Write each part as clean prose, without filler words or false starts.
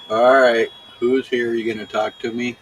All right. Who's here? You going to talk to me?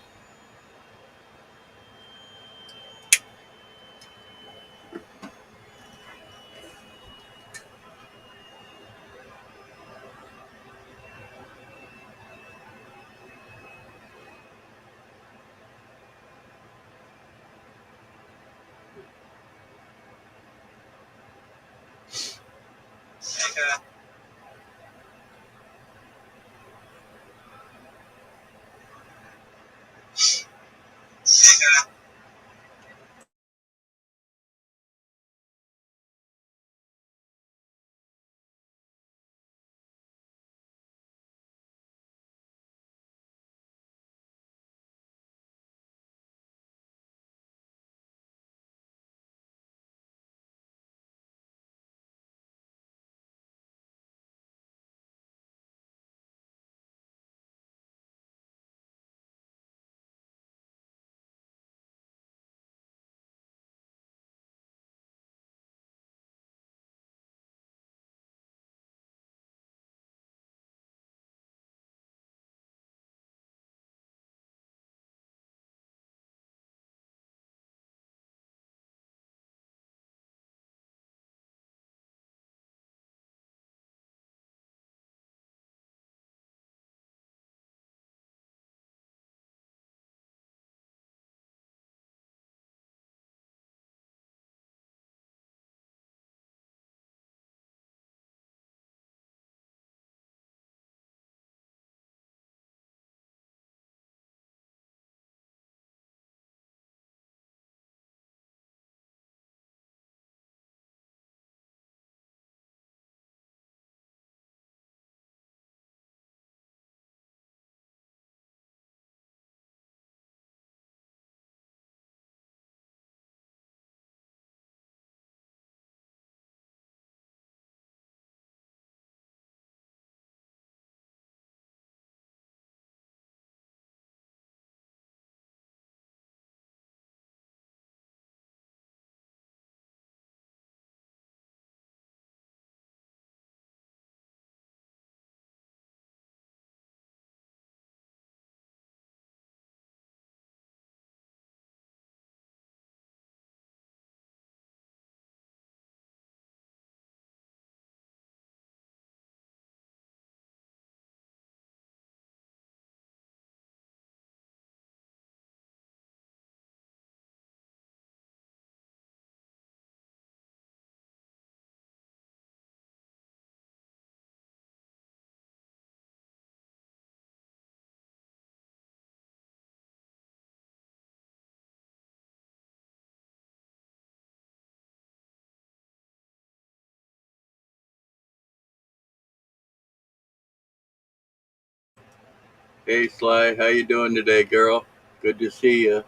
Hey, Sly. How you doing today, girl? Good to see you.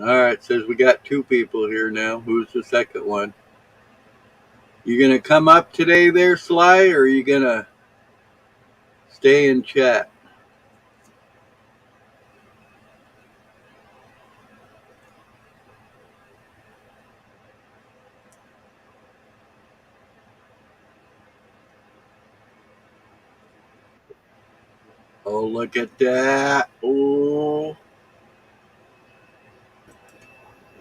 All right. Says we got two people here now. Who's the second one? You going to come up today there, Sly, or are you going to stay and chat? Oh, look at that. Oh,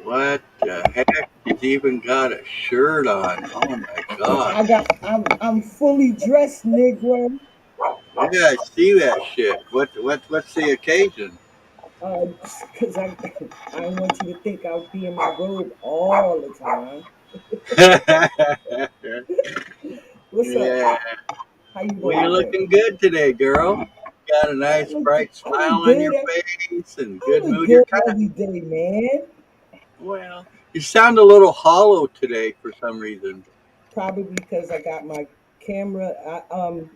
what the heck? He's even got a shirt on. Oh, my I gosh. got. I'm fully dressed, Negro. Yeah, I see that shit. What's the occasion? Because I want you to think I'll be in my robe all the time. What's up? Yeah. How you Well, doing you're today? looking good today, girl. Got a nice bright I look smile on your good. face and I good look mood. You're good kind of, every day, man. well, you sound a little hollow today for some reason. Probably because I got my camera.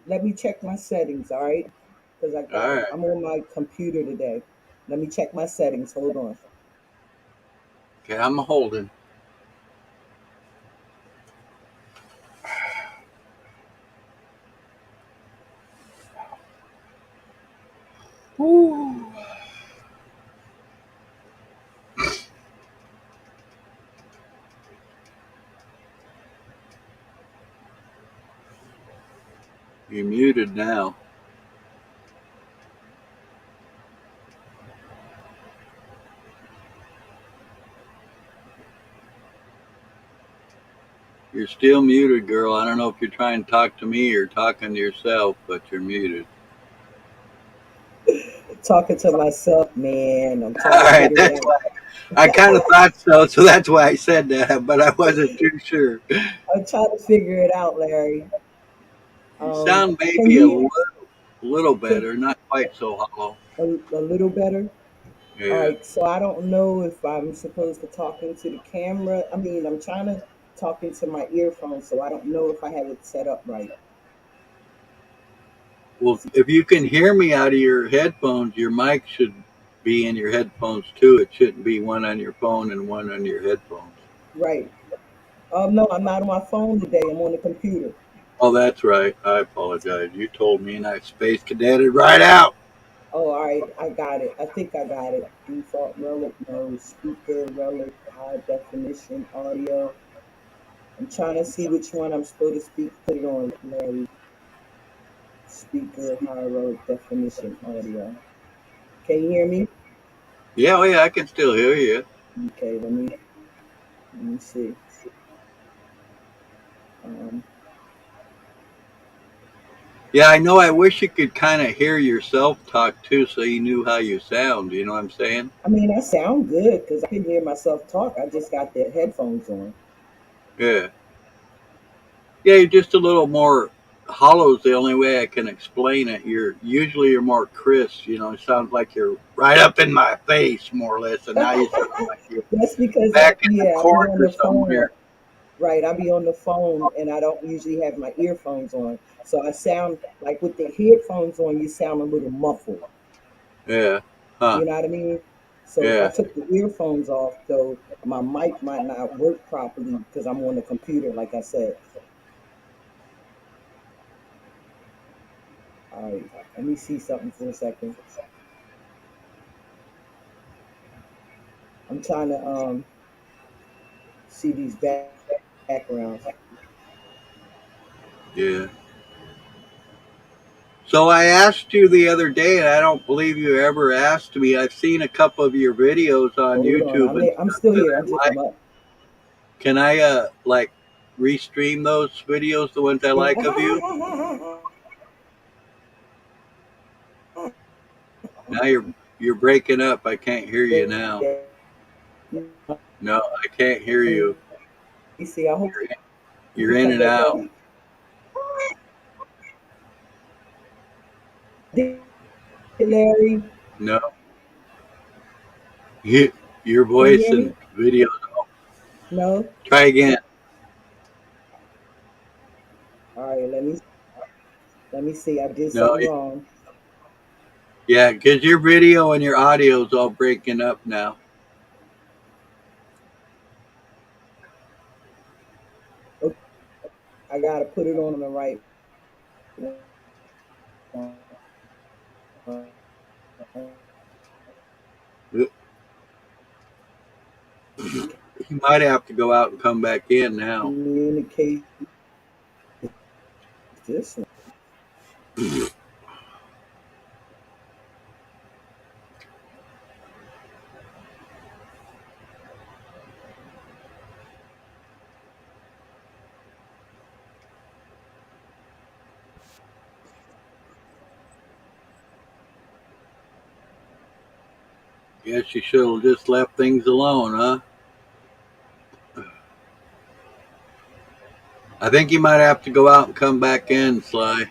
Let me check my settings. All right, because All right. I'm on my computer today. Let me check my settings. Hold on. Okay, I'm holding. Whew. You're muted now. You're still muted, girl. I don't know if you're trying to talk to me or talking to yourself, but you're muted. Talking to myself, man. I'm All trying to right, figure it that's out. why I kind of thought so. So that's why I said that, but I wasn't too sure. I'm trying to figure it out, Larry. You sound Can maybe a you little can better, not quite so hollow. a little better? All Yeah. right. So I don't know if I'm supposed to talk into the camera. I mean, I'm trying to talk into my earphones, so I don't know if I have it set up right. Well, if you can hear me out of your headphones, your mic should be in your headphones too. It shouldn't be one on your phone and one on your headphones. Right. No, I'm not on my phone today. I'm on the computer. Oh, that's right. I apologize. You told me and I space cadeted right out. Oh, all right. I got it. I think I got it. Default relic, no speaker relic, high definition audio. I'm trying to see which one I'm supposed to speak. Put it on, Larry. Speaker, high relic definition audio. Can you hear me? Yeah, oh yeah, I can still hear you. Okay, let me see. Um, Yeah, I know. I wish you could kind of hear yourself talk too, so you knew how you sound. You know what I'm saying? I mean, I sound good because I can hear myself talk. I just got the headphones on. Yeah. Yeah, you're just a little more hollow is the only way I can explain it. You're more crisp, you know, it sounds like you're right up in my face more or less, and now you sound like you're That's because back in the I be on corner the phone. somewhere. Right, I be on the phone and I don't usually have my earphones on. So I sound like with the headphones on, you sound a little muffled. Yeah. Huh. You know what I mean? So if I Yeah. took the earphones off, though, my mic might not work properly because I'm on the computer, like I said. All right, let me see something for a second. I'm trying to see these backgrounds. Yeah. So I asked you the other day, and I don't believe you ever asked me. I've seen a couple of your videos on Hold on, YouTube and I'm stuff still that here. I like. I'm up. Can I like restream those videos, the ones I like of you? Now you're breaking up. I can't hear you now. No, I can't hear Let you. me see. I hope You're you in come and back out. up. Larry, No, you, your can you voice hear and me? video. No. Try again. All right, let me see. I did No, something wrong. yeah, because your video and your audio is all breaking up now. Okay, I gotta put it on the right one. You might have to go out and come back in now. Communicate this one. Guess you should have just left things alone, huh? I think you might have to go out and come back in, Sly.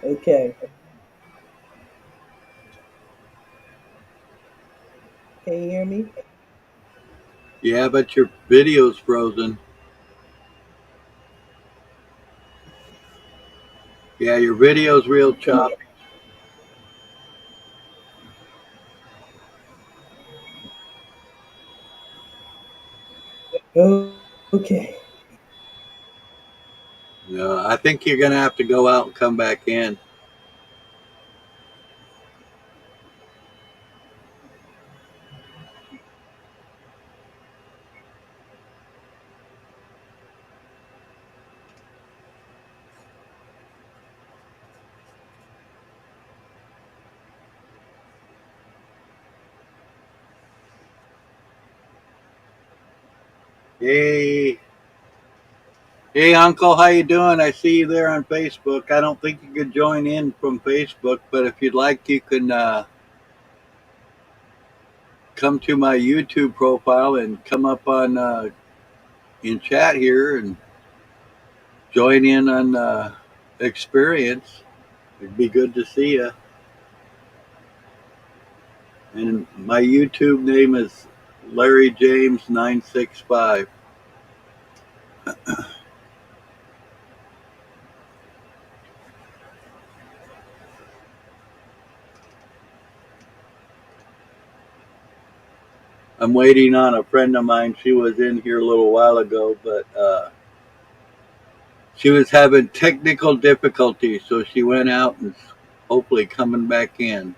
Okay. Can you hear me? Yeah, but your video's frozen. Yeah, your video's real Okay. choppy. Okay. No, I think think you're going to have to go out and come back in. Hey, hey, Uncle, how you doing? I see you there on Facebook. I don't think you could join in from Facebook, but if you'd like, you can come to my YouTube profile and come up on in chat here and join in on experience. It'd be good to see you. And my YouTube name is Larry James 965. I'm waiting on a friend of mine. She was in here a little while ago, but she was having technical difficulties, so she went out and hopefully coming back in.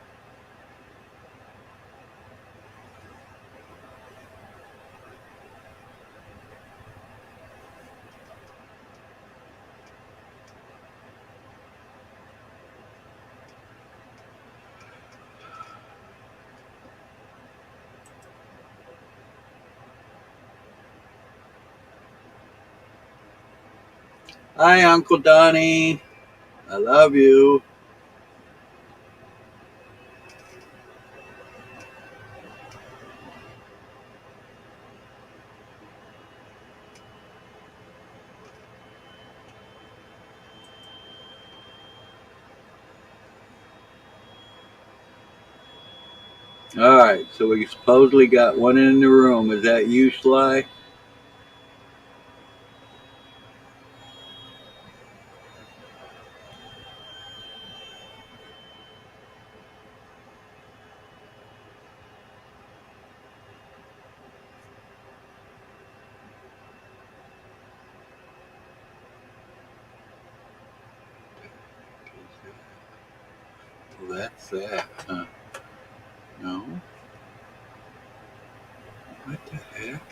Hi, Uncle Donnie. I love you. All right, so we supposedly got one in the room. Is that you, Sly? Well, that's that, huh? No? What the heck?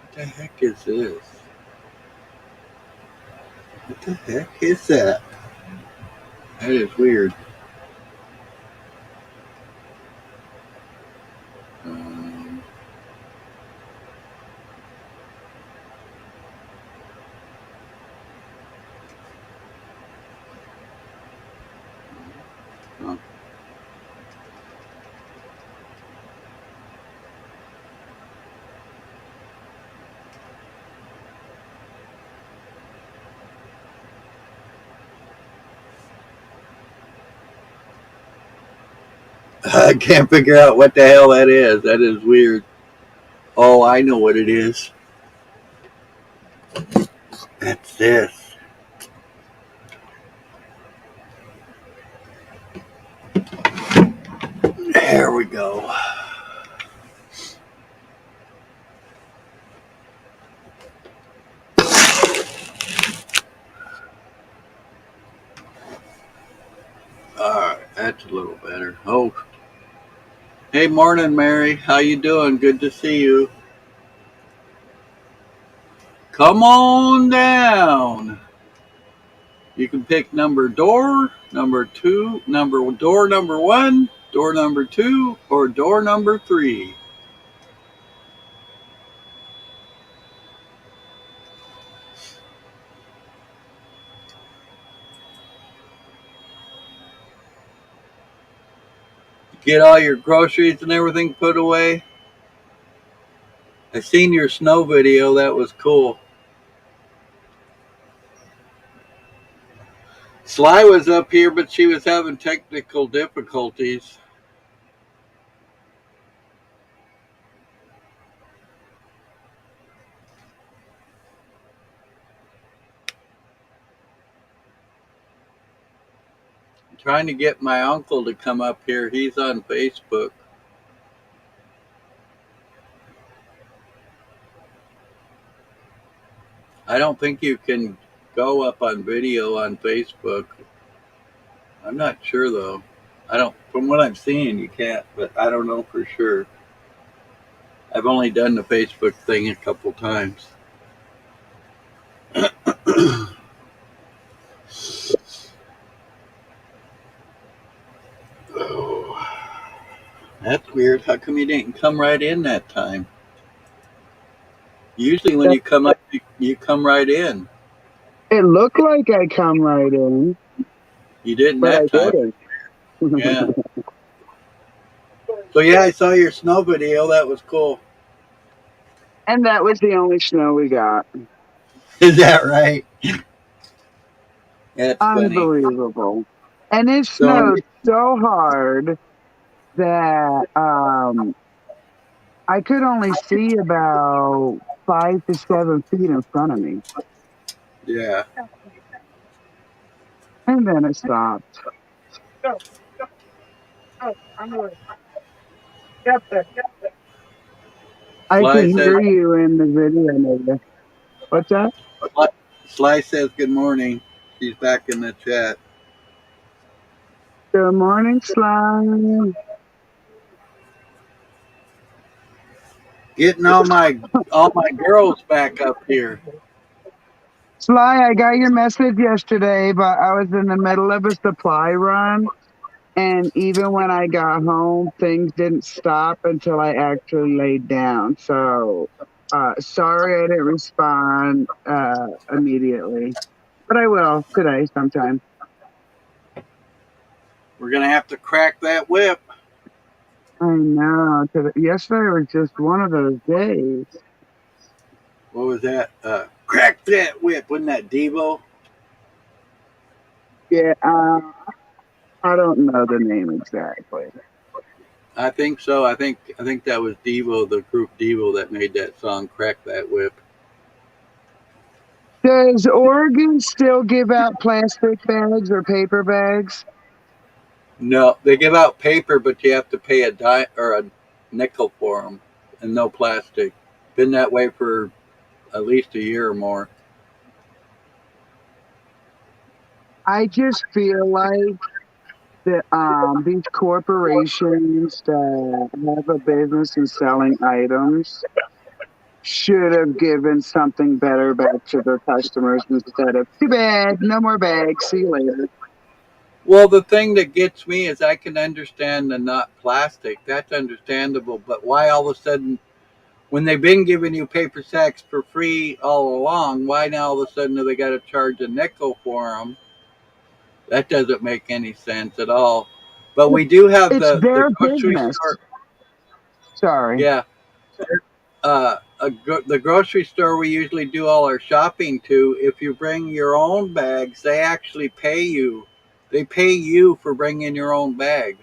What the heck is this? What the heck is that? That is weird. Um, huh. I can't figure out what the hell that is. That is weird. Oh, I know what it is. That's this. There we go. Alright, that's a little better. Oh, hey, morning, Mary. How you doing? Good to see you. Come on down. You can pick number two, door number one, door number two, or door number three. Get all your groceries and everything put away. I seen your snow video. That was cool. Sly was up here, but she was having technical difficulties. I'm trying to get my uncle to come up here. He's on Facebook. I don't think you can go up on video on Facebook. I'm not sure though. I don't. From what I'm seeing, you can't, but I don't know for sure. I've only done the Facebook thing a couple times. Oh, that's weird. How come you didn't come right in that time? Usually, when you come up, you come right in. It looked like I come right in, You didn't but I that time. didn't. Yeah. So yeah, I saw your snow video. That was cool. And that was the only snow we got. Is that right? That's funny. Unbelievable. And it So snowed so hard that I could only see about 5 to 7 feet in front of me. yeah. And then it stopped. I Sly can says. hear you in the video. Maybe. What's that? Sly says good morning. She's back in the chat. Good morning, Slime. Getting all my girls back up here. Sly, I got your message yesterday, but I was in the middle of a supply run. And even when I got home, things didn't stop until I actually laid down. So sorry I didn't respond immediately, but I will today sometime. We're gonna have to crack that whip. I know. Yesterday was just one of those days. What was that? Crack that whip. Wasn't that Devo? Yeah, I don't know the name exactly. I think so. I think that was Devo, the group Devo, that made that song "Crack That Whip." Does Oregon still give out plastic bags or paper bags? No, they give out paper, but you have to pay a dime or a nickel for them, and no plastic. Been that way for at least a year or more. I just feel like that these corporations that have a business in selling items should have given something better back to their customers instead of too bad, no more bags, see you later. Well, the thing that gets me is I can understand the not plastic. That's understandable, but why all of a sudden, when they've been giving you paper sacks for free all along, why now all of a sudden do they got to charge a nickel for them? That doesn't make any sense at all. But we do have It's the their grocery business. store. Sorry. Yeah, the grocery store we usually do all our shopping to. If you bring your own bags, they actually pay you. They pay you for bringing your own bag.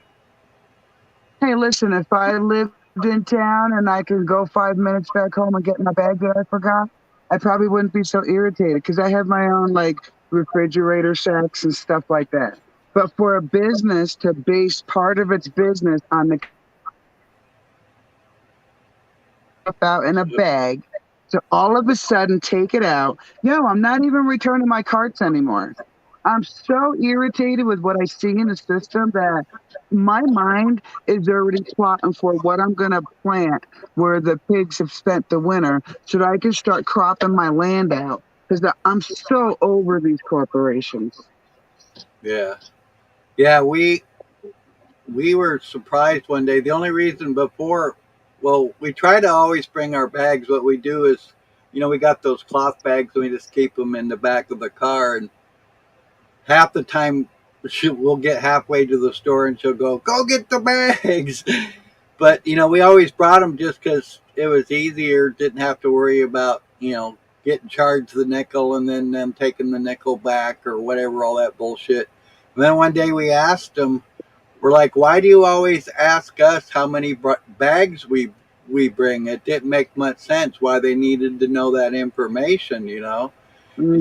Hey, listen, if I lived in town and I could go 5 minutes back home and get my bag that I forgot, I probably wouldn't be so irritated because I have my own like refrigerator sacks and stuff like that. But for a business to base part of its business on the stuff out in a bag, to all of a sudden take it out, yo, I'm not even returning my carts anymore. I'm so irritated with what I see in the system that my mind is already plotting for what I'm going to plant where the pigs have spent the winter so that I can start cropping my land out because I'm so over these corporations. Yeah, yeah. We were surprised one day. The only reason before, well, we try to always bring our bags. What we do is, we got those cloth bags and we just keep them in the back of the car. And half the time, we'll get halfway to the store and she'll go get the bags. But, we always brought them just because it was easier. Didn't have to worry about, getting charged the nickel and then them taking the nickel back or whatever, all that bullshit. And then one day we asked them, we're like, why do you always ask us how many bags we bring? It didn't make much sense why they needed to know that information. And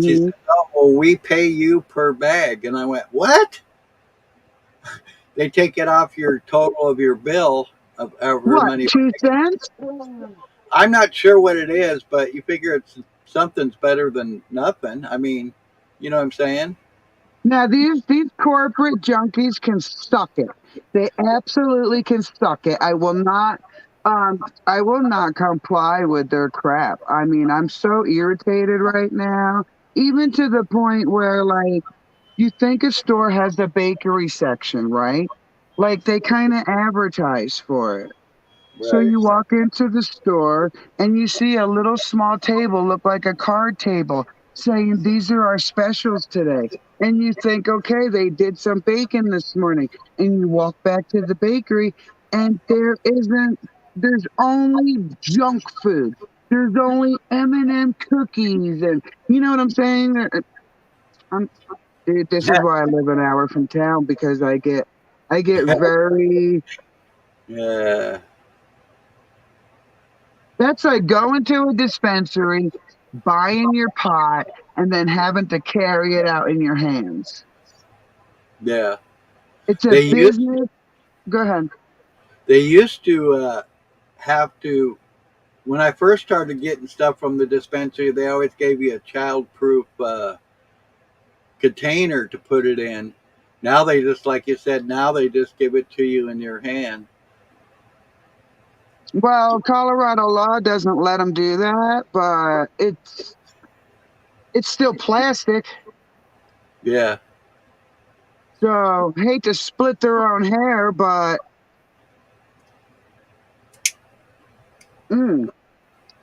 she Mm-hmm. said, oh, well, we pay you per bag. And I went, what? they take it off your total of your bill of however What, many. 2 cents? I'm not sure what it is, but you figure it's something's better than nothing. I mean, you know what I'm saying? Now these corporate junkies can suck it. They absolutely can suck it. I will not comply with their crap. I mean, I'm so irritated right now, even to the point where, like, you think a store has a bakery section, right? Like, they kind of advertise for it. So Right. you walk into the store and you see a little small table look like a card table saying these are our specials today. And you think, okay, they did some bacon this morning. And you walk back to the bakery and there's only junk food. There's only M&M cookies and you know what I'm saying? I'm, dude, this is why I live an hour from town because I get very. Yeah. That's like going to a dispensary, buying your pot, and then having to carry it out in your hands. Yeah. It's a They used business. Go ahead. they used to have to when I first started getting stuff from the dispensary, they always gave you a child-proof container to put it in. Now they just, like you said, now they just give it to you in your hand. Well, Colorado law doesn't let them do that, but it's still plastic. Yeah. So hate to split their own hair, but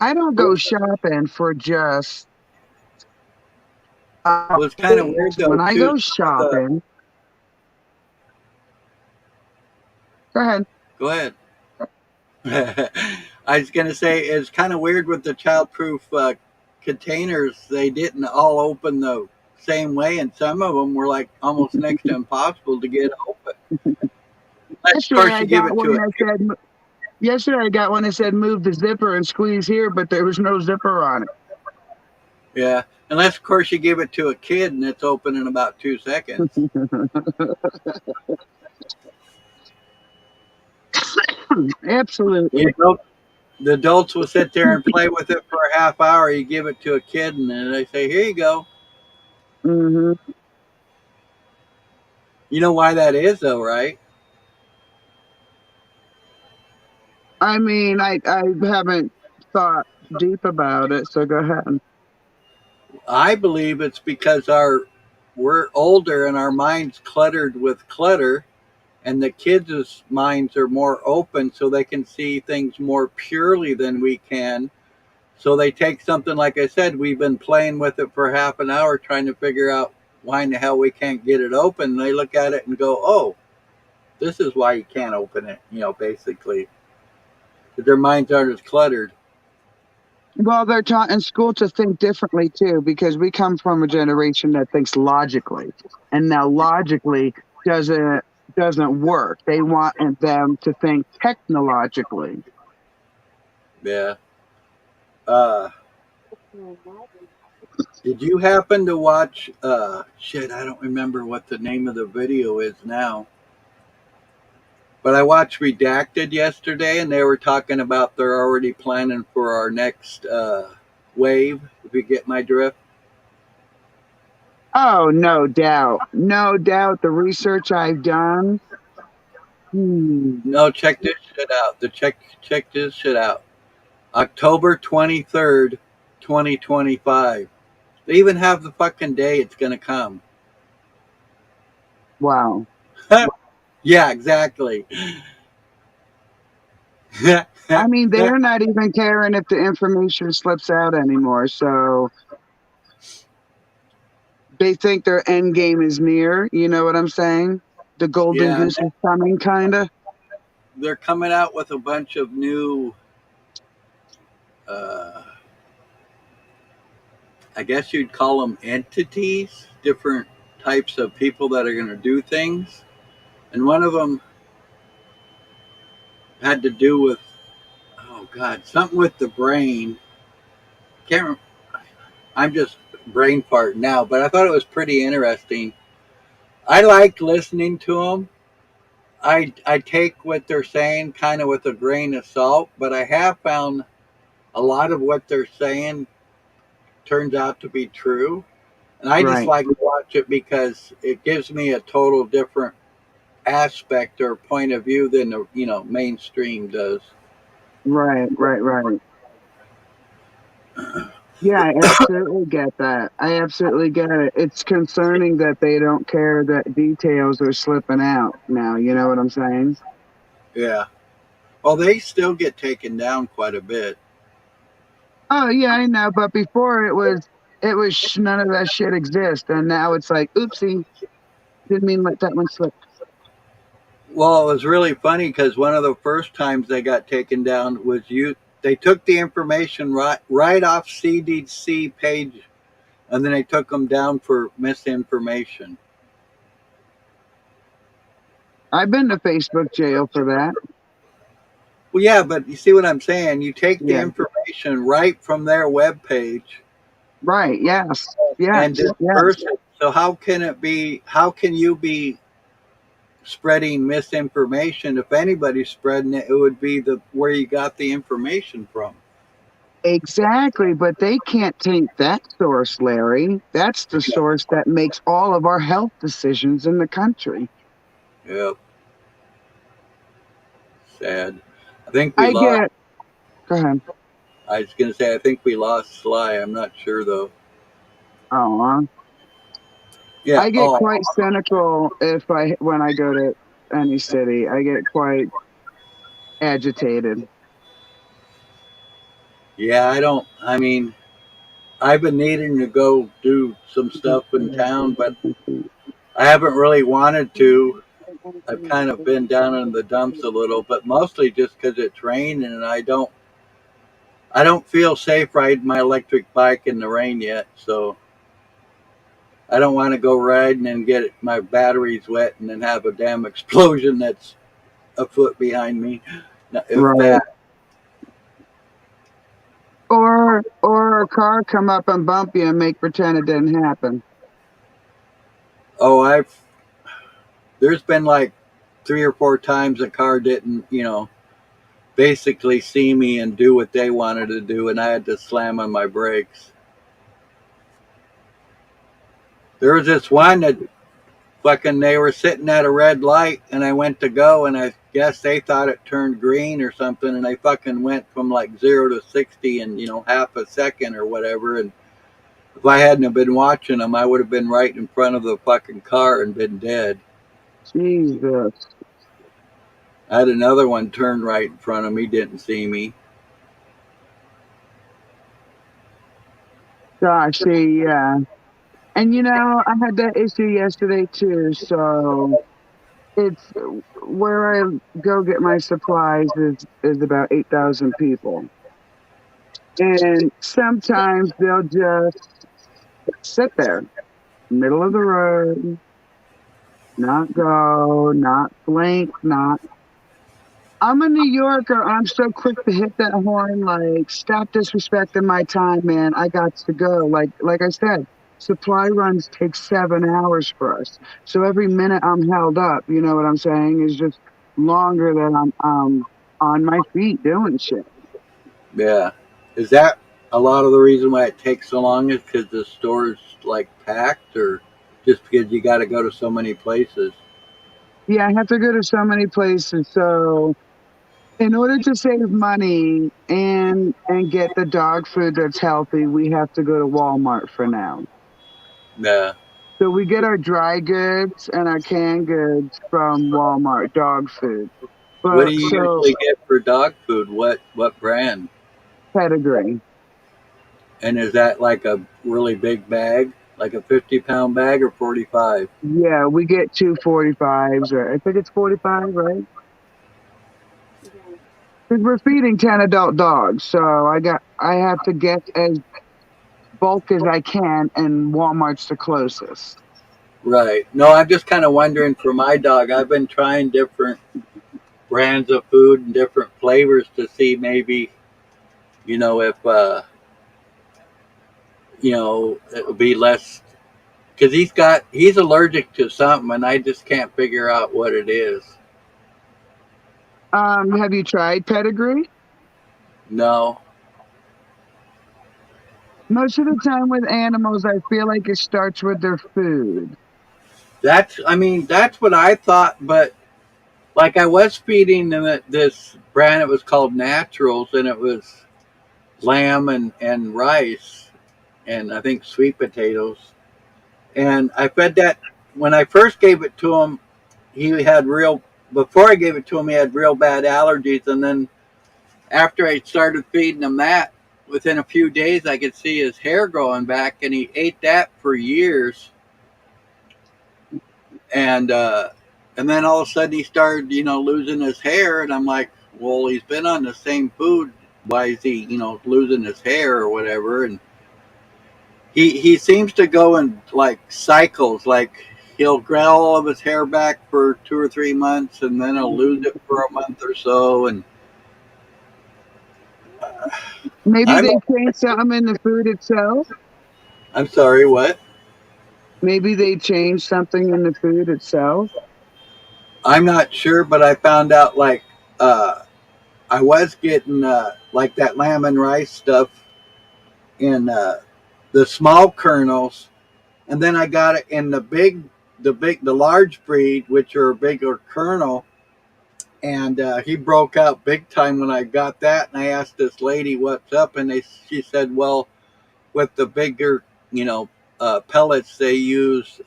I don't go shopping for just. Well, it's kind of weird though When I too. go The, shopping, go ahead. Go ahead. I was gonna say it's kind of weird with the childproof containers. They didn't all open the same way, and some of them were like almost next to impossible to get open. Unless, of Yesterday course, I you give got it one to a that kid. said Yesterday I got one that said move the zipper and squeeze here, but there was no zipper on Yeah. Unless, of course, you give it to a kid and it's open in about 2 seconds. it. Absolutely. You know, the adults will sit there and play with it for a half hour. You give it to a kid and then they say, "Here you go." hmm You know why that is, though, right? I mean, I haven't thought deep about it, so go ahead. I believe it's because we're older and our minds cluttered with clutter, and the kids' minds are more open, so they can see things more purely than we can. So they take something like I said, we've been playing with it for half an hour trying to figure out why in the hell we can't get it open. They look at it and go, "Oh, this is why you can't open it." Basically, 'cause their minds aren't as cluttered. Well, they're taught in school to think differently too, because we come from a generation that thinks logically, and now logically doesn't work. They want them to think technologically. Yeah. Uh, did you happen to watch? Shit, I don't remember what the name of the video is now. But I watched Redacted yesterday, and they were talking about they're already planning for our next wave. If you get my drift. Oh, no doubt, no doubt. The research I've done. Hmm. No, check this shit out. Check this shit out. October 23rd, 2025. They even have the fucking day it's gonna come. Wow. Yeah, exactly. I mean, they're not even caring if the information slips out anymore. So they think their end game is near. You know what I'm saying? The golden Yeah, goose is coming, kind of. they're coming out with a bunch of new, uh, I guess you'd call them entities, different types of people that are going to do things. And one of them had to do with, oh God, something with the brain. Can't remember. I'm just brain fart now, but I thought it was pretty interesting. I liked listening to them, I take what they're saying kind of with a grain of salt, but I have found a lot of what they're saying turns out to be true. And I just Right, like to watch it because it gives me a total different aspect or point of view than the mainstream does. right. Yeah, I absolutely get that. I absolutely get it. It's concerning that they don't care that details are slipping out now. You know what I'm saying? Yeah. Well, they still get taken down quite a bit. Oh yeah, I know. But before none of that shit exists, and now it's like, oopsie, didn't mean let that one slip. Well, it was really funny because one of the first times they got taken down was you. They took the information right off CDC page, and then they took them down for misinformation. I've been to Facebook jail for that. Well, yeah, but you see what I'm saying? You take the Yeah. information right from their web page Right. Yes. and Yes. disperse Yes. it. So how can it be? How can you be spreading misinformation? If anybody's spreading it, it would be the where you got the information from. Exactly. But they can't taint that source, Larry. That's the source that makes all of our health decisions in the country. Yep, sad. I think we I lost. get. Go ahead. I was going to say I think we lost Sly. I'm not sure though. Oh, Yeah. I get Oh, quite cynical when I go to any city. I get quite agitated. yeah. I don't. I mean, I've been needing to go do some stuff in town, but I haven't really wanted to. I've kind of been down in the dumps a little, but mostly just because it's raining and I don't feel safe riding my electric bike in the rain yet. So I don't want to go riding and get my batteries wet and then have a damn explosion that's a foot behind me. If Right. that, Or a car come up and bump you and make pretend it didn't happen. oh, there's been like 3 or 4 times a car didn't, basically see me and do what they wanted to do, and I had to slam on my brakes. There was this one that fucking they were sitting at a red light and I went to go and I guess they thought it turned green or something and they fucking went from like 0 to 60 in, half a second or whatever. And if I hadn't have been watching them, I would have been right in front of the fucking car and been dead. Jesus. I had another one turn right in front of me, didn't see me. Gosh, see, yeah. And I had that issue yesterday too. So it's where I go get my supplies is about 8,000 people. And sometimes they'll just sit there, middle of the road, not go, not blink, not. I'm a New Yorker. I'm so quick to hit that horn, like, stop disrespecting my time, man. I got to go. Like I said, supply runs take 7 hours for us. So every minute I'm held up, you know what I'm saying, is just longer than I'm on my feet doing shit. Yeah. Is that a lot of the reason why it takes so long is because the store's like packed or just because you got to go to so many places? Yeah, I have to go to so many places. So in order to save money and get the dog food that's healthy, we have to go to Walmart for now. Yeah. So we get our dry goods and our canned goods from Walmart, dog food. What do But you so usually get for dog food? What brand? pedigree. And is that like a really big bag, like a 50-pound bag or 45? Yeah, we get 245s, or I think it's 45, right? Because we're feeding 10 adult dogs. So I have to get as bulk as I can, and Walmart's the closest. Right. No, I'm just kind of wondering for my dog. I've been trying different brands of food and different flavors to see maybe, if it would be less because he's allergic to something and I just can't figure out what it is. Have you tried pedigree? No. Most of the time with animals, I feel like it starts with their food. That's what I thought, but like I was feeding them at this brand, it was called Naturals, and it was lamb and rice, and I think sweet potatoes. And I fed that when I first gave it to him, he had real, before I gave it to him, he had real bad allergies. And then after I started feeding him that, within a few days, I could see his hair growing back, and he ate that for years. And, and then all of a sudden he started, losing his hair. And I'm like, well, he's been on the same food. Why is he, losing his hair or whatever? And he seems to go in like cycles. Like he'll grow all of his hair back for 2 or 3 months, and then he'll lose it for a month or so. And Maybe I'm they change something in the food itself. I'm sorry, what? Maybe they change something in the food itself. I'm not sure, but I found out like I was getting like that lamb and rice stuff in the small kernels, and then I got it in the large breed, which are a bigger kernel. And he broke out big time when I got that. And I asked this lady what's up, and she said, "Well, with the bigger, pellets, they use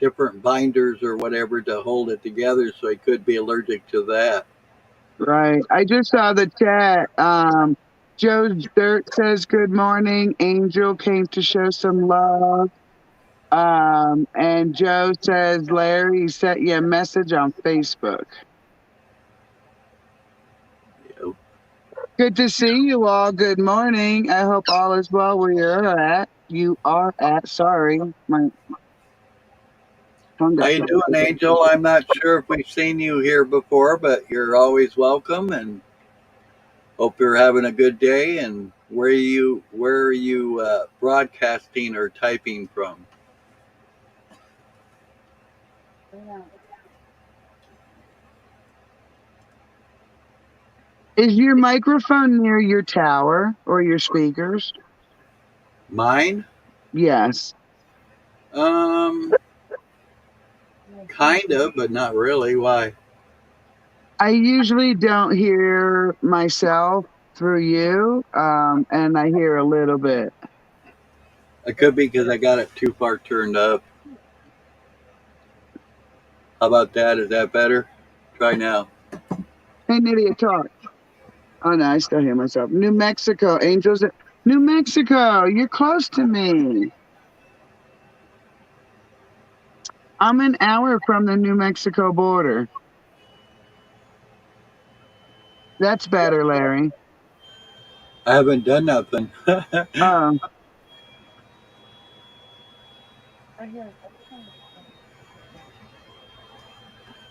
different binders or whatever to hold it together, so he could be allergic to that." Right. I just saw the chat. Joe Dirt says good morning. Angel came to show some love. And Joe says Larry sent you a message on Facebook. Yep. Good to see you all. Good morning. I hope all is well where you're at. You are at. Sorry, my phone How got. you doing, Angel? I'm not sure if we've seen you here before, but you're always welcome, and hope you're having a good day. And where are you broadcasting or typing from? Is your microphone near your tower or your speakers? Mine? Yes. Um, kind of, but not really. Why? I usually don't hear myself through you, and I hear a little bit. It could be because I got it too far turned up. How about that? Is that better? Try now. Hey, Nydia, talk. Oh, no, I still hear myself. New Mexico, Angels. New Mexico, you're close to me. I'm an hour from the New Mexico border. That's better, Larry. I haven't done nothing. Oh,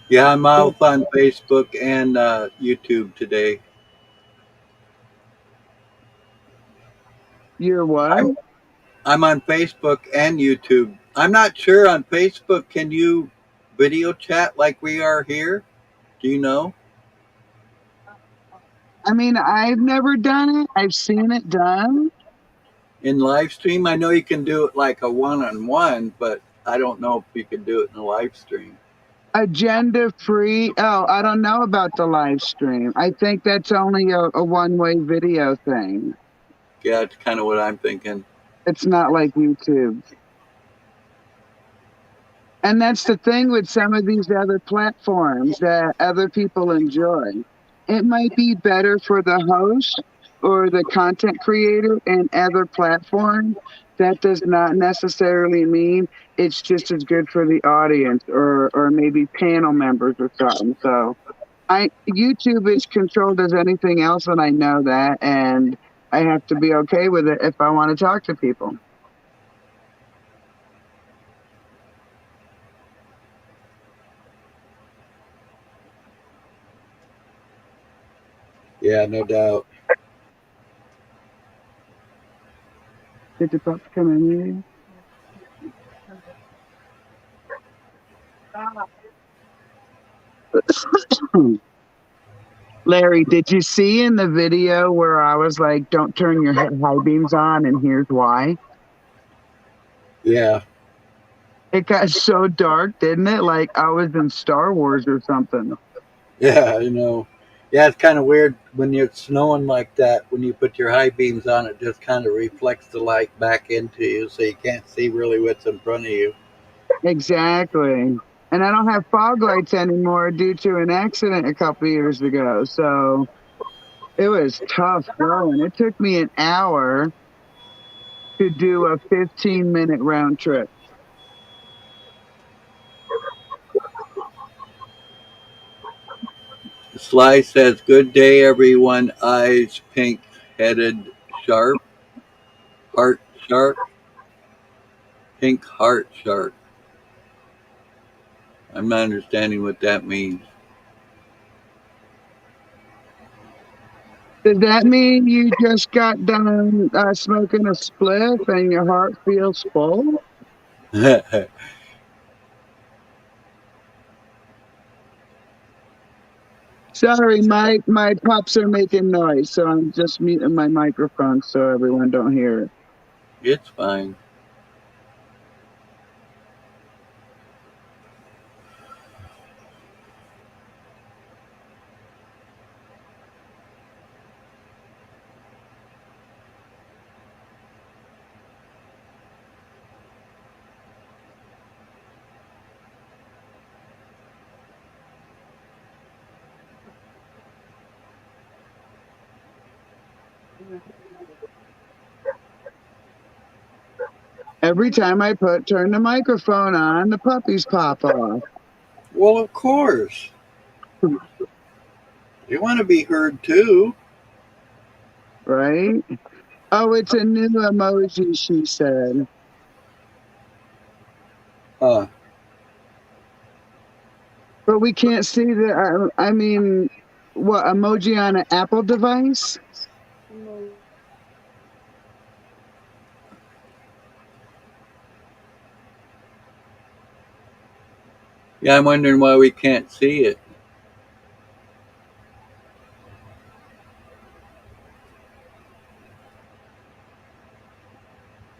Yeah, I'm out on Facebook and YouTube today. you're what? I'm on Facebook and YouTube. I'm not sure on Facebook. Can you video chat like we are here? Do you know? I mean, I've never done it. I've seen it done. In live stream, I know you can do it like a one-on-one, but I don't know if you can do it in a live stream. Agenda free. Oh, I don't know about the live stream. I think that's only a one-way video thing. Yeah, it's kind of what I'm thinking. It's not like YouTube. And that's the thing with some of these other platforms that other people enjoy. It might be better for the host or the content creator and other platforms. That does not necessarily mean it's just as good for the audience or maybe panel members or something. So YouTube is controlled as anything else, and I know that, and I have to be okay with it if I want to talk to people. Yeah, no doubt. Did the pups come in here? Larry, did you see in the video where I was like, don't turn your high beams on, and here's why? Yeah. It got so dark, didn't it? Like I was in Star Wars or something. Yeah, I know. Yeah, it's kind of weird when it's snowing like that. When you put your high beams on, it just kind of reflects the light back into you, so you can't see really what's in front of you. Exactly. And I don't have fog lights anymore due to an accident a couple years ago. So it was tough going. It took me an hour to do a 15-minute round trip. Sly says, "Good day, everyone. Eyes pink, headed sharp, heart shark, pink heart shark." I'm not understanding what that means. Does that mean you just got done smoking a spliff and your heart feels full? Sorry, my pups are making noise, so I'm just muting my microphone so everyone don't hear it. It's fine. Every time I turn the microphone on, the puppies pop off. Well, of course. You want to be heard too. Right? Oh, it's a new emoji, she said. Huh. But we can't see the, I mean, what, emoji on an Apple device? Yeah, I'm wondering why we can't see it.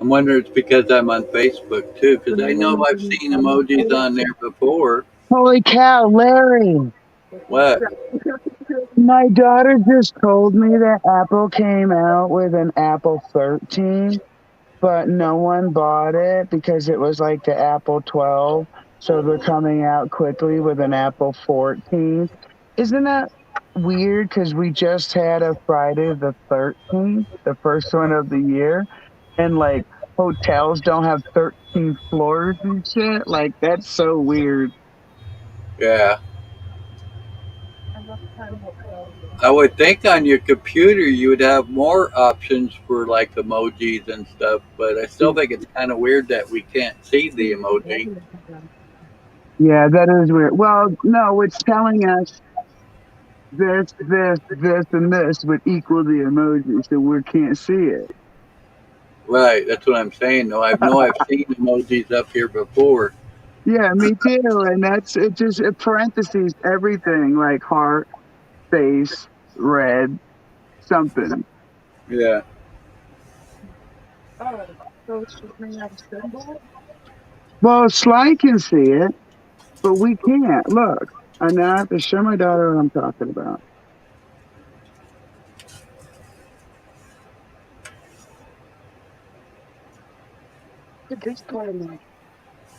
I'm wondering it's because I'm on Facebook too, because I know I've seen emojis on there before. Holy cow, Larry. What? My daughter just told me that Apple came out with an Apple 13, but no one bought it because it was like the Apple 12. So they're coming out quickly with an Apple 14. Isn't that weird? Because we just had a Friday the 13th, the first one of the year, and like hotels don't have 13 floors and shit. Like, that's so weird. Yeah. I would think on your computer you would have more options for like emojis and stuff, but I still think it's kind of weird that we can't see the emoji. Yeah, that is weird. Well, no, it's telling us this, and this would equal the emoji, so we can't see it. Right, that's what I'm saying. Though I know I've seen emojis up here before. Yeah, me too. And that's it. Just it parentheses everything like heart, face, red, something. Yeah. Well, Sly can see it, but we can't. Look, I now have to show my daughter what I'm talking about.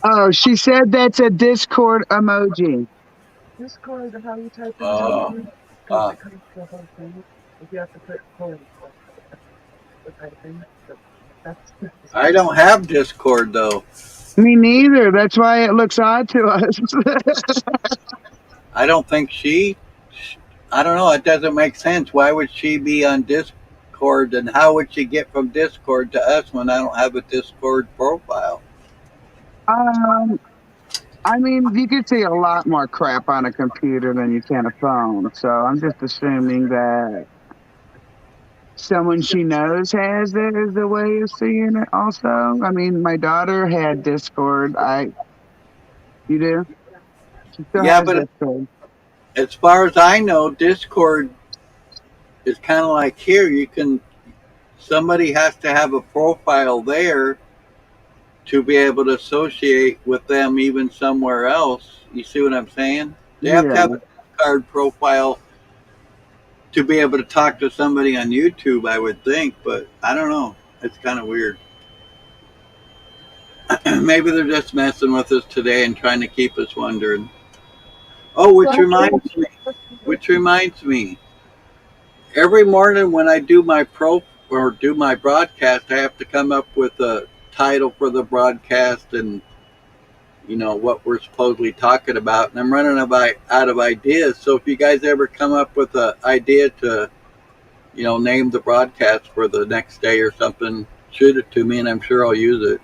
Oh, she said that's a Discord emoji. Discord, how you type in emoji? Uh, The whole thing. If you have to put code for typing. I don't have Discord though. Me neither. That's why it looks odd to us. I don't think she. I don't know. It doesn't make sense. Why would she be on Discord, and how would she get from Discord to us when I don't have a Discord profile? um, I mean, you could see a lot more crap on a computer than you can a phone. So I'm just assuming that someone she knows has it as a way of seeing it. Also, I mean, my daughter had Discord. You do? She still Yeah, has but Discord. as far as I know, Discord is kind of like here. You can somebody has to have a profile there to be able to associate with them even somewhere else. You see what I'm saying? They have to Yeah. have a card profile to be able to talk to somebody on YouTube, I would think, but I don't know. It's kind of weird. Maybe they're just messing with us today and trying to keep us wondering. Oh, which reminds me, every morning when I do my do my broadcast, I have to come up with a title for the broadcast and what we're supposedly talking about. And I'm running out of ideas. So if you guys ever come up with an idea to name the broadcast for the next day or something, shoot it to me, and I'm sure I'll use it.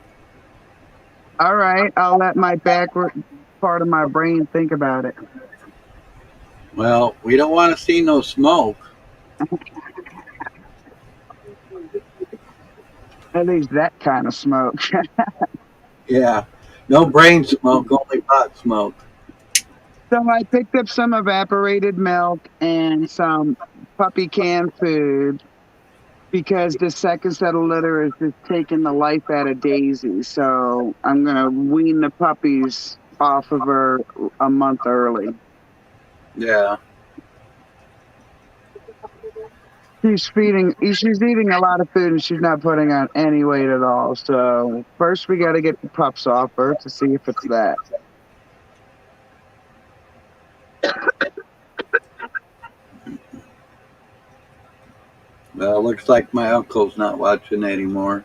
All right. I'll let my backward part of my brain think about it. Well, we don't want to see no smoke. At least that kind of smoke. Yeah, no brain smoke, only pot smoke. So I picked up some evaporated milk and some puppy canned food because the second set of litter is just taking the life out of Daisy. So I'm gonna wean the puppies off of her a month early. Yeah. She's eating a lot of food and she's not putting on any weight at all. So first we got to get the pups off her to see if it's that. Well, looks like my uncle's not watching anymore.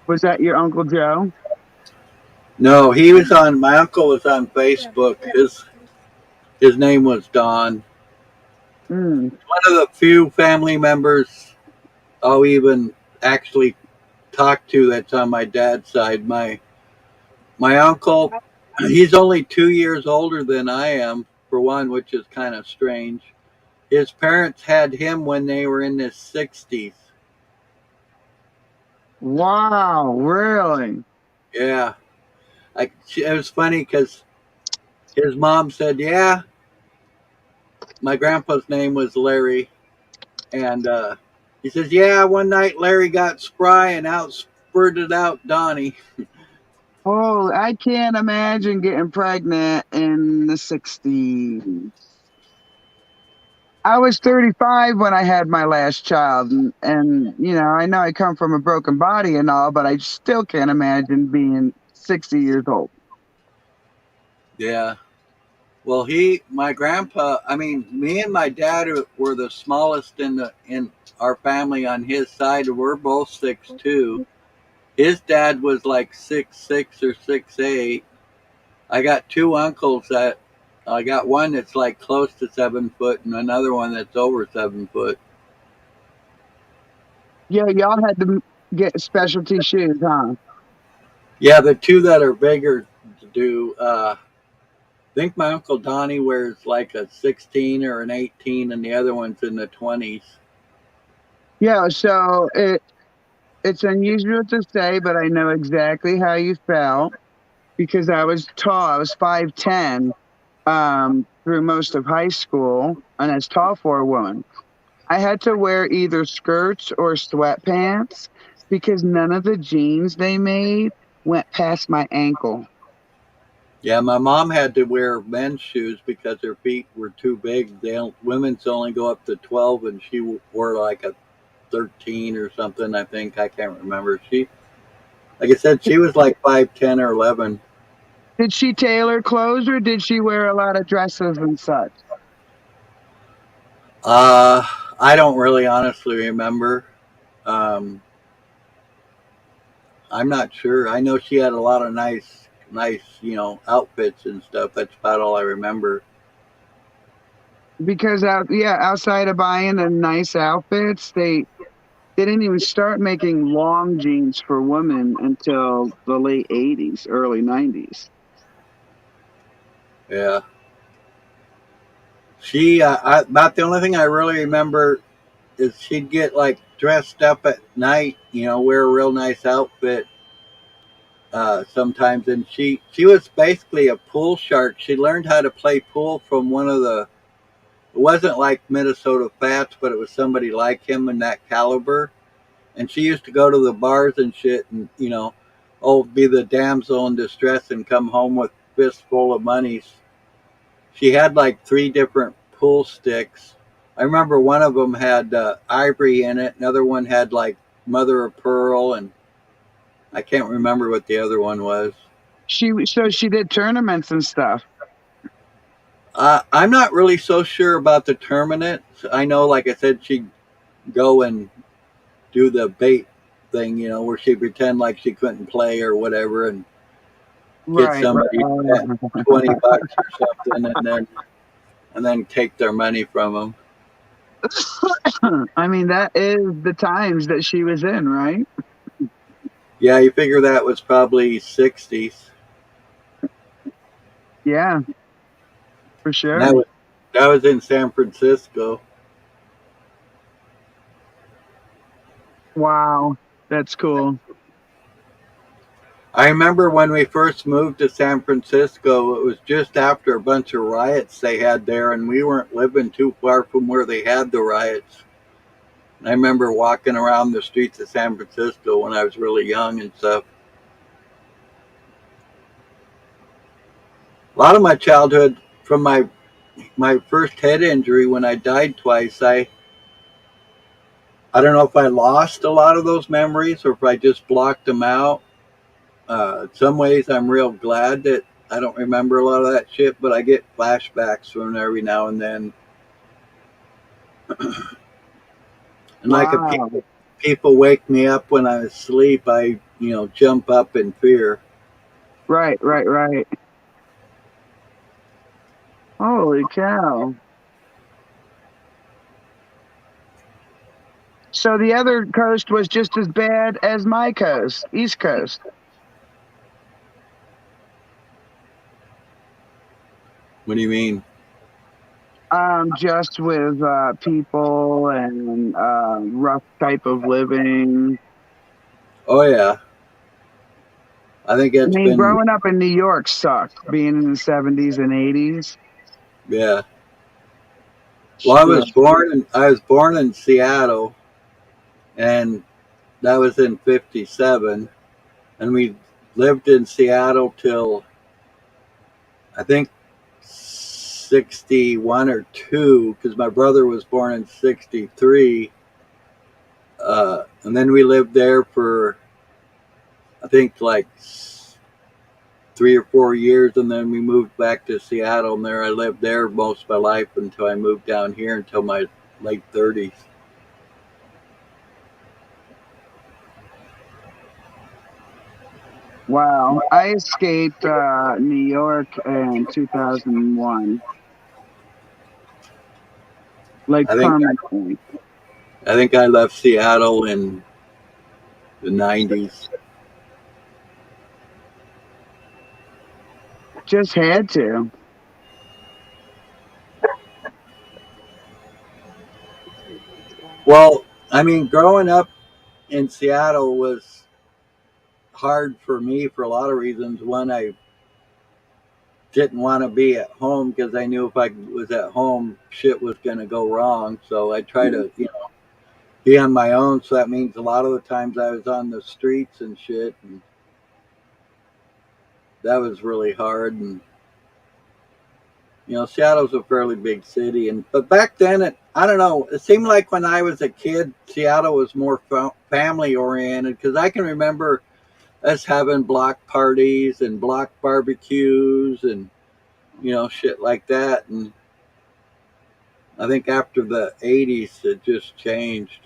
Was that your Uncle Joe? No, my uncle was on Facebook. His name was Don. Mm. One of the few family members I'll even actually talk to that's on my dad's side. My uncle, he's only 2 years older than I am, for one, which is kind of strange. His parents had him when they were in their 60s. Wow, really? Yeah. It was funny because his mom said, yeah, my grandpa's name was Larry. And he says, yeah, one night Larry got spry and out spurted out Donnie. Oh, I can't imagine getting pregnant in the 60s. I was 35 when I had my last child, and I know I come from a broken body and all, but I still can't imagine being 60 years old. Yeah. Well, my grandpa, I mean, me and my dad were the smallest in our family on his side. We're both 6'2". His dad was like 6'6" or 6'8". I got two uncles that I got one that's like close to 7 foot and another one that's over 7 foot. Yeah, y'all had to get specialty shoes, huh? Yeah, the two that are bigger do. I think my uncle Donnie wears like a 16 or an 18, and the other one's in the 20s. Yeah, so it's unusual to say, but I know exactly how you felt because I was tall. I was 5'10" through most of high school, and that's tall for a woman. I had to wear either skirts or sweatpants because none of the jeans they made went past my ankle. Yeah, my mom had to wear men's shoes because her feet were too big. Women's only go up to 12, and she wore like a 13 or something. I think I can't remember. Like I said, she was like 5'10" or 11. Did she tailor clothes or did she wear a lot of dresses and such? Uh, I don't really honestly remember. Um, I'm not sure. I know she had a lot of nice, outfits and stuff. That's about all I remember. Because outside of buying the nice outfits, they didn't even start making long jeans for women until the late 80s, early 90s. Yeah. About the only thing I really remember is she'd get like dressed up at night, wear a real nice outfit, sometimes, and she was basically a pool shark. She learned how to play pool from one of the. It wasn't like Minnesota Fats, but it was somebody like him in that caliber. And she used to go to the bars and shit, and oh, be the damsel in distress and come home with fistful of monies. She had like three different pool sticks. I remember one of them had ivory in it. Another one had like mother of pearl, and I can't remember what the other one was. So she did tournaments and stuff. I'm not really so sure about the tournaments. I know, like I said, she'd go and do the bait thing, where she'd pretend like she couldn't play or whatever, and get Right. somebody $20 or something, and then take their money from them. I mean, that is the times that she was in, right? Yeah, you figure that was probably '60s. Yeah, for And sure. that was in San Francisco. Wow, that's cool. I remember when we first moved to San Francisco, it was just after a bunch of riots they had there, and we weren't living too far from where they had the riots. And I remember walking around the streets of San Francisco when I was really young and stuff. A lot of my childhood, from my first head injury when I died twice, I don't know if I lost a lot of those memories or if I just blocked them out. In some ways, I'm real glad that I don't remember a lot of that shit, but I get flashbacks from every now and then. And like if Wow. people wake me up when I'm asleep, I jump up in fear. Right, right, right. Holy cow. So the other coast was just as bad as my coast, East Coast. What do you mean? Just with people and rough type of living. Oh yeah, I think I it's mean, been growing up in New York sucked, being in the 70s and 80s. yeah. Well, I was born in Seattle, and that was in '57, and we lived in Seattle till I think '61 or two, because my brother was born in '63, and then we lived there for I think like 3 or 4 years, and then we moved back to Seattle, and I lived there most of my life until I moved down here until my late 30s. Wow. I escaped New York in 2001, like I think permanently. I think I left Seattle in the '90s. Just had to. Well, I mean, growing up in Seattle was hard for me for a lot of reasons. One, I didn't want to be at home because I knew if I was at home, shit was going to go wrong. So I try to, be on my own. So that means a lot of the times I was on the streets and shit, and that was really hard. And Seattle's a fairly big city, but back then, I don't know. It seemed like when I was a kid, Seattle was more family oriented because I can remember us having block parties and block barbecues and shit like that. And I think after the '80s, it just changed.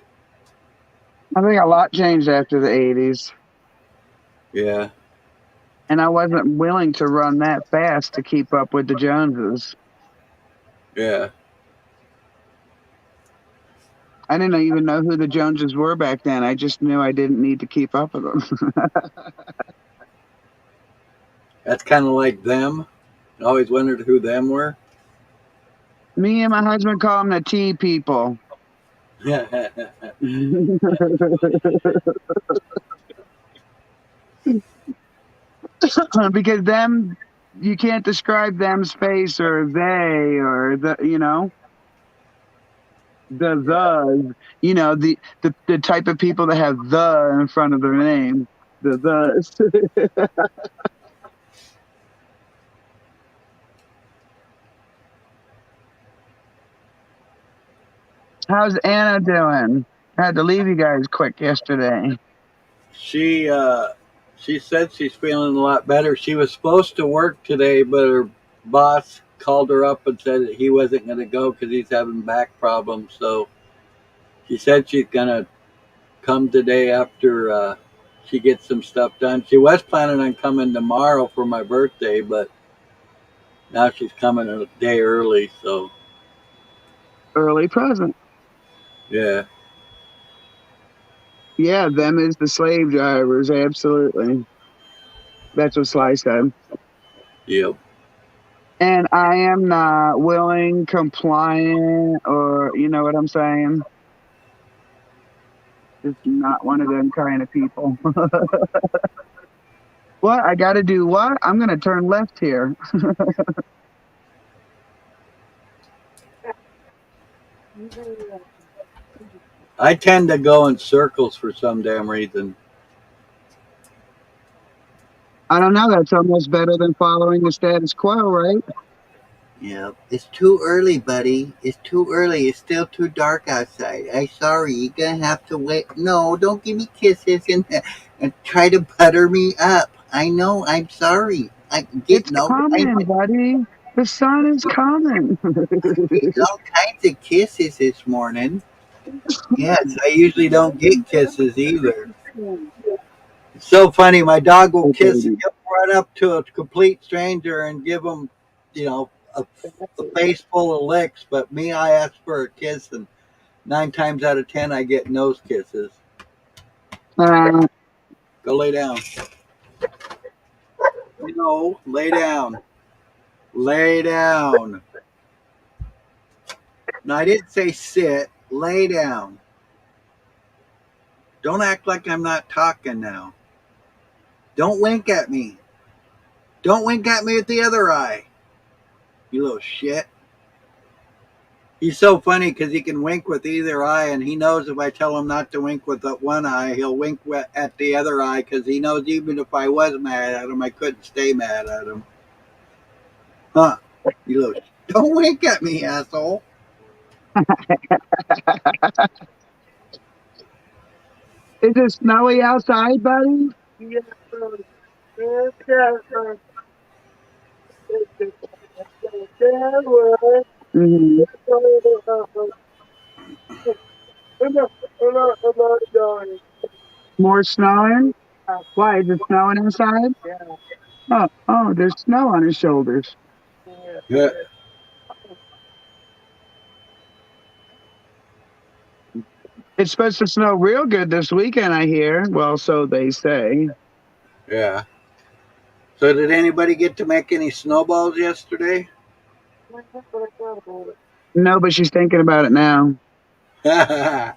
I think a lot changed after the 80s, Yeah, and I wasn't willing to run that fast to keep up with the Joneses. yeah. I didn't even know who the Joneses were back then. I just knew I didn't need to keep up with them. That's kind of like them. I always wondered who them were. Me and my husband call them the tea people. because them, you can't describe them space or they or the, the, the type of people that have the in front of their name. The. How's Anna doing? I had to leave you guys quick yesterday. She said she's feeling a lot better. She was supposed to work today, but her boss called her up and said that he wasn't going to go because he's having back problems. So she said she's going to come today after she gets some stuff done. She was planning on coming tomorrow for my birthday, but now she's coming a day early. So Early present. yeah, Yeah, them is the slave drivers. Absolutely. That's what Sly said. yep. And I am not willing, compliant, or you know what I'm saying? Just not one of them kind of people. What? I got to do what? I'm going to turn left here. I tend to go in circles for some damn reason. I don't know. That's almost better than following the status quo, right? Yep. It's too early, buddy. It's too early. It's still too dark outside. I'm sorry. You're gonna have to wait. No, don't give me kisses and try to butter me up. I know. I'm sorry. I get It's no. coming, buddy. The sun is coming. All kinds of kisses this morning. Yes, I usually don't get kisses either. It's so funny. My dog will Oh, kiss. baby. He'll run up to a complete stranger and give him, you know, a face full of licks. But me, I ask for a kiss, and 9 times out of 10, I get nose kisses. Uh, Go lay down. No, lay down. Lay down. No, I didn't say sit. Lay down. Don't act like I'm not talking now. Don't wink at me. Don't wink at me with the other eye. You little shit. He's so funny because he can wink with either eye, and he knows if I tell him not to wink with the one eye, he'll wink at the other eye because he knows even if I was mad at him, I couldn't stay mad at him. Huh? You little. Don't wink at me, asshole. is it snowy outside, buddy? Mhm. More snowing? Why? Is it snowing inside? Oh, there's snow on his shoulders. Yeah. It's supposed to snow real good this weekend, I hear. Well, so they say. Yeah. So did anybody get to make any snowballs yesterday? No, but she's thinking about it now. I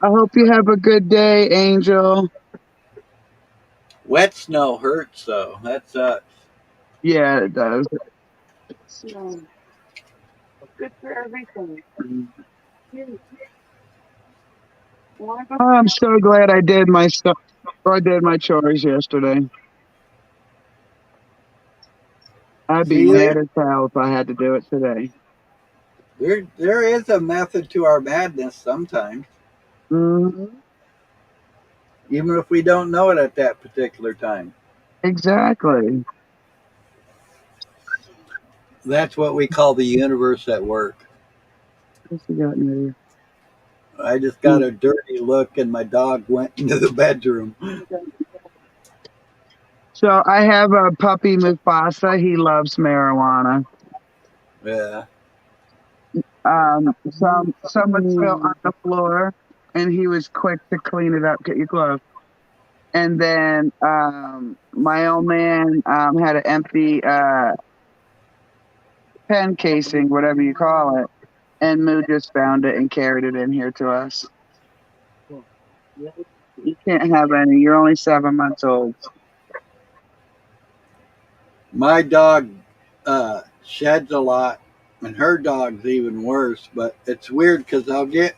hope you have a good day, Angel. Wet snow hurts though. That sucks. Yeah, it does. Oh, I'm so glad I did my stuff. I did my chores yesterday. I'd be See, mad as hell if I had to do it today. there is a method to our madness sometimes, Hmm. even if we don't know it at that particular time. Exactly. That's what we call the universe at work. What's he got in there? I just got a dirty look, and my dog went into the bedroom. So I have a puppy, Mufasa. He loves marijuana. Yeah. Someone fell on the floor, and he was quick to clean it up. Get your glove. And then my old man had an empty pen casing, whatever you call it, and Moo just found it and carried it in here to us. You can't have any. You're only 7 months old. My dog sheds a lot, and her dog's even worse. But it's weird because I'll get,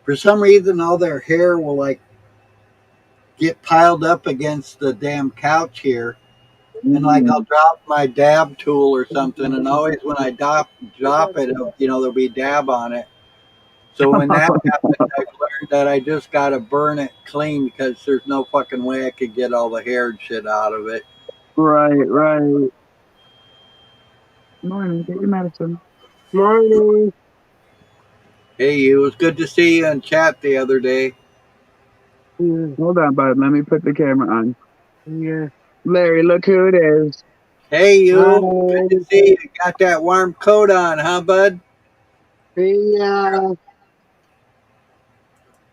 for some reason, all their hair will like get piled up against the damn couch here. And like I'll drop my dab tool or something, and always when I drop it, there'll be dab on it. So when that happens, I've learned that I just gotta burn it clean because there's no fucking way I could get all the hair and shit out of it. Right. Morning, get your medicine. Morning. Hey, it was good to see you in chat the other day. Hold on, bud. Let me put the camera on. Yeah. Larry, look who it is. Hey, you. Good to Hi. see you. Got that warm coat on, huh, bud? Yeah.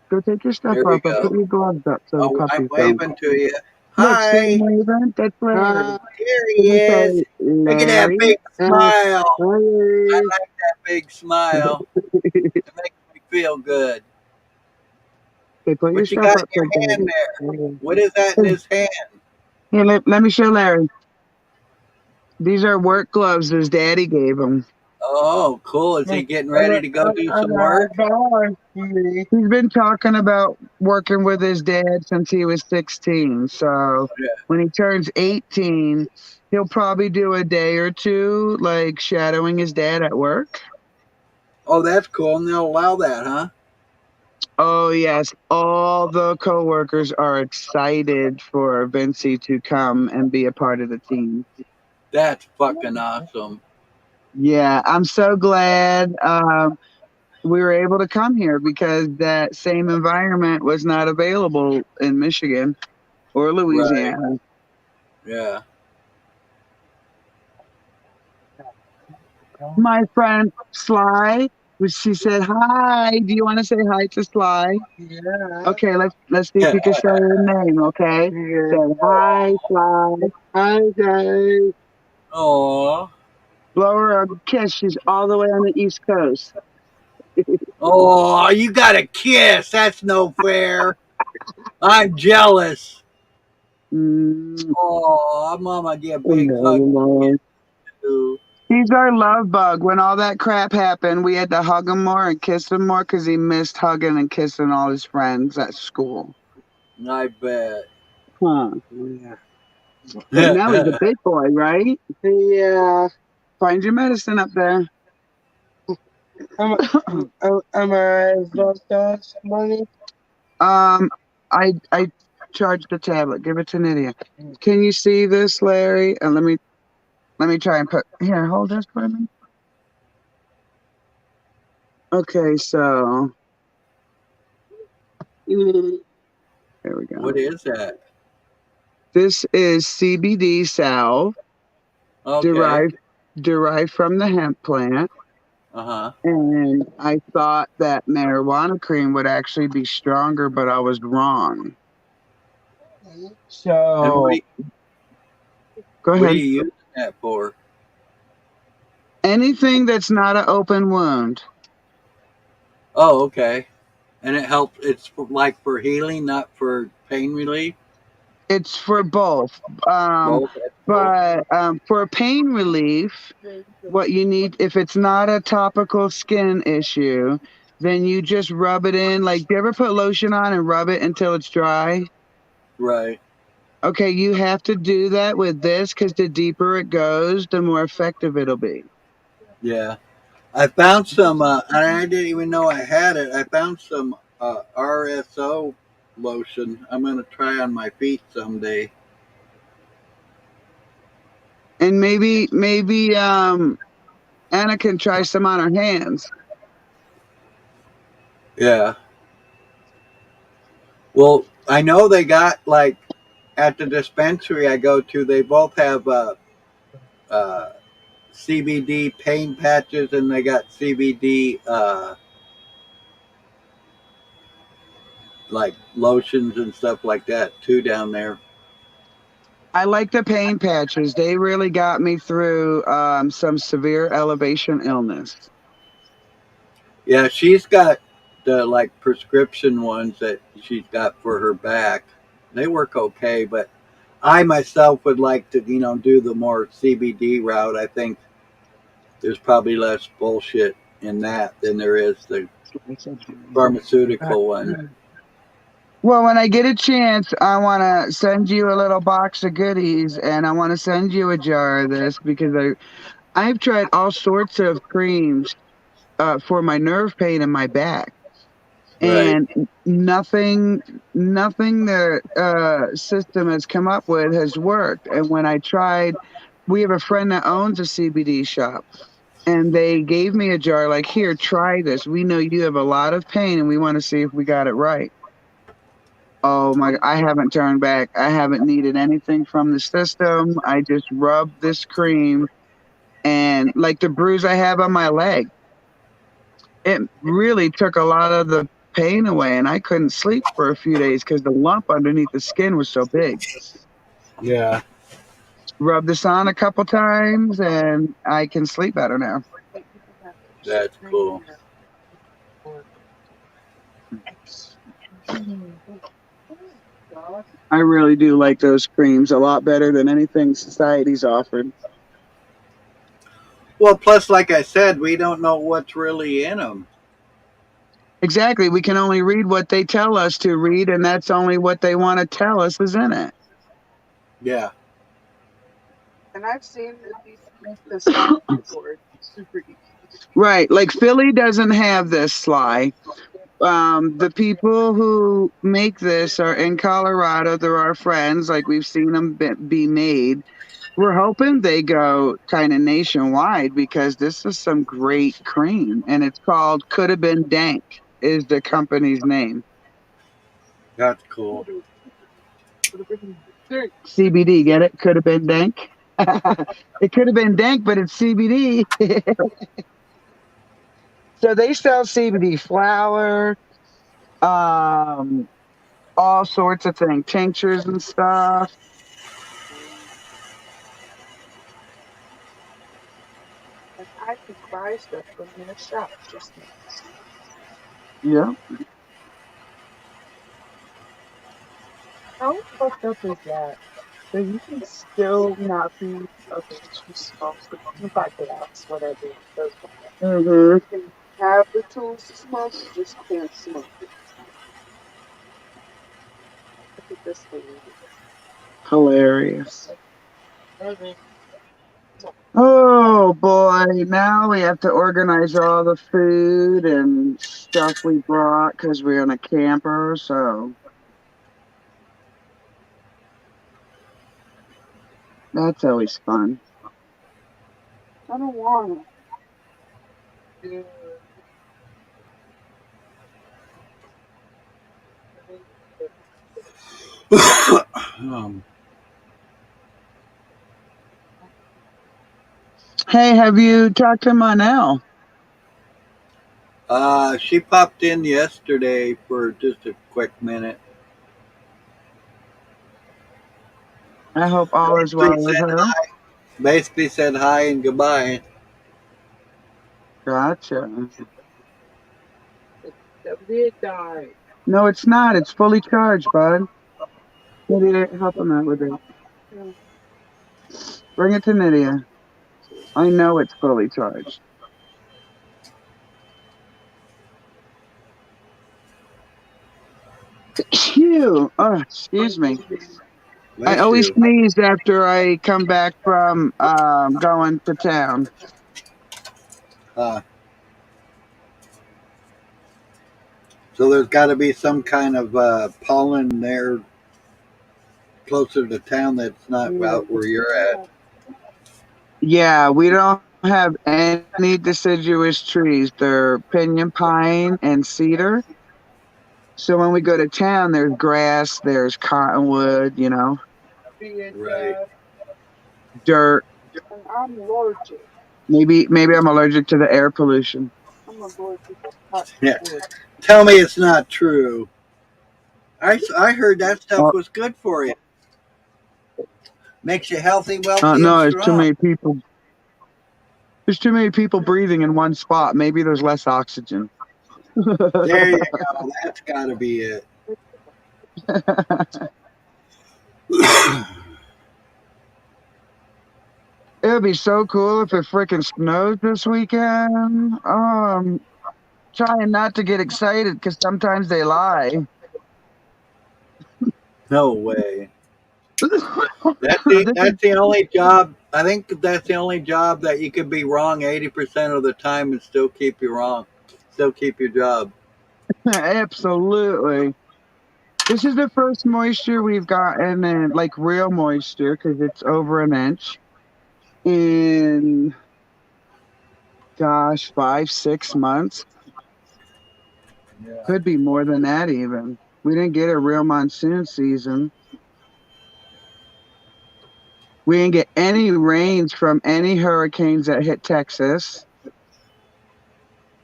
Go take your stuff There we off, but put go. your gloves up so the Oh, I'm puppies don't. waving to you. Look, Sam Hi. Raven, that's Larry. Here he Can you is. say Look at that Larry? big smile. I Hi. like that big smile. It makes me feel good. Okay, put your What you stuff got up in so your hand good. there? What is that in his hand? Here, let me show Larry. These are work gloves his daddy gave him. Oh, cool. Is he getting ready to go do some work? He's been talking about working with his dad since he was 16. So Yeah. when he turns 18, he'll probably do a day or two, like shadowing his dad at work. Oh, that's cool. And they'll allow that, huh? Oh, yes. All the coworkers are excited for Vinci to come and be a part of the team. That's fucking awesome. Yeah, I'm so glad we were able to come here because that same environment was not available in Michigan or Right. Louisiana. Yeah. My friend Sly, she said, "Hi, do you want to say hi to Sly?" Yeah. Okay, let's see if you can show her name, okay? Say hi, Sly. Hi, guys. Oh. Blow her a kiss. She's all the way on the East Coast. Oh, you got a kiss. That's no fair. I'm jealous. Mm. Oh, mama get a big hug too. He's our love bug. When all that crap happened, we had to hug him more and kiss him more because he missed hugging and kissing all his friends at school. I bet. Huh. Yeah. But now he's a big boy, right? Yeah. Find your medicine up there. Am I broadcast money? I charged the tablet. Give it to Nydia. Can you see this, Larry? And let me try and put here. Hold this for me. Okay, so there we go. What is that? This is CBD salve Okay. derived from the hemp plant. Uh-huh. And I thought that marijuana cream would actually be stronger, but I was wrong. And So go what are ahead. you using that for? Anything that's not an open wound. Oh, okay. And it helps. It's like for healing, not for pain relief. It's for both. Both. That's cool. But for pain relief, what you need, if it's not a topical skin issue, then you just rub it in. Like, do you ever put lotion on and rub it until it's dry? Right. Okay, you have to do that with this because the deeper it goes, the more effective it'll be. Yeah. I found some, and I didn't even know I had it. I found some RSO lotion. I'm gonna try on my feet someday. And maybe Anna can try some on her hands. Yeah. Well, I know they got like at the dispensary I go to. They both have uh, CBD pain patches, and they got CBD like lotions and stuff like that too down there. I like the pain patches. They really got me through some severe elevation illness. Yeah, she's got the like prescription ones that she's got for her back. They work okay, but I myself would like to, do the more CBD route. I think there's probably less bullshit in that than there is the pharmaceutical one. Well, when I get a chance, I want to send you a little box of goodies, and I want to send you a jar of this because I've tried all sorts of creams for my nerve pain in my back, Right. and nothing the system has come up with has worked. And when I tried, we have a friend that owns a CBD shop, and they gave me a jar like, here, try this. We know you have a lot of pain, and we want to see if we got it right. Oh my, I haven't turned back. I haven't needed anything from the system. I just rubbed this cream, and like the bruise I have on my leg, it really took a lot of the pain away, and I couldn't sleep for a few days because the lump underneath the skin was so big. Yeah. Rub this on a couple times, and I can sleep better now. That's cool. I really do like those creams a lot better than anything society's offered. Well, plus, like I said, we don't know what's really in them. Exactly. We can only read what they tell us to read, and that's only what they want to tell us is in it. Yeah. And I've seen this before. It's super easy. Right. Like Philly doesn't have this, Sly. The people who make this are in Colorado. They're our friends. Like we've seen them be made. We're hoping they go kind of nationwide because this is some great cream, and it's called Could Have Been Dank is the company's name. That's cool. CBD, get it? Could have been dank. It could have been dank, but it's CBD. So they sell CBD flour, all sorts of things, tinctures and stuff. And I can buy stuff from their shop just now. Yeah. How fucked up is that? So you can still not be okay, you smoke, but you can buy glass, whatever. Those Mm-hmm. you can have the tools to smoke, you just can't smoke it. Look at this thing. Hilarious. Oh boy, now we have to organize all the food and stuff we brought because we're in a camper, so that's always fun. I don't want to. Hey, have you talked to Monel? She popped in yesterday for just a quick minute. I hope all is well with her. Basically said hi and goodbye. Gotcha. The lid died. No, it's not. It's fully charged, bud. Nydia, help him out with it. Bring it to Nydia. I know it's fully charged. Phew. Oh, excuse me. I always sneeze after I come back from going to town. So there's got to be some kind of pollen there closer to town that's not out where you're at. Yeah, we don't have any deciduous trees. They're pinyon pine and cedar. So when we go to town, there's grass, there's cottonwood, Right. dirt. And I'm allergic. Maybe I'm allergic to the air pollution. I'm allergic to hot Yeah. wood. Tell me it's not true. I heard that stuff was good for you. Makes you healthy, wealthy, No, and there's too strong. many people. There's too many people breathing in one spot. Maybe there's less oxygen. There you go. That's got to be it. It would be so cool if it freaking snows this weekend. Trying not to get excited because sometimes they lie. No way. That's the This is that's the only job. I think that's the only job that you could be wrong 80% of the time and still keep you wrong, still keep your job. absolutely. This is the first moisture we've gotten, and like real moisture, because it's over an inch in, gosh, 5, 6 months. Yeah. Could be more than that even. We didn't get a real monsoon season. We didn't get any rains from any hurricanes that hit Texas.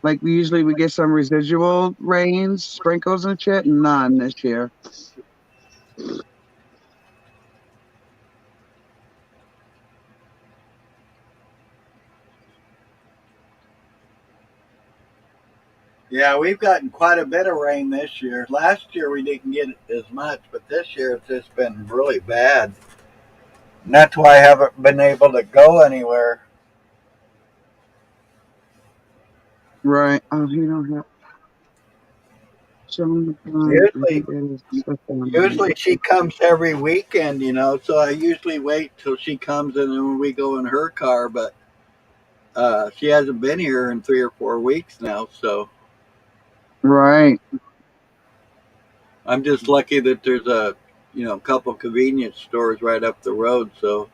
Like usually we get some residual rains, sprinkles and shit. None this year. Yeah, we've gotten quite a bit of rain this year. Last year we didn't get as much, but this year it's just been really bad. And that's why I haven't been able to go anywhere. Right. Oh, you don't have shown the plan. I Usually, think it is stuff on there. usually she comes every weekend, so I usually wait till she comes and then we go in her car. But she hasn't been here in 3 or 4 weeks now, so Right. I'm just lucky that there's a couple convenience stores right up the road. So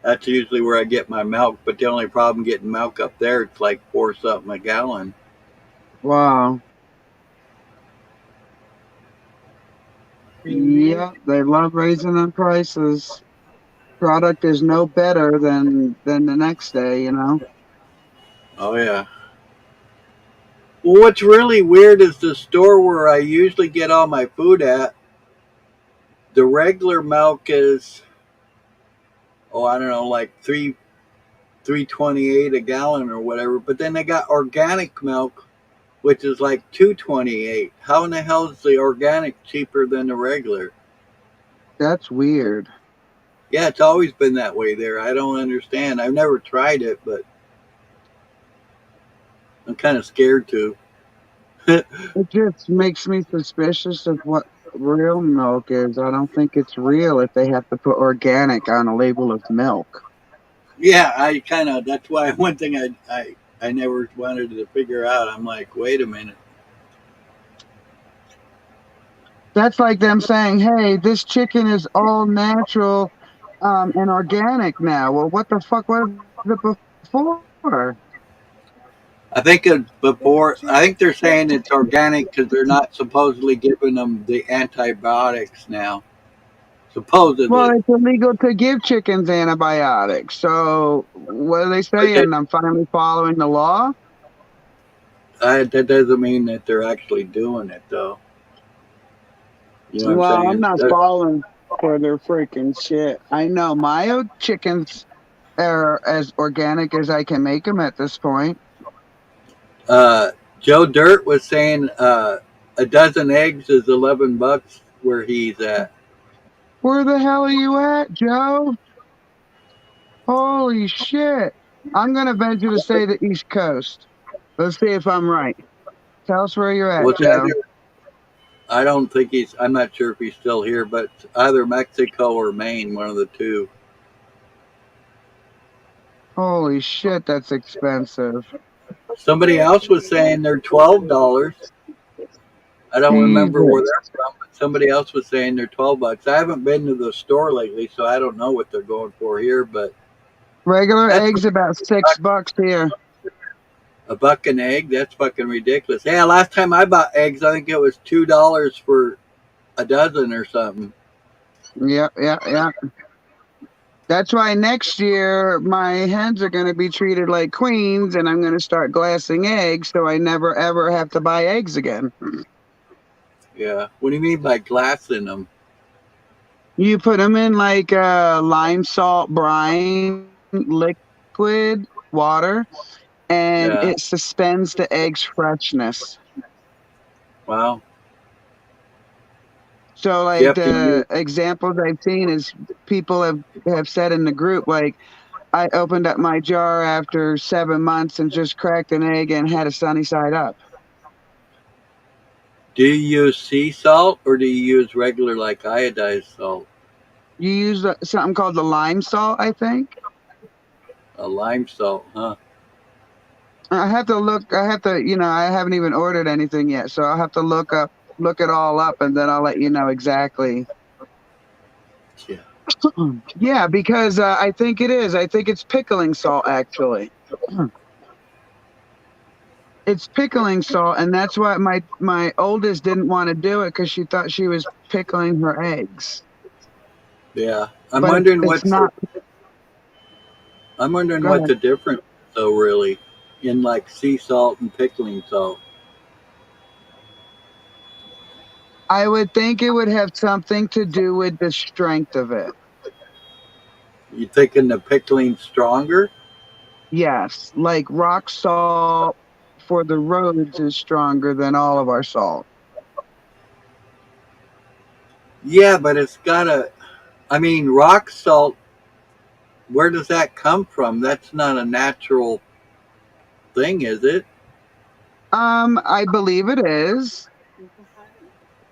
that's usually where I get my milk. But the only problem getting milk up there, it's like 4 something a gallon. Wow. Yeah, they love raising the prices. Product is no better than the next day. Oh yeah. Well, what's really weird is the store where I usually get all my food at. The regular milk is, I don't know, like 3.28 a gallon or whatever. But then they got organic milk, which is like 2.28. How in the hell is the organic cheaper than the regular? That's weird. Yeah, it's always been that way there. I don't understand. I've never tried it, but I'm kind of scared to. It just makes me suspicious of what real milk is. I don't think it's real if they have to put organic on a label of milk. Yeah, that's why one thing I never wanted to figure out. I'm like, wait a minute. That's like them saying, "Hey, this chicken is all natural, and organic now." Well, what the fuck was it before? I think they're saying it's organic because they're not supposedly giving them the antibiotics now. Well, Supposedly. it's illegal to give chickens antibiotics. So what are they But saying? I'm finally following the law. that doesn't mean that they're actually doing it, though. You know what I'm Well, I'm saying? not falling for their freaking shit. I know my chickens are as organic as I can make them at this point. Uh, Joe Dirt was saying a dozen eggs is $11 where he's at. Where the hell are you at, Joe? Holy shit. I'm going to venture to say the East Coast. Let's see if I'm right. Tell us where you're at, What's Joe. that? I don't think I'm not sure if he's still here, but either Mexico or Maine, one of the two. Holy shit, that's expensive. Somebody else was saying they're $12. I don't remember where Jesus. they're from, but somebody else was saying they're $12. I haven't been to the store lately, so I don't know what they're going for here. But Regular that's eggs about $6 here. a buck an egg. That's fucking ridiculous. Yeah, last time I bought eggs, I think it was $2 for a dozen or something. Yeah. That's why next year my hens are going to be treated like queens and I'm going to start glassing eggs so I never ever have to buy eggs again. Yeah. What do you mean by glassing them? You put them in like lime salt brine liquid water and Yeah. it suspends the egg's freshness. Wow. So Do you like have to use? the examples I've seen is people have said in the group, like, I opened up my jar after 7 months and just cracked an egg and had a sunny side up. Do you use sea salt or do you use regular like iodized salt? You use something called the lime salt, I think. A lime salt, huh? I have to look. I have to, I haven't even ordered anything yet, so I'll have to look it all up, and then I'll let you know exactly. Yeah. Yeah, because I think it is. I think it's pickling salt, actually. It's pickling salt, and that's why my oldest didn't want to do it because she thought she was pickling her eggs. Yeah. I'm But wondering it's what's the not. I'm wondering Go what ahead. the difference is, though, really, in like sea salt and pickling salt. I would think it would have something to do with the strength of it. You thinking the pickling stronger? Yes, like rock salt for the roads is stronger than all of our salt. Yeah, but it's gotta. I mean, rock salt. Where does that come from? That's not a natural thing, is it? I believe it is.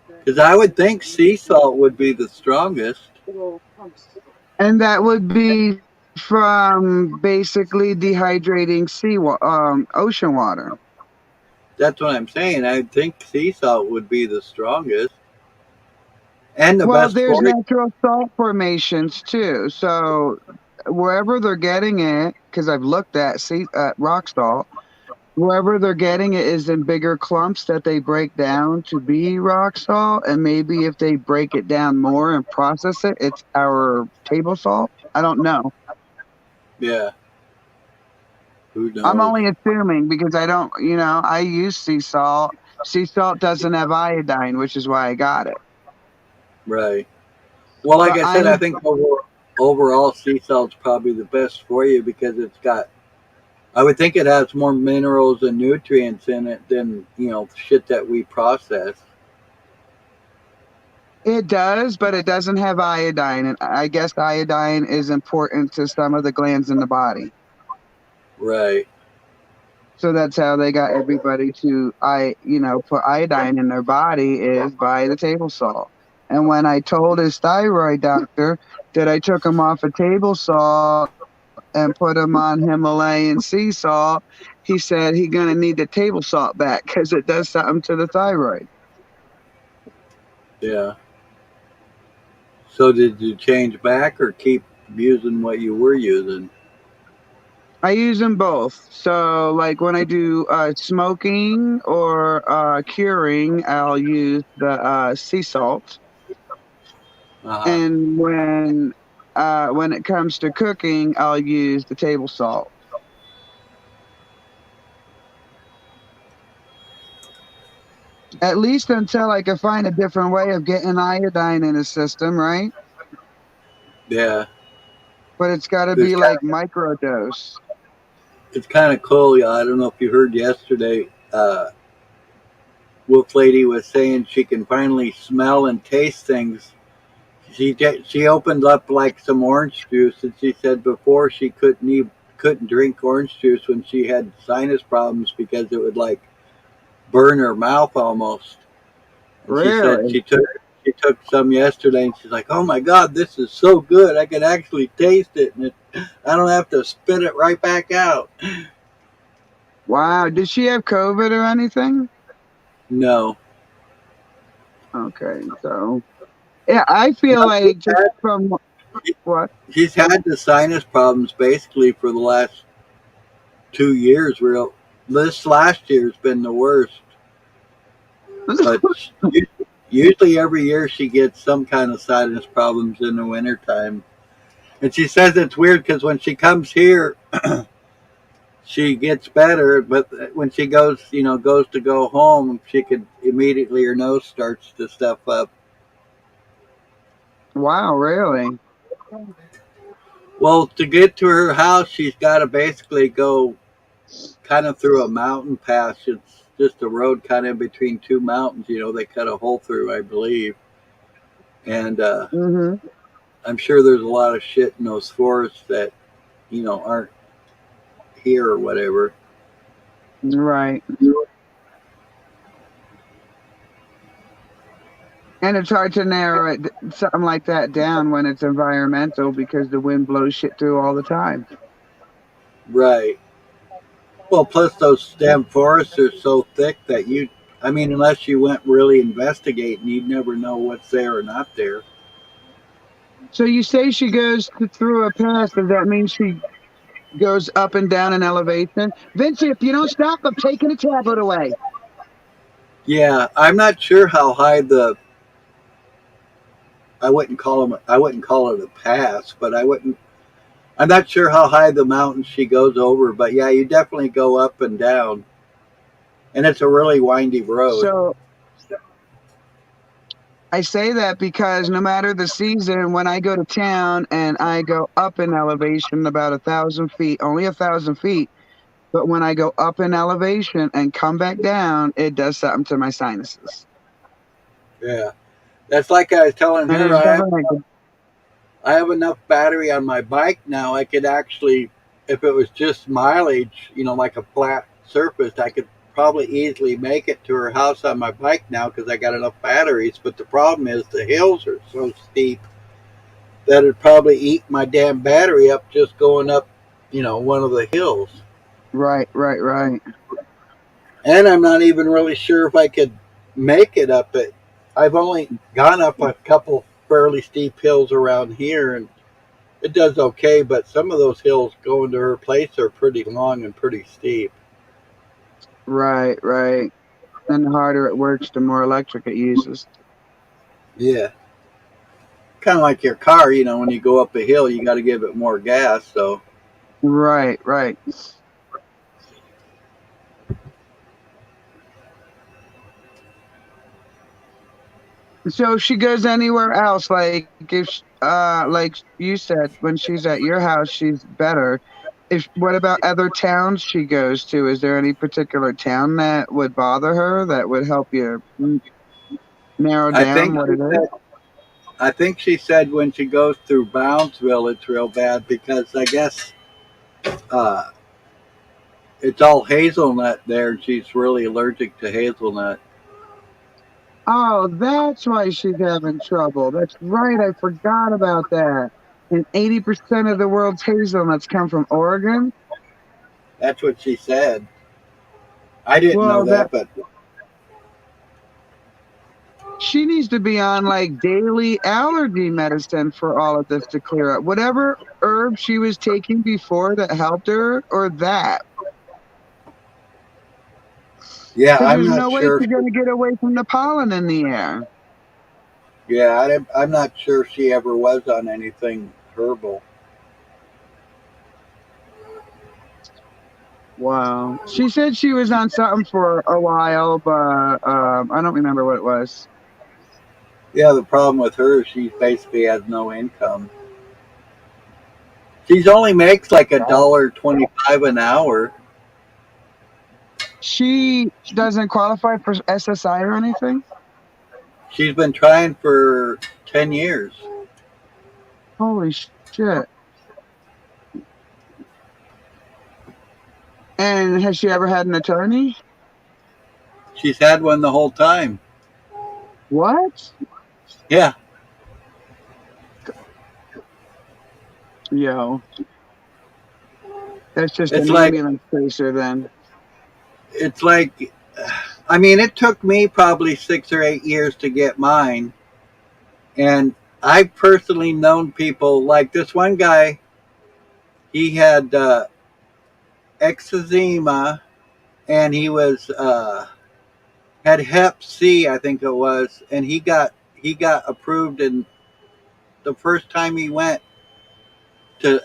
Because I would think sea salt would be the strongest. And that would be from basically dehydrating ocean water. That's what I'm saying. I think sea salt would be the strongest and the Well, best there's for you. natural salt formations too. So wherever they're getting it, because I've looked at rock salt, wherever they're getting it is in bigger clumps that they break down to be rock salt. And maybe if they break it down more and process it, it's our table salt. I don't know. Yeah, who I'm knows? only assuming because I don't, I use sea salt. Sea salt doesn't have iodine, which is why I got it. Right. Well, like But I said, I I'm, think overall sea salt's probably the best for you because it's got. I would think it has more minerals and nutrients in it than shit that we process. it does, but it doesn't have iodine. And I guess iodine is important to some of the glands in the body. Right. So that's how they got everybody to put iodine in their body is by the table salt. And when I told his thyroid doctor that I took him off of table salt and put him on Himalayan sea salt, he said he gonna need the table salt back because it does something to the thyroid. Yeah. So did you change back or keep using what you were using? I use them both. So like when I do smoking or curing, I'll use the sea salt. Uh huh. And when it comes to cooking, I'll use the table salt. At least until I can find a different way of getting iodine in the system, right? Yeah. But it's got to It's be kind like microdose. it's kind of cool. Yeah. I don't know if you heard yesterday. Wolf Lady was saying she can finally smell and taste things. She opened up like some orange juice, and she said before she couldn't drink orange juice when she had sinus problems because it would like burn her mouth almost. And she said Really? she took some yesterday, and she's like, "Oh my God, this is so good! I can actually taste it, and I don't have to spit it right back out." Wow. Did she have COVID or anything? No, Okay. So, yeah, I feel no, like just from what? she's had the sinus problems basically for the last 2 years. Real, this last year's been the worst, but usually every year she gets some kind of sinus problems in the wintertime. And she says it's weird because when she comes here, she gets better, but when she goes to go home, she could immediately her nose starts to stuff up. Wow, really? Well, to get to her house, she's got to basically go. kind of through a mountain pass. It's just a road kind of between two mountains. They cut a hole through, I believe, and Hmm. I'm sure there's a lot of shit in those forests that aren't here or whatever. Right. And it's hard to narrow something like that down when it's environmental because the wind blows shit through all the time. Right. Well, plus those damn forests are so thick that I mean, unless you went really investigating, you'd never know what's there or not there. So you say she goes through a pass. Does that mean she goes up and down in elevation? Vinci, if you don't stop, I'm taking the tablet away. Yeah, I'm not sure how high I wouldn't call it a pass, but I'm not sure how high the mountain she goes over, but yeah, you definitely go up and down, and it's a really windy road. So I say that because no matter the season, when I go to town and I go up in elevation about 1,000 feet, only 1,000 feet, but when I go up in elevation and come back down, it does something to my sinuses. Yeah, that's like I was telling And her. it's definitely I have enough battery on my bike now. I could actually, if it was just mileage, like a flat surface, I could probably easily make it to her house on my bike now because I got enough batteries. But the problem is the hills are so steep that it'd probably eat my damn battery up just going up, one of the hills. right, right, right. And I'm not even really sure if I could make it up it. I've only gone up a couple fairly steep hills around here, and it does okay, but some of those hills going to her place are pretty long and pretty steep. Right, right. And the harder it works, the more electric it uses. Yeah. Kind of like your car, when you go up a hill, you got to give it more gas. So, Right, right. So if she goes anywhere else, like if like you said, when she's at your house, she's better. If what about other towns she goes to? Is there any particular town that would bother her that would help you narrow I down think what she it is? said, I think she said when she goes through Brownsville, it's real bad because I guess uh, it's all hazelnut there, and she's really allergic to hazelnut. Oh, that's why she's having trouble. That's right. I forgot about that. And 80% of the world's hazelnuts come from Oregon. That's what she said. I didn't know Well, that that, but she needs to be on like daily allergy medicine for all of this to clear up. Whatever herb she was taking before that helped her, or that. yeah, Because I'm there's not no way sure. she's going to get away from the pollen in the air. Yeah, I'm not sure she ever was on anything herbal. Wow. She said she was on something for a while, but I don't remember what it was. Yeah, the problem with her is she basically has no income. She's only makes like $1.25 an hour. She doesn't qualify for SSI or anything? She's been trying for 10 years. Holy shit. And has she ever had an attorney? She's had one the whole time. What? Yeah, Yo, that's just it's an like ambulance chaser then. it's like. I mean, it took me probably 6 or 8 years to get mine, and I've personally known people like this one guy. He had eczema, and he was had Hep C, I think it was, and he got approved. And the first time he went to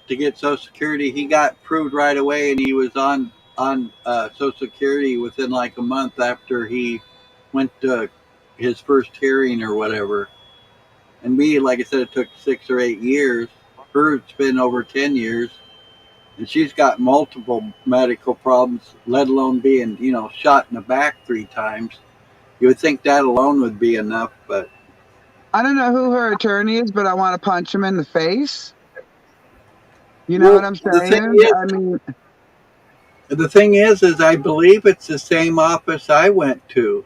get Social Security, he got approved right away, and he was on Social Security within like a month after he went to his first hearing or whatever. And me, like I said, it took 6 or 8 years. Her, it's been over 10 years. and she's got multiple medical problems, let alone being, shot in the back 3 times. You would think that alone would be enough, but I don't know who her attorney is, but I want to punch him in the face. You know what well, I'm the thing saying? is, I mean, is I believe it's the same office I went to.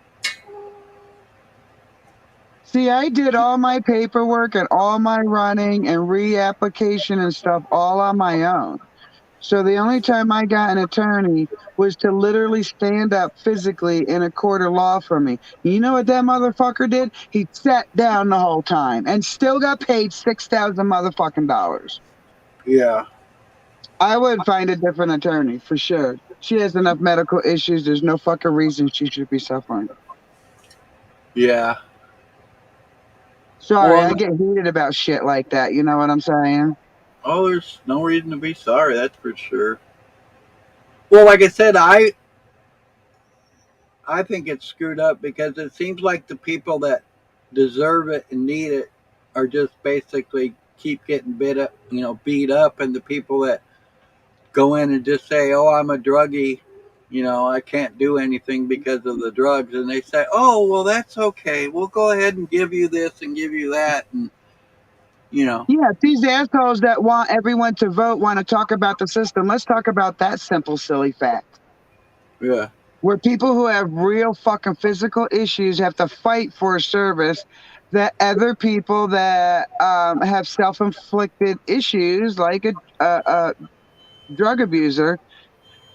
see, I did all my paperwork and all my running and reapplication and stuff all on my own. So the only time I got an attorney was to literally stand up physically in a court of law for me. You know what that motherfucker did? He sat down the whole time and still got paid 6,000 motherfucking dollars. Yeah, I would find a different attorney for sure. She has enough medical issues. There's no fucking reason she should be suffering. yeah. Sorry, Well, I get heated about shit like that. You know what I'm saying? oh, there's no reason to be sorry. That's for sure. Well, like I said, I think it's screwed up because it seems like the people that deserve it and need it are just basically keep getting beat up, and the people that go in and just say, "Oh, I'm a druggie," I can't do anything because of the drugs, and they say, "Oh, well, that's okay. We'll go ahead and give you this and give you that," and you know, Yeah, these assholes that want everyone to vote want to talk about the system. Let's talk about that simple, silly fact. yeah, Where people who have real fucking physical issues have to fight for a service that other people that have self-inflicted issues, like a drug abuser,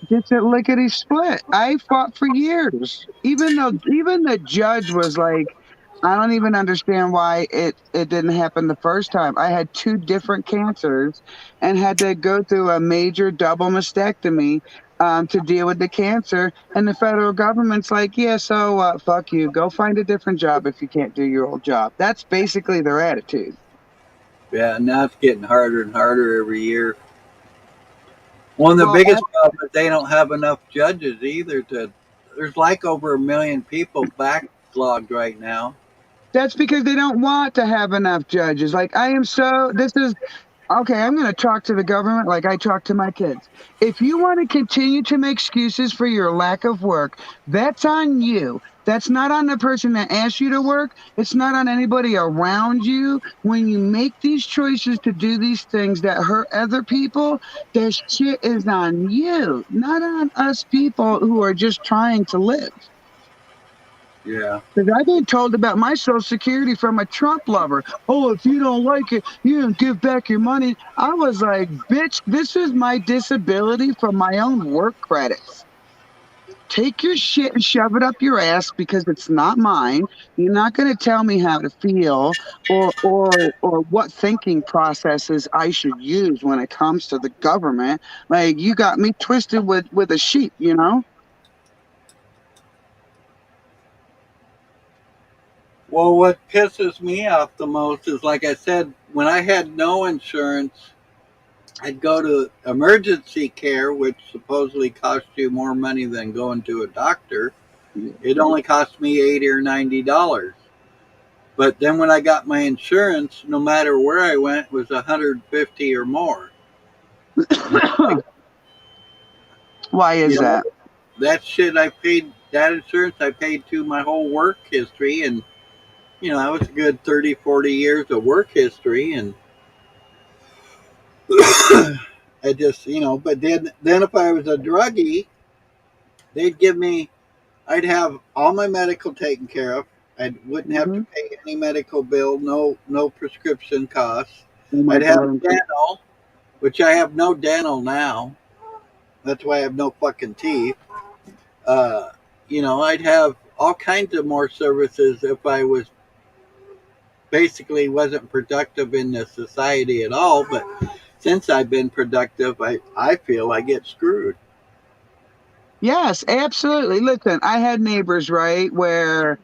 gets it lickety split. I fought for years, even the judge was like, I don't even understand why it didn't happen the first time. I had 2 different cancers and had to go through a major double mastectomy to deal with the cancer. And the federal government's like, yeah, so fuck you. Go find a different job if you can't do your old job. That's basically their attitude. yeah. Now it's getting harder and harder every year. One of the Well, biggest problems is they don't have enough judges either. There's like over 1 million people backlogged right now. that's because they don't want to have enough judges. Like, this is okay, I'm going to talk to the government like I talk to my kids. If you want to continue to make excuses for your lack of work, that's on you. That's not on the person that asked you to work. It's not on anybody around you. When you make these choices to do these things that hurt other people, that shit is on you, not on us people who are just trying to live. Yeah. Because I've been told about my Social Security from a Trump lover. Oh, if you don't like it, you don't give back your money. I was like, bitch, this is my disability from my own work credits. Take your shit and shove it up your ass because it's not mine. You're not going to tell me how to feel or what thinking processes I should use when it comes to the government. Like you got me twisted with a sheep, you know? Well, what pisses me off the most is, like I said, when I had no insurance, I'd go to emergency care, which supposedly costs you more money than going to a doctor. It only cost me $80 or $90. But then when I got my insurance, no matter where I went, it was 150 or more. Like, Why is you know, that? that shit I paid, that insurance I paid to my whole work history, and that was a good 30, 40 years of work history, and I just, but then if I was a druggie, they'd give me, I'd have all my medical taken care of. I wouldn't have to Mhm. pay any medical bill, no prescription costs. Oh my I'd have God. dental, which I have no dental now. That's why I have no fucking teeth. Uh, I'd have all kinds of more services if I was basically productive in the society at all. But since I've been productive, I feel I get screwed. Yes, absolutely. Listen, I had neighbors, right, where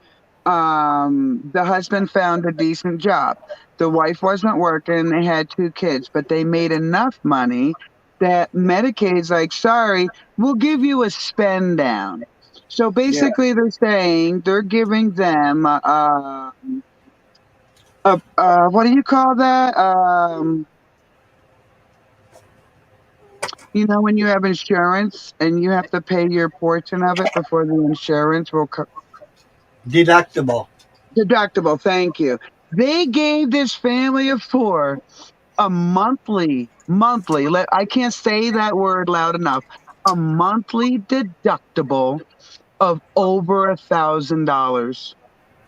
the husband found a decent job. The wife wasn't working, they had 2 kids, but they made enough money that Medicaid's like, sorry, we'll give you a spend down. So Yeah. basically they're saying they're giving them what do you call that? You know, when you have insurance and you have to pay your portion of it before the insurance will Deductible. deductible. Thank you. They gave this family of four a monthly. I can't say that word loud enough. A monthly deductible of over $1,000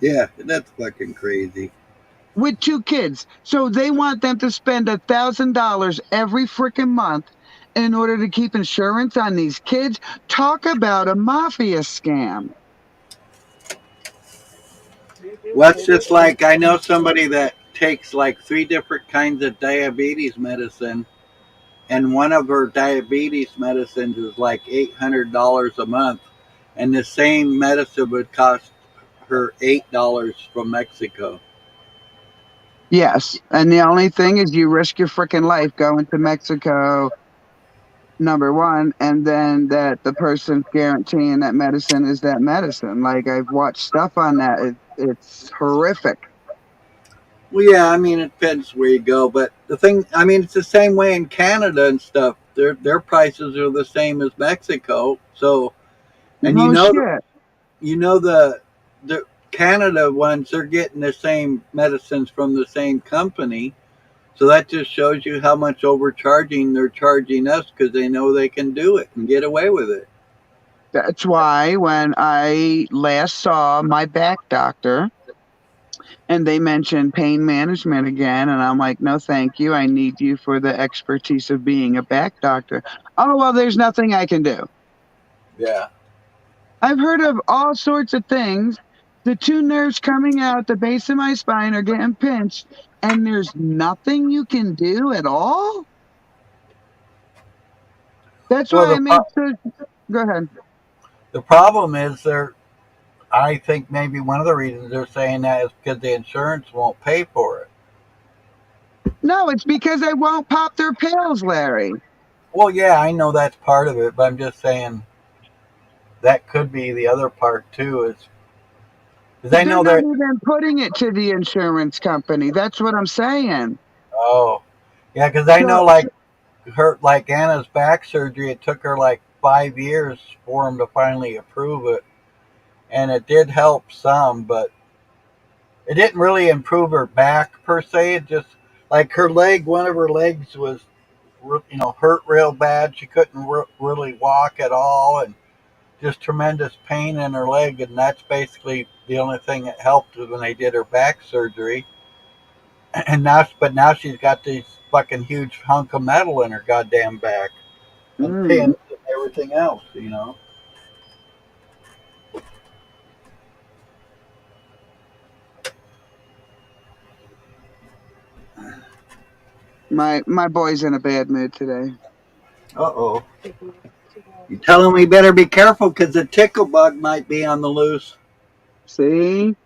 Yeah, that's fucking crazy. with two kids. So they want them to spend $1,000 every freaking month in order to keep insurance on these kids. Talk about a mafia scam. Well, it's just like I know somebody that takes like 3 different kinds of diabetes medicine, and one of her diabetes medicines is like $800 a month, and the same medicine would cost her $8 from Mexico. Yes. And the only thing is you risk your freaking life going to Mexico, number one, and then that the person's guaranteeing that medicine is that medicine. Like I've watched stuff on that. It's horrific. Well, yeah, I mean, it depends where you go, but the thing, I mean, it's the same way in Canada and stuff. Their prices are the same as Mexico. So, and No shit. the Canada ones, they're getting the same medicines from the same company. So that just shows you how much overcharging they're charging us because they know they can do it and get away with it. That's why when I last saw my back doctor and they mentioned pain management again, and I'm like, no, thank you. I need you for the expertise of being a back doctor. Oh, well, there's nothing I can do. Yeah. I've heard of all sorts of things. The two nerves coming out the base of my spine are getting pinched, and there's nothing you can do at all. That's Well, why I made sure. Go ahead. the problem is I think maybe one of the reasons they're saying that is because the insurance won't pay for it. No, it's because I won't pop their pills, Larry. Well, yeah, I know that's part of it, but I'm just saying that could be the other part too. Is because I They're know not they're even putting it to the insurance company. That's what I'm saying. oh yeah, because I know So, like Anna's back surgery, it took her like 5 years for them to finally approve it, and it did help some, but it didn't really improve her back per se. It just like her leg, one of her legs was hurt real bad. She couldn't really walk at all, and just tremendous pain in her leg, and that's basically the only thing that helped was when they did her back surgery. And now she's got these fucking huge hunk of metal in her goddamn back and mm, pins and everything else. my boy's in a bad mood today. Uh-oh. You tell him we better be careful because the tickle bug might be on the loose. See,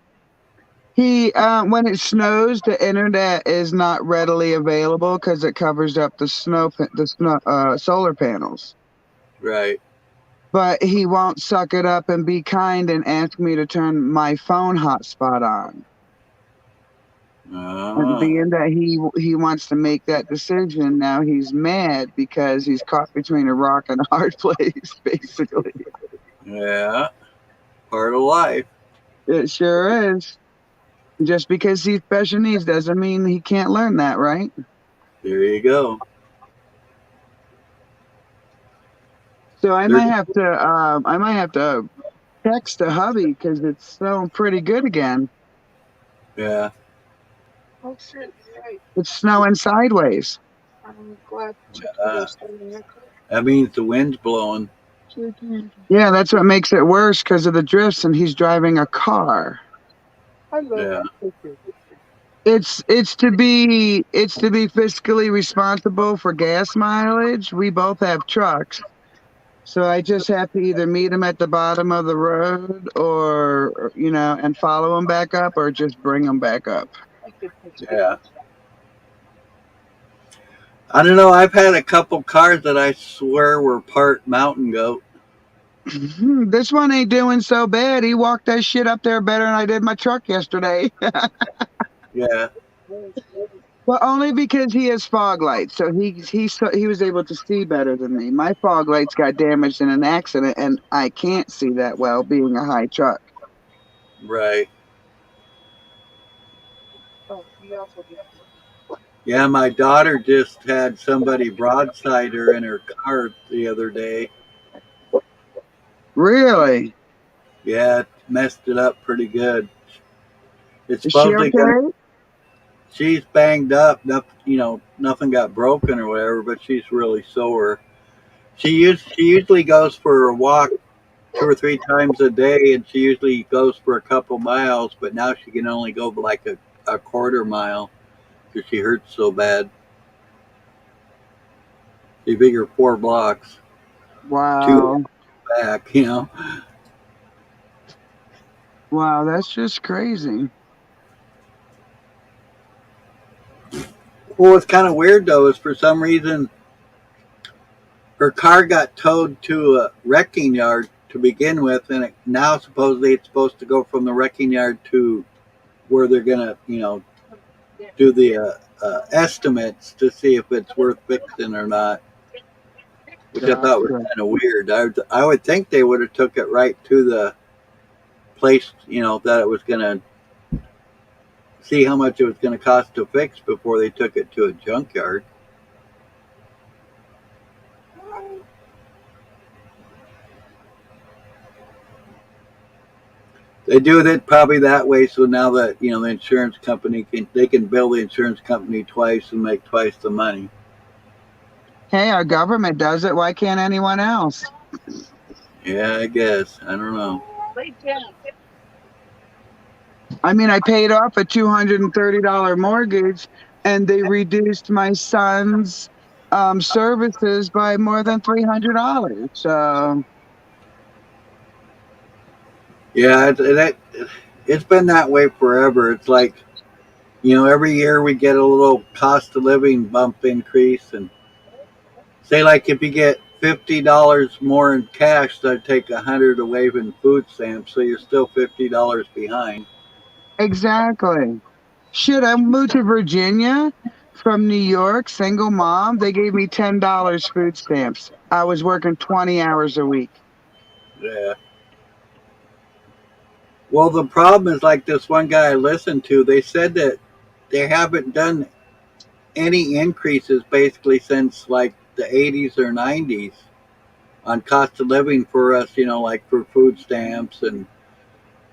he when it snows, the internet is not readily available because it covers up the solar panels. Right. But he won't suck it up and be kind and ask me to turn my phone hotspot on. And Ah. being that he wants to make that decision, now he's mad because he's caught between a rock and a hard place, basically. Yeah. Part of life. It sure is. Just because he's special needs doesn't mean he can't learn that, right? There you go. So I There, might have to text a hubby because it's snowing pretty good again. yeah. Oh shit, you're right. It's snowing sideways. I'm glad you Uh, guys in your car. that means the wind's blowing. Yeah, that's what makes it worse because of the drifts, and he's driving a car. I love Yeah. that. It's to be fiscally responsible for gas mileage. We both have trucks. So I just have to either meet him at the bottom of the road or and follow him back up or just bring him back up. Yeah. I don't know. I've had a couple cars that I swear were part Mountain Goat. This one ain't doing so bad. He walked that shit up there better than I did my truck yesterday. Yeah. Well, only because he has fog lights, so he was able to see better than me. My fog lights got damaged in an accident, and I can't see that well, being a high truck. Right. Oh, you also do. Yeah, my daughter just had somebody broadside her in her car the other day. Really? Yeah, it messed it up pretty good. It's Is she supposedly gonna. okay? She's banged up. Nothing got broken or whatever, but she's really sore. She usually goes for a walk 2 or 3 times a day, and she usually goes for a couple miles. But now she can only go like a quarter mile because she hurts so bad. She figure 4 blocks, two Wow. back. You know. Wow, that's just crazy. Well, what's kind of weird though is for some reason her car got towed to a wrecking yard to begin with, and now supposedly it's supposed to go from the wrecking yard to where they're gonna, do the estimates to see if it's worth fixing or not, which I thought was Gotcha. kind of weird. I would think they would have took it right to the place, that it was gonna see how much it was gonna cost to fix before they took it to a junkyard. They do it probably that way, so now that the insurance company can bill the insurance company twice and make twice the money. Hey, our government does it. Why can't anyone else? Yeah, I guess. I don't know. I mean, I paid off a $230 mortgage, and they reduced my son's services by more than $300. So, Yeah, it's been that way forever. It's like every year we get a little cost of living bump increase, and say like if you get $50 more in cash, they'd take 100 away in food stamps, so you're still $50 behind. exactly. Shit, I moved to Virginia from New York, single mom. They gave me $10 food stamps. I was working 20 hours a week. Yeah. Well, the problem is like this one guy I listened to. They said that they haven't done any increases basically since like the 80s or 90s on cost of living for us, like for food stamps and,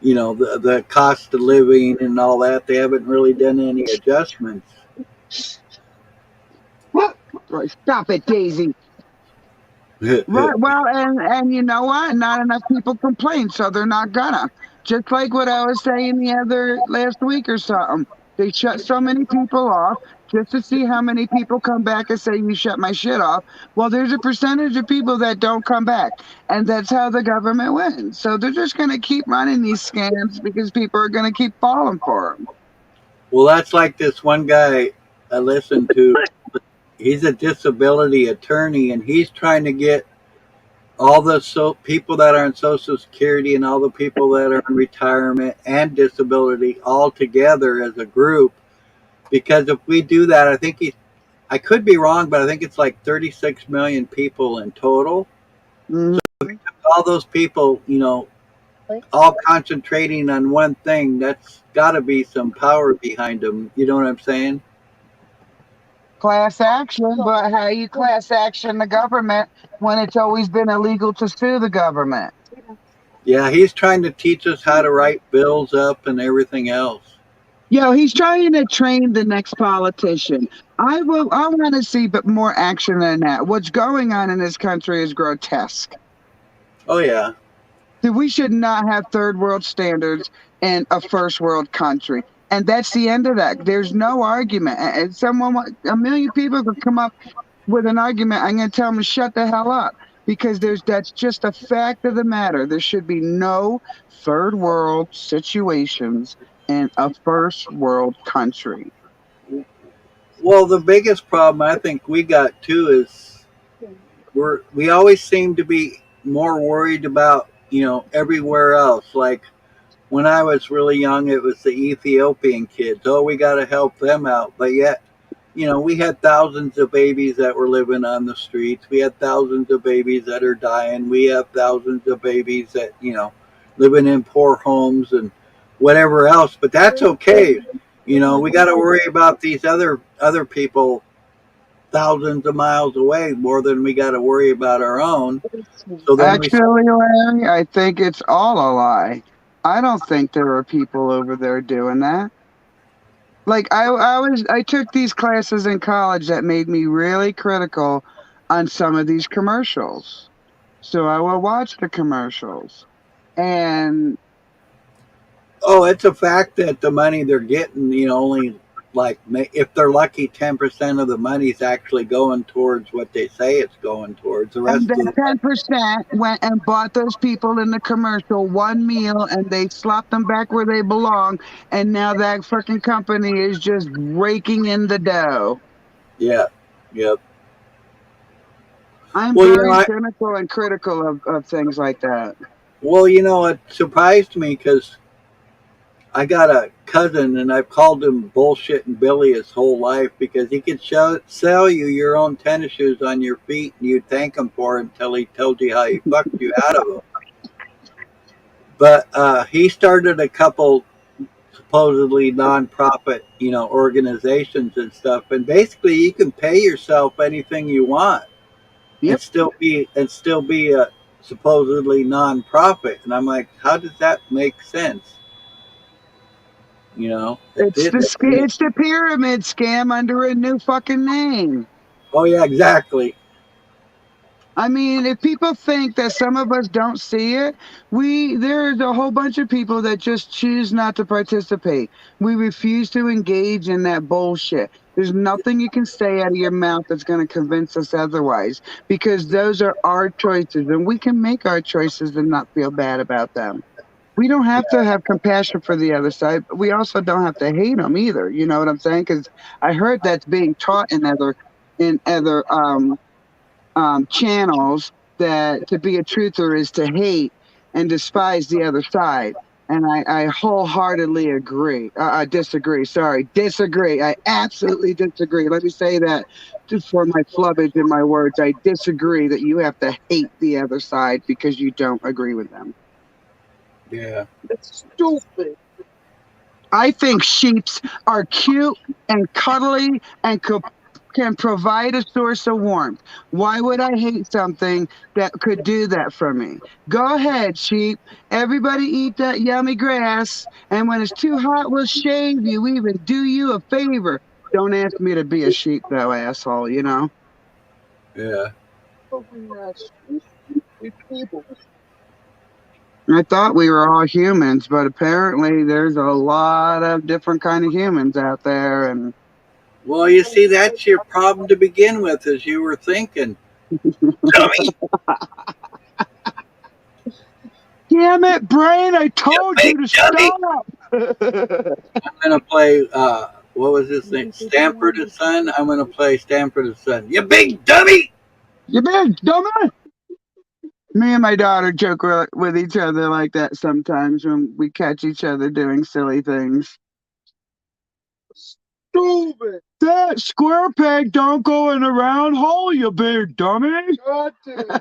the cost of living and all that. They haven't really done any adjustments. Right, stop it, Daisy. Right. Well, and you know what? Not enough people complain, so they're not gonna. Just like what I was saying the other last week or something. They shut so many people off just to see how many people come back and say you shut my shit off. Well, there's a percentage of people that don't come back, and that's how the government wins. So they're just gonna keep running these scams because people are gonna keep falling for them. Well, that's like this one guy I listened to. He's a disability attorney, and he's trying to get all the people that are on Social Security and all the people that are in retirement and disability all together as a group. Because if we do that, I could be wrong, but I think it's like 36 million people in total. Mhm. All those people, all concentrating on one thing, that's got to be some power behind them. You know what I'm saying? Class action, but how you class action the government when it's always been illegal to sue the government? Yeah, he's trying to teach us how to write bills up and everything else. Yo, he's trying to train the next politician. I want to see but more action than that. What's going on in this country is grotesque. Oh, yeah. We should not have third world standards in a first world country. And that's the end of that. There's no argument. And a million people could come up with an argument. I'm going to tell them to shut the hell up because that's just a fact of the matter. There should be no third world situations in a first world country. Well, the biggest problem I think we got too is we always seem to be more worried about everywhere else. Like when I was really young, it was the Ethiopian kids. Oh, we got to help them out, but yet you know, we had thousands of babies that were living on the streets. We had thousands of babies that are dying. We have thousands of babies that, you know, living in poor homes and whatever else. But that's okay. You know, we got to worry about these other people thousands of miles away more than we got to worry about our own. So then we, Actually, Larry, I think it's all a lie. I don't think there are people over there doing that. Like I took these classes in college that made me really critical on some of these commercials. So I will watch the commercials. And oh, it's a fact that the money they're getting, you know, only like if they're lucky, 10% of the money's actually going towards what they say it's going towards. The rest and then of 10% went and bought those people in the commercial one meal and they slopped them back where they belong. And now that freaking company is just raking in the dough. yeah, yep. I'm Well, you know, very cynical and critical of things like that. it surprised me because I got a cousin and I've called him bullshitting Billy his whole life because he could sell you your own tennis shoes on your feet and you'd thank him for it until he told you how he fucked you out of them. But he started a couple supposedly nonprofit, you know, organizations and stuff, and basically you can pay yourself anything you want Yep. and still be a supposedly nonprofit. And I'm like, how does that make sense? You know, it It's didn't to me. it's the pyramid scam under a new fucking name. Oh yeah, exactly. I mean, if people think that some of us don't see it, there's a whole bunch of people that just choose not to participate. We refuse to engage in that bullshit. There's nothing you can say out of your mouth that's going to convince us otherwise because those are our choices and we can make our choices and not feel bad about them. We don't have to have compassion for the other side, but we also don't have to hate them either. You know what I'm saying? Because I heard that's being taught in other channels that to be a truther is to hate and despise the other side. And I wholeheartedly agree. I disagree. Sorry, disagree. I absolutely disagree. Let me say that just for my flubbage in my words. I disagree that you have to hate the other side because you don't agree with them. Yeah. It's stupid. I think sheeps are cute and cuddly and can provide a source of warmth. Why would I hate something that could do that for me? Go ahead, sheep. Everybody eat that yummy grass. And when it's too hot, we'll shave you, even do you a favor. Don't ask me to be a sheep, though, asshole, you know? Yeah. But we're not we're people. I thought we were all humans, but apparently there's a lot of different kind of humans out there, and Well, you see, that's your problem to begin with, as you were thinking. Dummy. damn it, brain! I told you to Dummy. stop. I'm gonna play. What was this thing? Stanford and Son. I'm gonna play Stanford and Son. You big dummy. You big dummy! Me and my daughter joke with each other like that sometimes when we catch each other doing silly things. Stupid. That square peg don't go in a round hole, you big dummy! God damn.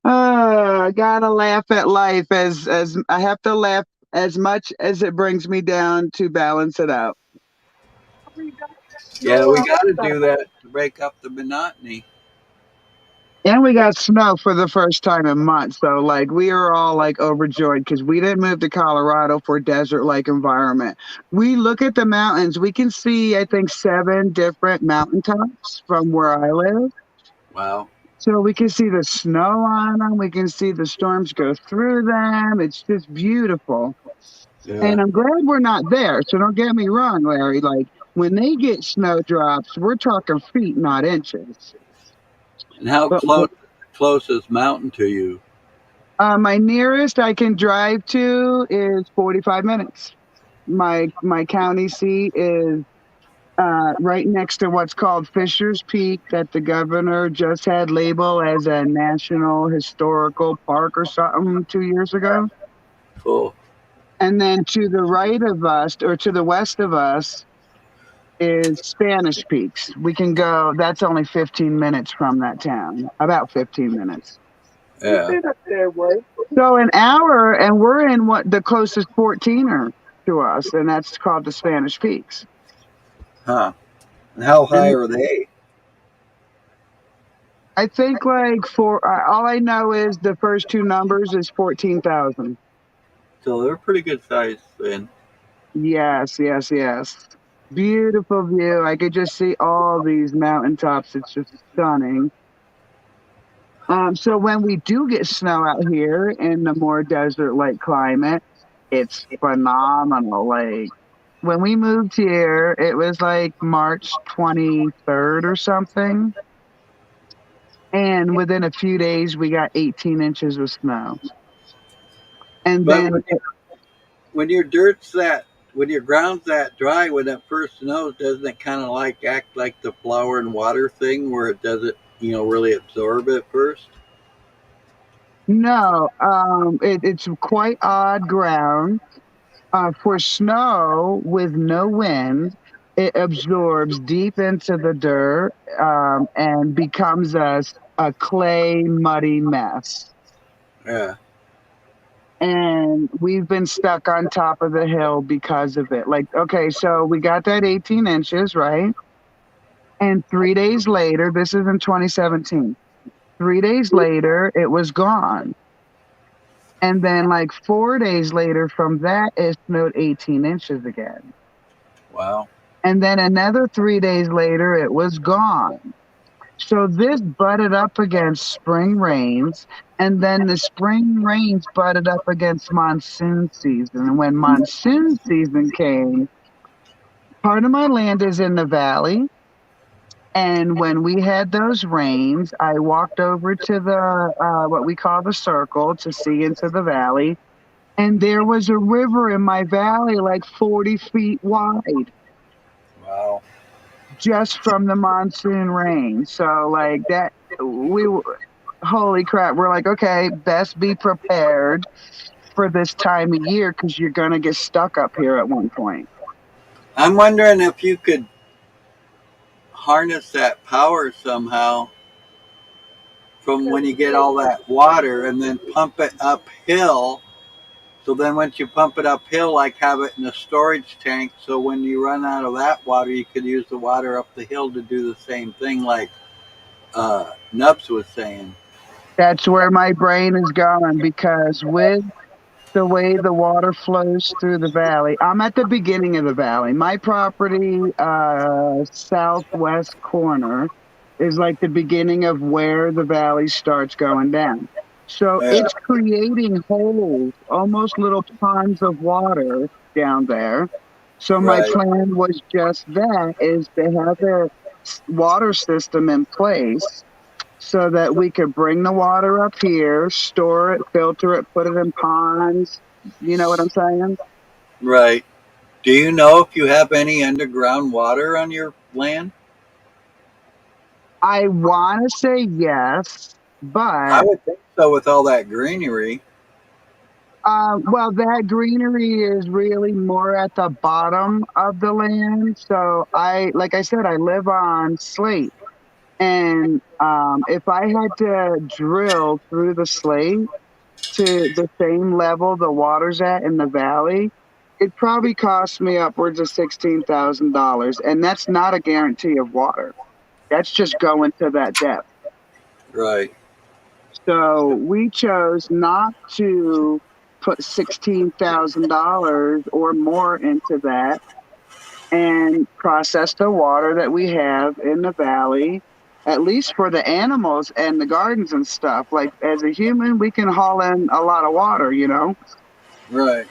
I gotta laugh at life as I have to laugh as much as it brings me down to balance it out. Yeah, we got to do that to break up the monotony. And we got snow for the first time in months. So, like, we are all like overjoyed because we didn't move to Colorado for a desert like environment. We look at the mountains, we can see, I think, 7 different mountaintops from where I live. Wow. So, we can see the snow on them, we can see the storms go through them. It's just beautiful. Yeah. And I'm glad we're not there. So, don't get me wrong, Larry. Like, when they get snowdrops, we're talking feet, not inches. And how But closest mountain to you? my nearest I can drive to is 45 minutes. My county seat is right next to what's called Fisher's Peak that the governor just had labeled as a national historical park or something 2 years ago. Cool. And then to the right of us, or to the west of us, is Spanish Peaks. We can go, that's only 15 minutes from that town, about 15 minutes. You've Yeah. been up there, what? So an hour, and we're in what the closest 14er to us, and that's called the Spanish Peaks. Huh. And how high And are they? I think like all I know is the first two numbers is 14,000. So they're pretty good size then. Yes, yes, yes. Beautiful view. I could just see all these mountaintops. It's just stunning. So when we do get snow out here in the more desert-like climate, it's phenomenal. Like when we moved here, it was like March 23rd or something. And within a few days, we got 18 inches of snow. And But then, when when your ground's that dry, when it first snows, doesn't it kind of like act like the flour and water thing, where it doesn't, really absorb at first? no, it's quite odd ground. For snow with no wind, it absorbs deep into the dirt and becomes a clay, muddy mess. Yeah. And we've been stuck on top of the hill because of it. Like, okay, so we got that 18 inches, right? And 3 days later, this is in 2017, 3 days later, it was gone. And then, like 4 days later from that, it snowed 18 inches again. Wow. And then another 3 days later, it was gone. So this butted up against spring rains, and then the spring rains butted up against monsoon season. And when monsoon season came, part of my land is in the valley. And when we had those rains, I walked over to the what we call the circle to see into the valley. And there was a river in my valley like 40 feet wide, Wow. just from the monsoon rain. So like that, holy crap, we're like, okay, best be prepared for this time of year because you're gonna get stuck up here at one point. I'm wondering if you could harness that power somehow from when you get all that water and then pump it uphill. So then once you pump it uphill, like have it in a storage tank, so when you run out of that water, you could use the water up the hill to do the same thing like Nubs was saying. That's where my brain is going because with the way the water flows through the valley, I'm at the beginning of the valley. My property, southwest corner, is like the beginning of where the valley starts going down. So Yeah. it's creating holes, almost little ponds of water down there. So my Right. plan was just that, is to have a water system in place so that we could bring the water up here, store it, filter it, put it in ponds. You know what I'm saying? Right. Do you know if you have any underground water on your land? I want to say yes, I but would think so with all that greenery. well, that greenery is really more at the bottom of the land. So like I said, I live on slate, and if I had to drill through the slate to the same level the water's at in the valley, it probably cost me upwards of $16,000, and that's not a guarantee of water. That's just going to that depth. Right. So we chose not to put $16,000 or more into that and process the water that we have in the valley, at least for the animals and the gardens and stuff. Like as a human, we can haul in a lot of water, you know. Right.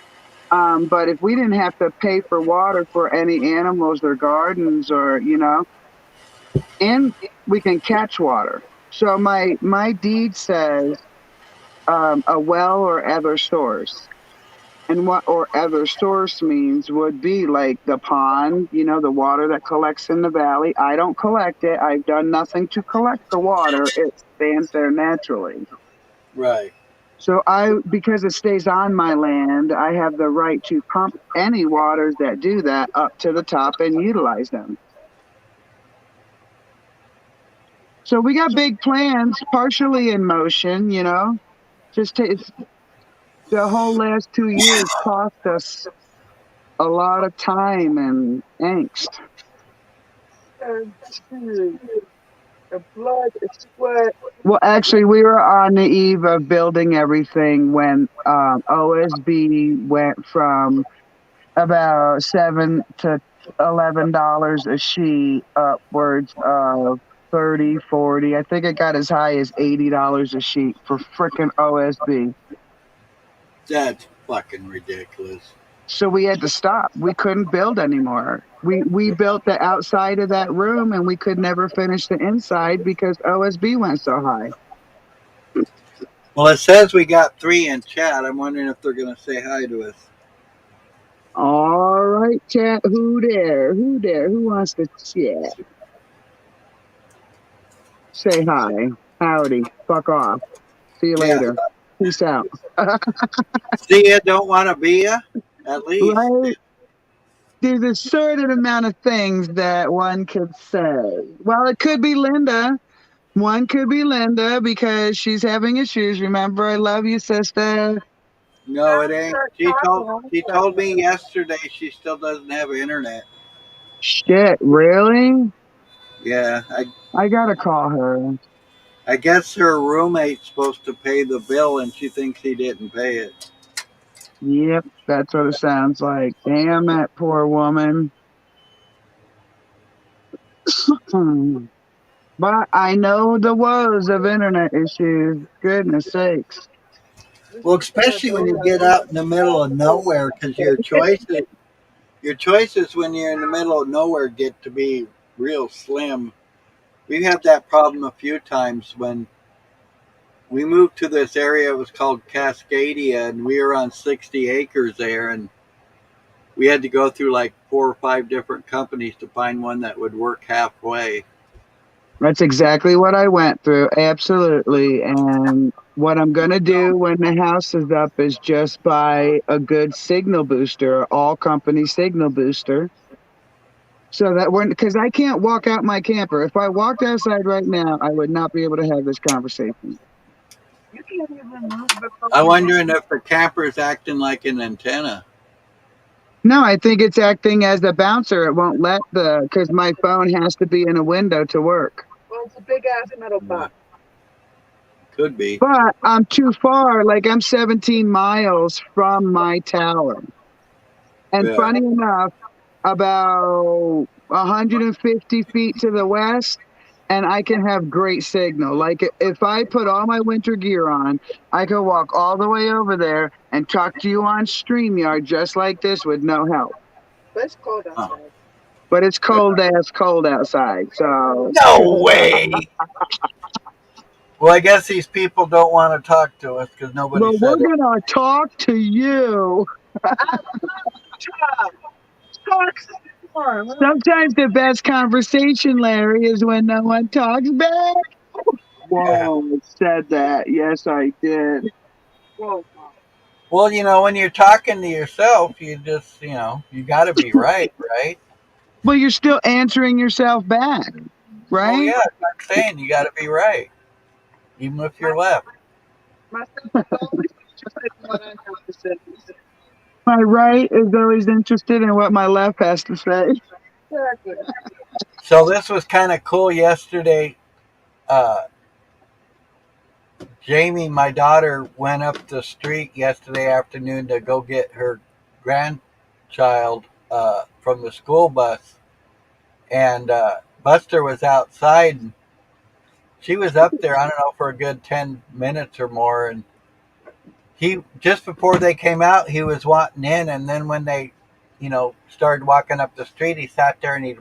But if we didn't have to pay for water for any animals or gardens or, and we can catch water. So my deed says a well or other source. And what or other source means would be like the pond, the water that collects in the valley. I don't collect it. I've done nothing to collect the water. It stands there naturally. Right. So because it stays on my land, I have the right to pump any waters that do that up to the top and utilize them. So we got big plans, partially in motion, just the whole last 2 years cost us a lot of time and angst. And shoot, the blood, the sweat. Well, actually, we were on the eve of building everything when OSB went from about $7 to $11 a sheet, upwards of 30, 40. I think it got as high as $80 a sheet for frickin' OSB. That's fucking ridiculous. So we had to stop. We couldn't build anymore. We built the outside of that room and we could never finish the inside because OSB went so high. Well, it says we got 3 in chat. I'm wondering if they're going to say hi to us. All right, chat. Who there? Who there? Who wants to chat? Say hi. Howdy. Fuck off. See you Yeah. later. Peace out. See ya, don't want to be ya, at least. Right? There's a certain amount of things that one could say. Well, it could be Linda. One could be Linda because she's having issues. Remember, I love you, sister. No, it ain't. She told me yesterday she still doesn't have internet. Shit, really? Yeah, I gotta call her. I guess her roommate's supposed to pay the bill and she thinks he didn't pay it. Yep, that's what it sounds like. Damn that poor woman. But I know the woes of internet issues. Goodness sakes. Well, especially when you get out in the middle of nowhere, because your choices when you're in the middle of nowhere get to be real slim. We've had that problem a few times when we moved to this area. It was called Cascadia, and we were on 60 acres there, and we had to go through like 4 or 5 different companies to find one that would work halfway. That's exactly what I went through. Absolutely. And what I'm going to do when the house is up is just buy a good signal booster, all company signal booster. So that because I can't walk out my camper. If I walked outside right now, I would not be able to have this conversation. You can't even move the I'm wondering if the camper's acting like an antenna. No, I think it's acting as a bouncer. It won't let because my phone has to be in a window to work. Well, it's a big ass metal box. Could be. But I'm too far. Like I'm 17 miles from my tower. And Yeah. funny enough, about 150 feet to the west, and I can have great signal. Like if I put all my winter gear on, I could walk all the way over there and talk to you on StreamYard just like this with no help. But it's cold outside. But it's cold outside. So No way. Well, I guess these people don't want to talk to us because nobody well, said we're it. gonna talk to you. Sometimes the best conversation, Larry, is when no one talks back. Whoa, I said that. Yes, I did. Whoa. Well, when you're talking to yourself, you just, you got to be right, right? Well, you're still answering yourself back, right? Well, yeah, I'm saying you got to be right, even if you're left. My right is always interested in what my left has to say. So this was kind of cool yesterday. Jamie, my daughter, went up the street yesterday afternoon to go get her grandchild from the school bus. And Buster was outside. And she was up there, I don't know, for a good 10 minutes or more. And he, just before they came out, he was wanting in. And then when they, started walking up the street, he sat there and he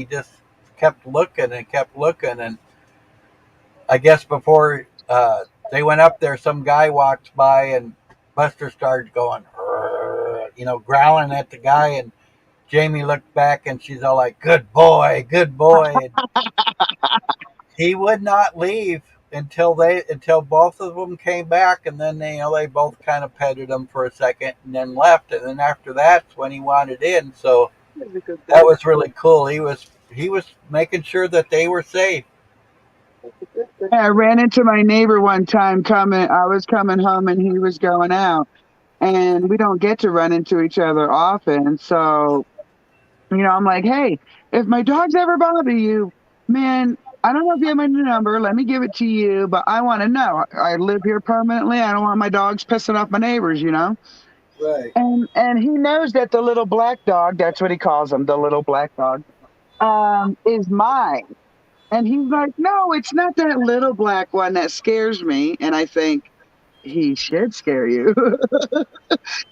just kept looking and kept looking. And I guess before they went up there, some guy walked by and Buster started going, growling at the guy. And Jamie looked back and she's all like, good boy, good boy. He would not leave. until both of them came back, and then they both kind of petted him for a second and then left, and then after that's when he wanted in. So That's a good that thing. was really cool. He was making sure that they were safe. That's a good thing. I ran into my neighbor one time I was coming home and he was going out. And we don't get to run into each other often. So, I'm like, hey, if my dogs ever bother you, man, I don't know if you have my number. Let me give it to you, but I want to know. I live here permanently. I don't want my dogs pissing off my neighbors. Right. And he knows that the little black dog, that's what he calls him, the little black dog, is mine. And he's like, no, it's not that little black one that scares me. And I think he should scare you.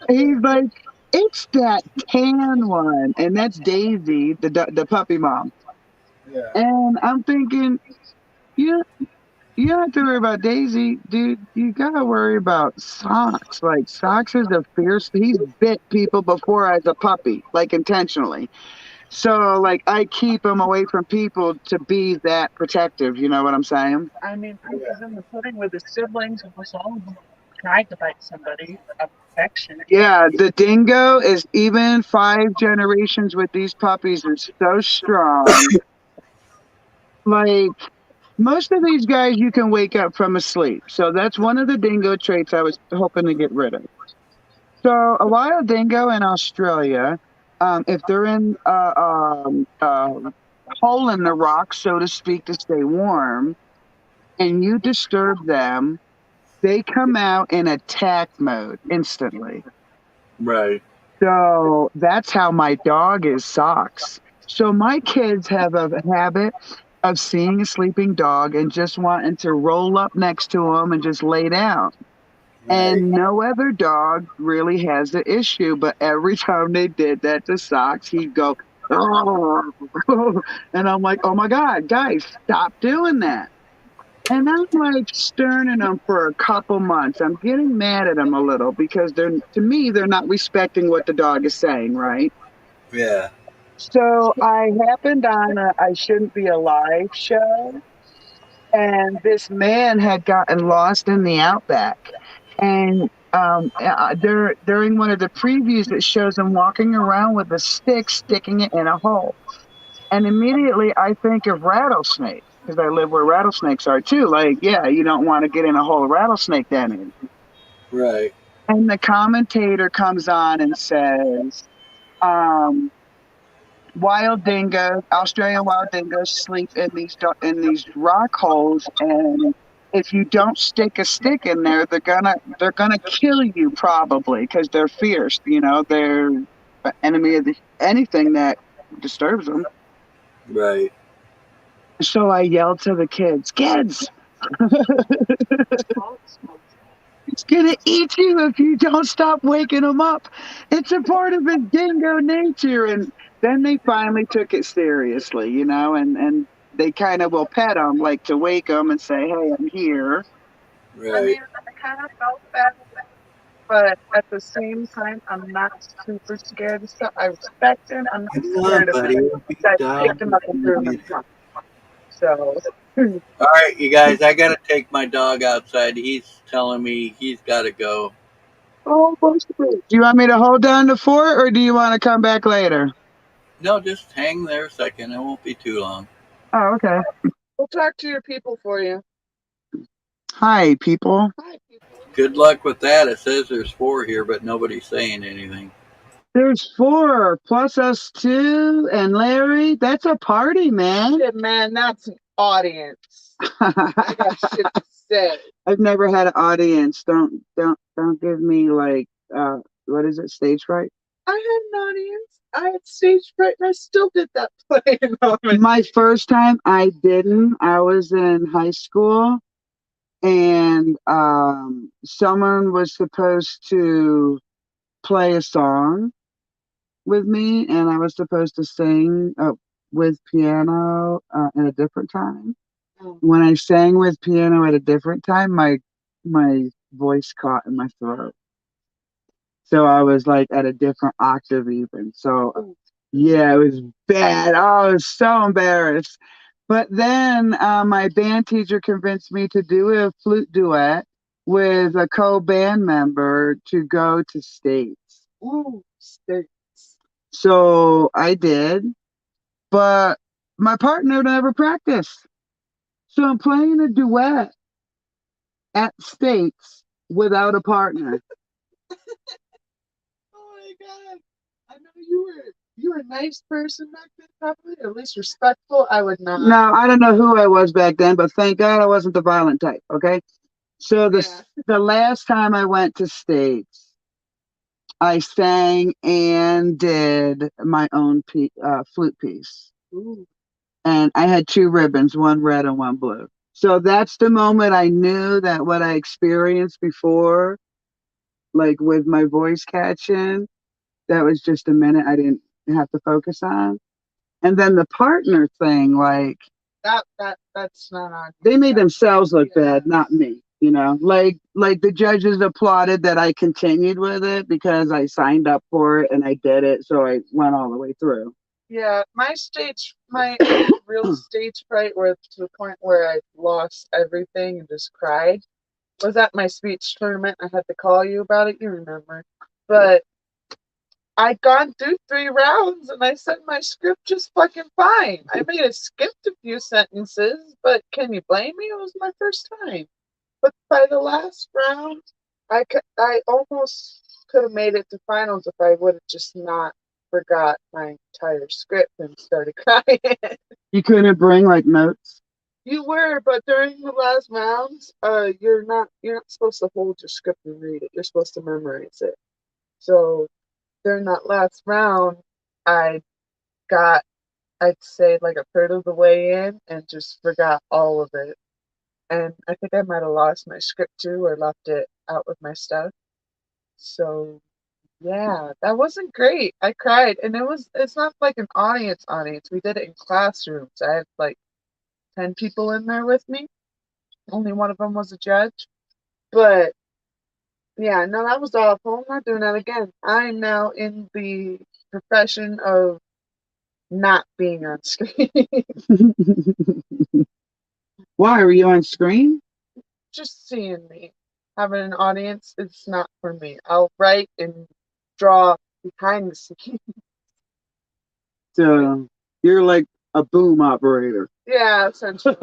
He's like, it's that tan one, and that's Daisy, the puppy mom. Yeah. And I'm thinking, you you don't have to worry about Daisy, dude. You gotta worry about Socks. Like Socks is a fierce. He's bit people before as a puppy, like intentionally. So like I keep him away from people to be that protective. You know what I'm saying? I mean, proof is in the pudding with his siblings and was all of them tried to bite somebody of affection. Yeah, the dingo is even 5 generations with these puppies is so strong. Like most of these guys, you can wake up from a sleep. So that's one of the dingo traits I was hoping to get rid of. So a wild dingo in Australia, if they're in a hole in the rock, so to speak, to stay warm, and you disturb them, they come out in attack mode instantly. Right. So that's how my dog is Socks. So my kids have a habit of seeing a sleeping dog and just wanting to roll up next to him and just lay down. Right. And no other dog really has the issue, but every time they did that to Socks, he'd go, oh. And I'm like, oh my God, guys, stop doing that. And I'm like sterning them for a couple months. I'm getting mad at them a little because to me, they're not respecting what the dog is saying, right? Yeah. So I happened on a I Shouldn't Be Alive show, and this man had gotten lost in the outback. And during one of the previews, it shows him walking around with a stick, sticking it in a hole. And immediately I think of rattlesnakes because I live where rattlesnakes are too. Like, yeah, you don't want to get in a hole of rattlesnake den in. Right. And the commentator comes on and says, um, Australian wild dingoes sleep in these rock holes, and if you don't stick a stick in there, they're gonna kill you probably because they're fierce. They're an enemy of anything that disturbs them. Right. So I yelled to the kids, it's gonna eat you if you don't stop waking them up. It's a part of his dingo nature. And then they finally took it seriously, and they kind of will pet him, like to wake them and say, "Hey, I'm here." I Right. mean, I kind of felt bad, but at the same time, I'm not super scared of stuff. I respect him. I'm not Come on, scared of buddy. him. We'll be So I down. picked him up and threw him in the trunk. So, All right, you guys. I gotta take my dog outside. He's telling me he's got to go. Oh, do you want me to hold down the fort, or do you want to come back later? No, just hang there a second. It won't be too long. Oh, okay. we'll talk to your people for you. Hi, people. Hi, people. Good luck with that. It says there's 4 here, but nobody's saying anything. There's 4 plus us 2 and Larry. That's a party, man. Yeah, man, that's an audience. I got shit to say. I've never had an audience. Don't give me like what is it, stage fright? I had an audience. I had stage fright and I still did that play moment. My first time I didn't. I was in high school and someone was supposed to play a song with me and I was supposed to sing with piano at a different time. When I sang with piano at a different time, my voice caught in my throat. So I was like at a different octave even. So yeah, it was bad. Oh, I was so embarrassed. But then my band teacher convinced me to do a flute duet with a co-band member to go to States. Ooh, States. So I did, but my partner never practiced. So I'm playing a duet at States without a partner. Oh my God. I know you were a nice person back then, probably, or at least respectful. I would not. No, I don't know who I was back then, but thank God I wasn't the violent type. Okay. So Yeah. the last time I went to States, I sang and did my own flute piece. Ooh. And I had two ribbons, one red and one blue. So that's the moment I knew that what I experienced before, like with my voice catching, that was just a minute I didn't have to focus on. And then the partner thing, like That's not on. they made themselves look Yeah. bad, not me. You know, like the judges applauded that I continued with it because I signed up for it and I did it, so I went all the way through. Yeah, my real stage fright, where to the point where I lost everything and just cried, was at my speech tournament. I had to call you about it. You remember, but I'd gone through 3 rounds and I said my script just fucking fine. I may have skipped a few sentences, but can you blame me? It was my first time. But by the last round, I almost could have made it to finals if I would have just not forgot my entire script and started crying. You couldn't bring like notes. You were, but during the last rounds, you're not supposed to hold your script and read it. You're supposed to memorize it. So during that last round, I got, I'd say, like a third of the way in and just forgot all of it. And I think I might have lost my script too, or left it out with my stuff. So yeah, that wasn't great. I cried, and it's not like an audience. We did it in classrooms. I had like 10 people in there with me. Only one of them was a judge. But yeah, no, that was awful. I'm not doing that again. I'm now in the profession of not being on screen. Why were you on screen? Just seeing me. Having an audience is not for me. I'll write and draw behind the scenes. So you're like a boom operator. Yeah, essentially.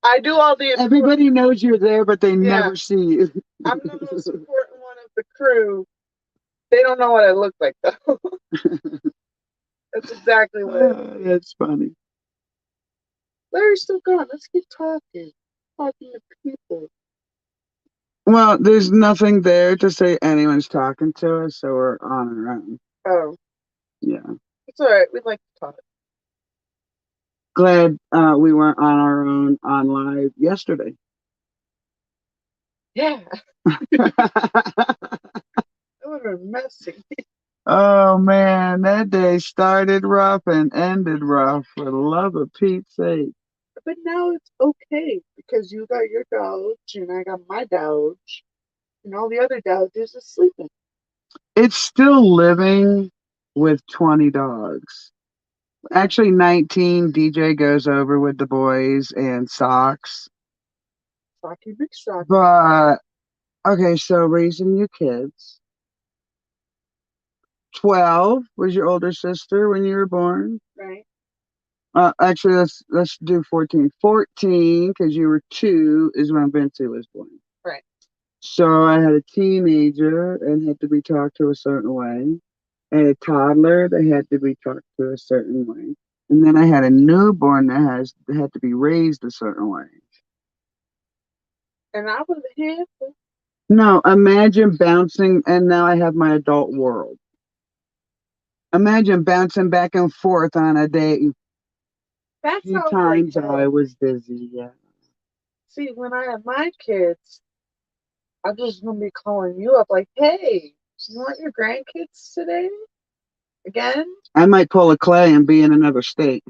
I do all the important. Everybody knows you're there, but they Yeah. never see you. I'm the most important one of the crew. They don't know what I look like though. That's exactly what it is. That's funny. Larry's still gone. Let's keep talking. Talking to people. Well, there's nothing there to say anyone's talking to us, so we're on our own. Oh, Yeah. it's alright. We'd like to talk. Glad we weren't on our own on live yesterday. Yeah. That would have been messy. Oh man, that day started rough and ended rough, for the love of Pete's sake. But now it's okay because you got your Doge and I got my Doge and all the other Doges are sleeping. It's still living with 20 dogs. Actually, 19. DJ goes over with the boys and Socks. Socky big sock. But, okay, so raising your kids. 12 was your older sister when you were born. Right. Actually, let's do 14. 14, because you were 2, is when Vincey was born. Right. So I had a teenager and had to be talked to a certain way. I had a toddler that had to be talked to a certain way. And then I had a newborn that had to be raised a certain way. And I was a handful. No, imagine bouncing, and now I have my adult world. Imagine bouncing back and forth on a day. That's Few how times like, I was busy, yeah. see, when I have my kids, I'm just gonna be calling you up like, hey, you want your grandkids today? Again? I might pull a Clay and be in another state.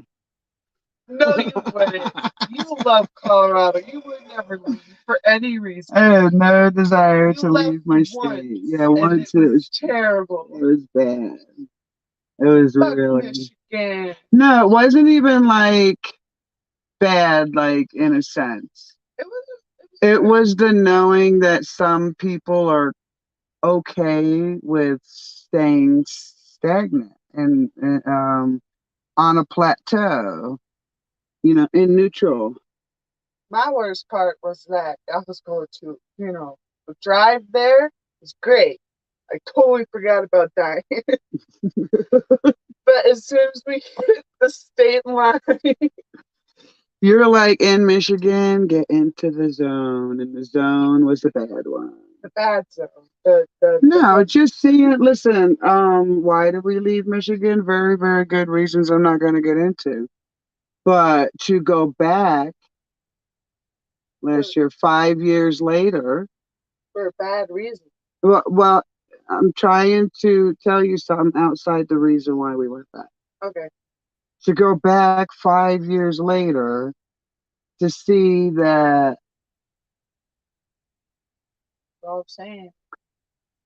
No, you wouldn't. You love Colorado. You would never leave for any reason. I have no desire You to left leave my once, state. Yeah, and once it was terrible. it was bad. It was Fuck really Michigan. no. It wasn't even like bad, like in a sense. It was. It was the knowing that some people are okay with staying stagnant and on a plateau, in neutral. My worst part was that I was going to, the drive there was great. I totally forgot about dying. But as soon as we hit the state line, You're like in Michigan, get into the zone, and the zone was the bad one. the bad zone, the No, just seeing. Listen, why did we leave Michigan? Very, very good reasons. I'm not going to get into, but to go back last year, 5 years later. for a bad reason. Well, I'm trying to tell you something outside the reason why we went back. Okay. To go back 5 years later to see that That's all I'm saying.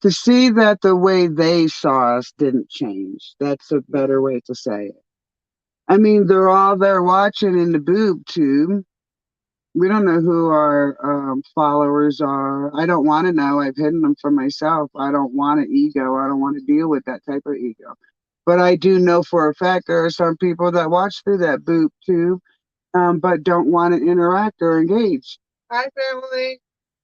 to see that the way they saw us didn't change. That's a better way to say it. I mean, they're all there watching in the boob tube. We don't know who our followers are. I don't want to know. I've hidden them from myself. I don't want an ego. I don't want to deal with that type of ego. But I do know for a fact there are some people that watch through that boob tube, but don't want to interact or engage. Hi, family.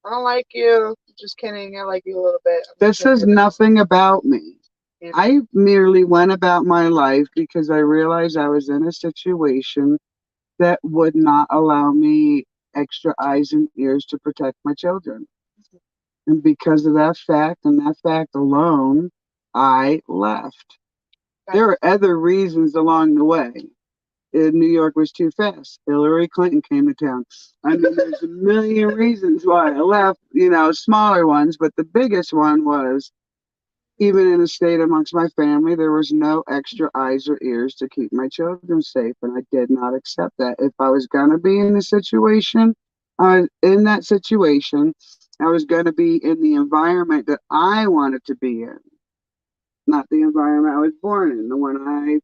I don't like you. Just kidding. I like you a little bit. This is nothing about me. Yeah. I merely went about my life because I realized I was in a situation that would not allow me extra eyes and ears to protect my children. And because of that fact and that fact alone, I left. There were other reasons along the way. New York was too fast. Hillary Clinton came to town. I mean, there's a million reasons why I left, smaller ones, but the biggest one was even in a state amongst my family, there was no extra eyes or ears to keep my children safe, and I did not accept that. If I was going to be in a situation, in that situation, I was going to be in the environment that I wanted to be in, not the environment I was born in, the one I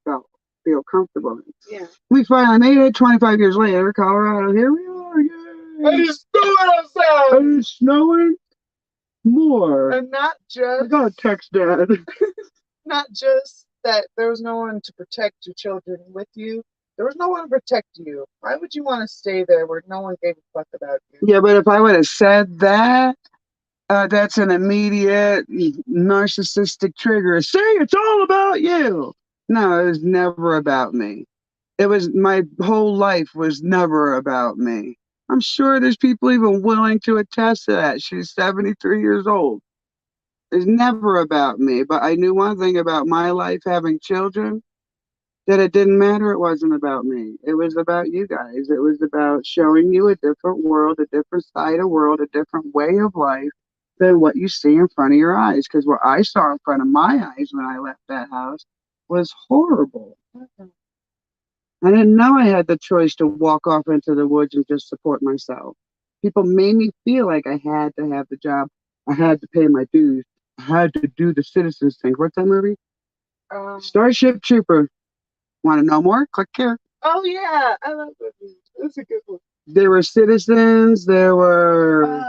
feel comfortable in. Yeah. We finally made it 25 years later, Colorado. Here we are. Yay! It's snowing outside. And it's snowing more. And not just I got a text, Dad. not just that there was no one to protect your children with you. There was no one to protect you. Why would you want to stay there where no one gave a fuck about you? Yeah, but if I would have said that, that's an immediate narcissistic trigger. See, it's all about you. No, it was never about me. It was my whole life was never about me. I'm sure there's people even willing to attest to that. She's 73 years old. It's never about me. But I knew one thing about my life having children, that it didn't matter. It wasn't about me. It was about you guys. It was about showing you a different world, a different side of world, a different way of life than what you see in front of your eyes. Because what I saw in front of my eyes when I left that house was horrible. I didn't know I had the choice to walk off into the woods and just support myself. People made me feel like I had to have the job. I had to pay my dues. I had to do the citizens thing. What's that movie? Starship Trooper. Want to know more? Click here. Oh yeah, I love that movie. That's a good one. There were citizens. There were.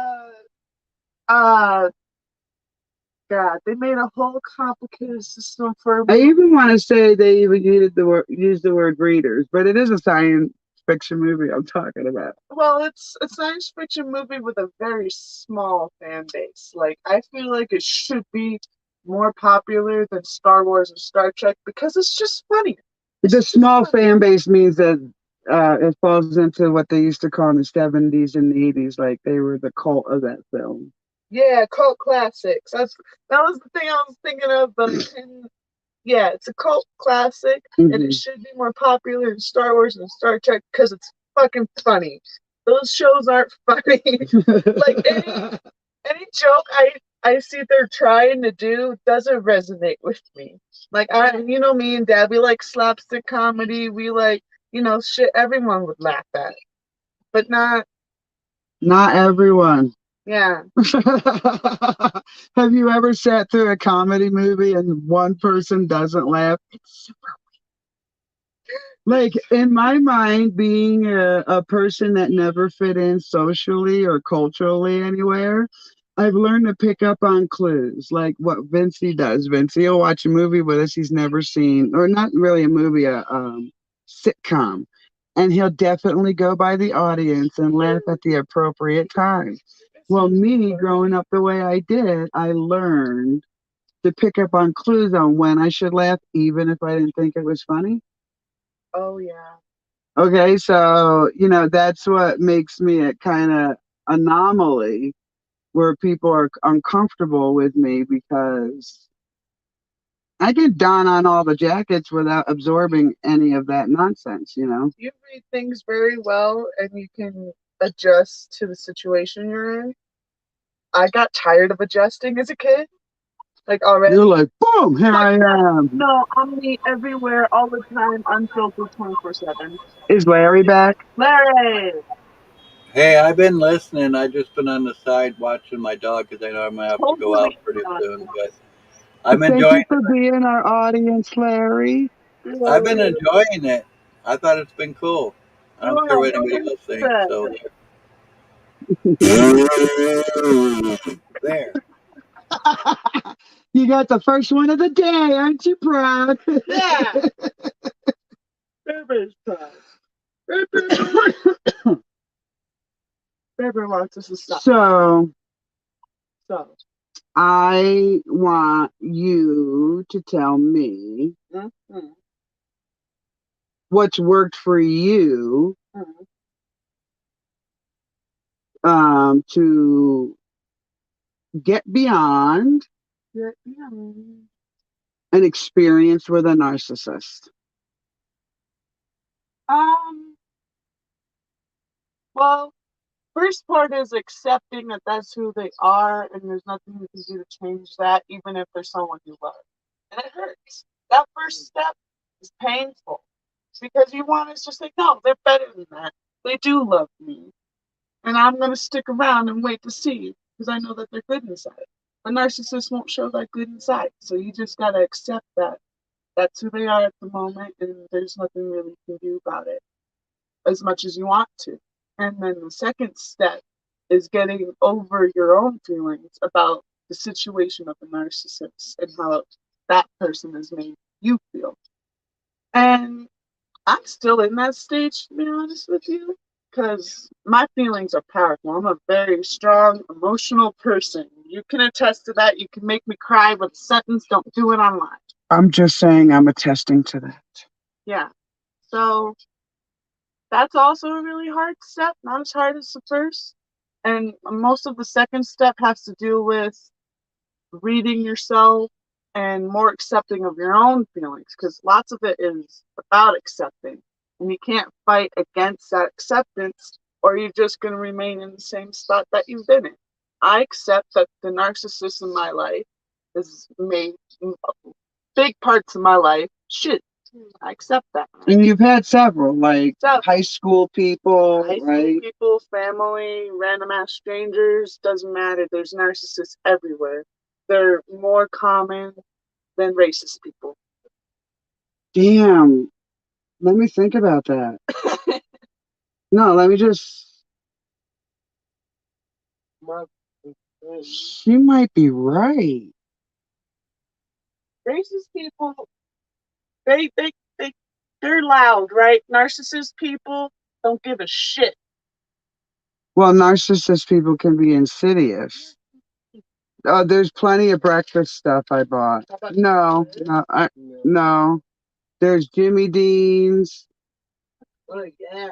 God, they made a whole complicated system for. I even want to say they even used the word readers, but it is a science fiction movie I'm talking about. Well, it's a science fiction movie with a very small fan base. Like, I feel like it should be more popular than Star Wars and Star Trek because it's just funny. The small fan base means that it falls into what they used to call in the 70s and the 80s, like they were the cult of that film. Yeah, cult classics. That was the thing I was thinking of. Yeah, it's a cult classic, and it should be more popular than Star Wars and Star Trek because it's fucking funny. Those shows aren't funny. Like any joke I see they're trying to do doesn't resonate with me. Like me and Dad, we like slapstick comedy. We like shit everyone would laugh at, but not everyone. Yeah. Have you ever sat through a comedy movie and one person doesn't laugh? Like in my mind, being a person that never fit in socially or culturally anywhere, I've learned to pick up on clues, like what Vincey does. Vincey will watch a movie with us he's never seen, or not really a movie, a sitcom, and he'll definitely go by the audience and laugh at the appropriate time. Well, me growing up the way I did, I learned to pick up on clues on when I should laugh, even if I didn't think it was funny. Oh yeah. Okay, so that's what makes me a kind of anomaly where people are uncomfortable with me because I get don on all the jackets without absorbing any of that nonsense. You read things very well and you can adjust to the situation you're in. I got tired of adjusting as a kid. Like already. You're like, boom, here I am. No, I'm me everywhere all the time, unfiltered 24/7. Is Larry back? Larry! Hey, I've been listening. I just been on the side watching my dog because I know I'm gonna have to go out Totally. pretty soon. But I'm Thank enjoying. you for being our audience, Larry. I've been enjoying it. I thought it's been cool. I You don't care are what anybody else thinks. So there. You got the first one of the day, aren't you proud? Yeah. Baby's proud. Baby wants us to stop. So I want you to tell me what's worked for you to get beyond an experience with a narcissist. Well, first part is accepting that that's who they are and there's nothing you can do to change that, even if there's someone you love. And it hurts. That first step is painful because you want to just say, no, they're better than that. They do love me. And I'm going to stick around and wait to see because I know that they're good inside. A narcissist won't show that good inside. So you just got to accept that that's who they are at the moment and there's nothing really you can do about it as much as you want to. And then the second step is getting over your own feelings about the situation of the narcissist and how that person has made you feel. And I'm still in that stage, to be honest with you, because my feelings are powerful. I'm a very strong, emotional person. You can attest to that. You can make me cry with a sentence. Don't do it online. I'm just saying I'm attesting to that. Yeah. So that's also a really hard step, not as hard as the first. And most of the second step has to do with reading yourself and more accepting of your own feelings, because lots of it is about accepting. And you can't fight against that acceptance, or you're just going to remain in the same spot that you've been in. I accept that the narcissist in my life has made big parts of my life shit. I accept that. And you've had several, like high school people, right? People, family, random ass strangers, doesn't matter. There's narcissists everywhere. They're more common than racist people. Damn. Let me think about that. No, let me just. She might be right. Racist people, they're loud, right? Narcissist people don't give a shit. Well, narcissist people can be insidious. Oh, there's plenty of breakfast stuff I bought. No. There's Jimmy Dean's. Oh, yeah.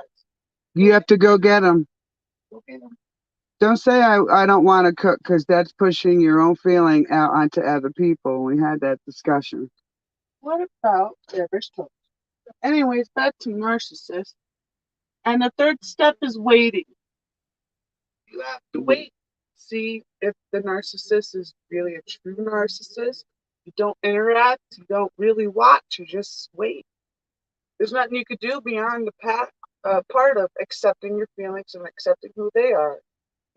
You have to go get them. Don't say I don't want to cook because that's pushing your own feeling out onto other people. We had that discussion. What about Deborah's toast? Anyways, back to narcissists. And the third step is waiting. You have to wait. See if the narcissist is really a true narcissist. You don't interact. You don't really watch. You just wait. There's nothing you could do beyond the part of accepting your feelings and accepting who they are.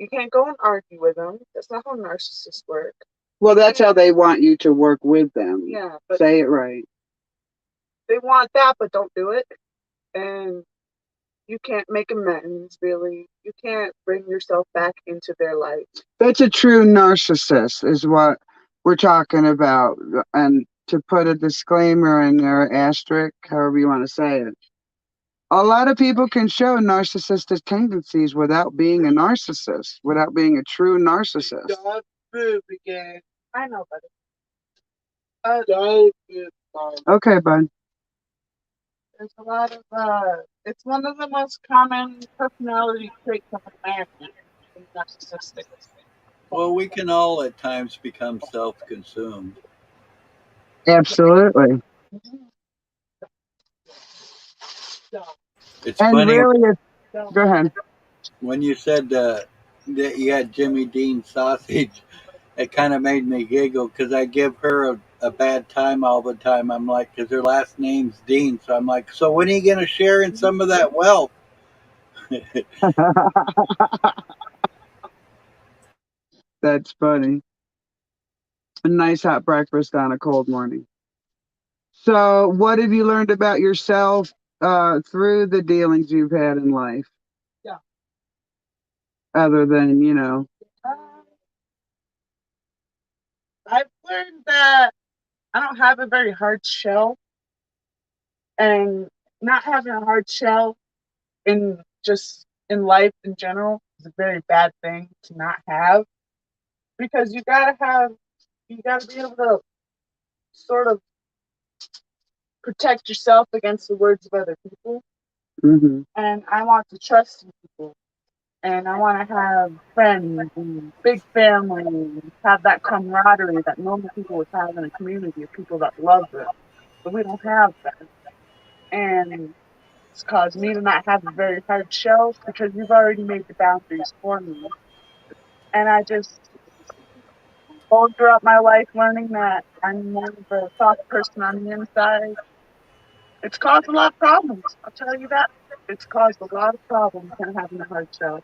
You can't go and argue with them. That's not how narcissists work. Well, that's how they want you to work with them. Yeah, but Say it right. they want that, but don't do it. And you can't make amends, really. You can't bring yourself back into their life. That's a true narcissist, is what we're talking about. And to put a disclaimer in there, asterisk, however you want to say it, a lot of people can show narcissistic tendencies without being a narcissist, without being a true narcissist. Dog food again. I know, buddy. Dog food. Okay, bud. There's a lot of, it's one of the most common personality traits of a man, narcissistic. Well, we can all at times become self-consumed. Absolutely. It's And funny really, go ahead. when you said that you had Jimmy Dean sausage. It kind of made me giggle because I give her a bad time all the time. I'm like, because her last name's Dean, so I'm like, so when are you gonna share in some of that wealth? That's funny. A nice hot breakfast on a cold morning. So, what have you learned about yourself through the dealings you've had in life? Yeah. Other than, you know. I've learned that I don't have a very hard shell, and not having a hard shell in life in general is a very bad thing to not have, because you gotta be able to sort of protect yourself against the words of other people. Mm-hmm. And I want to trust in people, and I want to have friends and big family, and have that camaraderie that normal people would have in a community of people that love them. But we don't have that. And it's caused me to not have a very hard shell because you've already made the boundaries for me. And I just going throughout my life learning that I'm more of a soft person on the inside. It's caused a lot of problems. I'll tell you that. It's caused a lot of problems in having a hard shell.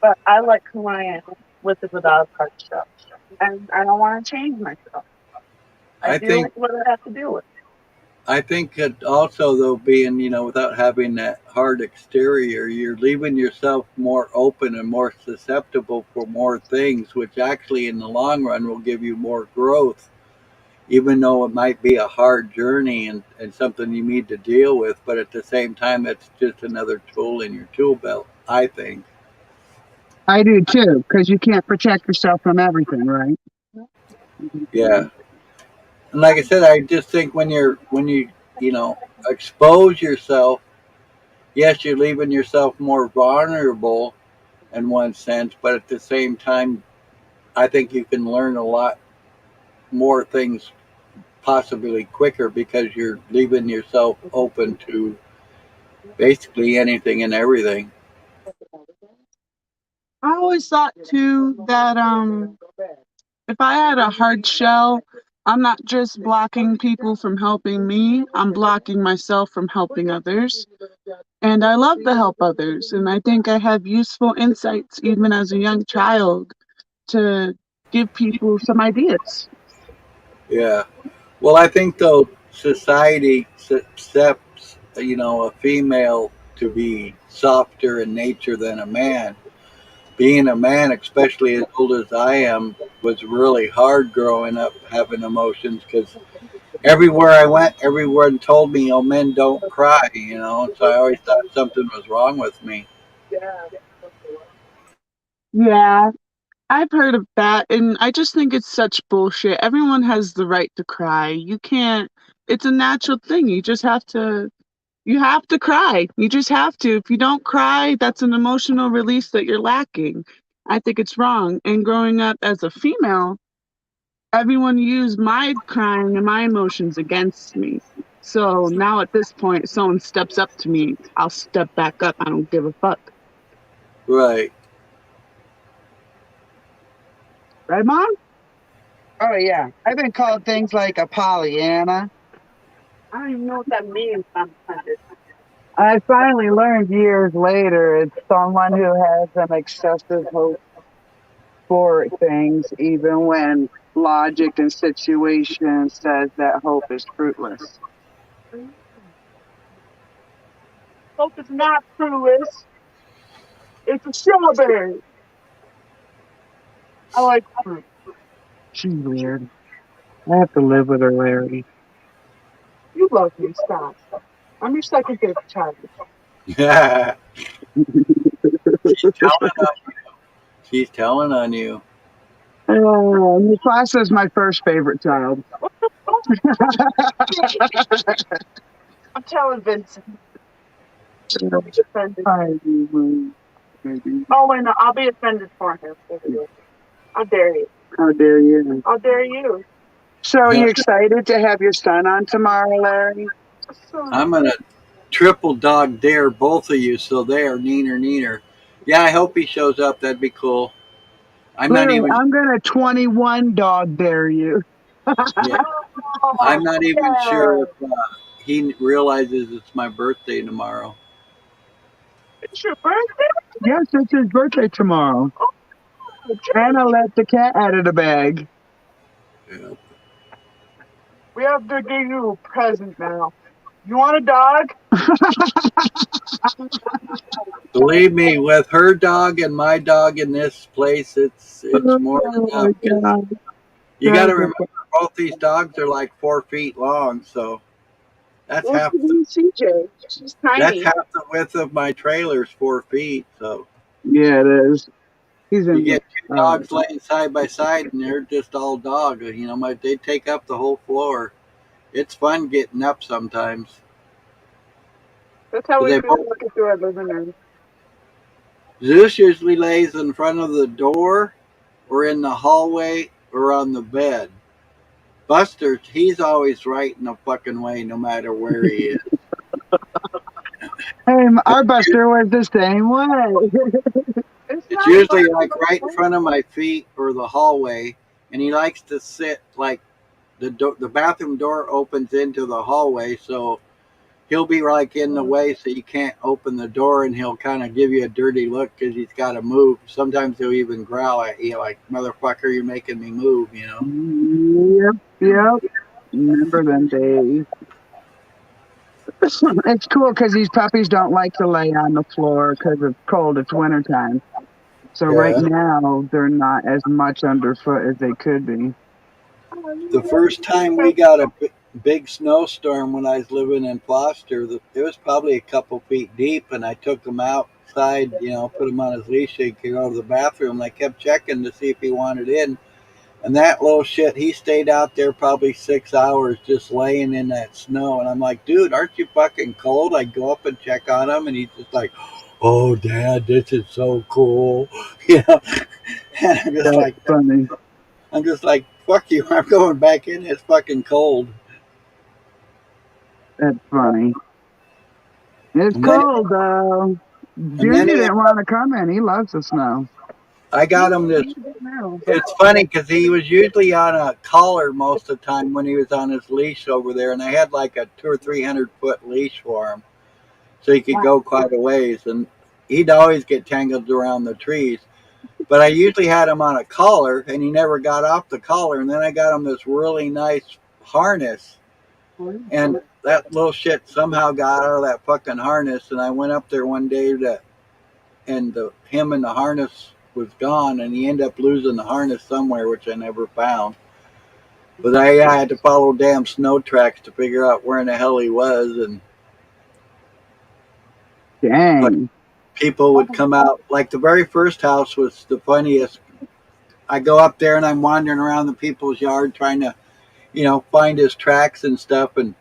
But I like who I am with or without a hard shell. And I don't want to change myself. I deal think with what I have to deal with. I think that also though being without having that hard exterior, you're leaving yourself more open and more susceptible for more things, which actually in the long run will give you more growth. Even though it might be a hard journey and something you need to deal with, but at the same time, it's just another tool in your tool belt, I think. I do too, because you can't protect yourself from everything, right? Yeah. And like I said, I just think when you expose yourself, yes, you're leaving yourself more vulnerable in one sense, but at the same time, I think you can learn a lot more things possibly quicker because you're leaving yourself open to basically anything and everything. I always thought too that if I had a hard shell, I'm not just blocking people from helping me, I'm blocking myself from helping others. And I love to help others. And I think I have useful insights, even as a young child, to give people some ideas. Yeah. Well, I think though society accepts a female to be softer in nature than a man. Being a man, especially as old as I am, was really hard growing up having emotions because everywhere I went, everyone told me, "Oh, men don't cry." So I always thought something was wrong with me. Yeah, I've heard of that, and I just think it's such bullshit. Everyone has the right to cry. You can't, it's a natural thing. You have to cry. You just have to. If you don't cry, that's an emotional release that you're lacking. I think it's wrong. And growing up as a female, everyone used my crying and my emotions against me. So now at this point, if someone steps up to me, I'll step back up. I don't give a fuck. Right. Right, Mom? Oh yeah, I've been called things like a Pollyanna. I don't even know what that means. I finally learned years later it's someone who has an excessive hope. for things, even when logic and situation says that hope is fruitless. Hope is not fruitless. It's a strawberry. I like fruit. She's weird. I have to live with her, Larry. You love me, stop. I'm your second favorite child. Yeah. She's telling on you. Mufasa's my first favorite child. I'm telling Vincent. He's offended. Oh, wait, no, I'll be offended for him. How dare you? How dare you? How dare you? So, are you excited to have your son on tomorrow, Larry? I'm gonna triple dog dare both of you so they are neener. Yeah, I hope he shows up. That'd be cool. I'm not Larry, even. I'm gonna 21 dog dare you. Yeah, I'm not even sure if he realizes it's my birthday tomorrow. It's your birthday? Yes, it's his birthday tomorrow. Anna let the cat out of the bag. Yeah. We have to give you a present now. You want a dog? Believe me, with her dog and my dog in this place, it's more than Oh enough. my 'Cause God. you got to remember, both these dogs are like 4 feet long, so that's Well, half. CJ. She's That's tiny. half the width of my trailer's 4 feet. So Yeah, it is. He's you in get two dogs laying side by side, and they're just all dog. You know, they take up the whole floor. It's fun getting up sometimes. That's how 'Cause we they feel both, looking through our living room. Zeus usually lays in front of the door, or in the hallway, or on the bed. Buster, he's always right in the fucking way, no matter where he is. Hey, our Buster was the same way. It's usually like right in front of my feet or the hallway, and he likes to sit like the bathroom door opens into the hallway, so he'll be like in the way, so you can't open the door, and he'll kind of give you a dirty look because he's got to move. Sometimes he'll even growl at you like, "Motherfucker, you're making me move," you know. Yep. Remember them days. It's cool because these puppies don't like to lay on the floor because it's cold. It's wintertime. So right Yeah. now, they're not as much underfoot as they could be. The first time we got a big snowstorm when I was living in Foster, it was probably a couple feet deep, and I took him outside, you know, put him on his leash so he could go to the bathroom. And I kept checking to see if he wanted in. And that little shit, he stayed out there probably 6 hours just laying in that snow. And I'm like, dude, aren't you fucking cold? I go up and check on him, and he's just like, oh, Dad, this is so cool. You know, and That's funny. I'm just like, fuck you. I'm going back in. It's fucking cold. That's funny. It's And then, cold though. and Junior then didn't want to come in. He loves the snow. I got him this. It's funny because he was usually on a collar most of the time when he was on his leash over there, and I had like a 200 or 300 foot leash for him, so he could go quite a ways, and he'd always get tangled around the trees. But I usually had him on a collar, and he never got off the collar. And then I got him this really nice harness, and that little shit somehow got out of that fucking harness. And I went up there one day and him and the harness was gone, and he ended up losing the harness somewhere, which I never found. But I had to follow damn snow tracks to figure out where in the hell he was, and like, Dang. people would come out. Like the very first house was the funniest. I go up there and I'm wandering around the people's yard trying to, you know, find his tracks and stuff, and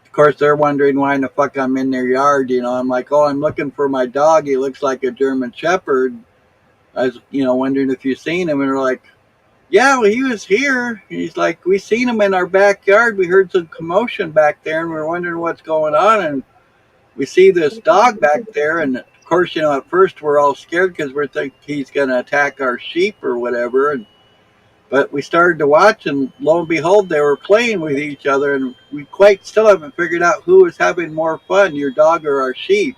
of course they're wondering why in the fuck I'm in their yard. You know, I'm like, oh, I'm looking for my dog. He looks like a German Shepherd. I was, you know, wondering if you've seen him, and they're like, yeah, well, he was here. He's like, we seen him in our backyard. We heard some commotion back there, and we're wondering what's going on. And we see this dog back there. And of course, you know, at first we're all scared because we're thinking he's going to attack our sheep or whatever. But we started to watch, and lo and behold, they were playing with each other. And we quite still haven't figured out who was having more fun, your dog or our sheep.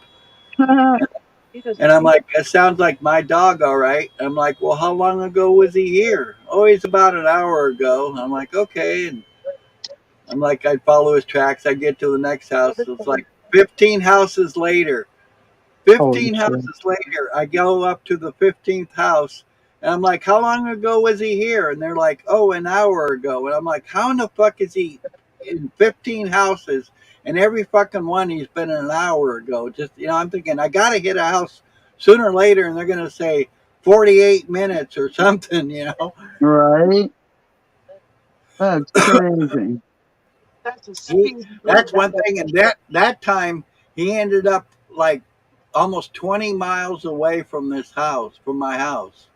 He doesn't. And I'm like, that sounds like my dog, all right. I'm like, well, how long ago was he here? Oh, he's about an hour ago. I'm like, okay. And I'm like, I'd follow his tracks. I get to the next house. It's like 15 houses later. Holy 15 shit. houses later, I go up to the 15th house. And I'm like, how long ago was he here? And they're like, oh, an hour ago. And I'm like, how in the fuck is he in 15 houses? And every fucking one he's been in an hour ago. Just, I'm thinking, I got to hit a house sooner or later. And they're going to say 48 minutes or something. Right? That's crazy. That's a He, speed. that's one thing. And that time, he ended up like almost 20 miles away from from my house.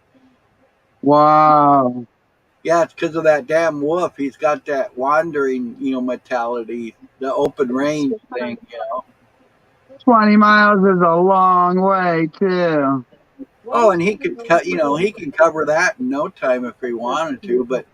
Wow. Yeah, it's because of that damn wolf. He's got that wandering, mentality, the open range thing. 20 miles is a long way, too. Oh, and he could cut, he can cover that in no time if he wanted to. But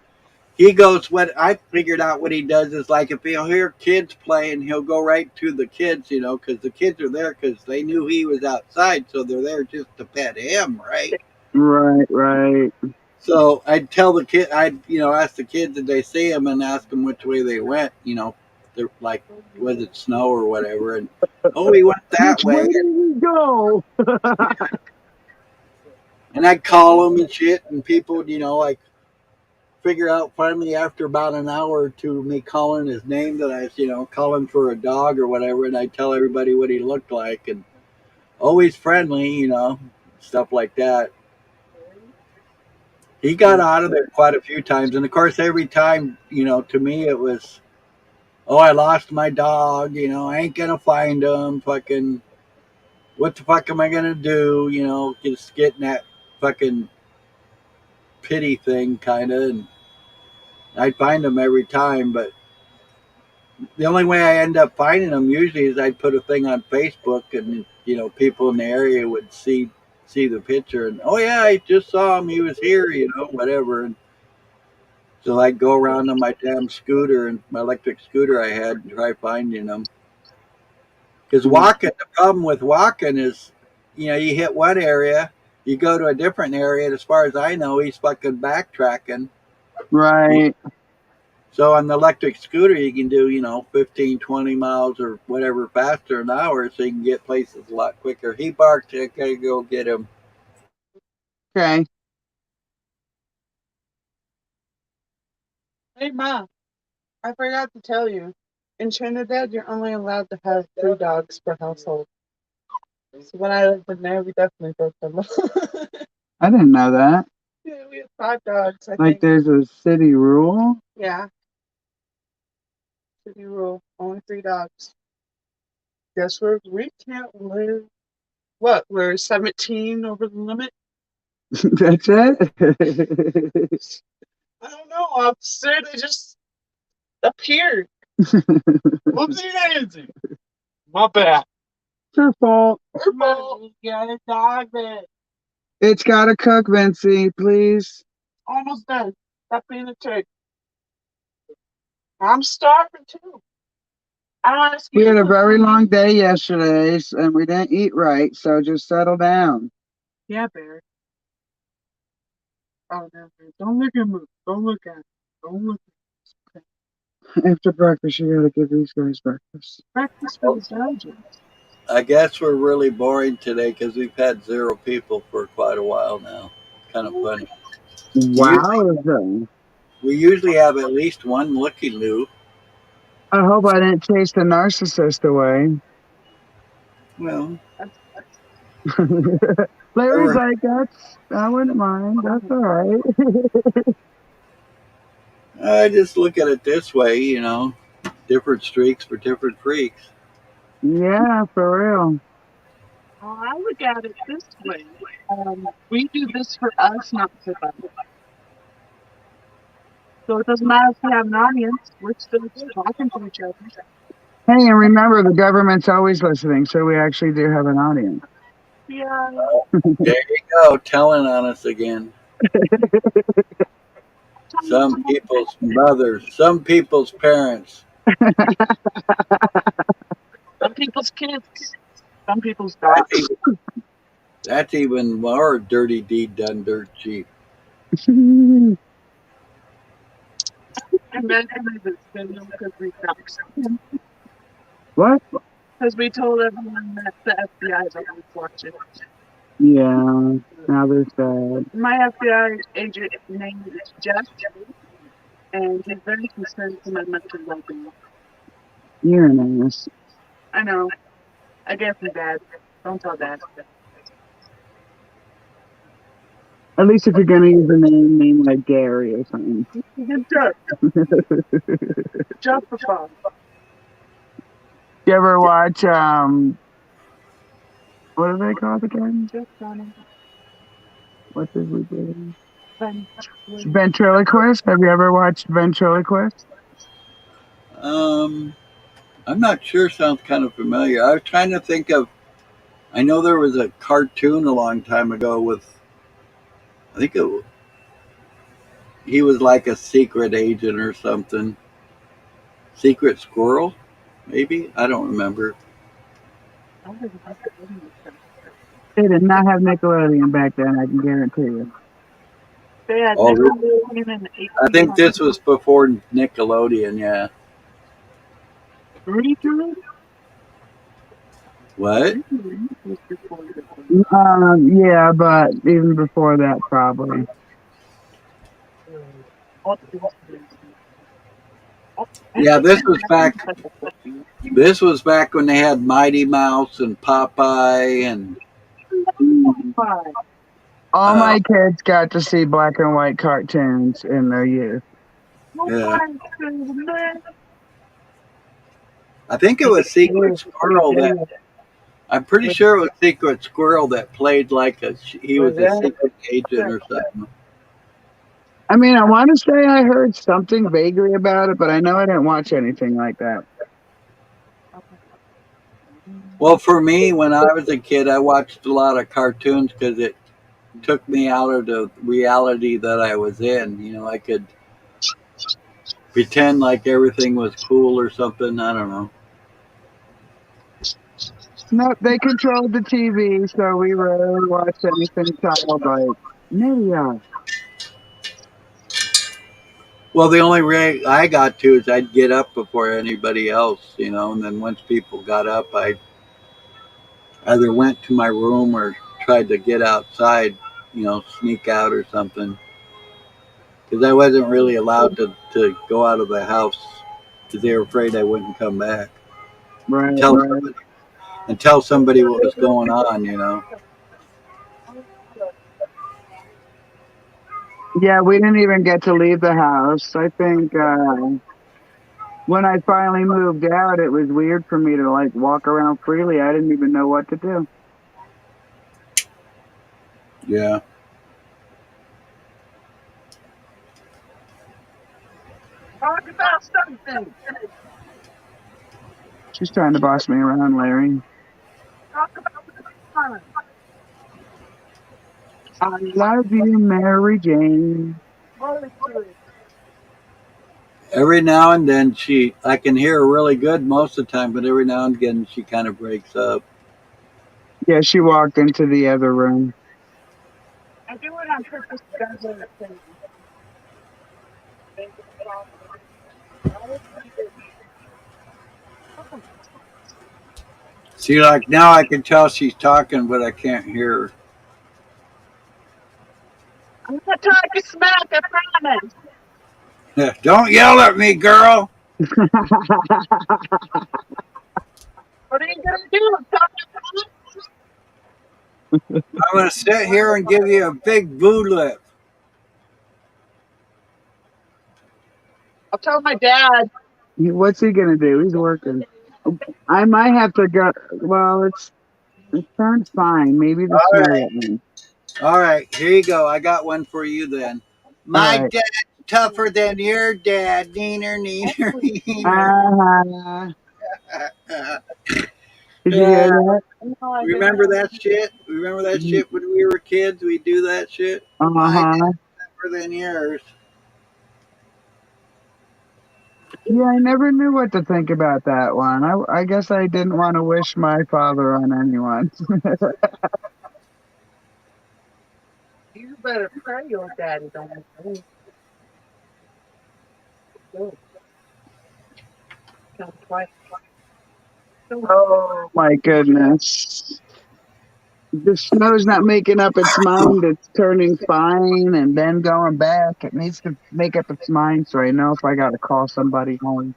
he goes. What I figured out, what he does is like if he'll hear kids playing, he'll go right to the kids, because the kids are there because they knew he was outside, so they're there just to pet him, right? Right, right. So I'd tell the kid, ask the kids did they see him and ask them which way they went. They're like, was it snow or whatever? And oh, he went that Which way way. did he go? And I'd call them and shit, and people would, like figure out finally after about an hour or two of me calling his name that I was, calling for a dog or whatever, and I'd tell everybody what he looked like, and always friendly, stuff like that. He got out of there quite a few times, and of course, every time, to me it was, oh, I lost my dog, I ain't gonna find him, fucking, what the fuck am I gonna do, just getting that fucking pity thing, kind of, and I'd find him every time, but the only way I end up finding them usually is I'd put a thing on Facebook, and people in the area would see the picture, and oh yeah, I just saw him. He was here, whatever. And so I'd go around on my damn scooter and my electric scooter I had and try finding them. Because the problem with walking is, you hit one area, you go to a different area, and as far as I know, he's fucking backtracking. Right. So on the electric scooter, you can do, 15, 20 miles or whatever faster an hour, so you can get places a lot quicker. He barked, I gotta go get him. Okay. Hey, Ma, I forgot to tell you. In Trinidad, you're only allowed to have 3 dogs per household. So when I lived in there, we definitely broke them. I didn't know that. Yeah, we had 5 dogs, I Like think. there's a city rule? Yeah. City rule. Only 3 dogs. Guess where we can't live? What? We're 17 over the limit? That's it? I don't know, officer. They just appeared. Whoopsie daisy. My bad. It's her fault. Come on, you got a dog that It's gotta cook, Vincey, please. almost done. Stop being a turd. I'm starving too. I want to We had a very long day yesterday, and we didn't eat right, so just settle down. Yeah, Bear. Oh, no, man. Don't look at me. Don't look at me. Don't look at me. After breakfast, you gotta give these guys breakfast. Breakfast for the soldiers. I guess we're really boring today because we've had 0 people for quite a while now. Kind of funny. Wow. We usually have at least one Looky Loo. I hope I didn't chase the narcissist away. Well, Larry's like, I wouldn't mind. That's all right. I just look at it this way, different streaks for different freaks. Yeah, for real. Well, I look at it this way. We do this for us, not for them. So it doesn't matter if we have an audience. We're still talking to each other. Hey, and remember, the government's always listening, so we actually do have an audience. Yeah. There you go, telling on us again. Some people's mothers, some people's parents. Some people's kids. Some people's dogs. That's even more dirty deed done dirt cheap. And then I was video because we doxed him. What? Because we told everyone that the FBI is always watching. Yeah, now they're sad. My FBI agent name is Jeff, and he's very concerned for my mental well-being. You're an ass. I know. I guess I'm Dad. Don't tell Dad. At least if you're gonna use a name like Gary or something. Good job. Just for fun. You ever watch what are they called again? Just funny. What did we do? Fun. Ventriloquist? Have you ever watched Ventriloquist? I'm not sure. Sounds kind of familiar. I was trying to think of. I know there was a cartoon a long time ago with. I think he was like a secret agent or something. Secret Squirrel, maybe. I don't remember. They did not have Nickelodeon back then, I can guarantee you. They had Oh, Nickelodeon in the I think this was before Nickelodeon. Yeah. Looney Tunes? What? Yeah, but even before that, probably. Yeah, this was back. This was back when they had Mighty Mouse and Popeye and. All my kids got to see black and white cartoons in their youth. Yeah. I think it was Secret Squirrel that. I'm pretty sure it was Secret Squirrel that played like he was a secret agent or something. I mean, I want to say I heard something vaguely about it, but I know I didn't watch anything like that. Well, for me, when I was a kid, I watched a lot of cartoons because it took me out of the reality that I was in. You know, I could pretend like everything was cool or something. I don't know. No, they controlled the TV, so we rarely watched anything childlike. Media. Well, the only way I got to is I'd get up before anybody else, you know, and then once people got up, I either went to my room or tried to get outside, you know, sneak out or something. Because I wasn't really allowed to go out of the house because they were afraid I wouldn't come back. Right. And tell somebody what was going on, you know. Yeah, we didn't even get to leave the house. I think when I finally moved out, it was weird for me to like walk around freely. I didn't even know what to do. Yeah. Talk about something. She's trying to boss me around, Larry. Talk about fun. I love you, Mary Jane. Every now and then I can hear her really good most of the time, but every now and again she kind of breaks up. Yeah, she walked into the other room. I do it on purpose because See, like now I can tell she's talking, but I can't hear her. I'm not talking smack, I promise. Don't yell at me, girl. What are you gonna do? I'm going to sit here and give you a big boo lip. I'll tell my dad. What's he gonna do? He's working. I might have to go. Well, it sounds fine. Maybe the smell one. All right, here you go. I got one for you then. My right. dad's tougher than your dad. Neener, neener, neener. Did you hear that? Remember that shit? Remember that shit when we were kids? We do that shit? My dad's tougher than yours. Yeah, I never knew what to think about that one. I guess I didn't want to wish my father on anyone. You better pray your daddy don't move. Good. Count twice. Oh my goodness. The snow's not making up its mind. It's turning fine and then going back. It needs to make up its mind so I know if I got to call somebody home.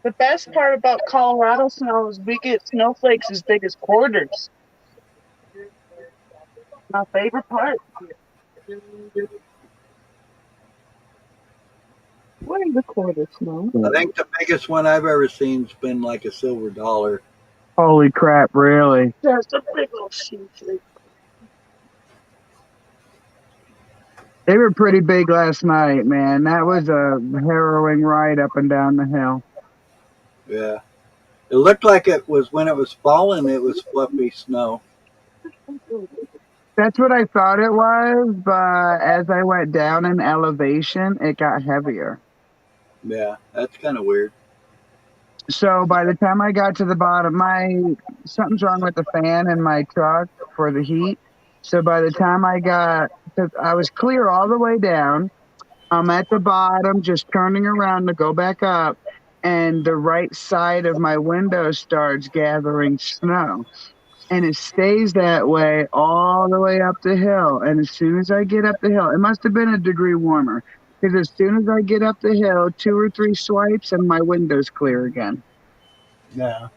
The best part about Colorado snow is we get snowflakes as big as quarters. My favorite part. What is a quarter snow? I think the biggest one I've ever seen's been like a silver dollar. Holy crap, really? That's a big old snowflake. They were pretty big last night, man. That was a harrowing ride up and down the hill. Yeah. It looked like it was when it was falling, it was fluffy snow. That's what I thought it was, but as I went down in elevation, it got heavier. Yeah, that's kind of weird. So by the time I got to the bottom, something's wrong with the fan in my truck for the heat. So by the time I was clear all the way down. I'm at the bottom, just turning around to go back up, and the right side of my window starts gathering snow. And it stays that way all the way up the hill. And as soon as I get up the hill, it must have been a degree warmer. Because as soon as I get up the hill, 2 or 3 swipes and my window's clear again. Yeah.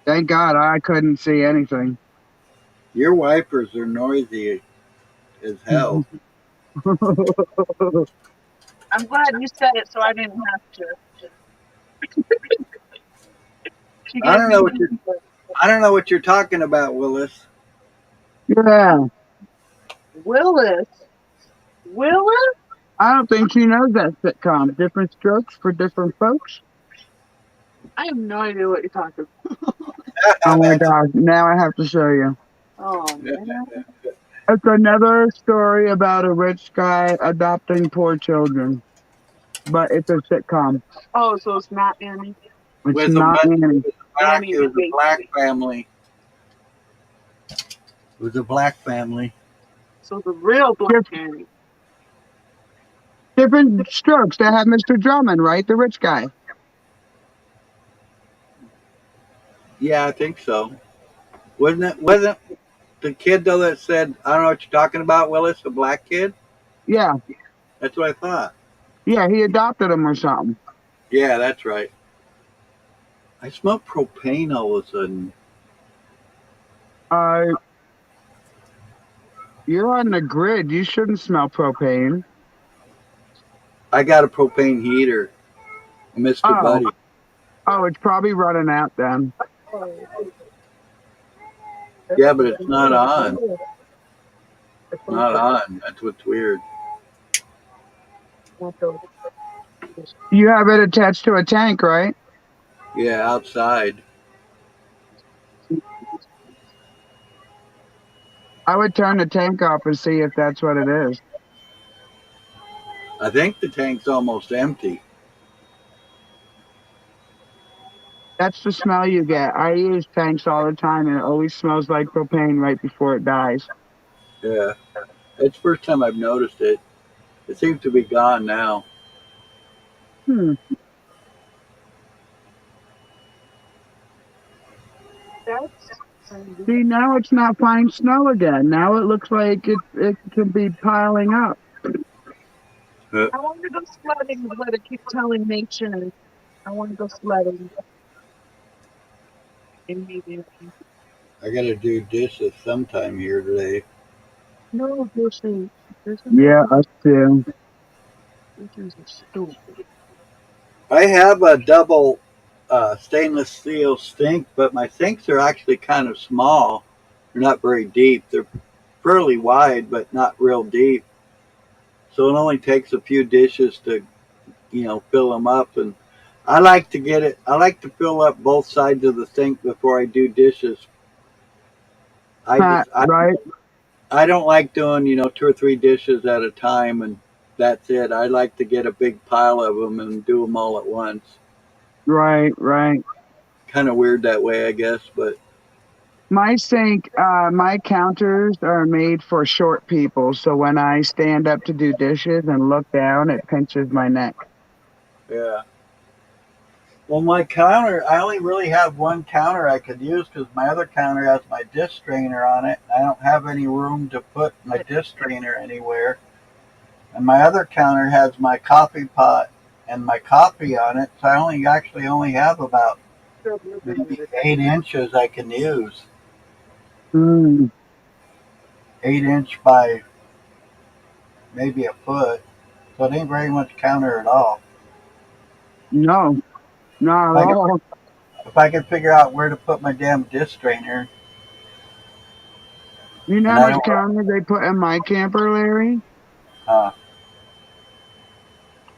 Thank God I couldn't see anything. Your wipers are noisy as hell. I'm glad you said it so I didn't have to. She I gave don't me know what you're I don't know what you're talking about, Willis. Yeah, Willis. Willis? I don't think she knows that sitcom. Different strokes for different folks. I have no idea what you're talking about. Oh my God, now I have to show you. Oh man. It's another story about a rich guy adopting poor children, but it's a sitcom. Oh, so it's not Annie. It's With not a Annie. Annie it was the a black family. It was a black family. So the real Black Annie. Different strokes. They have Mr. Drummond, right? The rich guy. Yeah, I think so. Wasn't the kid though that said I don't know what you're talking about, Willis, the black kid? Yeah, That's what I thought. yeah, he adopted him or something. Yeah, that's right. I smell propane all of a sudden. Uh, you're on the grid. You shouldn't smell propane. I got a propane heater, Mr. Oh, Buddy. oh, it's probably running out then. Yeah, but it's not on. Not on. That's what's weird. You have it attached to a tank, right? Yeah, outside. I would turn the tank off and see if that's what it is. I think the tank's almost empty. That's the smell you get. I use tanks all the time, and it always smells like propane right before it dies. Yeah. It's the first time I've noticed it. It seems to be gone now. Hmm. See, now it's not fine snow again. Now it looks like it can be piling up. I want to go sledding, but I keep telling nature I want to go sledding. Immediately. I gotta do dishes sometime here today. No, Disney. Yeah, us too. This is stupid. I have a double stainless steel sink, but my sinks are actually kind of small. They're not very deep. They're fairly wide, but not real deep. So it only takes a few dishes to, fill them up. And I like to get it. I like to fill up both sides of the sink before I do dishes. Right, I don't like doing 2 or 3 dishes at a time, and that's it. I like to get a big pile of them and do them all at once. right, right. Kind of weird that way, I guess, but My sink, my counters are made for short people. So when I stand up to do dishes and look down, it pinches my neck. Yeah. Well, my counter, I only really have one counter I could use because my other counter has my dish strainer on it. I don't have any room to put my dish strainer anywhere. And my other counter has my coffee pot and my coffee on it. So I only have about maybe 8 inches I can use. Mm, 8 inch by maybe a foot. So it ain't very much counter at all. no, not If at I could, all. if I could figure out where to put my damn dish strainer, You know and how I much don't, counter they put in my camper, Larry? uh,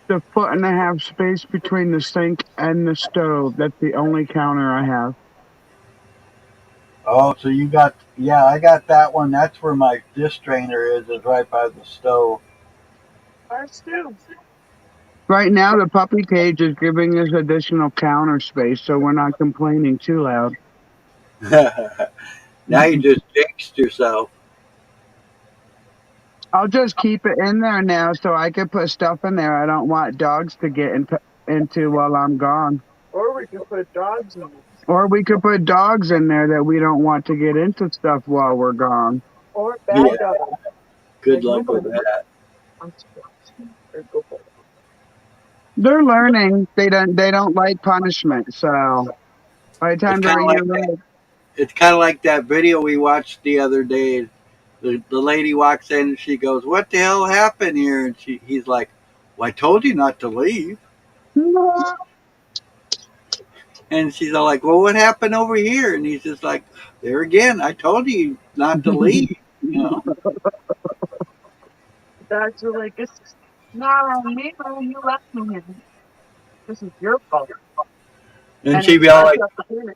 The foot and a half space between the sink and the stove. That's the only counter I have. oh, so you got, yeah, I got that one. That's where my dish strainer is right by the stove. Ours too. Right now, the puppy cage is giving us additional counter space, so we're not complaining too loud. Now you just jinxed yourself. I'll just keep it in there now so I can put stuff in there I don't want dogs to get into while I'm gone. Or we could put dogs in it. Or we could put dogs in there that we don't want to get into stuff while we're gone. Or Yeah, bad dogs. good Like luck with nobody that. wants to. Or go for it. They're learning. They don't like punishment, so by the It's time kind they're a of year like old, it's kind of like that video we watched the other day. The lady walks in and she goes, "What the hell happened here?" And he's like, "Well, I told you not to leave." And she's all like, "Well, what happened over here?" And he's just like, "There again, I told you not to leave." You know. Dogs are like, it's not on me, man. You left me here. This is your fault. And And she'd it be all starts like, up again.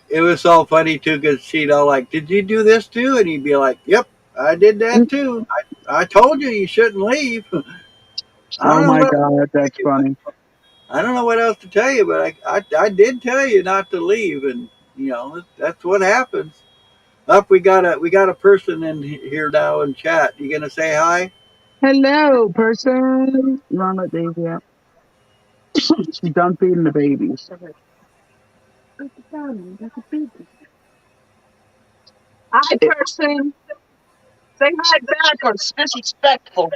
it was so funny too, because she'd all like, "Did you do this too?" And he'd be like, "Yep, I did that too. I told you shouldn't leave." I don't oh know my what else god, to tell that's you, but funny. I don't know what else to tell you, but I did tell you not to leave, and that's what happens. Up, we got a person in here now in chat. You gonna say hi? Hello, person. You want to let Daisy out? She's done feeding the babies. They're like, "Look at Donnie, that's a baby." Hi, person. Say hi back or it's disrespectful.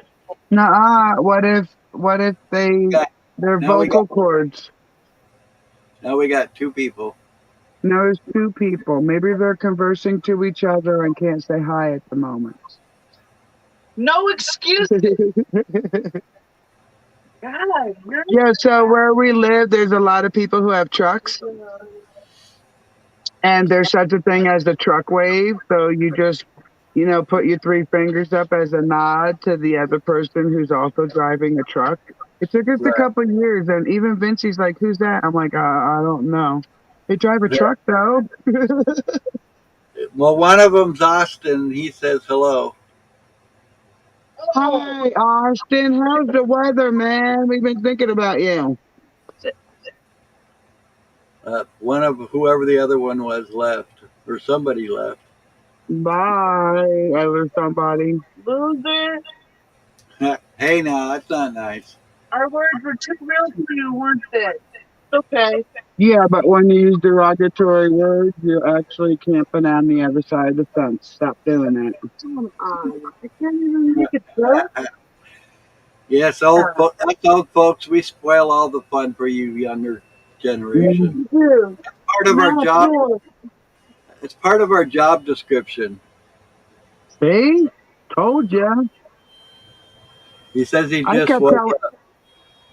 Nuh-uh. What if Got their now we got vocal cords? now we got two people. No, it's two people. Maybe they're conversing to each other and can't say hi at the moment. No excuse. God, you're Yeah, so where we live, there's a lot of people who have trucks, and there's such a thing as the truck wave. So you just, put your three fingers up as a nod to the other person who's also driving a truck. It took us a Right. couple years, and even Vincey's like, "Who's that?" I'm like, I don't know. They drive a Yeah. truck though. Well, one of them's Austin. He says hello. Hi, Austin. How's the weather, man? We've been thinking about you. One of whoever the other one was left, or somebody left. Bye, other somebody. loser. Hey, now that's not nice. Our words were too real for you, weren't they? Okay. Yeah, but when you use derogatory words, you're actually camping on the other side of the fence. Stop doing that. Come on. I can't even make a joke. Yes, us old folks, we spoil all the fun for you younger generation. Mm. Dude, Part of our not job. good. It's part of our job description. See? Told ya. He says he I just kept woke telling up.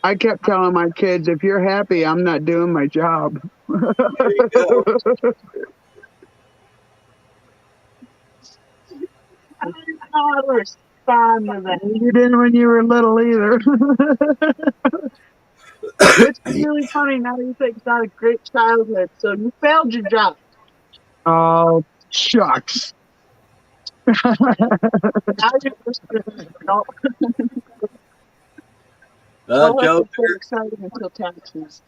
I kept telling my kids, if you're happy, I'm not doing my job. There you go. I don't know how to respond to that. You didn't when you were little either. It's really funny now that you think it's not a great childhood, so you failed your job. Oh, shucks. Now you're just no, don't let Joe this get exciting until taxes.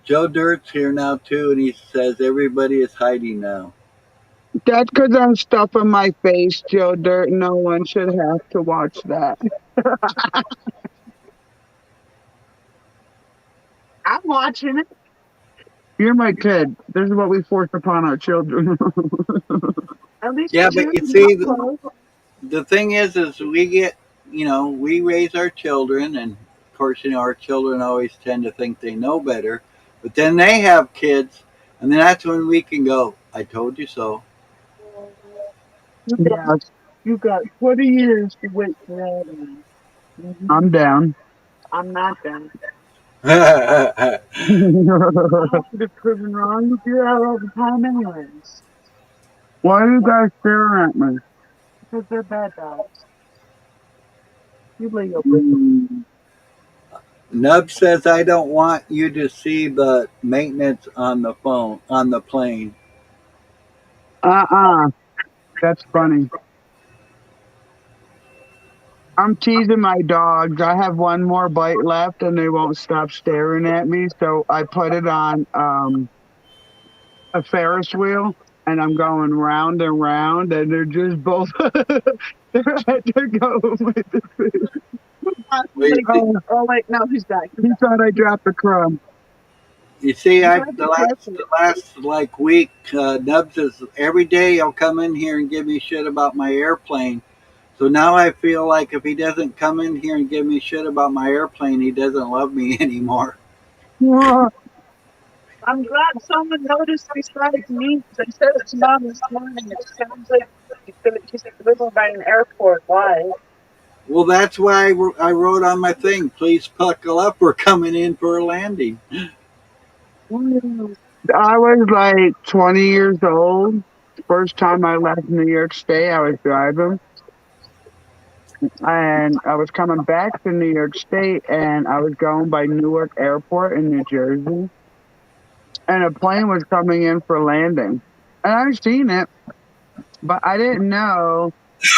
Joe Dirt's here now too, and he says everybody is hiding now. That's because I'm stuffing my face, Joe Dirt. No one should have to watch that. I'm watching it. You're my kid. This is what we force upon our children. At least Yeah, but you're you see, the thing is we get, we raise our children, and of course, our children always tend to think they know better, but then they have kids, and then that's when we can go, I told you so. Yeah, you got 20 years to wait for that. I'm down. I'm not done. Well, Why You're proven wrong. You do that all the time, anyways. are you guys staring at me? Because they're bad dogs. You lay your Mm. Nub says I don't want you to see the maintenance on the phone, on the plane. Uh-uh. That's funny. I'm teasing my dogs. I have one more bite left and they won't stop staring at me. So I put it on a Ferris wheel and I'm going round and round and they're just both they're at to go with the food. Well, Oh, wait, no, he's back. He thought I dropped the crumb. you see, You I gotta be the careful. last like week, Nub says every day he'll come in here and give me shit about my airplane. So now I feel like if he doesn't come in here and give me shit about my airplane, he doesn't love me anymore. I'm glad someone noticed besides me. They said it's mom this morning. It sounds like he's living by an airport. Why? Well, that's why I wrote on my thing, please buckle up, we're coming in for a landing. I was like 20 years old. First time I left New York State, I was driving and I was coming back to New York State and I was going by Newark Airport in New Jersey and a plane was coming in for landing. And I've seen it, but I didn't know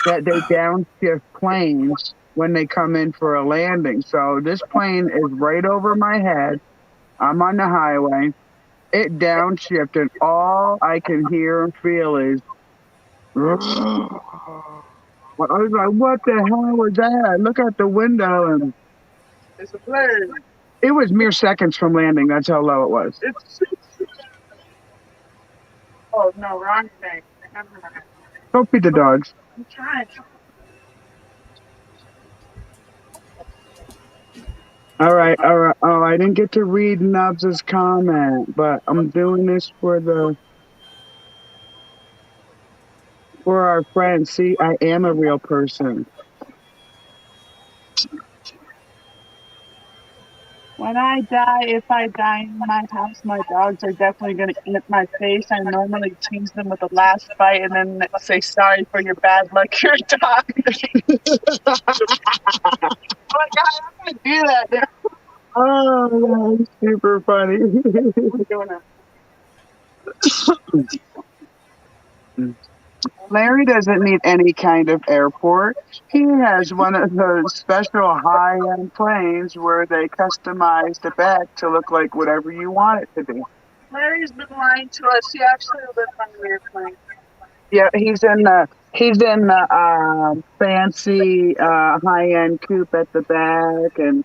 that they downshift planes when they come in for a landing. So this plane is right over my head. I'm on the highway. It downshifted. All I can hear and feel is I was like, what the hell was that? I look out the window and It's a plane. it was mere seconds from landing. That's how low it was. It's oh no, wrong thing. Never mind. Go feed the dogs. I'm trying. All right, all right. Oh, I didn't get to read Nubs's comment, but I'm doing this for our friends. See, I am a real person. When I die, if I die in my house, my dogs are definitely going to eat my face. I normally tease them with the last bite and then say sorry for your bad luck, your dog. Oh my god, I'm going to do that. Oh, that's super funny. We're doing it. Larry doesn't need any kind of airport. He has one of those special high-end planes where they customize the back to look like whatever you want it to be. Larry's been lying to us. He actually lives on an airplane. Yeah, he's in the fancy high-end coupe at the back, and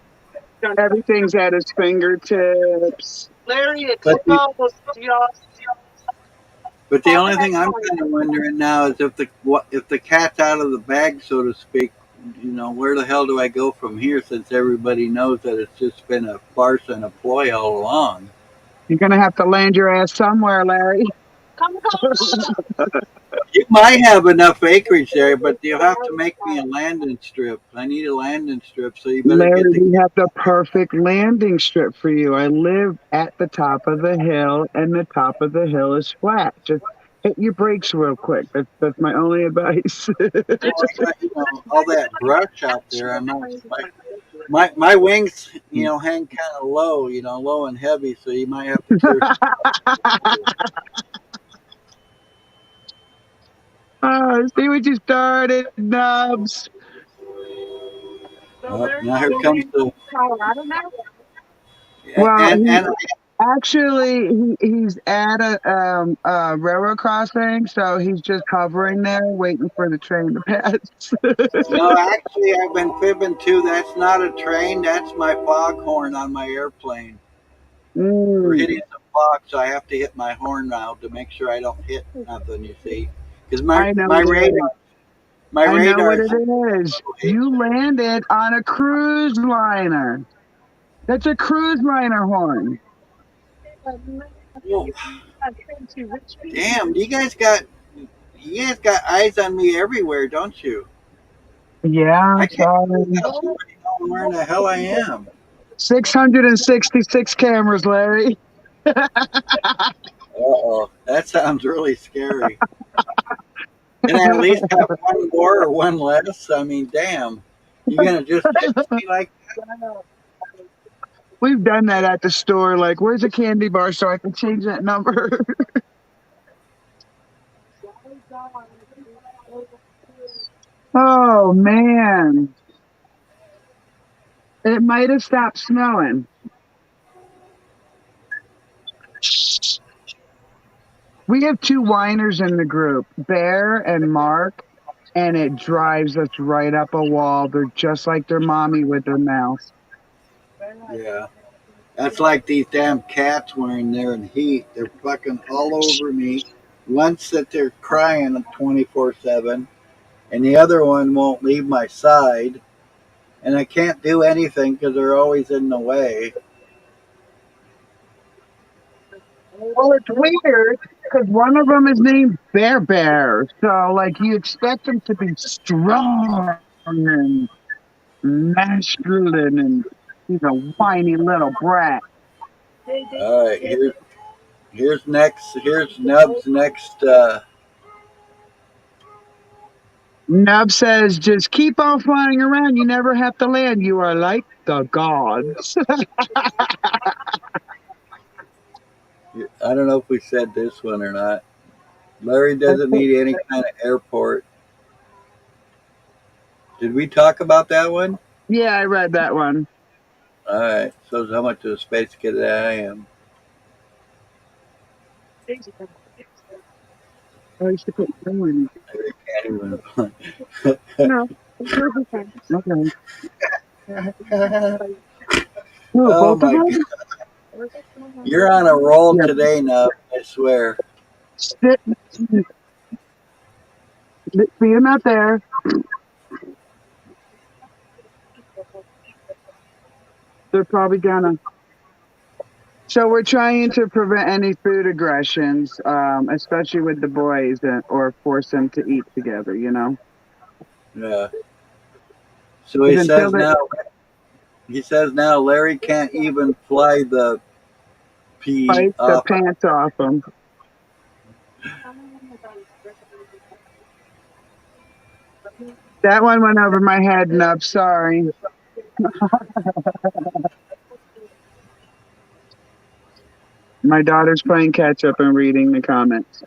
everything's at his fingertips. Larry, it's But the, almost y'all. but the only thing I'm kind of wondering now is if the cat's out of the bag, so to speak. Where the hell do I go from here? Since everybody knows that it's just been a farce and a ploy all along. You're gonna have to land your ass somewhere, Larry. Come on. You might have enough acreage there, but you'll have to make me a landing strip. I need a landing strip, so you better Larry, get the. we have the perfect landing strip for you. I live at the top of the hill, and the top of the hill is flat. Just hit your brakes real quick. That's my only advice. Well, I got, all that brush out there. I'm not. My wings, hang kind of low, low and heavy, so you might have to clear. Oh, see what you started, Nubs. So Larry's Now here comes going the to Colorado now? Well, and Actually, he's at a railroad crossing, so he's just hovering there, waiting for the train to pass. No, actually, I've been fibbing too. That's not a train. That's my foghorn on my airplane. We're Mm, hitting some fog, so I have to hit my horn now to make sure I don't hit nothing. You see, because my I know my what it is. radar my I know what radar it is. You landed on a cruise liner. That's a cruise liner horn. Well, damn, you guys got eyes on me everywhere, don't you? Yeah, I can't believe sorry. how somebody know where in the hell I am. 666 cameras, Larry. Uh-oh, that sounds really scary. Can I at least have one more or one less? I mean, damn, you gonna just text me like? We've done that at the store. Like, where's a candy bar so I can change that number? Oh, man. It might have stopped snowing. We have two whiners in the group, Bear and Mark, and it drives us right up a wall. They're just like their mommy with their mouth. Yeah, that's like these damn cats when they're in heat. They're fucking all over me. One sit there crying 24/7, and the other one won't leave my side. And I can't do anything because they're always in the way. Well, it's weird because one of them is named Bear Bear. So, like, you expect them to be strong and masculine and he's a whiny little brat. All right, here's Nub's next. Nub says, just keep on flying around. You never have to land. You are like the gods. I don't know if we said this one or not. Larry doesn't need any kind of airport. Did we talk about that one? Yeah, I read that one. All right, shows how much of a space kid I am. I used to put no in I can't even. it. No. Okay. Oh, Oh both of my them? god, you're on a roll Yeah. today, Nub. I swear. Sit. See him out there. They're probably gonna. So we're trying to prevent any food aggressions, especially with the boys, or force them to eat together. You know, Yeah. So 'cause until they he says now Larry can't even fly the P bite the off. pants off them. That one went over my head, Nub. Sorry. My daughter's playing catch up and reading the comments.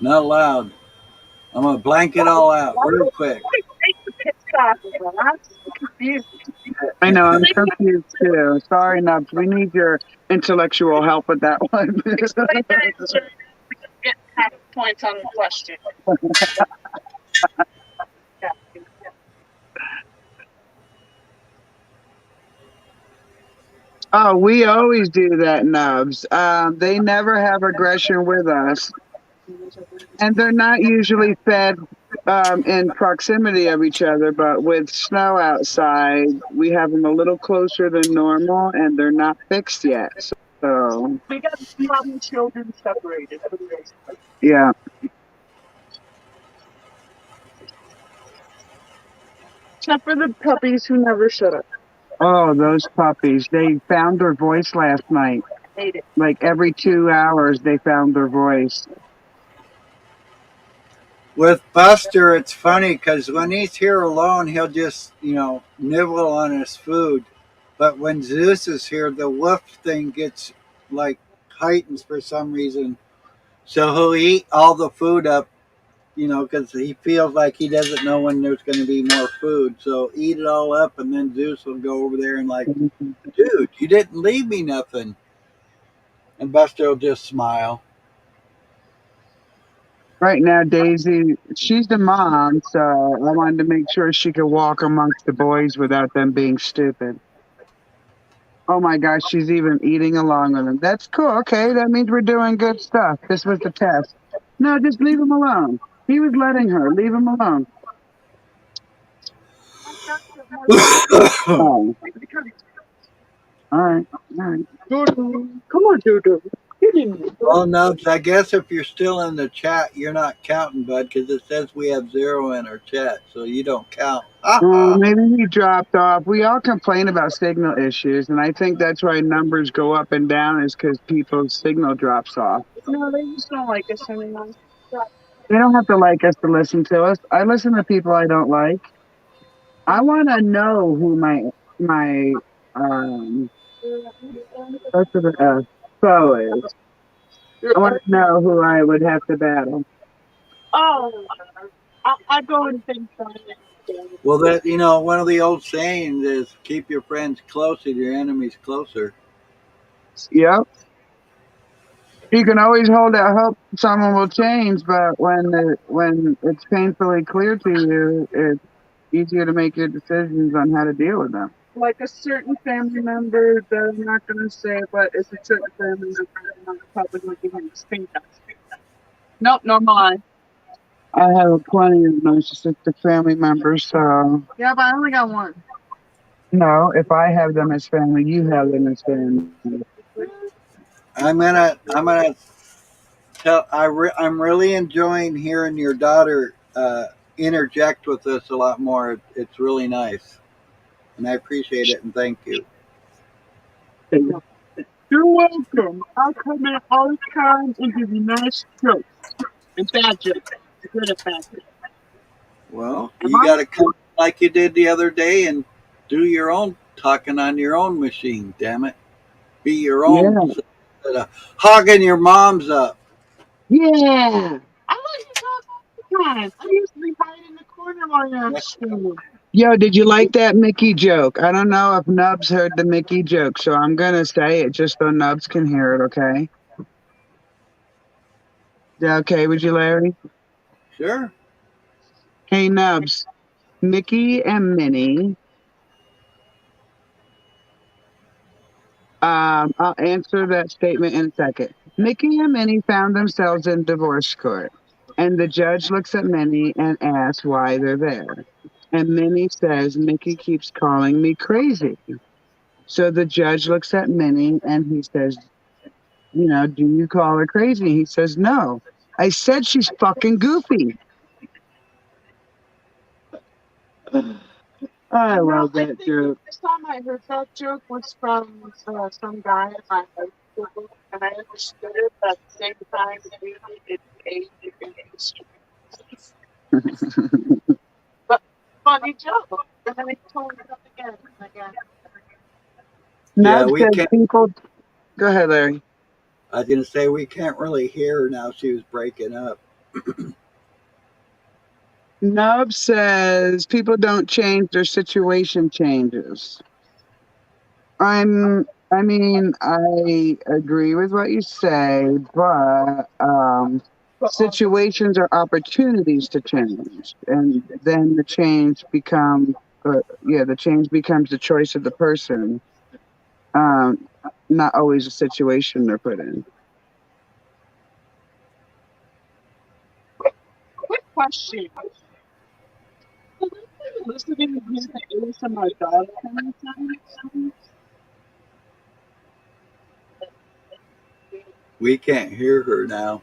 Not loud. I'm gonna blank it all out real quick. I know, I'm confused too. Sorry, Nubs. We need your intellectual help with that one. Get half points on the question. Oh, we always do that, Nubs. They never have aggression with us, and they're not usually fed in proximity of each other. But with snow outside, we have them a little closer than normal, and they're not fixed yet. So We got some children separated. yeah. Except for the puppies who never shut up. Oh, those puppies. They found their voice last night. Hate it. Like every 2 hours, they found their voice. With Buster, it's funny because when he's here alone, he'll just nibble on his food. But when Zeus is here, the wolf thing gets like heightens for some reason. So he'll eat all the food up you know, because he feels like he doesn't know when there's going to be more food. So eat it all up, and then Zeus will go over there and like, dude, you didn't leave me nothing. And Buster will just smile. Right now, Daisy, she's the mom, so I wanted to make sure she could walk amongst the boys without them being stupid. Oh my gosh, she's even eating along with them. That's cool. Okay, that means we're doing good stuff. This was the test. No, just leave him alone. He was letting her. Leave him alone. Oh, all right. All right. Come on, Dodo. Get in there. Well, Nubs, I guess if you're still in the chat, you're not counting, bud, because it says we have 0 in our chat, so you don't count. Maybe he dropped off. We all complain about signal issues, and I think that's why numbers go up and down is because people's signal drops off. No, they just don't like us anymore. They don't have to like us to listen to us. I listen to people I don't like. I want to know who my what's the foe is. I want to know who I would have to battle. Oh, I go and think on it. Well, that, you know, one of the old sayings is keep your friends close and your enemies closer. Yep. You can always hold out hope someone will change, but when it's painfully clear to you, it's easier to make your decisions on how to deal with them. Like a certain family member that I'm not going to say, but it's a certain family member that I'm probably going to give him a stink eye. Nope, no mind. I have plenty of narcissistic family members, so Yeah, but I only got one. no, if I have them as family, you have them as family. I'm gonna tell. I'm really enjoying hearing your daughter interject with us a lot more. It's really nice, and I appreciate it and thank you. You're welcome. I'll come in all the time and give you nice jokes and bad jokes. I'm good at bad jokes. Well, you got to come like you did the other day and do your own talking on your own machine. Damn it, be your own. Yeah. Instead of hogging your mom's up. Yeah. I let you talk all the time. I usually hide in the corner while you're screaming. Yo, did you like that Mickey joke? I don't know if Nubs heard the Mickey joke, so I'm gonna say it just so Nubs can hear it, okay? Is that okay with you, Larry? Sure. Hey Nubs, Mickey and Minnie. I'll answer that statement in a second. Mickey and Minnie found themselves in divorce court, and the judge looks at Minnie and asks why they're there. And Minnie says, Mickey keeps calling me crazy. So the judge looks at Minnie and he says, you know, do you call her crazy? He says, no. I said she's fucking goofy. I love that joke. The first time I heard that joke was from some guy in my high school, and I understood it, but at the same time, really, it's a different history. But funny joke. And then he told it up again and again. Yeah, Nubs we says can't. people. Go ahead, Larry. I was gonna say we can't really hear her now. She was breaking up. Nub says people don't change, their situation changes. I mean, I agree with what you say, but situations are opportunities to change, and then the change becomes, the change becomes the choice of the person, not always a situation they're put in. Quick question. Listening to the ASMR dog sounds. We can't hear her now.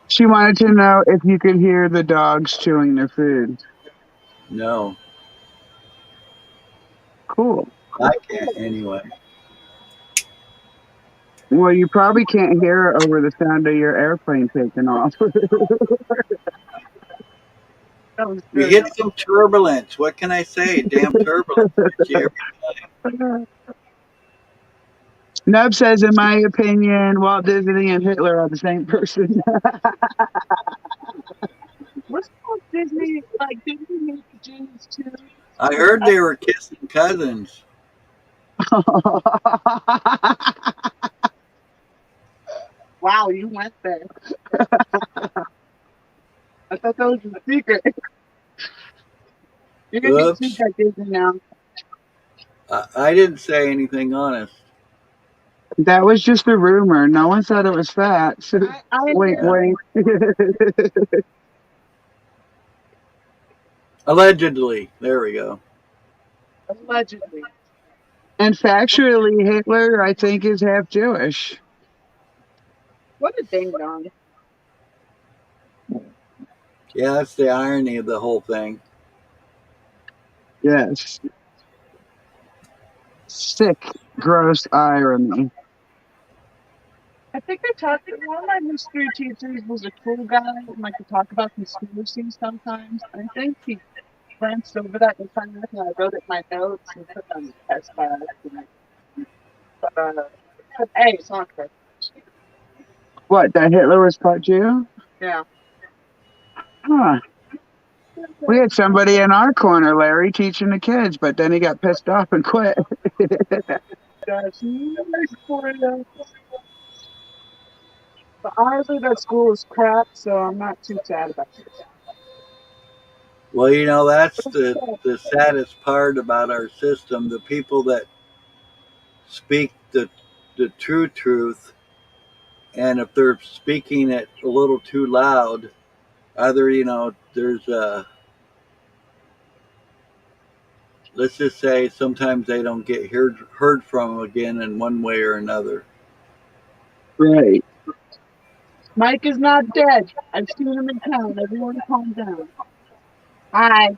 She wanted to know if you could hear the dogs chewing their food. No, Cool. I can't anyway. Well, you probably can't hear it over the sound of your airplane taking off. We hit some turbulence. What can I say? Damn turbulence. Nub says, in my opinion, Walt Disney and Hitler are the same person. What's Walt Disney like? Didn't he make the Jews too? I heard they were kissing cousins. Wow, you went there. I thought that was a secret. You're gonna get sued Oops. by Disney now. I didn't say anything honest. That was just a rumor. No one said it was facts. I Wink, Yeah. wink. Allegedly. There we go. allegedly. And factually, Hitler, I think, is half Jewish. What a ding dong. Yeah, that's the irony of the whole thing. Yes. Sick, gross irony. I think I talked. One of my history teachers was a cool guy and like to talk about conspiracies sometimes. I think he glanced over that and kind of I wrote it in my notes and put it on the test by accident. But hey, it's not correct. What, that Hitler was part Jew? Yeah. Huh. We had somebody in our corner, Larry, teaching the kids, but then he got pissed off and quit. That's nice for you. But honestly, that school is crap, so I'm not too sad about it. Well, you know, that's the saddest part about our system. The people that speak the true truth, and if they're speaking it a little too loud, either, you know, there's a, let's just say sometimes they don't get heard from again in one way or another. Right. Mike is not dead. I've seen him in town. Everyone calm down. Hi.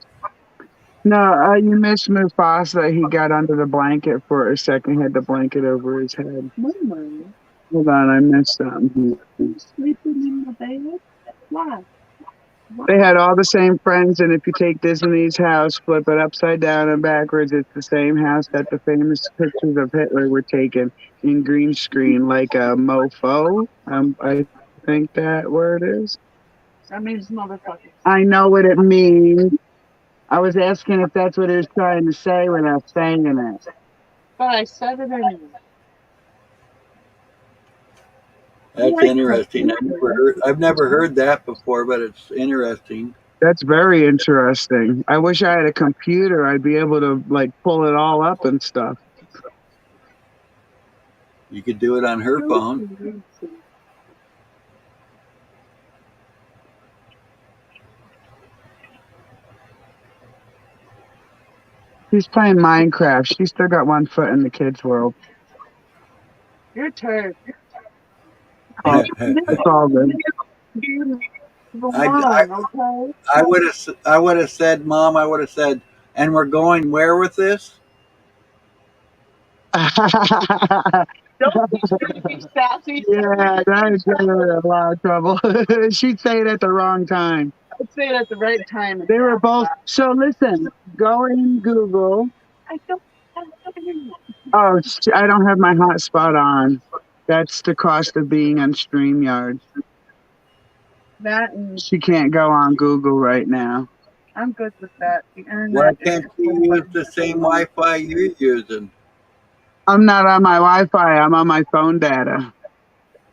No, you missed Mufasa. He got under the blanket for a second, had the blanket over his head. Mama, Hold on, I missed something. you sleeping in the bed? Why? They had all the same friends, and if you take Disney's house, flip it upside down and backwards, it's the same house that the famous pictures of Hitler were taken in green screen, like a mofo. I think that word is. That means motherfucker. I know what it means. I was asking if that's what he was trying to say without saying it. But I said it anyway. That's interesting. I've never heard that before, but it's interesting. That's very interesting. I wish I had a computer. I'd be able to like pull it all up and stuff. You could do it on her phone. She's playing Minecraft. She's still got one foot in the kids' world. Your turn. It's all good. I would have said, Mom, I would have said, and we're going where with this? Don't be sassy. Yeah, that's a lot of trouble. She'd say it at the wrong time. I'd say it at the right time. They were both. So listen, go in Google. I don't. Oh, I don't have my hotspot on. That's the cost of being on StreamYard. That and She can't go on Google right now. I'm good with that. The internet. Why can't you use the same Wi-Fi you're using? I'm not on my Wi-Fi. I'm on my phone data.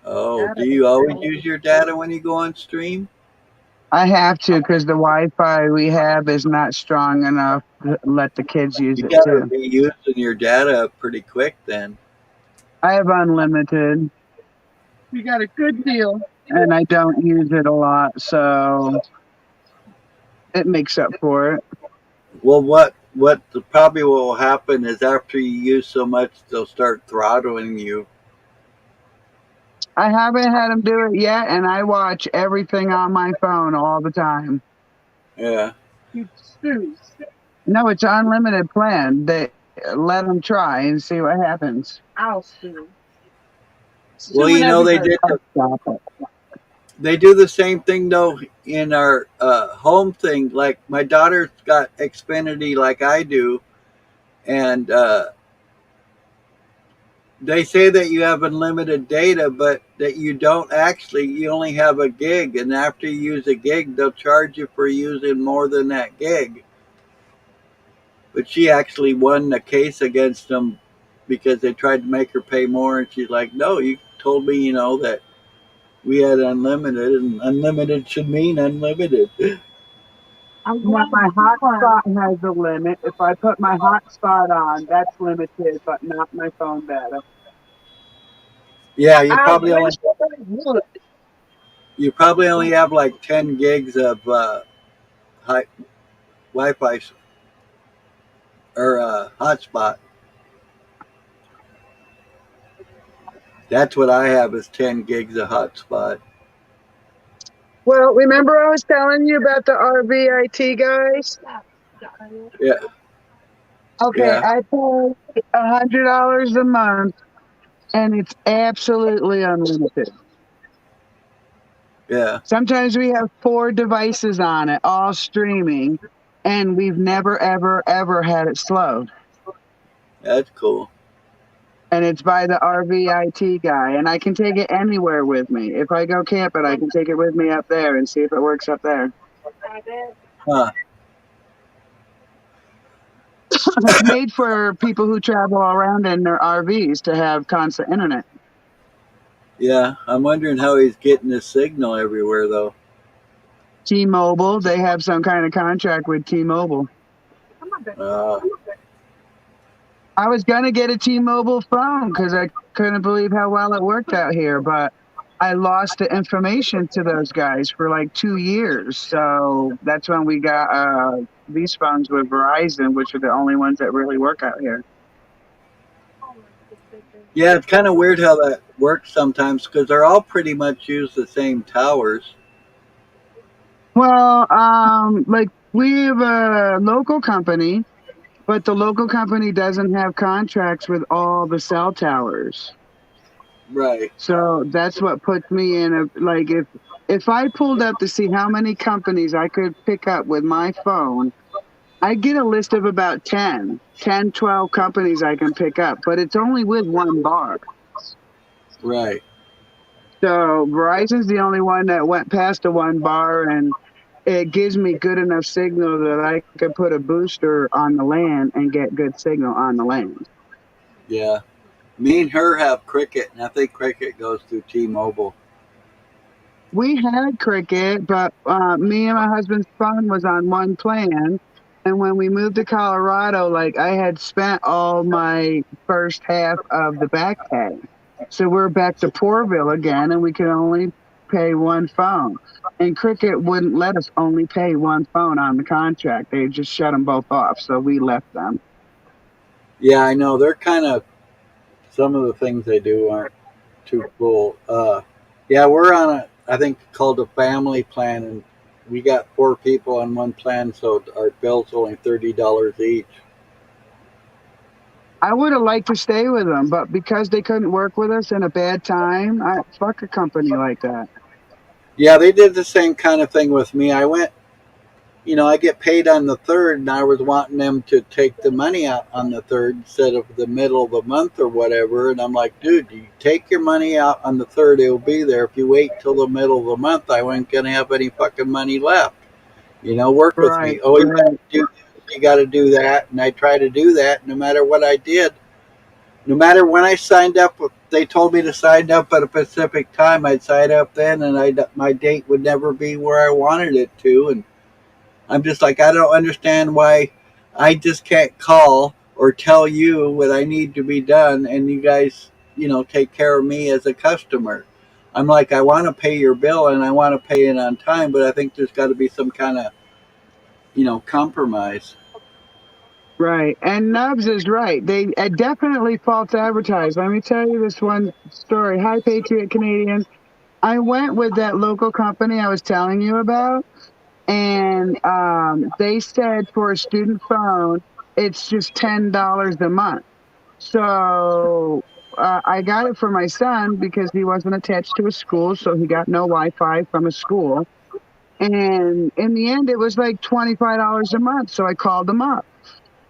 Oh, do you always use your data when you go on stream? I have to because the Wi-Fi we have is not strong enough to let the kids use You it gotta too. be using your data pretty quick then. I have unlimited You got a good deal. and I don't use it a lot, so it makes up for it. Well, probably will happen is after you use so much, they'll start throttling you. I haven't had them do it yet, and I watch everything on my phone all the time. Yeah. You snooze. No, it's an unlimited plan. They let them try and see what happens. I'll snooze. Well, you know they did. Stop it. They do the same thing though in our home thing. Like my daughter's got Xfinity, like I do, and they say that you have unlimited data, but that you don't actually. You only have a gig, and after you use a gig, they'll charge you for using more than that gig. But she actually won the case against them because they tried to make her pay more, and she's like, "No, you told me, that we had unlimited, and unlimited should mean unlimited." Now my hotspot has a limit. If I put my hotspot on, that's limited, but not my phone data. Yeah, I wish that I would. you probably only have like 10 gigs of high Wi-Fi or hotspot. That's what I have is 10 gigs of hotspot. Well, remember I was telling you about the RVIT guys? Yeah, Okay, yeah, I pay $100 a month, and it's absolutely unlimited. yeah. Sometimes we have 4 devices on it, all streaming, and we've never, ever, ever had it slowed. That's cool. And it's by the RVIT guy, and I can take it anywhere with me. If I go camping, I can take it with me up there and see if it works up there. Huh. It's made for people who travel around in their RVs to have constant internet. Yeah, I'm wondering how he's getting the signal everywhere though. T-Mobile, they have some kind of contract with T-Mobile. Uh, I was gonna get a T-Mobile phone because I couldn't believe how well it worked out here, but I lost the information to those guys for like 2 years. So that's when we got these phones with Verizon, which are the only ones that really work out here. yeah, it's kind of weird how that works sometimes because they're all pretty much use the same towers. Well, like we have a local company, but the local company doesn't have contracts with all the cell towers. Right. So that's what puts me in a like if I pulled up to see how many companies I could pick up with my phone, I get a list of about 12 companies I can pick up, but it's only with one bar. Right. So Verizon's the only one that went past the one bar, and it gives me good enough signal that I could put a booster on the land and get good signal on the land. Yeah. Me and her have Cricket, and I think Cricket goes through T-Mobile. We had Cricket, but me and my husband's phone was on one plan. And when we moved to Colorado, like I had spent all my first half of the back pay. So we're back to Poorville again, and we can only pay one phone. And Cricket wouldn't let us only pay one phone on the contract. They just shut them both off. So we left them. Yeah, I know. They're kind of, some of the things they do aren't too cool. Yeah, we're on a, I think called a family plan, and we got 4 people on one plan, so our bill's only $30 each. I would have liked to stay with them, but because they couldn't work with us in a bad time, fuck a company like that. Yeah, they did the same kind of thing with me. I went, I get paid on the third, and I was wanting them to take the money out on the third instead of the middle of the month or whatever. And I'm like, dude, you take your money out on the third, it'll be there. If you wait till the middle of the month, I wasn't gonna have any fucking money left. Work with Right, me. Oh, you right. gotta do this, you gotta do that, and I try to do that. No matter what I did, no matter when I signed up, they told me to sign up at a specific time. I'd sign up then, and my date would never be where I wanted it to, and I'm just like, I don't understand why I just can't call or tell you what I need to be done, and you guys, take care of me as a customer. I'm like, I want to pay your bill and I want to pay it on time, but I think there's got to be some kind of, compromise. Right. And Nubs is right. They definitely false advertise. Let me tell you this one story. Hi, Patriot Canadian. I went with that local company I was telling you about, and they said for a student phone, it's just $10 a month. So I got it for my son because he wasn't attached to a school, so he got no Wi-Fi from a school. And in the end, it was like $25 a month. So I called them up.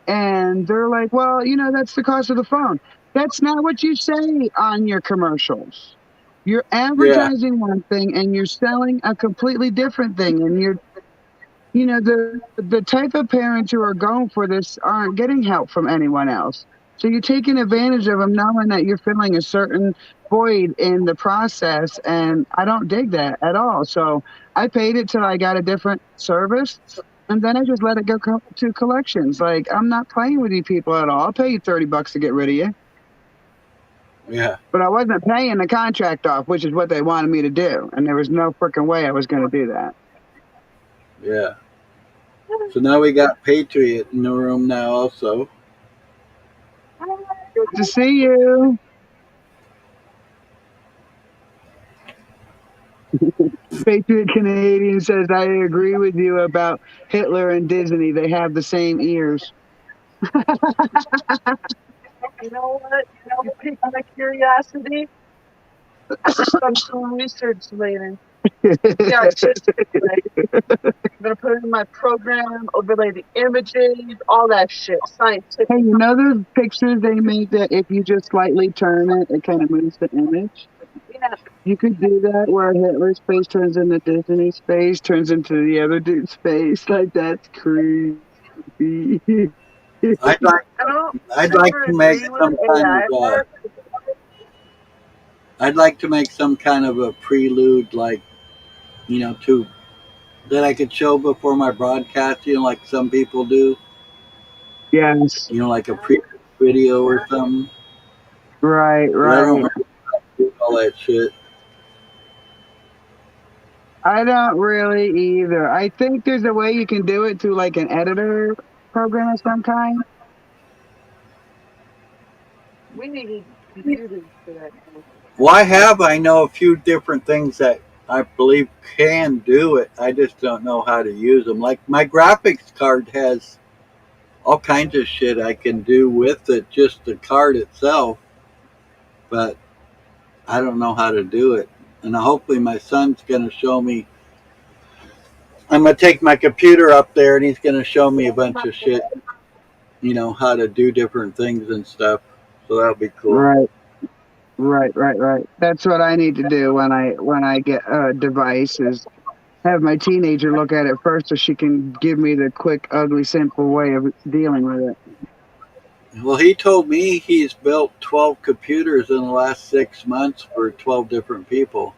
And they're like, well, that's the cost of the phone. That's not what you say on your commercials. You're Yeah, advertising one thing and you're selling a completely different thing. And the type of parents who are going for this aren't getting help from anyone else. So you're taking advantage of them, knowing that you're filling a certain void in the process. And I don't dig that at all. So I paid it till I got a different service. And then I just let it go to collections. Like, I'm not playing with you people at all. I'll pay you $30 to get rid of you. yeah, But I wasn't paying the contract off, which is what they wanted me to do. And there was no freaking way I was going to do that. yeah. So now we got Patriot in the room now also. Good to see you. Patriot Canadian says, I agree with you about Hitler and Disney. They have the same ears. You know what? You piqued my curiosity. I should start doing research later. Yeah, just like I'm gonna put it in my program, overlay the images, all that shit, Hey, scientific. you know those pictures they make that if you just slightly turn it, it kind of moves the image? Yeah, You could do that where Hitler's face turns into Disney's face, turns into the other dude's face. Like, that's creepy. I'd like I don't I'd like super to make agree with some kind of AI part. I'd like to make some kind of a prelude, like to that I could show before my broadcast. Like some people do. Yes, Like a pre video or something. right, But I don't right. really do all that shit. I don't really either. I think there's a way you can do it through like an editor program of some kind. We need computers for that now. Why have I know a few different things that I believe can do it. I just don't know how to use them. Like my graphics card has all kinds of shit I can do with it, just the card itself, but I don't know how to do it. And hopefully my son's going to show me. I'm going to take my computer up there and he's going to show me a bunch of shit, how to do different things and stuff. So that'll be cool. Right, right. That's what I need to do when I get a device is have my teenager look at it first so she can give me the quick, ugly, simple way of dealing with it. Well, he told me he's built 12 computers in the last 6 months for 12 different people.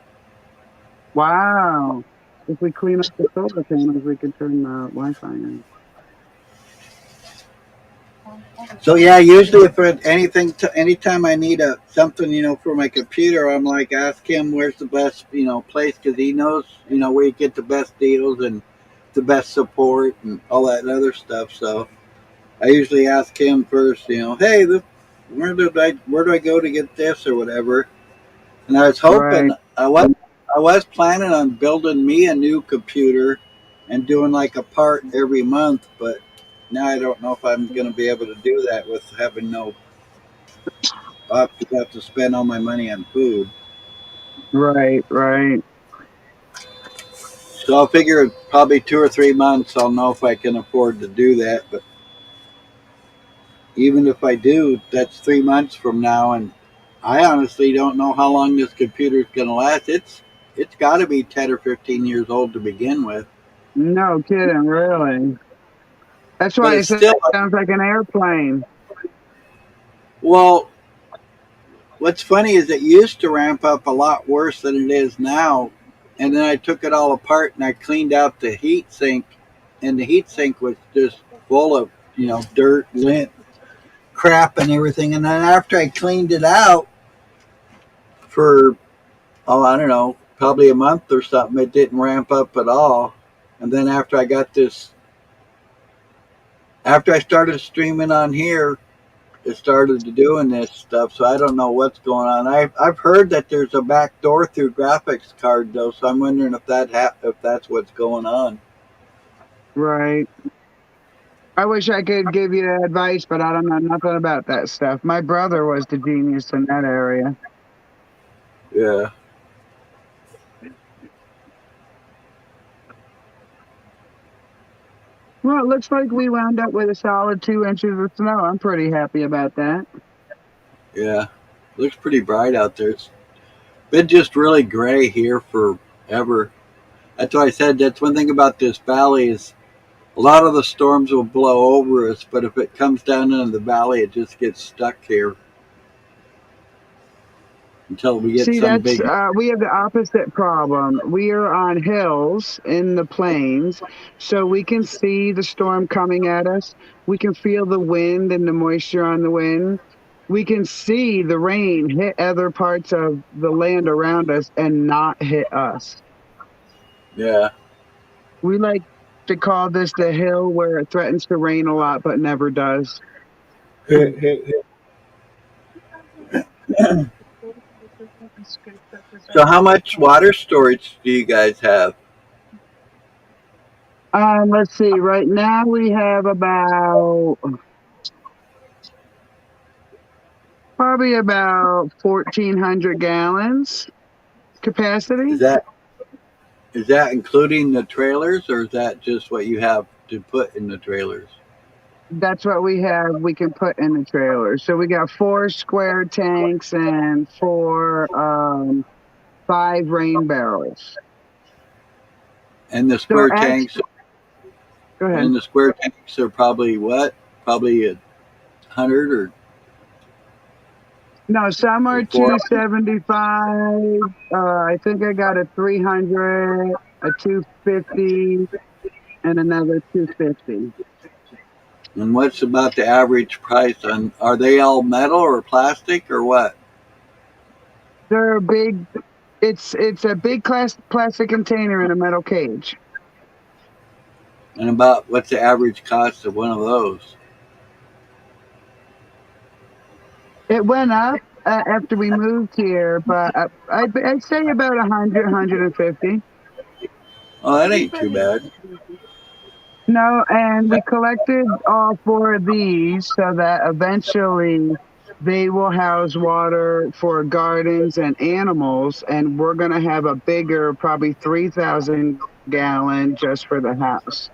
Wow. If we clean up the solar panels, we can turn the Wi-Fi on. So yeah, usually for anything, anytime I need something, for my computer, I'm like, ask him where's the best, place because he knows, where you get the best deals and the best support and all that other stuff. So I usually ask him first, hey, where do I go to get this or whatever. And I was hoping Right. I was planning on building me a new computer and doing like a part every month, but now I don't know if I'm going to be able to do that with having no. I'll have to spend all my money on food. Right. So I'll figure probably 2 or 3 months I'll know if I can afford to do that. But even if I do, that's 3 months from now, and I honestly don't know how long this computer is going to last. It's got to be 10 or 15 years old to begin with. No kidding, really. That's But why I it's said still it sounds like an airplane. well. What's funny is it used to ramp up a lot worse than it is now, and then I took it all apart and I cleaned out the heat sink, and the heat sink was just full of dirt, lint, crap, and everything. And then after I cleaned it out for I don't know, probably a month or something, it didn't ramp up at all. And then after I started streaming on here, it started doing this stuff. So I don't know what's going on. I've heard that there's a back door through graphics card though, so I'm wondering if that's what's going on. Right. I wish I could give you advice, but I don't know nothing about that stuff. My brother was the genius in that area. Yeah. Well, it looks like we wound up with a solid 2 inches of snow. I'm pretty happy about that. Yeah, looks pretty bright out there. It's been just really gray here forever. That's why I said that's one thing about this valley is a lot of the storms will blow over us, but if it comes down into the valley, it just gets stuck here until we get See, some that's big. we have the opposite problem. We are on hills in the plains, so we can see the storm coming at us. We can feel the wind and the moisture on the wind. We can see the rain hit other parts of the land around us and not hit us. Yeah, We like to call this the hill where it threatens to rain a lot but never does. so how much water storage do you guys have? Let's see. Right now we have about probably about 1,400 gallons Is capacity. that is that including the trailers, or is that just what you have to put in the trailers? That's what we have. We can put in the trailer. So we got 4 square tanks and 5 rain barrels. And the So square actually, tanks, go ahead. and the square tanks are probably what? Probably 100 No, some or are 4. 275. I think I got a 300, a 250, and another 250. And what's about the average price on? Are they all metal or plastic or what? They're big. It's a big plastic container in a metal cage. And about what's the average cost of one of those? It went up after we moved here, but I'd say about 100, 150. Oh, that ain't too bad. No, and we collected all 4 of these so that eventually they will house water for gardens and animals, and we're going to have a bigger, probably 3,000 gallon just for the house.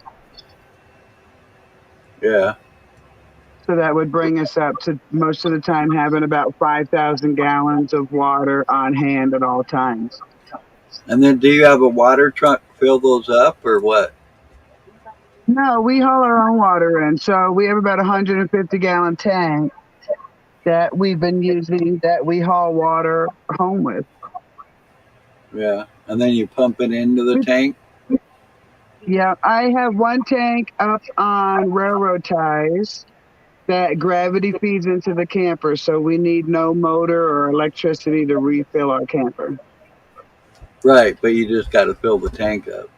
Yeah. So that would bring us up to most of the time having about 5,000 gallons of water on hand at all times. And then do you have a water truck fill those up or what? No, we haul our own water in. So we have about 150-gallon tank that we've been using that we haul water home with. Yeah. And then you pump it into the tank? Yeah, I have one tank up on railroad ties that gravity feeds into the camper. So we need no motor or electricity to refill our camper. Right, but you just got to fill the tank up.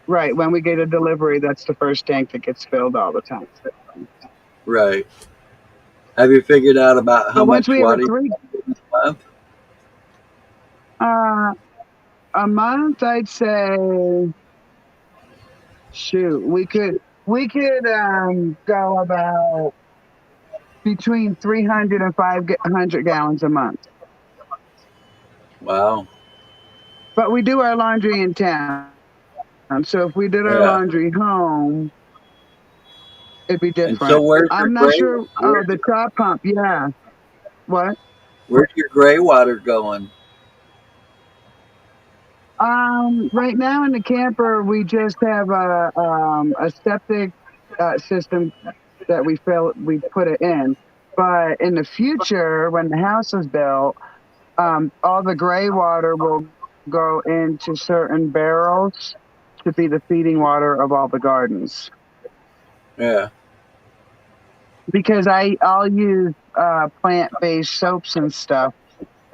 Right. When we get a delivery, that's the first tank that gets filled all the time. Right. Have you figured out about how But once much we have a water you three, need a month? uh, a month, I'd say, shoot, we could go about between 300 and 500 gallons a month. Wow. But we do our laundry in town. So if we did our Yeah. laundry home, it'd be And so different. where's your I'm not gray? sure. Oh, the top pump. Yeah. What? Where's your gray water going? Right now in the camper, we just have a septic system that we put it in. But in the future, when the house is built, all the gray water will go into certain barrels to be the feeding water of all the gardens. Yeah. Because I'll use plant-based soaps and stuff,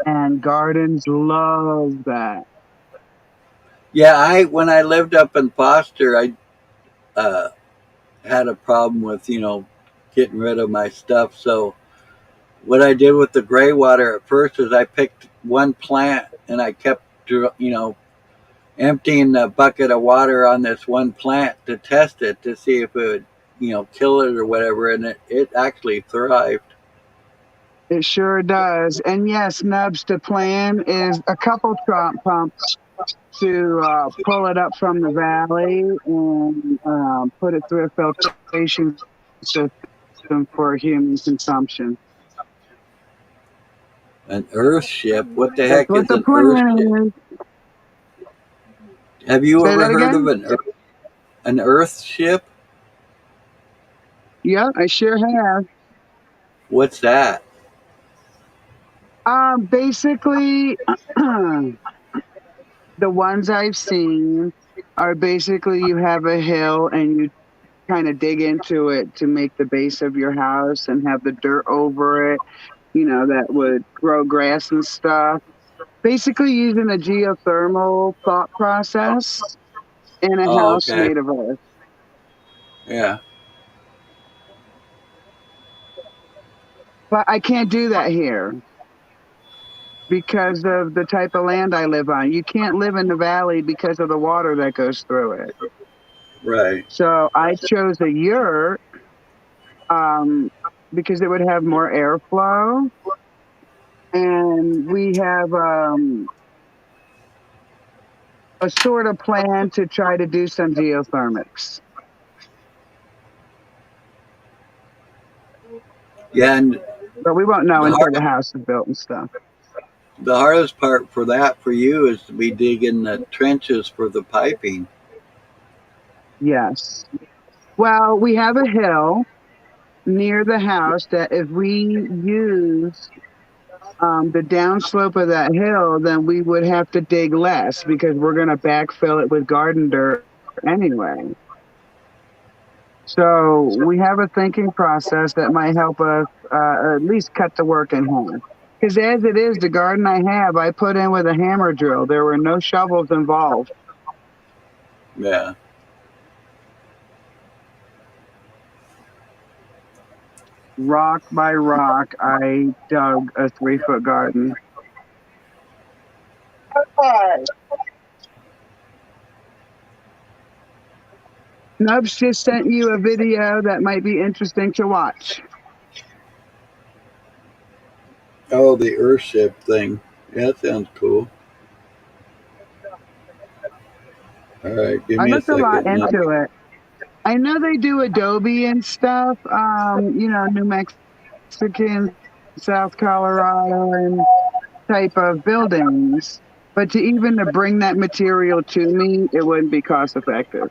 and gardens love that. Yeah, I when I lived up in Foster, I uh, had a problem with getting rid of my stuff. So what I did with the gray water at first is I picked one plant and I kept emptying the bucket of water on this one plant to test it to see if it would kill it or whatever, and it actually thrived. It sure does. And yes, Nubs, the plan is a couple tromp pumps to pull it up from the valley and put it through a filtration system for human consumption. An Earth ship? What the That's heck what is the an Earth ship? plan is. Have you Say ever that heard of again? an Earth ship? Yeah, I sure have. What's that? Basically, the ones I've seen are basically you have a hill and you kind of dig into it to make the base of your house and have the dirt over it, that would grow grass and stuff. Basically, using a geothermal thought process in a Oh, house okay. made of earth. Yeah. But I can't do that here because of the type of land I live on. You can't live in the valley because of the water that goes through it. Right. So I chose a yurt um, because it would have more airflow. And we have a sort of plan to try to do some geothermics. Yeah, and But we won't know the until the hard, house is built and stuff. the hardest part for that for you is to be digging the trenches for the piping. Yes. Well, we have a hill near the house that if we use the downslope of that hill, then we would have to dig less because we're going to backfill it with garden dirt anyway. So we have a thinking process that might help us at least cut the work in half. Because as it is, the garden I put in with a hammer drill. There were no shovels involved. Yeah. Rock by rock, I dug a 3-foot garden. Nubs just sent you a video that might be interesting to watch. Oh, the Earth ship thing. Yeah, that sounds cool. All right, give I me a looked a lot second. Now. into it. I know they do Adobe and stuff, New Mexican, South Colorado, and type of buildings. But to bring that material to me, it wouldn't be cost effective.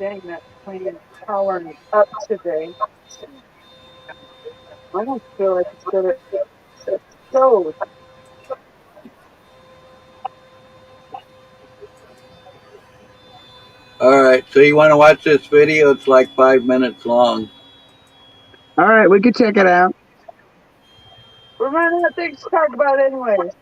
Dang, that plane is powering up today. I don't feel like it's gonna explode. All right, so you want to watch this video? It's like 5 minutes long. All right, we could check it out. We're running out of things to talk about anyways.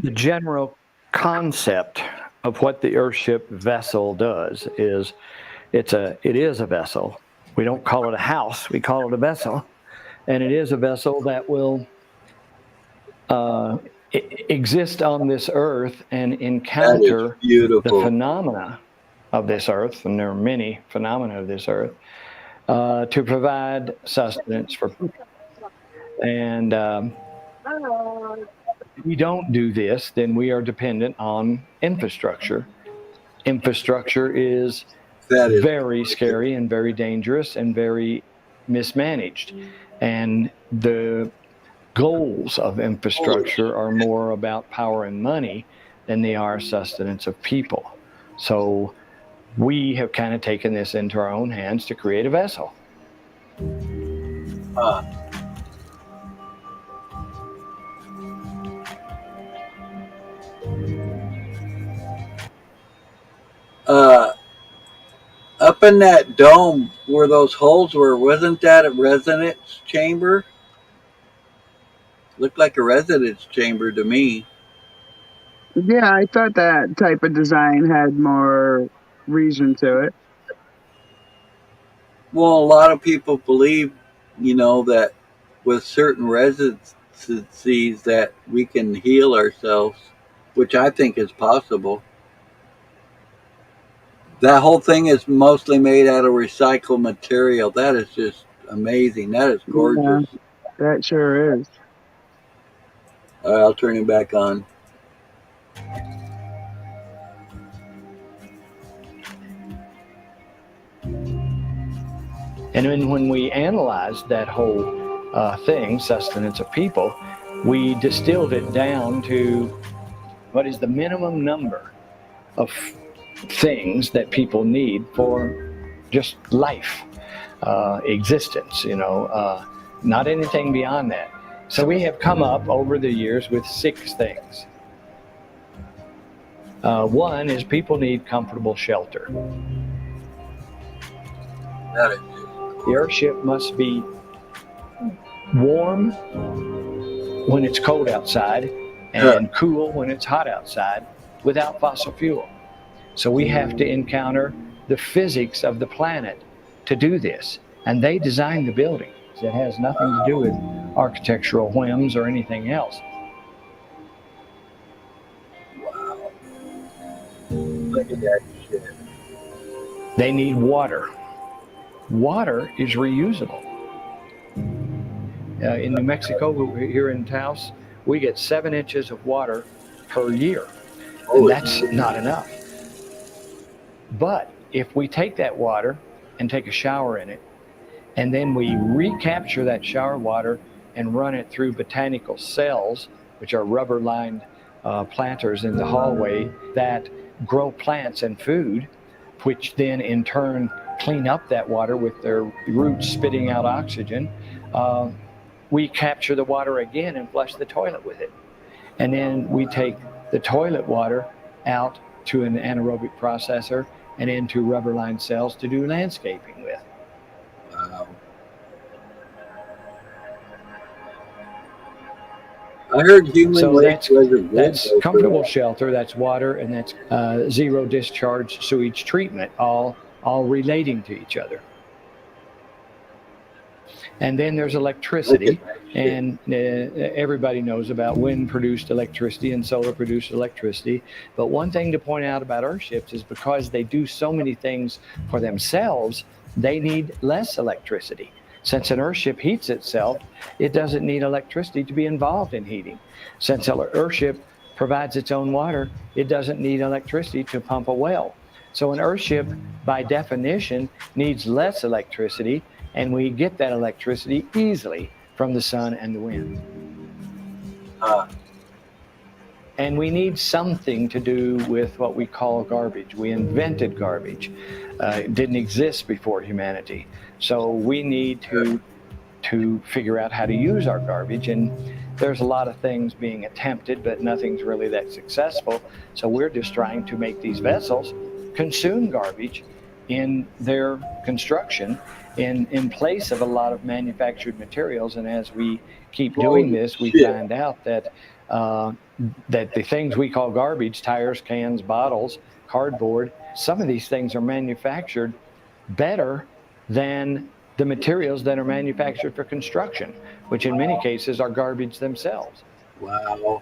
The general concept of what the Earthship vessel does is it is a vessel. We don't call it a house, we call it a vessel. And it is a vessel that will exist on this earth and That is encounter the beautiful. phenomena of this earth, and there are many phenomena of this earth, to provide sustenance for people. And if we don't do this, then we are dependent on infrastructure. Infrastructure is That is very scary and very dangerous and very mismanaged. And the goals of infrastructure are more about power and money than they are sustenance of people. So we have kind of taken this into our own hands to create a vessel. Up in that dome where those holes were, wasn't that a resonance chamber? Looked like a resonance chamber to me. Yeah, I thought that type of design had more reason to it. Well, a lot of people believe, that with certain resonances that we can heal ourselves, which I think is possible. That whole thing is mostly made out of recycled material. That is just amazing. That is Yeah, gorgeous. that sure is. All right, I'll turn it back on. And then when we analyzed that whole thing, sustenance of people, we distilled it down to what is the minimum number of things that people need for just life, existence, not anything beyond that. So we have come up over the years with 6 things. One is people need comfortable shelter. That is The airship must be warm when it's cold outside and cool when it's hot outside without fossil fuel. So we have to encounter the physics of the planet to do this. And they designed the building. It has nothing to do with architectural whims or anything else. look at that shit. They need water. Water is reusable. In New Mexico, here in Taos, we get 7 inches of water per year. And that's not enough. But if we take that water and take a shower in it, and then we recapture that shower water and run it through botanical cells, which are rubber-lined planters in the hallway that grow plants and food, which then in turn clean up that water with their roots spitting out oxygen, we capture the water again and flush the toilet with it. And then we take the toilet water out to an anaerobic processor and into rubber-lined cells to do landscaping with. Wow. I heard human So waste wasn't good. that's though, comfortable shelter, that's water, and that's zero discharge sewage treatment, all relating to each other. And then there's electricity, and everybody knows about wind-produced electricity and solar-produced electricity. But one thing to point out about airships is because they do so many things for themselves, they need less electricity. Since an airship heats itself, it doesn't need electricity to be involved in heating. Since an airship provides its own water, it doesn't need electricity to pump a well. So an airship, by definition, needs less electricity, and we get that electricity easily from the sun and the wind. And we need something to do with what we call garbage. We invented garbage. It didn't exist before humanity. So we need to figure out how to use our garbage. And there's a lot of things being attempted, but nothing's really that successful. So we're just trying to make these vessels consume garbage in their construction in place of a lot of manufactured materials. And as we keep doing this, we find out that that the things we call garbage, tires, cans, bottles, cardboard, some of these things are manufactured better than the materials that are manufactured for construction, which in many cases are garbage themselves. Wow.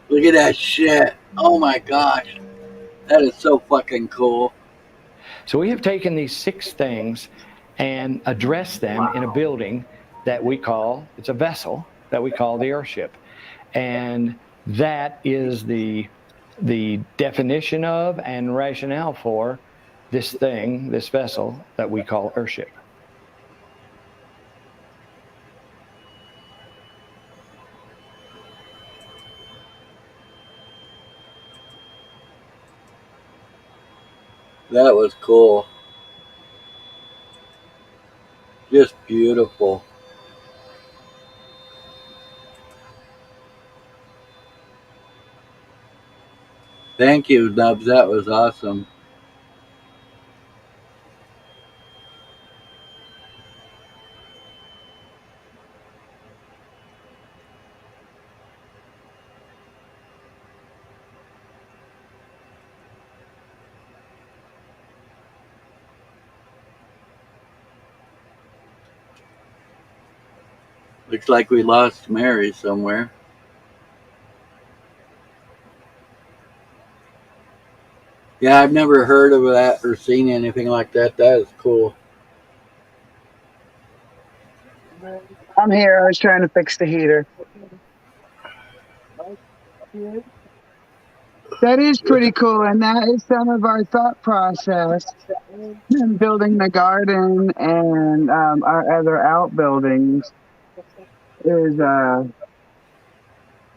Look at that shit. Oh my gosh. That is so fucking cool. So we have taken these 6 things and addressed them in a building that we call, it's a vessel that we call the airship. And that is the definition of and rationale for this thing, this vessel that we call airship. That was cool. Just beautiful. Thank you, Nubs. That was awesome. Looks like we lost Mary somewhere. Yeah, I've never heard of that or seen anything like that. That is cool. I'm here. I was trying to fix the heater. That is pretty cool, and that is some of our thought process in building the garden and our other outbuildings is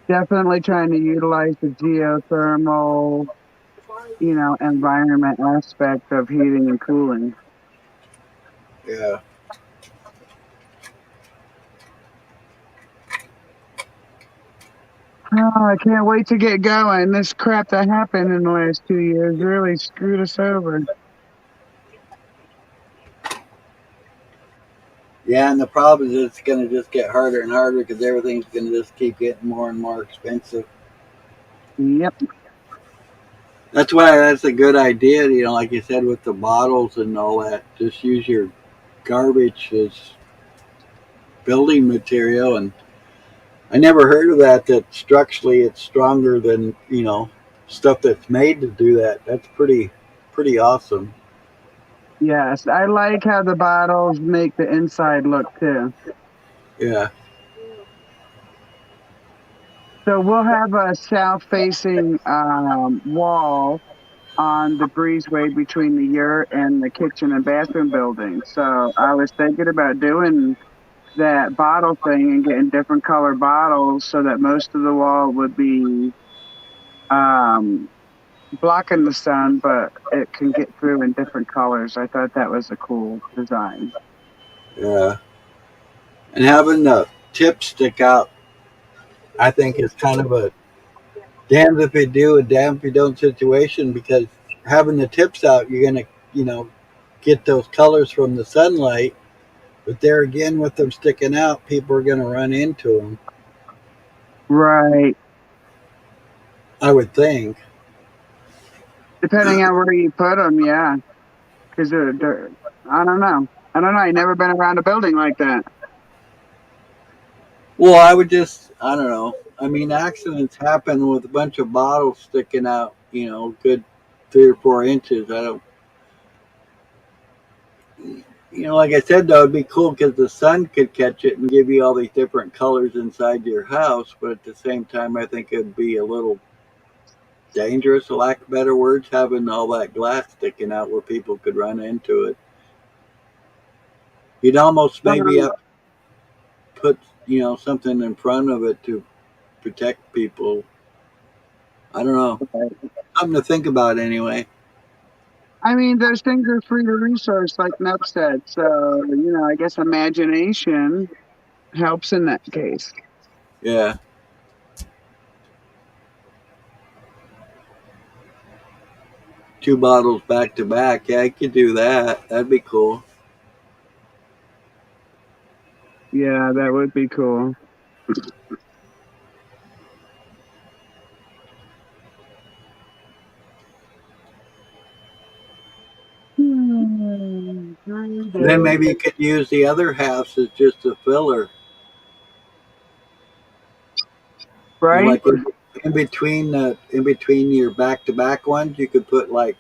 definitely trying to utilize the geothermal, environment aspect of heating and cooling. Yeah. Oh, I can't wait to get going. This crap that happened in the last 2 years really screwed us over. Yeah, and the problem is it's going to just get harder and harder because everything's going to just keep getting more and more expensive. Yep. That's why that's a good idea, like you said, with the bottles and all that. Just use your garbage as building material. And I never heard of that structurally it's stronger than, stuff that's made to do that. That's pretty awesome. Yes. I like how the bottles make the inside look too. Yeah. So we'll have a south facing wall on the breezeway between the yurt and the kitchen and bathroom building. So I was thinking about doing that bottle thing and getting different color bottles so that most of the wall would be um, blocking the sun, but it can get through in different colors. I thought that was a cool design. Yeah. And having the tip stick out, I think is kind of a damned if you do and damned if you don't situation because having the tips out, you're going to, get those colors from the sunlight. But there again, with them sticking out, people are going to run into them, Right. I would think. Depending on where you put them, yeah. Because I don't know. I don't know. I never been around a building like that. Well, I don't know. I mean, accidents happen with a bunch of bottles sticking out, good 3 or 4 inches. I don't, like I said, though, it'd be cool because the sun could catch it and give you all these different colors inside your house. But at the same time, I think it'd be a little dangerous, for lack of better words, having all that glass sticking out where people could run into it. You'd almost maybe have to put, something in front of it to protect people. I don't know. Something to think about anyway. I mean, those things are free to resource, like Nub said. So, I guess imagination helps in that case. Yeah. Two bottles back to back. Yeah, I could do that. That'd be cool. Yeah, that would be cool. Then maybe you could use the other halves as just a filler. Right? Like in between your back to back ones, you could put like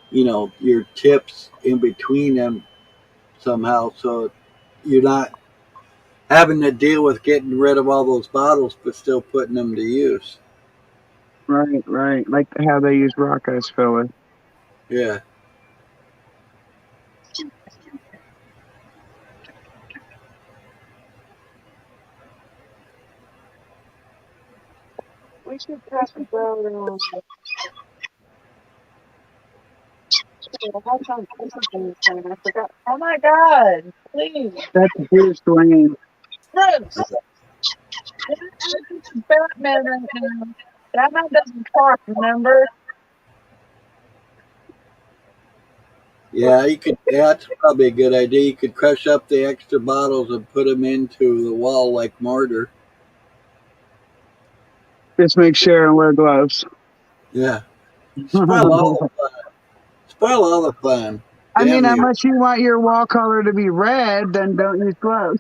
your tips in between them somehow, so you're not having to deal with getting rid of all those bottles, but still putting them to use. Right, right. Like how they use rock as filler. Yeah. We should talk about I had something to say and I forgot. Oh my god! Please, That's Bruce Wayne. Bruce. Batman right now. Batman doesn't talk. Remember? Yeah, you could. Yeah, that's probably a good idea. You could crush up the extra bottles and put them into the wall like mortar. Just make sure and wear gloves. Yeah, spoil all the fun. Spoil all the fun. I Damn mean, you! unless you want your wall color to be red, then don't use gloves.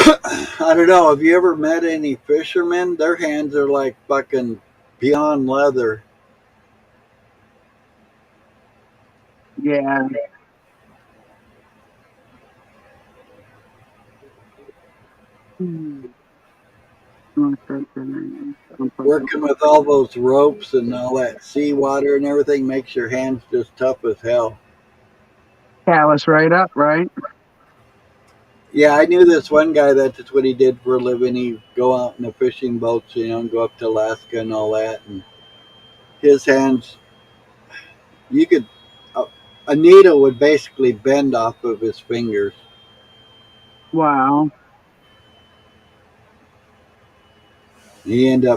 I don't know. Have you ever met any fishermen? Their hands are like fucking beyond leather. Yeah. Hmm. Working with all those ropes and all that seawater and everything makes your hands just tough as hell. Callus right up, right? Yeah, I knew this one guy. That's what he did for a living. He'd go out in the fishing boats, and go up to Alaska and all that. And his hands, you could, a needle would basically bend off of his fingers. Wow. He ended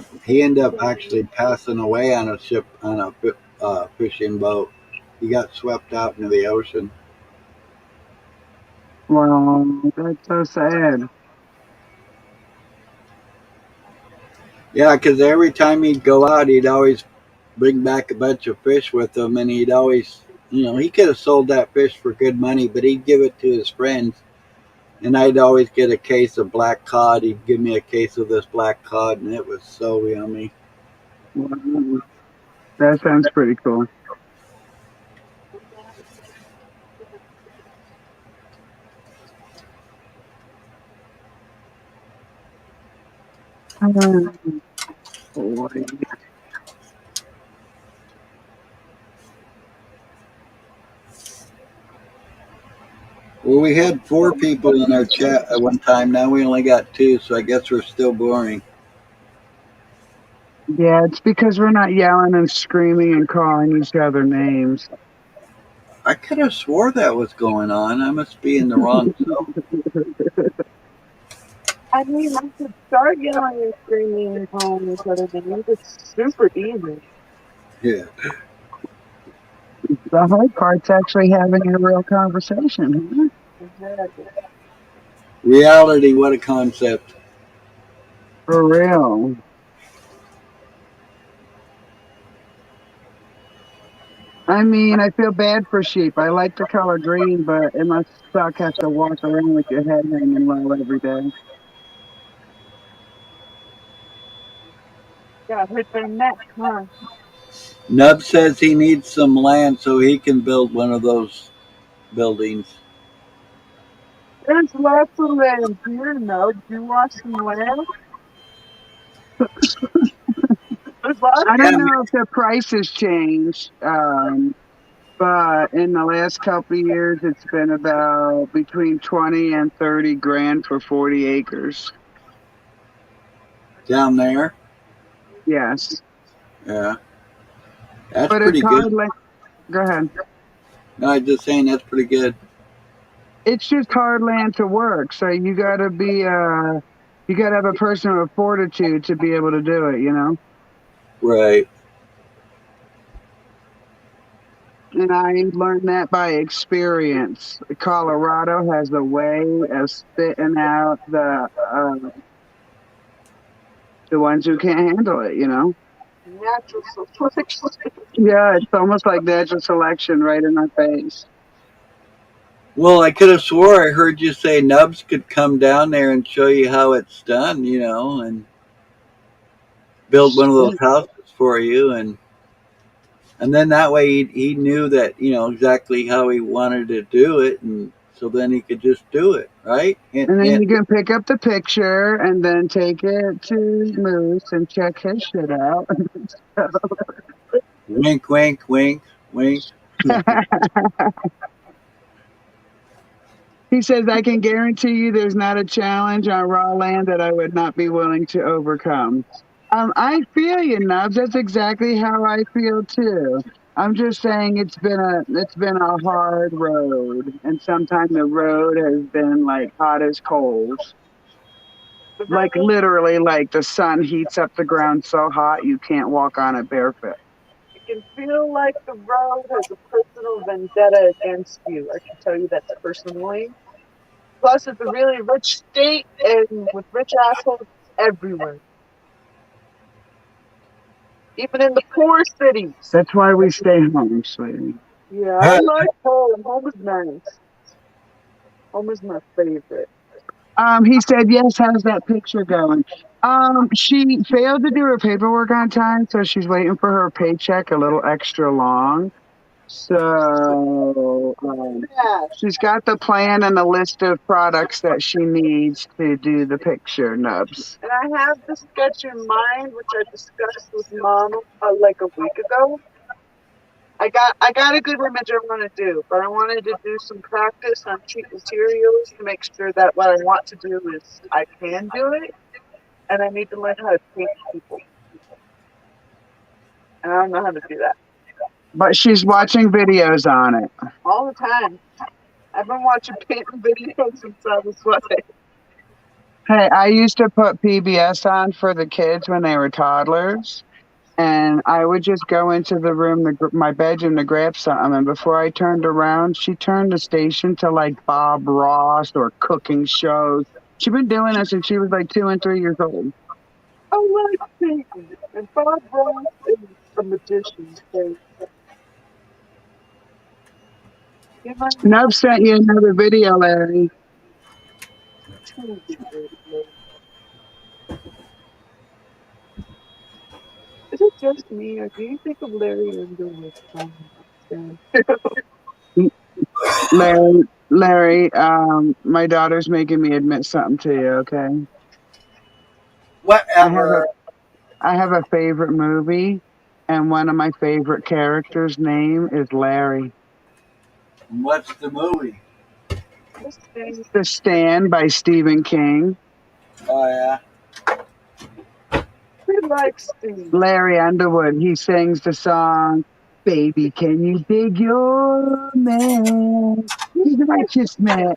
up actually passing away on a ship on a fishing boat. He got swept out into the ocean. Well, that's so sad. Yeah, because every time he'd go out, he'd always bring back a bunch of fish with him, and he'd always, he could have sold that fish for good money, but he'd give it to his friends, and I'd always get a case of black cod. He'd give me a case of this black cod, and it was so yummy. Wow. That sounds pretty cool. Boy. Well, we had 4 people in our chat at one time. Now we only got 2, so I guess we're still boring. Yeah, it's because we're not yelling and screaming and calling each other names. I could have swore that was going on. I must be in the wrong zone. I mean, I could start yelling and screaming and calling each other names. It's super easy. Yeah. The hard part's actually having a real conversation. Exactly. Reality, what a concept. For real. I mean, I feel bad for sheep. I like the color green, but it must suck have to walk around with your head hanging low every day. Yeah, hit their neck, huh? Nub says he needs some land so he can build one of those buildings. There's lots of land here, no? Do you want some land? There's lots. I Yeah, don't know if the prices change, but in the last couple of years, it's been about between 20 and 30 grand for 40 acres. down there. Yes. Yeah. That's But it's pretty hard good. land. Go ahead. No, I'm just saying that's pretty good. It's just hard land to work. So you gotta have a person with fortitude to be able to do it, Right. And I learned that by experience. Colorado has a way of spitting out the ones who can't handle it, Natural selection. Yeah, it's almost like natural selection right in our face. Well, I could have swore I heard you say Nubs could come down there and show you how it's done, and build one of those houses for you, and then that way he knew that exactly how he wanted to do it, and so then he could just do it, right? And then you can pick up the picture and then take it to Moose and check his shit out. Wink, wink, wink, wink. He says, I can guarantee you there's not a challenge on raw land that I would not be willing to overcome. I feel you, Nubs. That's exactly how I feel too. I'm just saying it's been a hard road, and sometimes the road has been like hot as coals. Like literally, like the sun heats up the ground so hot you can't walk on it barefoot. You can feel like the road has a personal vendetta against you. I can tell you that personally. Plus, it's a really rich state and with rich assholes everywhere. Even in the poor cities. That's why we stay home, sweetie. Yeah, I like home. Home is nice. Home is my favorite. He said, yes, how's that picture going? She failed to do her paperwork on time, so she's waiting for her paycheck a little extra long. So Yeah. she's got the plan and a list of products that she needs to do the picture nubs. And I have the sketch in mind, which I discussed with Mom like a week ago. I got a good image I want to do, but I wanted to do some practice on cheap materials to make sure that what I want to do is I can do it, and I need to learn how to paint people. And I don't know how to do that. But she's watching videos on it. All the time. I've been watching painting videos since I was what? Hey, I used to put PBS on for the kids when they were toddlers. And I would just go into the room, my bedroom, to grab something. And before I turned around, she turned the station to like Bob Ross or cooking shows. She's been doing it since she was like 2 and 3 years old. I like painting. And Bob Ross is a magician. So Nub sent you another video, Larry. Is it just me, or do you think of Larry Underwood? Larry, my daughter's making me admit something to you, okay? Whatever. I have a favorite movie, and one of my favorite characters' name is Larry. What's the movie? The Stand by Stephen King. Oh yeah. Who likes Steve? Larry Underwood. He sings the song, "Baby, Can You Dig Your Man? He's a righteous man."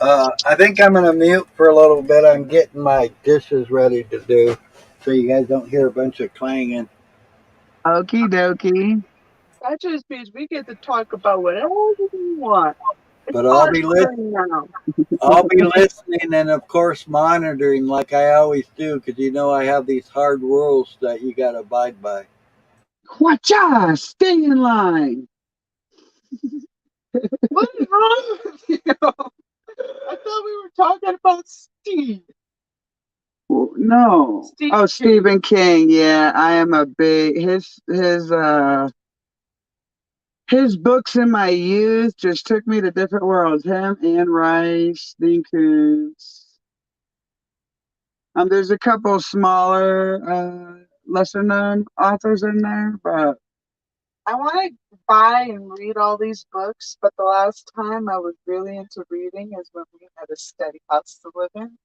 I think I'm gonna mute for a little bit. I'm getting my dishes ready to do, so you guys don't hear a bunch of clanging. Okie dokie. That just means we get to talk about whatever we want. But I'll be now. I'll be listening and of course monitoring like I always do, because you know I have these hard rules that you got to abide by. Watch out! Stay in line. What is wrong with you? I thought we were talking about Steve. No. Stephen King. Yeah, I am a big his books in my youth just took me to different worlds. Him, Anne Rice, Dean Koontz. There's a couple smaller, lesser known authors in there, but I want to buy and read all these books, but the last time I was really into reading is when we had a steady house to live in.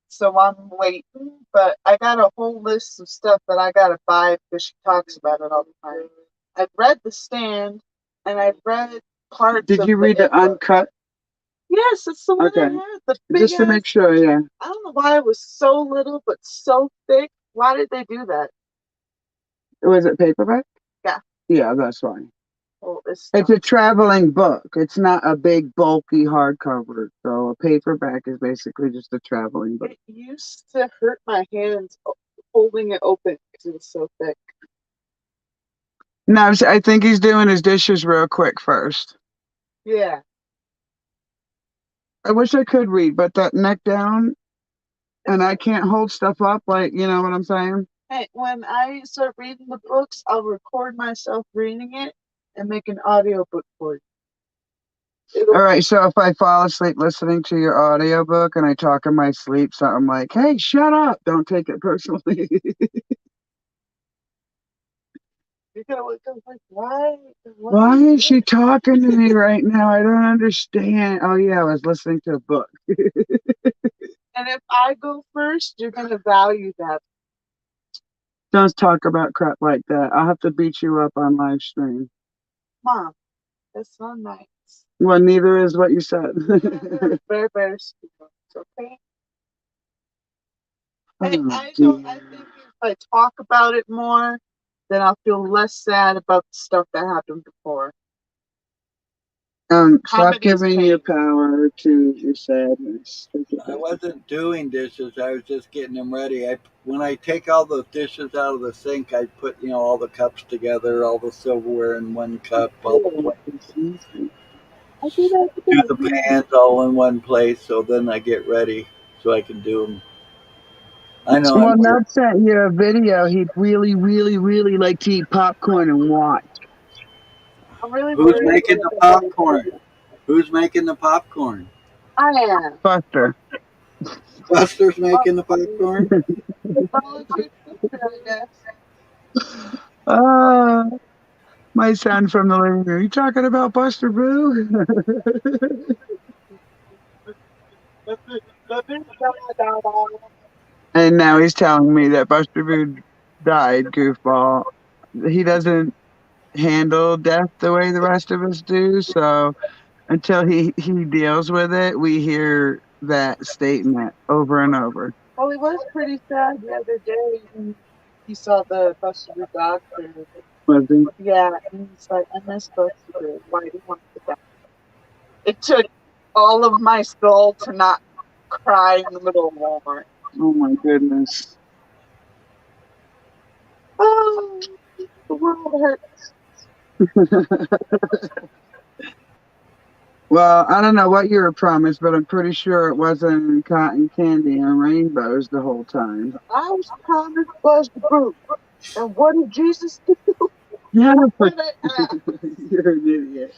So I'm waiting, but I got a whole list of stuff that I gotta buy because she talks about it all the time. I've read The Stand, and I've read parts. Did you read the uncut? Yes, it's the one Okay. I had. The big Just to make sure, yeah. I don't know why it was so little but so thick. Why did they do that? Was it paperback? Yeah. Yeah, that's why. Well, It's a traveling book. It's not a big, bulky hardcover. So a paperback is basically just a traveling book. It used to hurt my hands holding it open because it was so thick. No, I think he's doing his dishes real quick first. Yeah. I wish I could read, but that neck down, and I can't hold stuff up, like, you know what I'm saying? Hey, when I start reading the books, I'll record myself reading it and make an audio book for you. All right, so if I fall asleep listening to your audiobook and I talk in my sleep, something like, "Hey, shut up. Don't take it personally." You're gonna wake up like, why? Why is she talking to me right now? I don't understand. Oh, yeah, I was listening to a book. And if I go first, you're gonna value that. Don't talk about crap like that. I'll have to beat you up on live stream. Mom, that's not nice. Well, neither is what you said. Very, very stupid. Okay? Oh, I think if I talk about it more, then I'll feel less sad about the stuff that happened before. Stop giving your power to your sadness. I wasn't doing dishes. I was just getting them ready. When I take all the dishes out of the sink, I put all the cups together, all the silverware in one cup. I do that do the too. pans all in one place, so then I get ready so I can do them. I know I'm Well, weird. Nub sent you a video. He'd really, really, really like to eat popcorn and watch. I'm really Who's worried making about the the money. popcorn? Who's making the popcorn? I am. Buster. Buster's making the popcorn? The volunteer sister, I guess. Ah, my son from the living room. You talking about Buster Boo? And now he's telling me that Buster Boo died, goofball. He doesn't handle death the way the rest of us do. So until he deals with it, we hear that statement over and over. Well, he was pretty sad the other day when he saw the Buster doctor. Was he? Yeah, and he's like, I miss Buster. Why do you want to die? It took all of my soul to not cry in the middle of Walmart. Oh my goodness. Oh, the world hurts. Well, I don't know what you were promised, but I'm pretty sure it wasn't cotton candy and rainbows the whole time. I was promised Buster Boo. And what did Jesus do? Yeah, What did I ask? you're an idiot.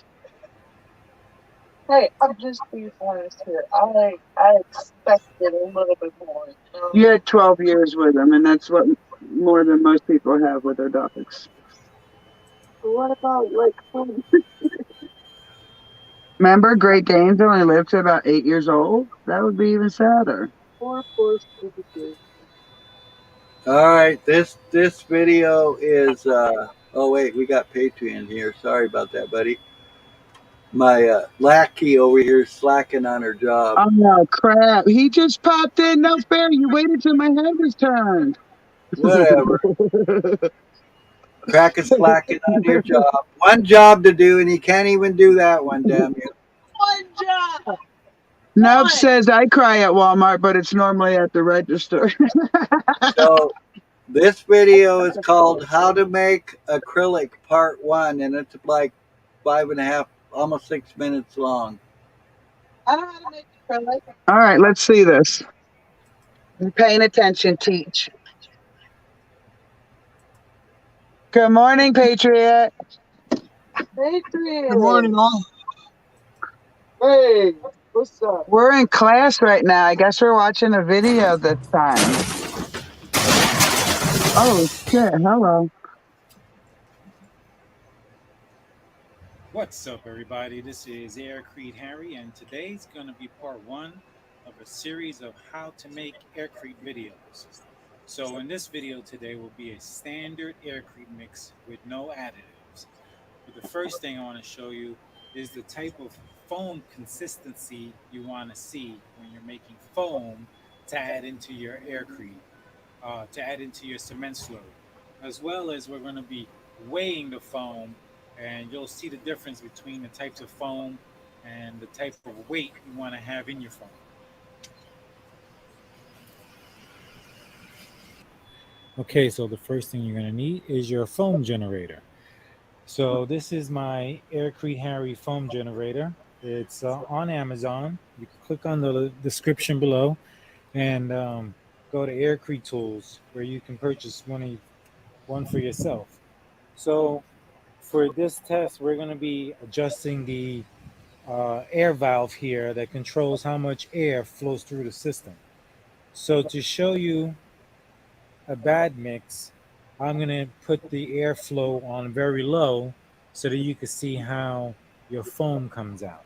Hey, I'm just being honest here. I expected a little bit more. You know? You had 12 years with him, and that's what more than most people have with their dogs. But what about like food? Remember, Great Danes only lived to about 8 years old? That would be even sadder. Or forced food? All right, this video is oh wait, we got Patreon here. Sorry about that, buddy. My lackey over here is slacking on her job. Oh, crap. He just popped in. No fair. You waited till my head was turned. Whatever. Crack is slacking on your job. One job to do, and he can't even do that one, damn you. One job! Nub One. says I cry at Walmart, but it's normally at the register. So this video is called How to Make Acrylic Part 1, and it's like 5.5, almost 6 minutes long. I don't know how to make acrylic. All right, let's see this. I'm paying attention, teach. Good morning, Patriot. Adrian. Good morning, all. Hey, what's up? We're in class right now. I guess we're watching a video this time. Oh, shit. Hello. What's up, everybody? This is Aircrete Harry, and today's going to be part 1 of a series of how to make Aircrete videos. So in this video today will be a standard Aircrete mix with no additives. But the first thing I want to show you is the type of foam consistency you want to see when you're making foam to add into your Aircrete, to add into your cement slurry. As well as we're going to be weighing the foam, and you'll see the difference between the types of foam and the type of weight you want to have in your foam. Okay, so the first thing you're going to need is your foam generator. So this is my Aircrete Harry foam generator. It's on Amazon. You can click on the description below and go to Aircrete Tools, where you can purchase one for yourself. So for this test, we're going to be adjusting the air valve here that controls how much air flows through the system. So to show you a bad mix, I'm going to put the airflow on very low so that you can see how your foam comes out.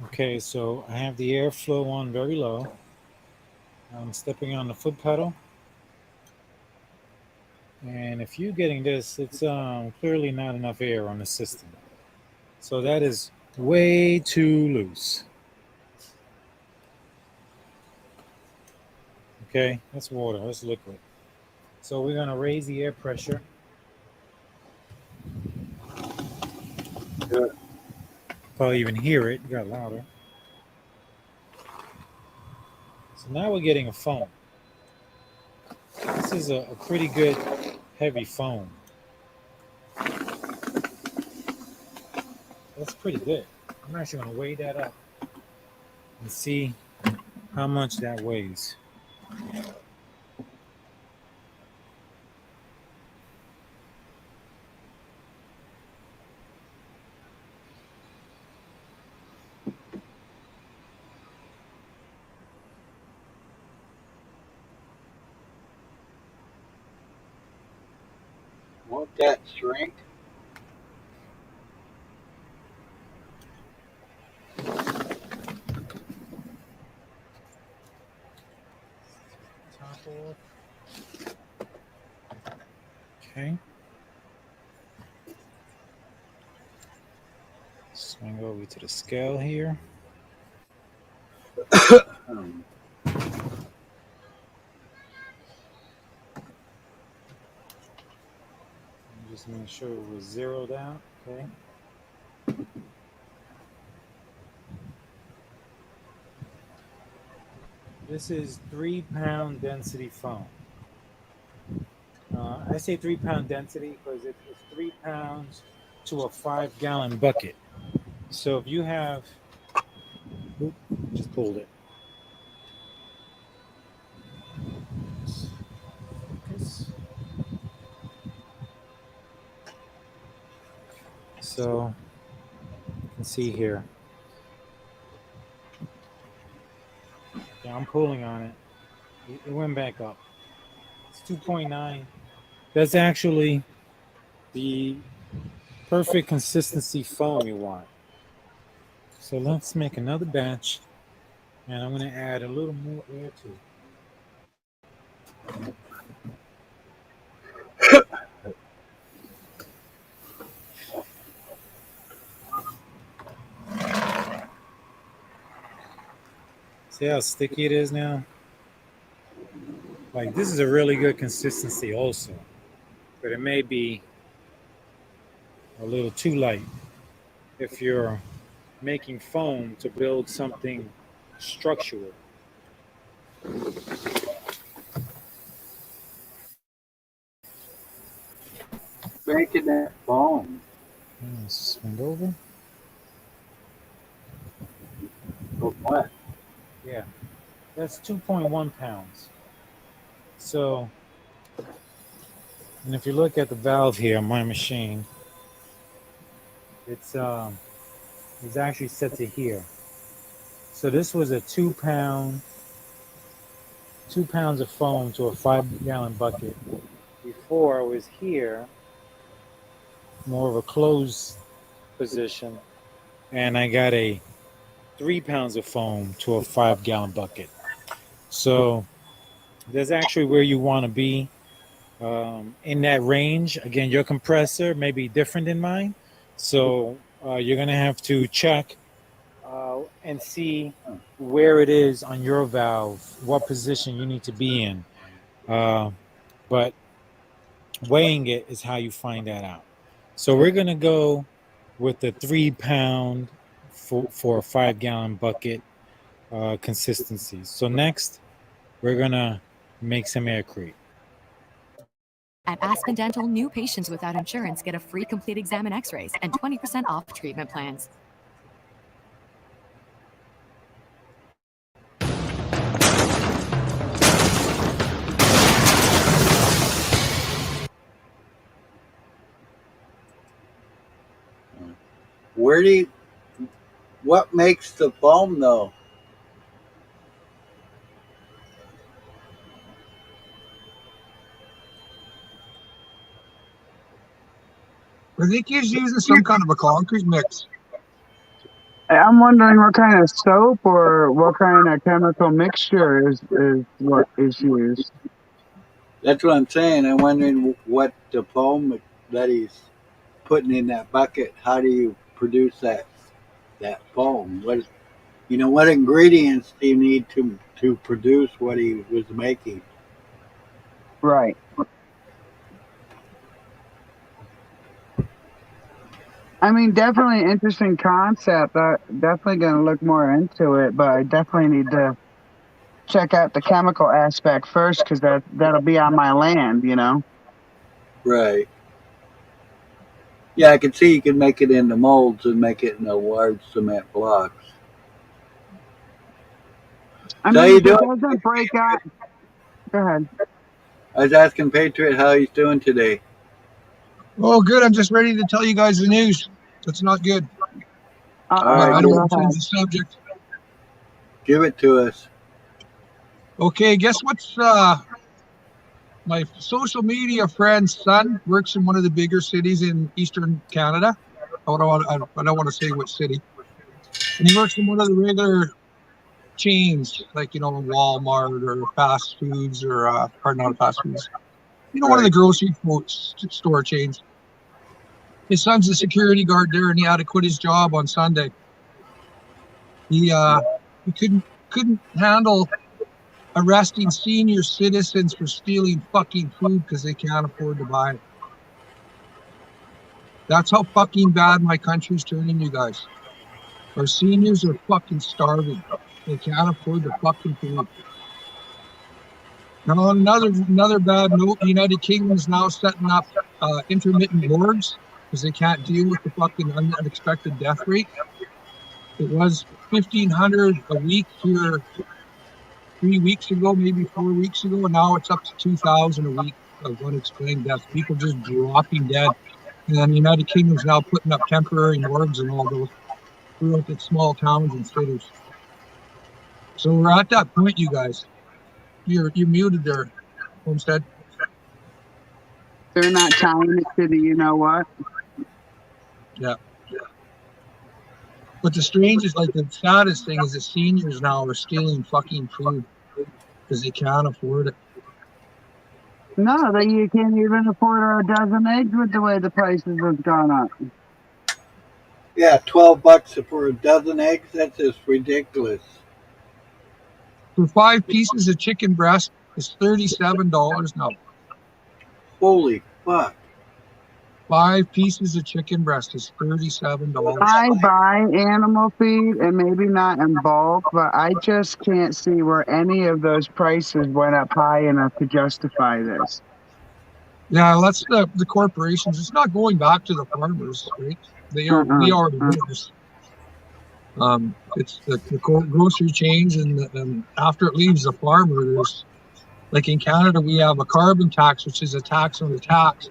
Okay, so I have the airflow on very low. I'm stepping on the foot pedal. And if you're getting this, it's clearly not enough air on the system. So that is way too loose. Okay, that's water, that's liquid. So we're gonna raise the air pressure. Probably even hear it, got louder. So now we're getting a foam. This is a pretty good heavy foam. That's pretty good. I'm actually going to weigh that up and see how much that weighs. Won't that shrink? Top off. Okay. Swing over to the scale here. Um, Just make sure it was zeroed out. Okay. This is 3-pound density foam. I say 3-pound density because it's 3 pounds to a 5-gallon bucket. So if you have, just pulled it. Focus. So you can see here. Yeah, I'm pulling on it. It went back up. It's 2.9. That's actually the perfect consistency foam you want. So let's make another batch, and I'm going to add a little more air to it. See how sticky it is now? Like, this is a really good consistency also, but it may be a little too light if you're making foam to build something structural. Making that foam. Swing over. For what? Yeah, that's 2.1 pounds. So, and if you look at the valve here on my machine, it's actually set to here. So this was a 2 pounds of foam to a 5-gallon bucket. Before I was here, more of a closed position, and I got a 3 pounds of foam to a 5-gallon bucket. So that's actually where you want to be, in that range. Again, your compressor may be different than mine, so you're going to have to check and see where it is on your valve, what position you need to be in. But weighing it is how you find that out. So we're going to go with the 3 pound for a 5-gallon bucket consistency. So next, we're going to make some aircrete. At Aspen Dental, new patients without insurance get a free complete exam and x-rays and 20% off treatment plans. What makes the foam though? I think he's using some kind of a concrete mix. I'm wondering what kind of soap or what kind of chemical mixture is what is used. That's what I'm saying. I'm wondering what the foam that he's putting in that bucket. How do you produce that foam? What ingredients do you need to produce what he was making? Right. I mean, definitely interesting concept. I'm definitely going to look more into it, but I definitely need to check out the chemical aspect first because that'll be on my land, Right. Yeah, I can see you can make it into molds and make it into large cement blocks. I So how mean, you if it doing? doesn't break out, go ahead. I was asking Patriot how he's doing today. Oh, good. I'm just ready to tell you guys the news. That's not good, All but right, I Uh-oh, don't good. go want to change ahead. the subject. Give it to us. Okay, guess what's my social media friend's son works in one of the bigger cities in Eastern Canada. I don't want to say which city. And he works in one of the regular chains, like, Walmart or fast foods or not fast foods. One of the Right. grocery store chains. His son's a security guard there, and he had to quit his job on Sunday. He couldn't handle arresting senior citizens for stealing fucking food because they can't afford to buy it. That's how fucking bad my country's turning, you guys. Our seniors are fucking starving. They can't afford the fucking food. Now, on another bad note, the United Kingdom is now setting up intermittent morgues because they can't deal with the fucking unexpected death rate. It was 1,500 a week here 3 weeks ago, maybe 4 weeks ago, and now it's up to 2,000 a week of unexplained deaths. People just dropping dead. And then the United Kingdom is now putting up temporary morgues and all those throughout the small towns and cities. So we're at that point, you guys. You're muted there, Homestead. They're not tying it to the you know what. Yeah. But the strangest, like the saddest thing is the seniors now are stealing fucking food because they can't afford it. No, that you can't even afford a dozen eggs with the way the prices have gone up. Yeah, $12 for a dozen eggs. That's just ridiculous. For 5 pieces of chicken breast, it's $37 now. Holy fuck! 5 pieces of chicken breast is $37. I buy animal feed and maybe not in bulk, but I just can't see where any of those prices went up high enough to justify this. Yeah, that's the corporations. It's not going back to the farmers, right? We already know this. It's the grocery chains, and after it leaves the farmer, there's, like in Canada, we have a carbon tax, which is a tax on the tax.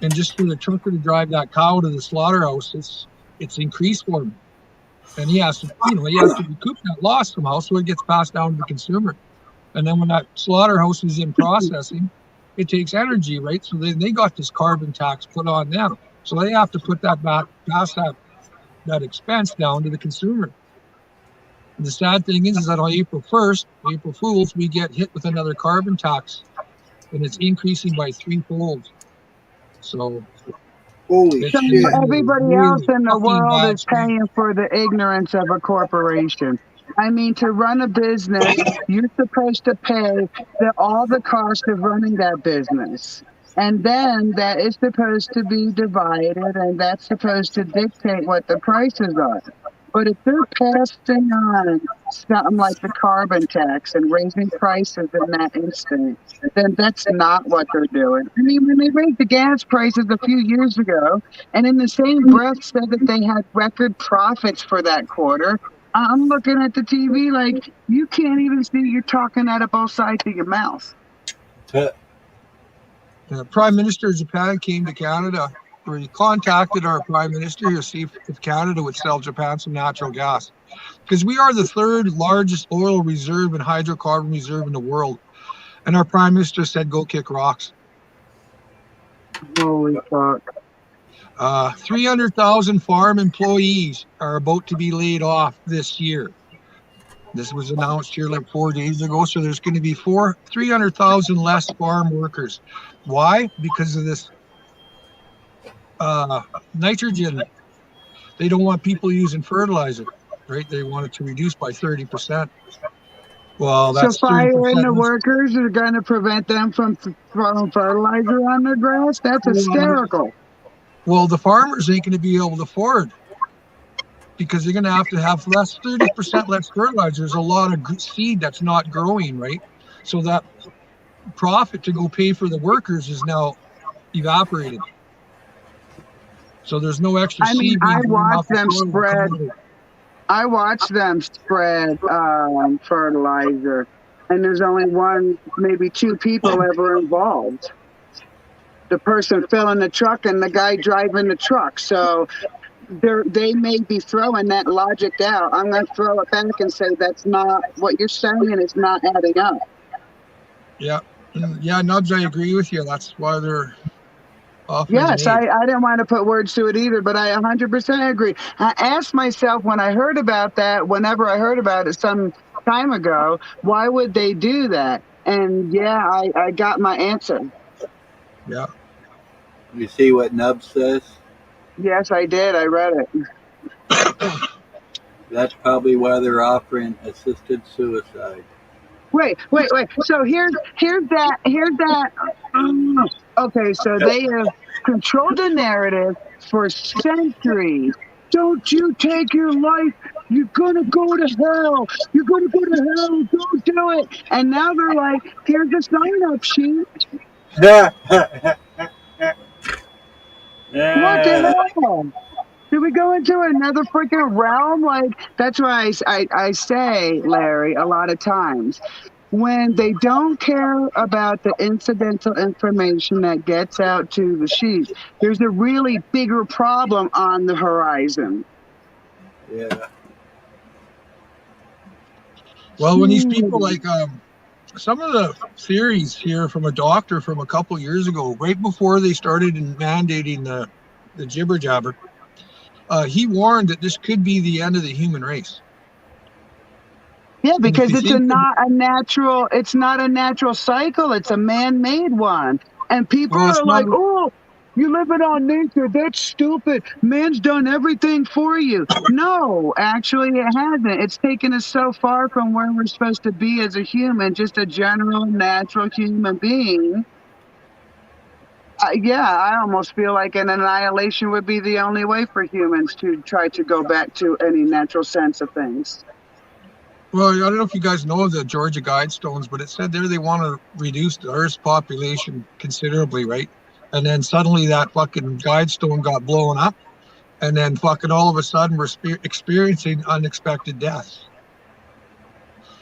And just for the trucker to drive that cow to the slaughterhouse, it's increased for him. And he has to recoup that loss somehow, so it gets passed down to the consumer. And then when that slaughterhouse is in processing, it takes energy, right? So they got this carbon tax put on them. So they have to put that back, pass that expense down to the consumer. And the sad thing is that on April 1st, April Fools, we get hit with another carbon tax, and it's increasing by threefold. So Holy So shit! everybody really else in the fucking world bad is state. paying for the ignorance of a corporation. I mean, to run a business, you're supposed to pay all the cost of running that business. And then that is supposed to be divided, and that's supposed to dictate what the prices are. But if they're passing on something like the carbon tax and raising prices in that instant, then that's not what they're doing. I mean, when they raised the gas prices a few years ago, and in the same breath said that they had record profits for that quarter, I'm looking at the TV like, you can't even see you're talking out of both sides of your mouth. The Prime Minister of Japan came to Canada, where he contacted our Prime Minister to see if Canada would sell Japan some natural gas. Because we are the third largest oil reserve and hydrocarbon reserve in the world. And our Prime Minister said, go kick rocks. Holy fuck. 300,000 farm employees are about to be laid off this year. This was announced here like 4 days ago. So there's going to be 300,000 less farm workers. Why? Because of this nitrogen. They don't want people using fertilizer, right? They want it to reduce by 30%. Well, that's so firing 30%. the workers are going to prevent them from throwing fertilizer on their grass? That's hysterical. Well, the farmers ain't going to be able to afford, because they're going to have 30% less fertilizer. There's a lot of seed that's not growing, right? So that profit to go pay for the workers is now evaporated. So there's no extra I mean, seed I being blown watch off the them soil. spread. I watch them spread fertilizer, and there's only one, maybe two people ever involved. The person filling the truck and the guy driving the truck. So they may be throwing that logic out. I'm going to throw it back and say that's not what you're saying. Is not adding up. Yeah, yeah, Nubs, I agree with you. That's why they're often Yes, made. I didn't want to put words to it either, but I 100% agree. I asked myself when I heard about that, whenever I heard about it some time ago, why would they do that? And yeah, I got my answer. Yeah. You see what Nub says? Yes, I did. I read it. That's probably why they're offering assisted suicide. Wait. So here's that. Okay, so they have controlled the narrative for centuries. Don't you take your life. You're gonna go to hell. You're gonna go to hell. Don't do it. And now they're like, here's a sign-up sheet. What the hell? Do we go into another freaking realm? Like, that's why I say, Larry, a lot of times, when they don't care about the incidental information that gets out to the sheep, there's a really bigger problem on the horizon. Yeah. Well, when these people like some of the theories here from a doctor from a couple years ago, right before they started mandating the jibber jabber, he warned that this could be the end of the human race. Yeah, because it's not a natural cycle. It's a man-made one. And people are like, oh, you're living on nature. That's stupid. Man's done everything for you. No, actually it hasn't. It's taken us so far from where we're supposed to be as a human, just a general, natural human being. Yeah, I almost feel like an annihilation would be the only way for humans to try to go back to any natural sense of things. Well, I don't know if you guys know the Georgia Guidestones, but it said there they want to reduce the Earth's population considerably, right? And then suddenly that fucking Guidestone got blown up, and then fucking all of a sudden we're experiencing unexpected deaths.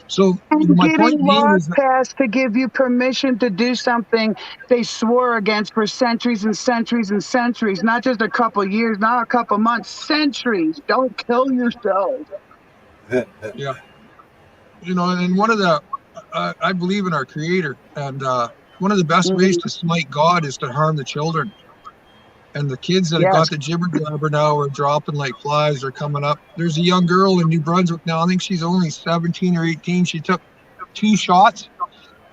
So my point being is passed to give you permission to do something they swore against for centuries and centuries and centuries, not just a couple years, not a couple months, centuries. Don't kill yourself. Yeah. You know, and one of the, I believe in our Creator, and one of the best ways to smite God is to harm the children. And the kids that have got the jibber jabber now are dropping like flies. They're coming up. There's a young girl in New Brunswick now. I think she's only 17 or 18. She took 2 shots,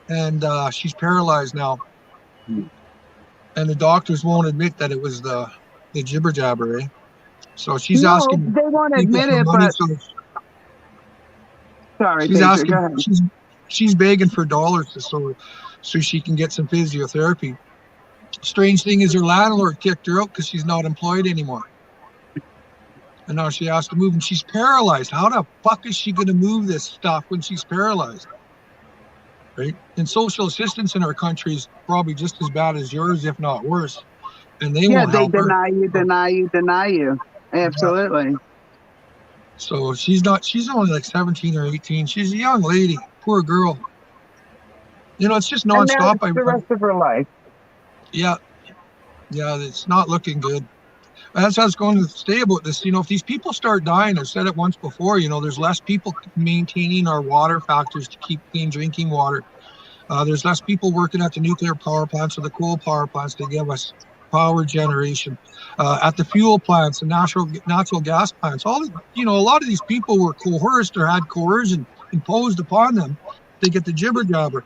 and she's paralyzed now. And the doctors won't admit that it was the jibber jabber. Eh? So she's asking. They won't admit it, money, but. so Sorry, she's asking. She's begging for dollars so she can get some physiotherapy. Strange thing is her landlord kicked her out because she's not employed anymore. And now she has to move, and she's paralyzed. How the fuck is she going to move this stuff when she's paralyzed? Right? And social assistance in our country is probably just as bad as yours, if not worse. And they won't help her. deny you. Absolutely. Yeah. So she's only like 17 or 18. She's a young lady. Poor girl. You know, it's just nonstop. The rest of her life. Yeah, it's not looking good. That's how I was going to say about this. You know, if these people start dying, I've said it once before, you know, there's less people maintaining our water factors to keep clean drinking water. There's less people working at the nuclear power plants or the coal power plants to give us power generation. At the fuel plants and natural gas plants, a lot of these people were coerced or had coercion imposed upon them. They get the jibber jabber.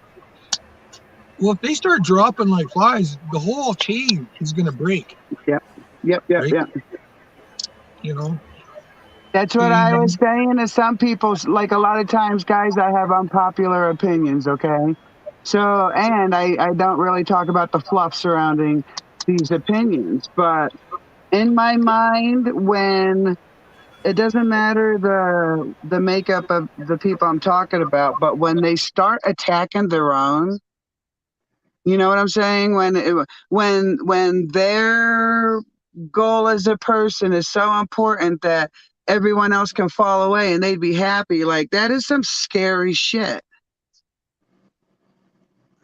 Well, if they start dropping like flies, the whole chain is going to break. Yep. You know? That's what I was saying to some people. Like a lot of times, guys, I have unpopular opinions, okay? So, and I don't really talk about the fluff surrounding these opinions. But in my mind, when it doesn't matter the makeup of the people I'm talking about, but when they start attacking their own, you know what I'm saying? When their goal as a person is so important that everyone else can fall away and they'd be happy. Like, that is some scary shit.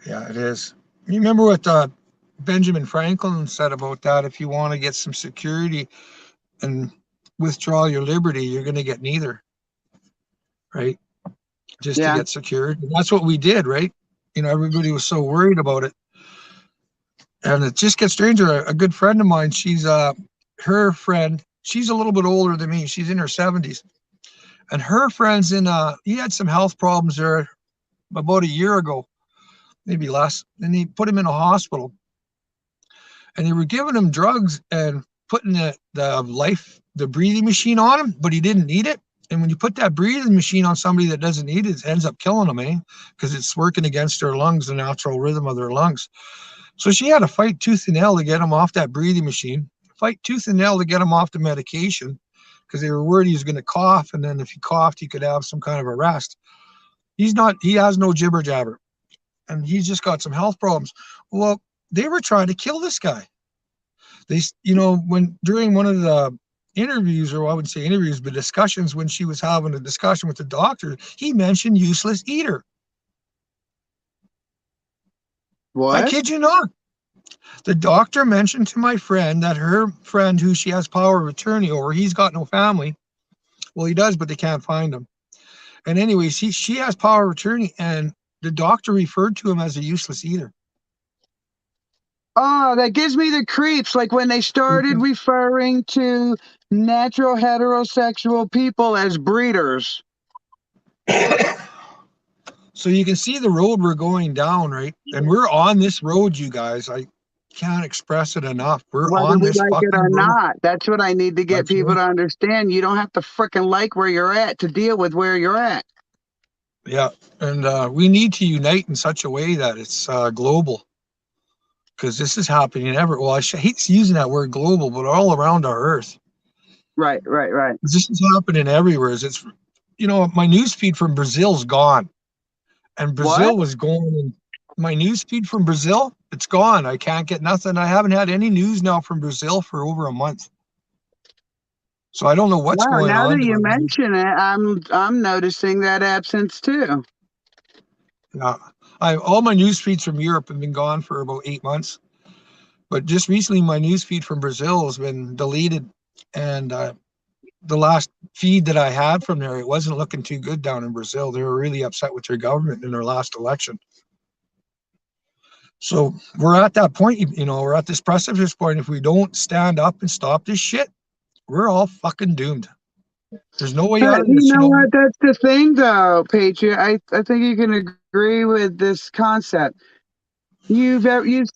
Yeah, it is. You remember what Benjamin Franklin said about that? If you want to get some security and withdraw your liberty, you're going to get neither, right? Just to Yeah. get security. And that's what we did, right? You know, everybody was so worried about it. And it just gets stranger. A good friend of mine, she's her friend, she's a little bit older than me. She's in her 70s. And her friend's he had some health problems there about a year ago, maybe less. And they put him in a hospital. And they were giving him drugs and putting the breathing machine on him, but he didn't need it. And when you put that breathing machine on somebody that doesn't need it, it ends up killing them, eh? Because it's working against their lungs, the natural rhythm of their lungs. So she had to fight tooth and nail to get him off that breathing machine, fight tooth and nail to get him off the medication, because they were worried he was going to cough. And then if he coughed, he could have some kind of arrest. He has no jibber jabber. And he's just got some health problems. Well, they were trying to kill this guy. They, during one of the interviews, or I wouldn't say interviews, but discussions, when she was having a discussion with the doctor, he mentioned useless eater. What? I kid you not. The doctor mentioned to my friend that her friend, who she has power of attorney over, he's got no family. Well, he does, but they can't find him. And anyways, she has power of attorney, and the doctor referred to him as a useless eater. Oh, that gives me the creeps. Like when they started referring to natural heterosexual people as breeders. So you can see the road we're going down, right? And we're on this road, you guys. I can't express it enough. We're Whether on we this like fucking it or road. not. That's what I need to get That's people right. to understand. You don't have to frickin' like where you're at to deal with where you're at. Yeah, and we need to unite in such a way that it's global, because this is happening everywhere. Well, I hate using that word global, but all around our Earth. Right. This is happening everywhere. It's, my newsfeed from Brazil's gone, and Brazil was going. And my newsfeed from Brazil, it's gone. I can't get nothing. I haven't had any news now from Brazil for over a month. So I don't know what's Wow, going now on. that you mention it, I'm noticing that absence too. Yeah, all my news feeds from Europe have been gone for about 8 months, but just recently my news feed from Brazil has been deleted, and the last feed that I had from there, it wasn't looking too good down in Brazil. They were really upset with their government in their last election. So we're at that point, we're at this precipice point. If we don't stand up and stop this shit, we're all fucking doomed. There's no way out of this. You know what? That's the thing, though, Patriot. I think you can agree with this concept. You've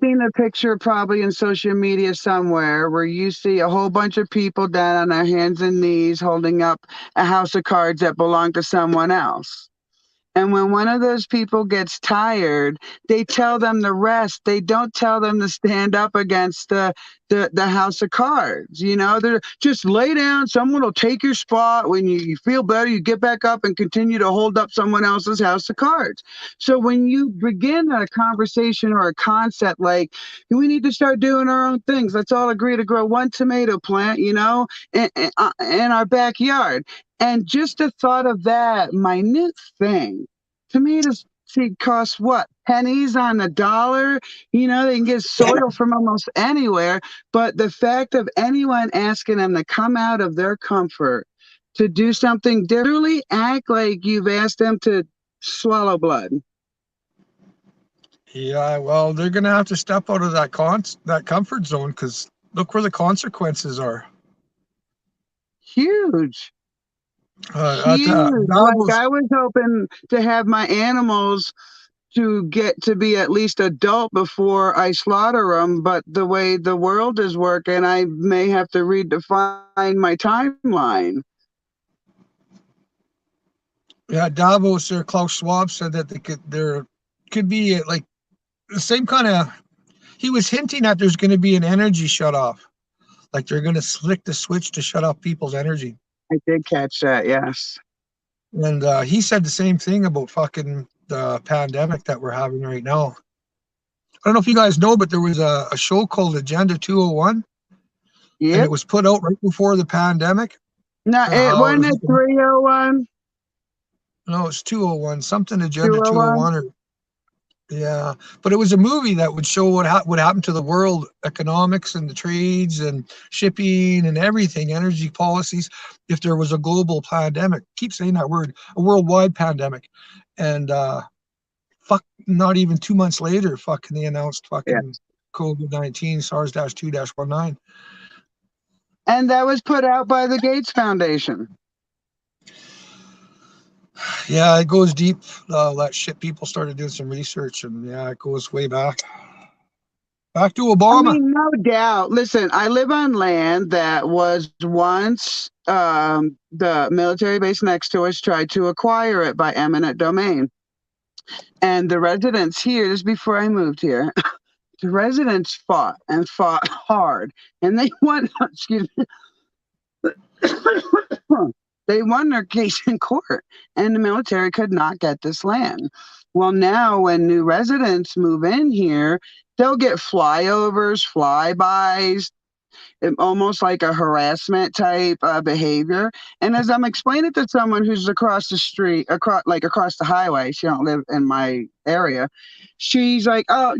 seen a picture probably in social media somewhere where you see a whole bunch of people down on their hands and knees holding up a house of cards that belong to someone else. And when one of those people gets tired, they tell them to rest. They don't tell them to stand up against the house of cards. They're just lay down. Someone will take your spot. When you feel better, you get back up and continue to hold up someone else's house of cards. So when you begin a conversation or a concept like, we need to start doing our own things. Let's all agree to grow one tomato plant, in our backyard. And just the thought of that minute thing, tomatoes seed costs what? Pennies on the dollar? They can get soil from almost anywhere. But the fact of anyone asking them to come out of their comfort to do something differently, act like you've asked them to swallow blood. Yeah, well, they're going to have to step out of that comfort zone, because look where the consequences are. Huge. Huge. Like I was hoping to have my animals to get to be at least adult before I slaughter them, but the way the world is working, I may have to redefine my timeline. Yeah, Davos or Klaus Schwab said that there could be like the same kind of. He was hinting that there's going to be an energy shut off, like they're going to flick the switch to shut off people's energy. I did catch that, yes. And he said the same thing about fucking the pandemic that we're having right now. I don't know if you guys know, but there was a show called Agenda 201. and Yep. it was put out right before the pandemic. No, it How wasn't it 301, no, it's 201, something Agenda 201. 201 or yeah, but it was a movie that would show what would happen to the world economics and the trades and shipping and everything, energy policies, if there was a global pandemic. Keep saying that word, a worldwide pandemic, and fuck, not even 2 months later, fucking they announced Yeah. fucking COVID-19 SARS-2-19. And that was put out by the Gates Foundation. Yeah, it goes deep. That shit. People started doing some research, and yeah, it goes way back. Back to I Obama. mean, no doubt. Listen, I live on land that was once the military base next to us tried to acquire it by eminent domain. And the residents here, this is before I moved here, the residents fought and fought hard. And they won, excuse me, they won their case in court. And the military could not get this land. Well, now when new residents move in here, they'll get flyovers, flybys, almost like a harassment type behavior. And as I'm explaining to someone who's across the street, across the highway, she don't live in my area, she's like, "Oh,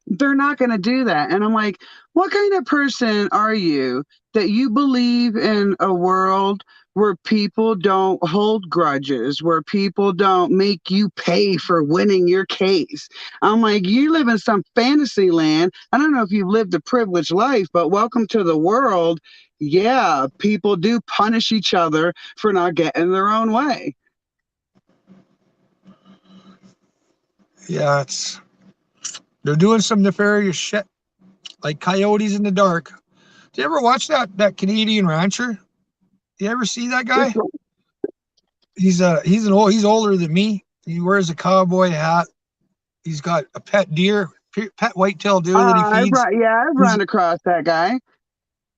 they're not going to do that." And I'm like, what kind of person are you that you believe in a world where people don't hold grudges, where people don't make you pay for winning your case? I'm like, you live in some fantasy land. I don't know if you've lived a privileged life, but welcome to the world. Yeah, people do punish each other for not getting their own way. Yeah, they're doing some nefarious shit, like coyotes in the dark. Did you ever watch that Canadian rancher? You ever see that guy? He's older than me. He wears a cowboy hat. He's got a pet deer, pet whitetail deer that he feeds. I've run across that guy.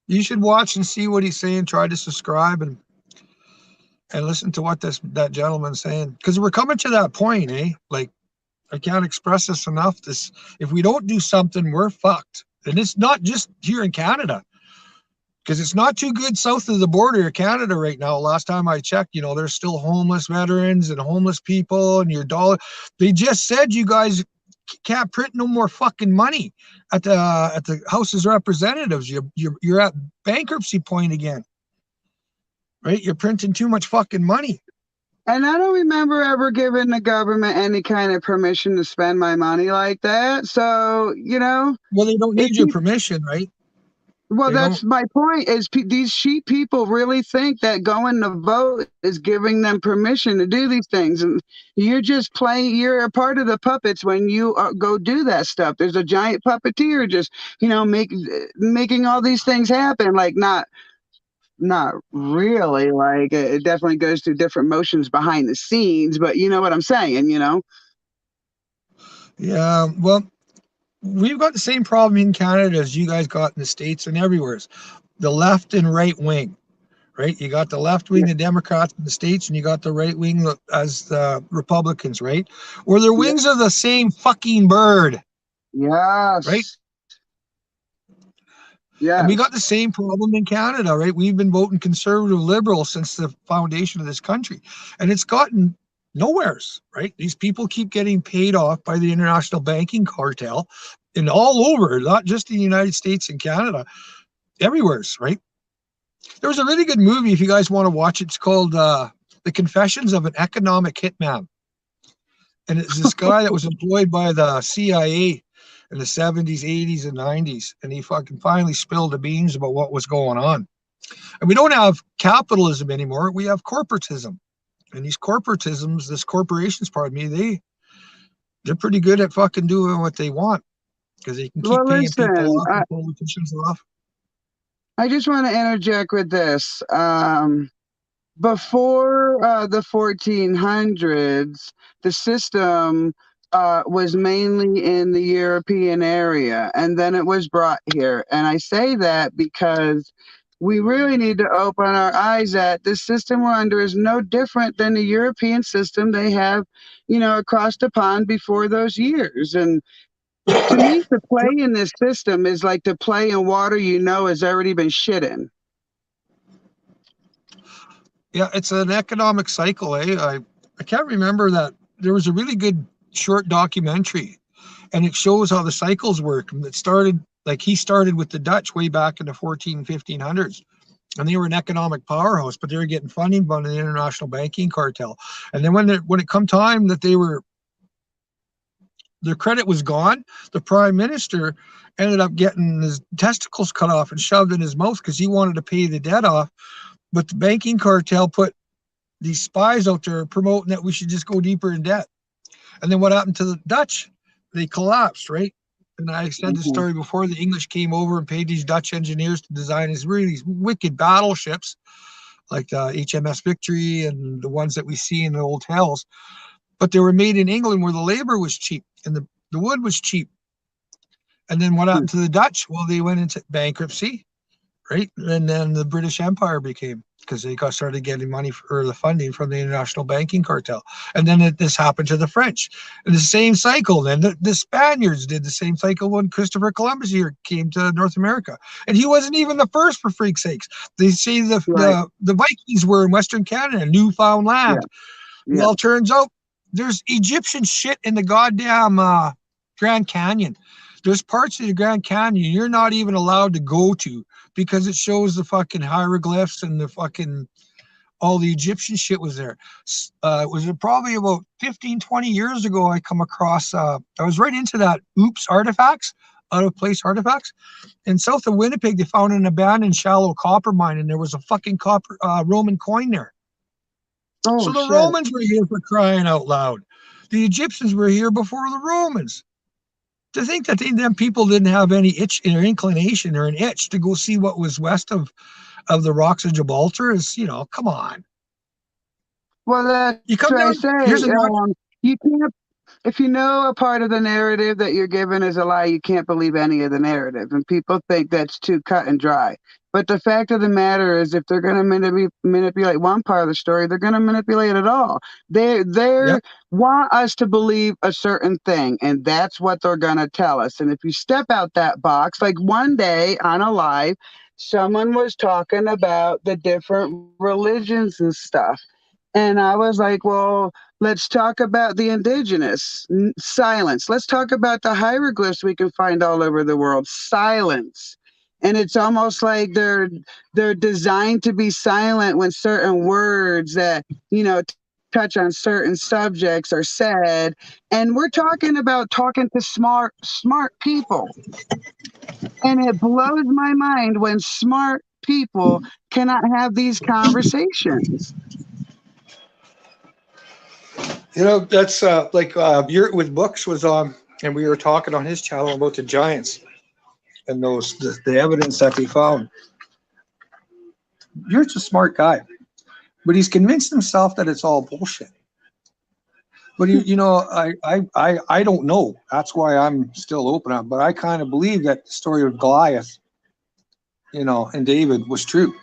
You should watch and see what he's saying. Try to subscribe and listen to what that gentleman's saying, because we're coming to that point, eh? Like, I can't express this enough. If we don't do something, we're fucked. And it's not just here in Canada, because it's not too good south of the border of Canada right now. Last time I checked, there's still homeless veterans and homeless people, and your dollar. They just said you guys can't print no more fucking money at the House of Representatives. You're at bankruptcy point again, right? You're printing too much fucking money. And I don't remember ever giving the government any kind of permission to spend my money like that. So, Well, they don't need your permission, right? Well, that's my point, is these sheep people really think that going to vote is giving them permission to do these things. And you're just you're a part of the puppets when you go do that stuff. There's a giant puppeteer just, making all these things happen. Like, not really, like it definitely goes through different motions behind the scenes, but you know what I'm saying, Yeah, well, we've got the same problem in Canada as you guys got in the States and everywhere. The left and right wing, right? You got the left wing, the Democrats in the States, and you got the right wing as the Republicans, right? Or their wings are the same fucking bird. Yes. Right? Yeah. And we got the same problem in Canada, right? We've been voting conservative liberal since the foundation of this country. And it's gotten nowheres, right? These people keep getting paid off by the international banking cartel and all over, not just in the United States and Canada, everywhere's, right? There was a really good movie, if you guys want to watch it. It's called The Confessions of an Economic Hitman. And it's this guy that was employed by the CIA in the 70s, 80s, and 90s. And he fucking finally spilled the beans about what was going on. And we don't have capitalism anymore. We have corporatism. And these corporatisms, this corporations, pardon me, they're pretty good at fucking doing what they want, because they can keep paying people off and politicians off. I just want to interject with this. Before the 1400s, the system was mainly in the European area, and then it was brought here. And I say that because we really need to open our eyes that this system we're under is no different than the European system they have, across the pond before those years. And To me, to play in this system is like to play in water you know has already been shit in. Yeah, it's an economic cycle, eh? I can't remember that there was a really good short documentary, and it shows how the cycles work. And it started like he started with the Dutch way back in the 1500s, and they were an economic powerhouse, but they were getting funding by the international banking cartel. And then when it come time that their credit was gone, the prime minister ended up getting his testicles cut off and shoved in his mouth because he wanted to pay the debt off. But the banking cartel put these spies out there promoting that we should just go deeper in debt. And then what happened to the Dutch? They collapsed, right? And I said the story before. The English came over and paid these Dutch engineers to design these really wicked battleships, like HMS Victory and the ones that we see in the old tales. But they were made in England where the labor was cheap and the wood was cheap. And then what happened to the Dutch? Well, they went into bankruptcy, right? And then the British Empire became, because they started getting money for the funding from the international banking cartel. And then this happened to the French. And the same cycle. Then the Spaniards did the same cycle when Christopher Columbus here came to North America. And he wasn't even the first, for freak's sakes. They say the Vikings were in Western Canada, Newfoundland. Yeah. Well, it turns out there's Egyptian shit in the goddamn Grand Canyon. There's parts of the Grand Canyon you're not even allowed to go to because it shows the fucking hieroglyphs and the fucking, all the Egyptian shit was there. It was probably about 15, 20 years ago I come across, I was right into that artifacts, out of place artifacts. In south of Winnipeg, they found an abandoned shallow copper mine and there was a fucking copper Roman coin there. Oh, so the shit. Romans were here for crying out loud. The Egyptians were here before the Romans. To think that them people didn't have any itch or inclination or an itch to go see what was west of the rocks of Gibraltar is, come on. Well, that's You come what I down, say. here's a You can't, if you know a part of the narrative that you're given is a lie, you can't believe any of the narrative. And people think that's too cut and dry. But the fact of the matter is, if they're going to manipulate one part of the story, they're going to manipulate it all. They want us to believe a certain thing, and that's what they're going to tell us. And if you step out that box, like one day on a live, someone was talking about the different religions and stuff. And I was like, well, let's talk about the indigenous. Silence. Let's talk about the hieroglyphs we can find all over the world. Silence. And it's almost like they're designed to be silent when certain words that, touch on certain subjects are said. And we're talking about talking to smart people. And it blows my mind when smart people cannot have these conversations. That's like with Books was on, and we were talking on his channel about the giants and the evidence that they found. You're just a smart guy, but he's convinced himself that it's all bullshit. But I don't know. That's why I'm still open up. But I kind of believe that the story of Goliath, and David was true.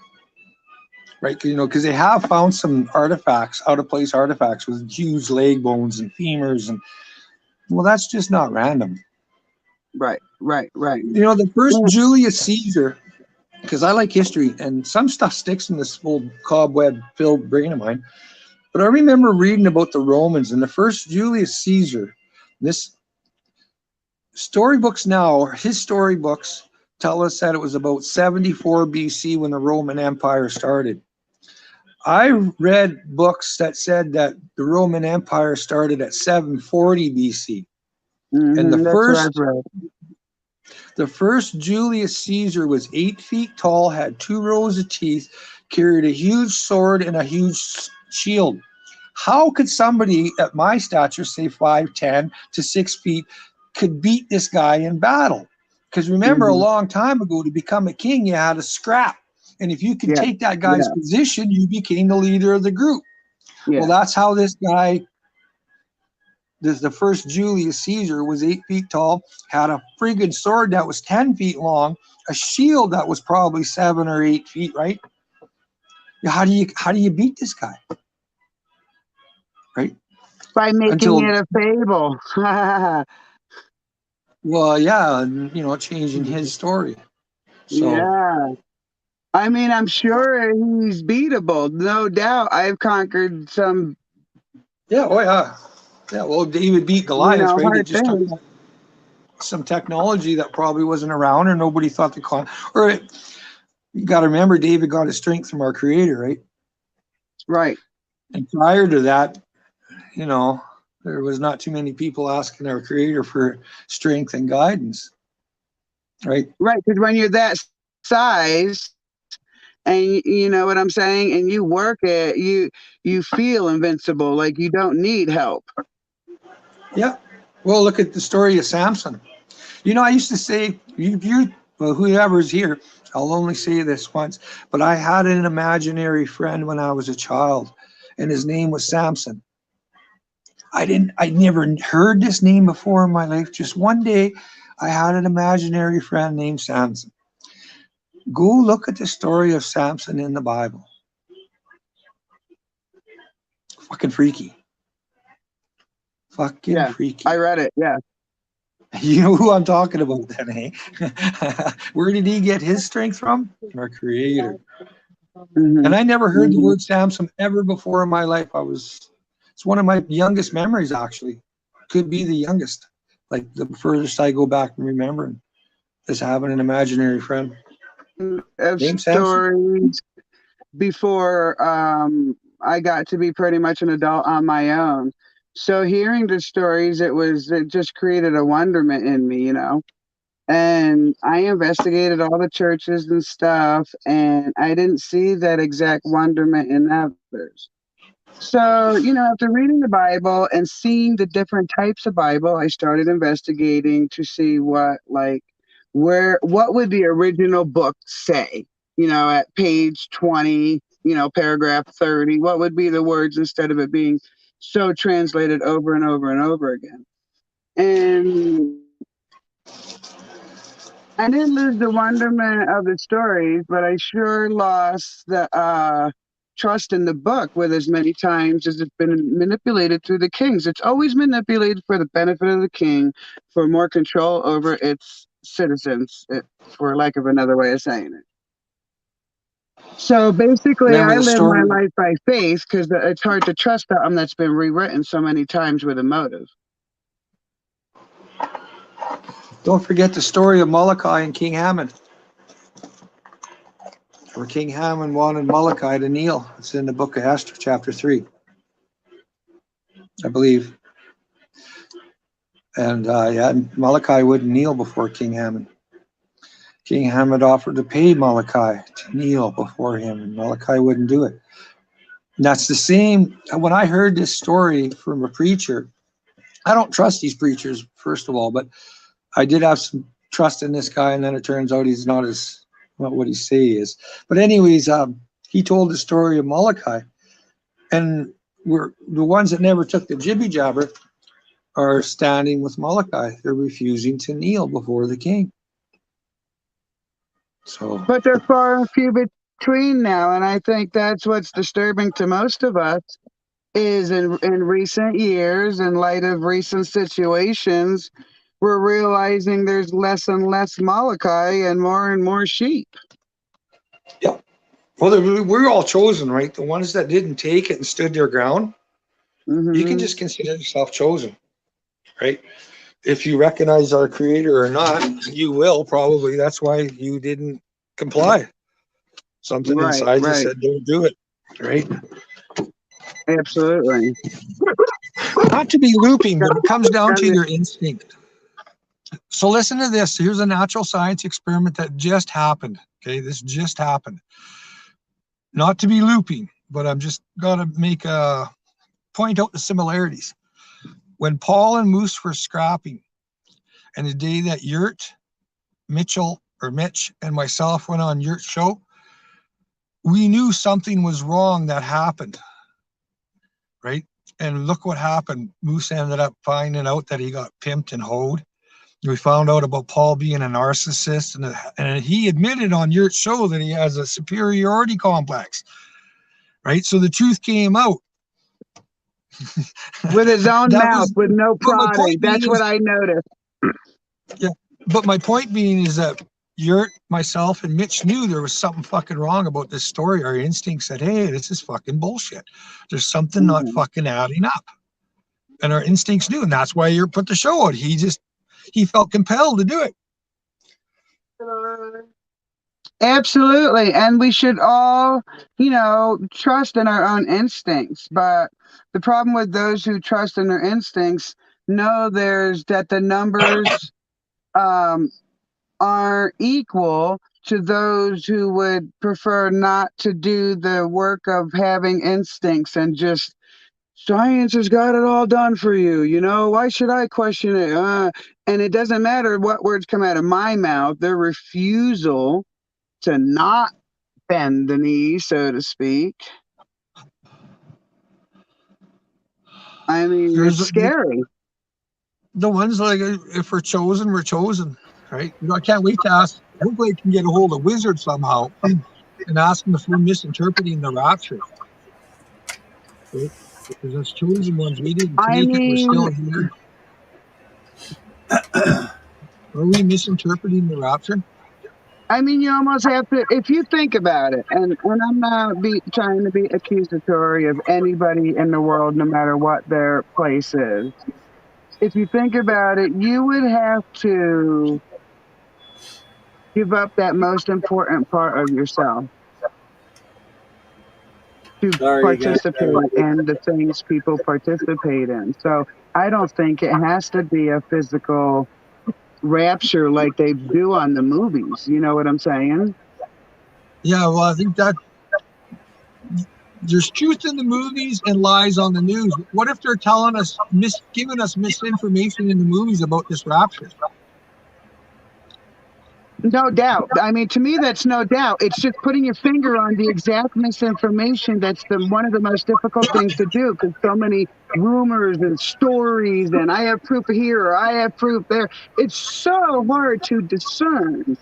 Right, because they have found some artifacts, out of place artifacts with huge leg bones and femurs, and well, that's just not random. Right. The first Julius Caesar, because I like history, and some stuff sticks in this old cobweb-filled brain of mine. But I remember reading about the Romans and the first Julius Caesar. This storybooks now, or his storybooks, tell us that it was about 74 BC when the Roman Empire started. I read books that said that the Roman Empire started at 740 BC. And the first Julius Caesar was 8 feet tall, had 2 rows of teeth, carried a huge sword and a huge shield. How could somebody at my stature, say 5'10" to 6 feet, could beat this guy in battle? Because remember, a long time ago, to become a king, you had to scrap. And if you could take that guy's position, you became the leader of the group. Yeah. Well, that's how this guy, the first Julius Caesar, was 8 feet tall, had a friggin' sword that was 10 feet long, a shield that was probably 7 or 8 feet, right? How do you beat this guy? Right? By making it a fable. Well, yeah, and, you know, changing his story. So Yeah. I mean, I'm sure he's beatable, no doubt. I've conquered some, yeah, oh yeah, yeah. Well, David beat Goliath, right? It hard just took things. some technology that probably wasn't around, or nobody thought or you got to remember, David got his strength from our Creator, right? Right. And prior to that, you know, there was not too many people asking our Creator for strength and guidance, right? Right. Because when you're that size, and you know what I'm saying, and you work it, you feel invincible, like you don't need help. Yeah. Well, look at the story of Samson. You know, I used to say, well, whoever's here, I'll only say this once, but I had an imaginary friend when I was a child, and his name was Samson. I'd never heard this name before in my life. Just one day, I had an imaginary friend named Samson. Go look at the story of Samson in the Bible. Fucking freaky. Fucking Yeah, freaky. I read it. Yeah. You know who I'm talking about then, eh? Where did he get his strength from? From our Creator. Mhm. And I never heard the word Samson ever before in my life. It's one of my youngest memories, actually. Could be the youngest. Like the furthest I go back and remembering is having an imaginary friend. Of Named Samson. stories before I got to be pretty much an adult on my own. So hearing the stories, it just created a wonderment in me, you know. And I investigated all the churches and stuff, and I didn't see that exact wonderment in others. So, you know, after reading the Bible and seeing the different types of Bible, I started investigating to see what would the original book say, you know, at page 20, you know, paragraph 30, what would be the words instead of it being so translated over and over and over again. And I didn't lose the wonderment of the stories, but I sure lost the trust in the book with as many times as it's been manipulated through the kings. It's always manipulated for the benefit of the king, for more control over its citizens, for lack of another way of saying it. So basically, Remember I the live my story? life by faith because it's hard to trust something that's been rewritten so many times with a motive. Don't forget the story of Molokai and King Hammond. Where King Hammond wanted Molokai to kneel. It's in the book of Esther, chapter 3, I believe. And yeah, Molokai wouldn't kneel before King Hammond. King Hammond offered to pay Molokai to kneel before him, and Molokai wouldn't do it. And that's the same. When I heard this story from a preacher, I don't trust these preachers, first of all, but I did have some trust in this guy, and then it turns out he's not what he say he is. But anyways, he told the story of Molokai, and we're the ones that never took the jibby jabber are standing with Molokai. They're refusing to kneel before the king. So, But they're far and few between now, and I think that's what's disturbing to most of us is in recent years, in light of recent situations, we're realizing there's less and less Molokai and more sheep. yeah. Well, we're all chosen, right? The ones that didn't take it and stood their ground, you can just consider yourself chosen, right? If you recognize our Creator or not, you will probably. That's why you didn't comply. Something inside you said, don't do it, right? Absolutely. Not to be looping, but it comes down to your instinct. So listen to this. Here's a natural science experiment that just happened. Okay, this just happened. Not to be looping, but I'm just gonna point out the similarities. When Paul and Moose were scrapping, and the day that Mitch and myself went on Yurt's show, we knew something was wrong that happened, right? And look what happened. Moose ended up finding out that he got pimped and hoed. We found out about Paul being a narcissist, and he admitted on Yurt's show that he has a superiority complex, right? So the truth came out. With his own mouth, with no but my prodding. point That's being what I noticed. But my point being is that myself and Mitch knew there was something fucking wrong about this story. Our instinct said, hey, this is fucking bullshit. There's something not fucking adding up. And our instincts knew, and that's why you put the show out. He felt compelled to do it. Absolutely. And we should all, trust in our own instincts. But the problem with those who trust in their instincts know that the numbers are equal to those who would prefer not to do the work of having instincts and just science has got it all done for you. Why should I question it? And it doesn't matter what words come out of my mouth. Their refusal to not bend the knee, so to speak. I mean, it's scary. The ones like, if we're chosen, we're chosen, right? I can't wait to ask. Hopefully, I can get a hold of Wizard somehow and ask him if we're misinterpreting the rapture. Right? Because as chosen ones, we didn't take it. We're still here. Are we misinterpreting the rapture? I mean, you almost have to, if you think about it, and I'm not trying to be accusatory of anybody in the world, no matter what their place is. If you think about it, you would have to give up that most important part of yourself to participate in the things people participate in. So I don't think it has to be a physical rapture like they do on the movies. You know what I'm saying? Yeah, well, I think that there's truth in the movies and lies on the news. What if they're telling us, giving us misinformation in the movies about this rapture? No doubt. I mean, to me, that's no doubt. It's just putting your finger on the exact misinformation. That's one of the most difficult things to do, because so many rumors and stories, and I have proof here or I have proof there. It's so hard to discern,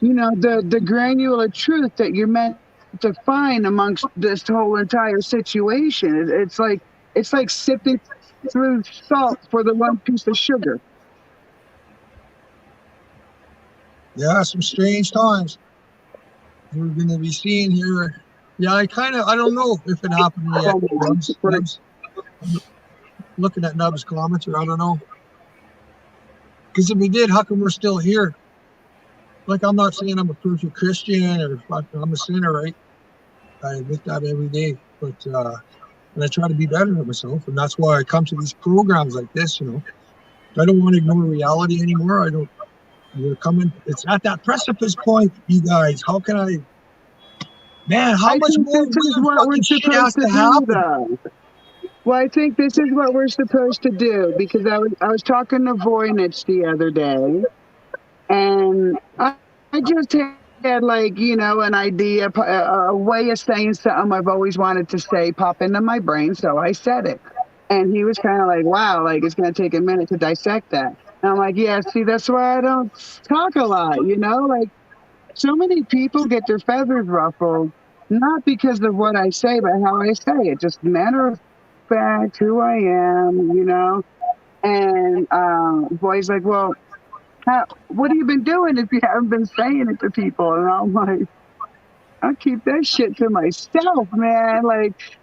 the granular truth that you're meant to find amongst this whole entire situation. It's like sifting through salt for the one piece of sugar. Yeah, some strange times we're going to be seeing here. Yeah, I don't know if it happened yet. Nubs. Looking at Nubs' comments, or I don't know. Because if we did, how come we're still here? Like, I'm not saying I'm a perfect Christian or I'm a sinner, right? I admit that every day. But, and I try to be better at myself. And that's why I come to these programs like this, I don't want to ignore reality anymore. We're coming. It's at that precipice point, you guys. How can I? Man, how much more fucking shit has to happen? Well, I think this is what we're supposed to do, because I was talking to Voynich the other day, and I just had an idea, a way of saying something I've always wanted to say pop into my brain, so I said it. And he was kind of like, wow, it's going to take a minute to dissect that. And I'm like, yeah, see, that's why I don't talk a lot, so many people get their feathers ruffled, not because of what I say, but how I say it. Just matter of fact, who I am, And boy's like, well, what have you been doing if you haven't been saying it to people? And I'm like, I keep that shit to myself, man.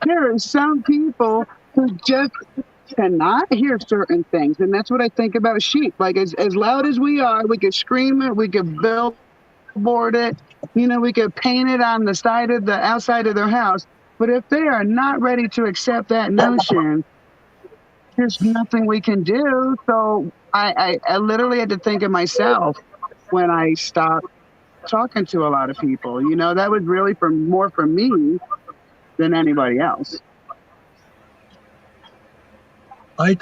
There are some people who just cannot hear certain things, and that's what I think about sheep. As loud as we are, we could scream it, we could billboard it, we could paint it on the outside of their house. But if they are not ready to accept that notion, there's nothing we can do. So I literally had to think of myself when I stopped talking to a lot of people. That was really more for me than anybody else. I'm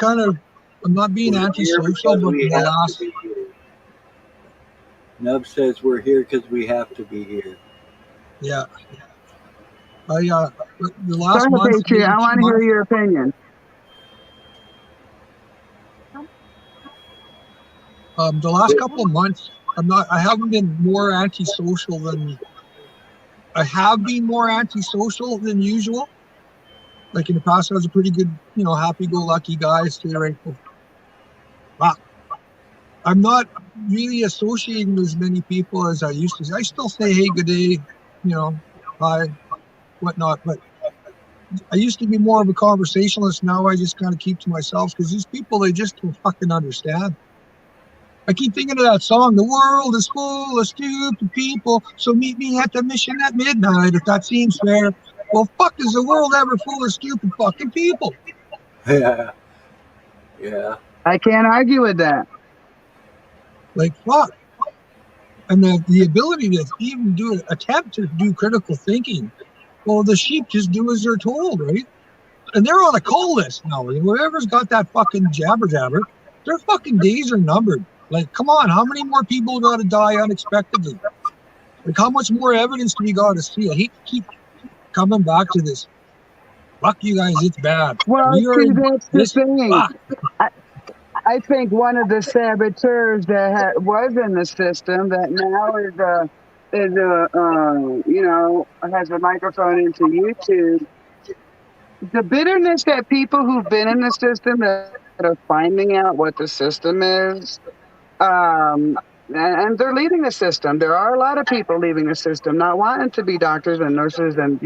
not being antisocial, but the last. Nub says we're here because we have to be here. Yeah. The last month. Patriot, I want to hear your opinion. The last couple of months, I haven't been more antisocial than. I have been more antisocial than usual. Like in the past, I was a pretty good, happy-go-lucky guy, stay right. Wow. I'm not really associating with as many people as I used to. I still say, hey, good day, hi, whatnot. But I used to be more of a conversationalist. Now I just kind of keep to myself because these people, they just don't fucking understand. I keep thinking of that song, "The world is full of stupid people, so meet me at the mission at midnight if that seems fair." Well, fuck, is the world ever full of stupid fucking people? Yeah. Yeah. I can't argue with that. Like, fuck. And the ability to even attempt to do critical thinking. Well, the sheep just do as they're told, right? And they're on a call list now. Whoever's got that fucking jabber, their fucking days are numbered. Like, come on, how many more people got to die unexpectedly? Like, how much more evidence do we got to see? I hate to keep coming back to this. Fuck you guys, it's bad. Well, see, that's the thing. I think one of the saboteurs that was in the system that now has a microphone into YouTube. The bitterness that people who've been in the system that are finding out what the system is, and they're leaving the system. There are a lot of people leaving the system, not wanting to be doctors and nurses and,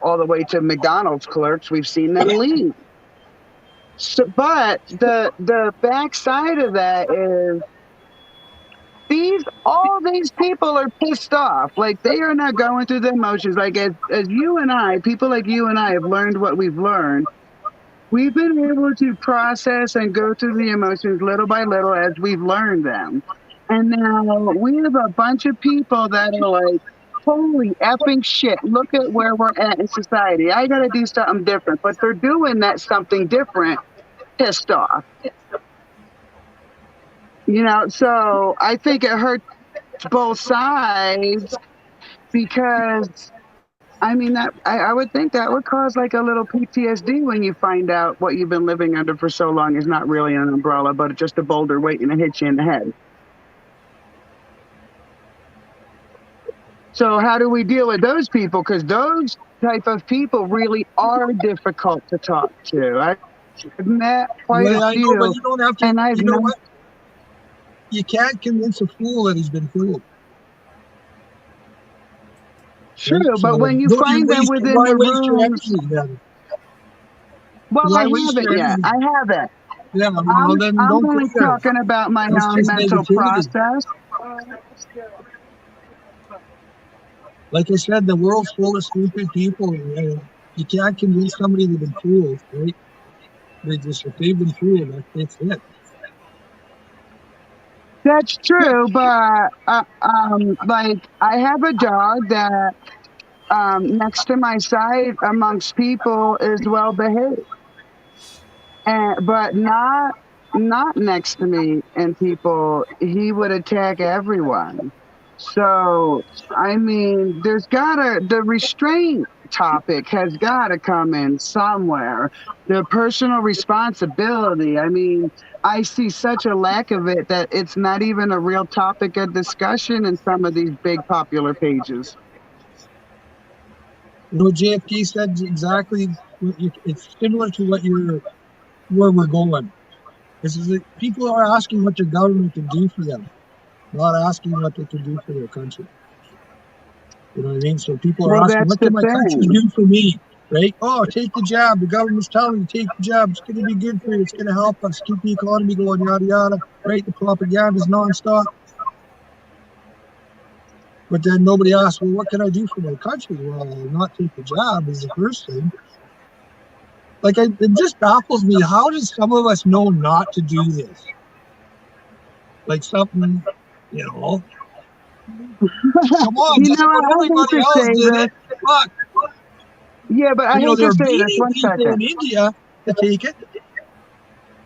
all the way to McDonald's clerks. We've seen them leave. So, but the backside of that is all these people are pissed off. Like, they are not going through the emotions. Like, as you and I, people like you and I have learned what we've learned, we've been able to process and go through the emotions little by little as we've learned them. And now we have a bunch of people that are like, holy effing shit, look at where we're at in society. I got to do something different. But they're doing that something different pissed off. So I think it hurts both sides because, I would think that would cause like a little PTSD when you find out what you've been living under for so long is not really an umbrella, but just a boulder waiting to hit you in the head. So how do we deal with those people? Because those type of people really are difficult to talk to. I've met quite a few. Know, but you don't have to. And you know what? You can't convince a fool that he's been fooled. True, but when you find them within the room. Well, I haven't yet. I haven't. Yeah, I'm only talking about my own mental process. Like I said, the world's full of stupid people. You can't convince somebody they've been fooled, right? If they've been fooled, that's it. That's true, but like I have a dog that next to my side amongst people is well behaved, but not next to me and people. He would attack everyone. So the restraint topic has gotta come in somewhere. The personal responsibility. I see such a lack of it that it's not even a real topic of discussion in some of these big popular pages. JFK said exactly. It's similar to where we're going. People are asking what the government can do for them, not asking what they can do for their country. You know what I mean? So people are asking, what can my country do for me? Right? Oh, take the jab. The government's telling you, take the jab. It's going to be good for you. It's going to help us keep the economy going, yada, yada. Right? The propaganda is nonstop. But then nobody asks, well, what can I do for my country? Well, not take the jab is the first thing. Like, it just baffles me. How does some of us know not to do this? Like something, Come on, everybody else did it. Fuck. Yeah, but I hate to say this. One second. In India to take it.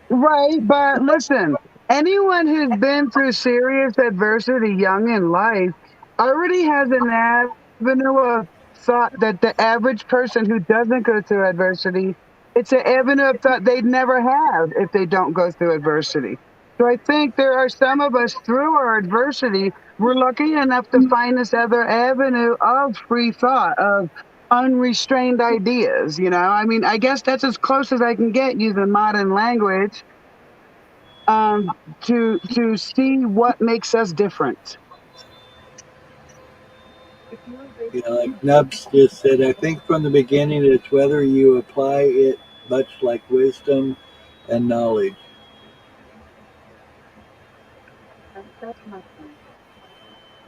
Right, but listen, anyone who's been through serious adversity young in life already has an avenue of thought that the average person who doesn't go through adversity, it's an avenue of thought they'd never have if they don't go through adversity. So I think there are some of us through our adversity, we're lucky enough to find this other avenue of free thought, of unrestrained ideas, I guess that's as close as I can get using modern language. to see what makes us different. Yeah, like Nubs just said, I think from the beginning it's whether you apply it much like wisdom and knowledge. That's my point.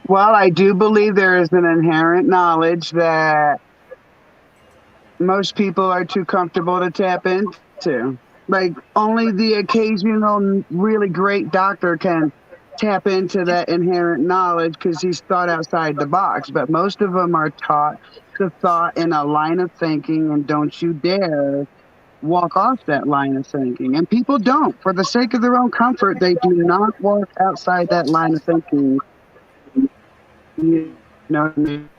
Well, I do believe there is an inherent knowledge that most people are too comfortable to tap into. Like only the occasional really great doctor can tap into that inherent knowledge because he's thought outside the box. But most of them are taught to thought in a line of thinking, and don't you dare walk off that line of thinking. And people don't. For the sake of their own comfort, they do not walk outside that line of thinking. You know what I mean?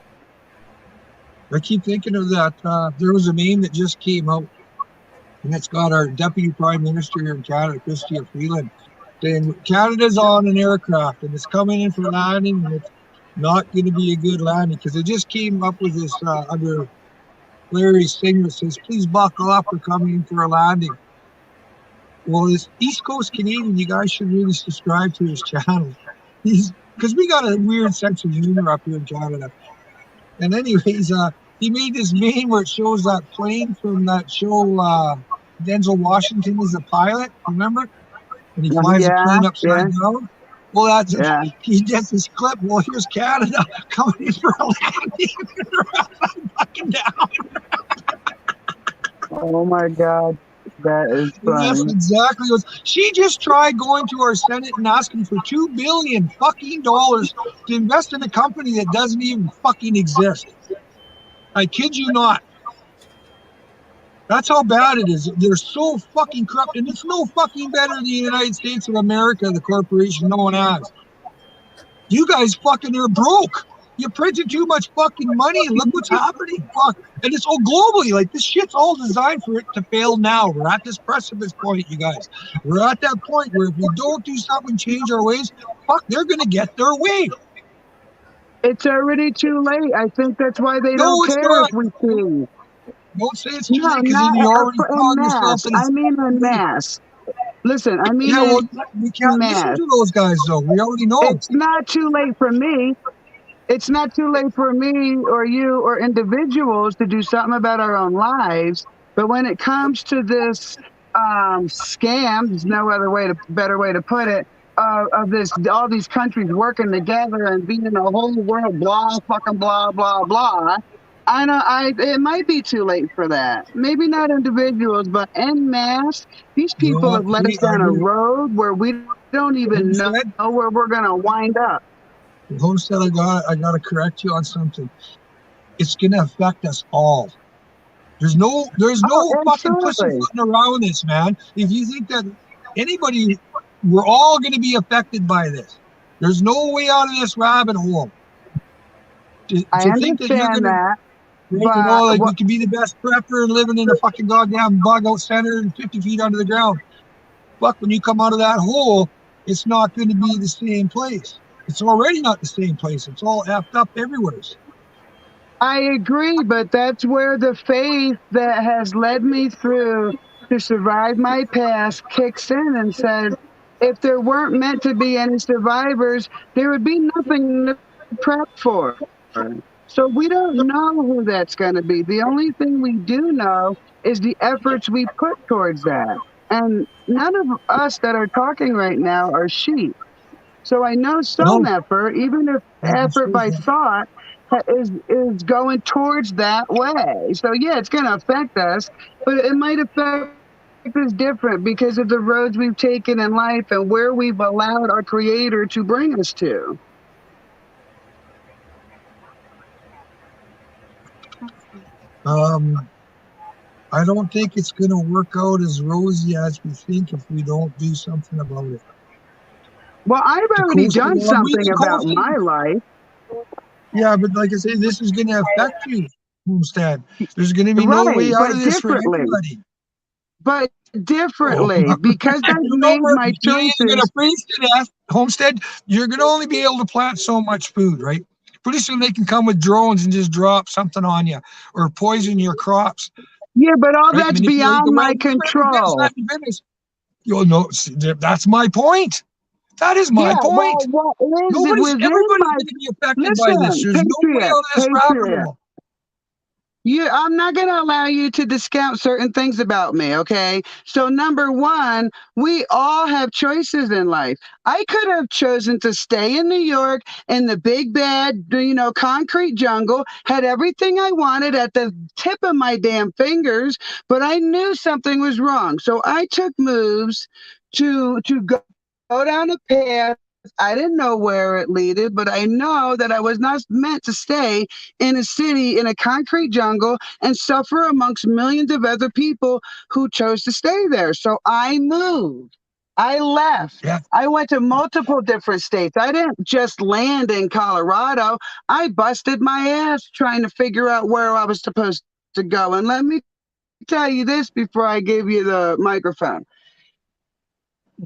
I keep thinking of that. There was a meme that just came out, and it's got our Deputy Prime Minister here in Canada, Chrystia Freeland, saying Canada's on an aircraft and it's coming in for landing, and it's not going to be a good landing because it just came up with this under Larry Singer that says, please buckle up, we're coming in for a landing. Well, this East Coast Canadian, you guys should really subscribe to his channel. Because we got a weird sense of humor up here in Canada. And anyways, he made this meme where it shows that plane from that show, Denzel Washington is a pilot, remember? And he flies the plane upside down. Well, that's he gets this clip. Well, here's Canada coming in for a landing. Fucking down. Oh my God. That is funny. That's exactly what she just tried going to our Senate and asking for $2 billion fucking dollars to invest in a company that doesn't even fucking exist. I kid you not. That's how bad it is. They're so fucking corrupt, and it's no fucking better than the United States of America, the corporation no one has. You guys fucking are broke. You printed too much fucking money, and look what's happening. Fuck. And it's all globally. Like, this shit's all designed for it to fail now. We're at this precipice point, you guys. We're at that point where if we don't do something, change our ways, fuck, they're going to get their way. It's already too late. I think that's why they don't care if we see. Don't say it's too late because you already called yourself. I mean en masse. Listen, I mean, we can't listen to those guys, though. We already know. It's not too late for me. It's not too late for me or you or individuals to do something about our own lives. But when it comes to this scam, there's no better way to put it, of this, all these countries working together and being the whole world blah, fucking blah, blah, blah. It might be too late for that. Maybe not individuals, but en masse, these people have led us down a road where we don't even know where we're going to wind up. Homestead, I got to correct you on something. It's going to affect us all. There's no fucking pussyfooting around this, man. If you think that anybody, we're all going to be affected by this. There's no way out of this rabbit hole. I understand that. You know, like we could be the best prepper and living in a fucking goddamn bug out center and 50 feet under the ground. Fuck, when you come out of that hole, it's not going to be the same place. It's already not the same place. It's all effed up everywhere. I agree, but that's where the faith that has led me through to survive my past kicks in and said, if there weren't meant to be any survivors, there would be nothing to prep for. So we don't know who that's going to be. The only thing we do know is the efforts we put towards that. And none of us that are talking right now are sheep. So I know some effort, even if effort by thought, is going towards that way. So yeah, it's going to affect us, but it might affect us different because of the roads we've taken in life and where we've allowed our Creator to bring us to. I don't think it's going to work out as rosy as we think if we don't do something about it. Well, I've already done something about my life. Yeah, but like I say, this is going to affect you, Homestead. There's going to be no way out of this for everybody. But differently, because I've made my choices. You're going to freeze to death, Homestead. You're going to only be able to plant so much food, right? Pretty soon they can come with drones and just drop something on you or poison your crops. Yeah, but all that's beyond my control. You'll know that's my point. That is my Yeah, well, point. what is it Everybody's within going my to be affected by this. listen, There's no way Patriot, out of this rabbit Patriot. hole. I'm not going to allow you to discount certain things about me, okay? So, number one, we all have choices in life. I could have chosen to stay in New York in the big bad, concrete jungle, had everything I wanted at the tip of my damn fingers, but I knew something was wrong. So, I took moves to go down a path. I didn't know where it leaded, but I know that I was not meant to stay in a city in a concrete jungle and suffer amongst millions of other people who chose to stay there. So I moved. I left. Yeah. I went to multiple different states. I didn't just land in Colorado. I busted my ass trying to figure out where I was supposed to go. And let me tell you this before I give you the microphone.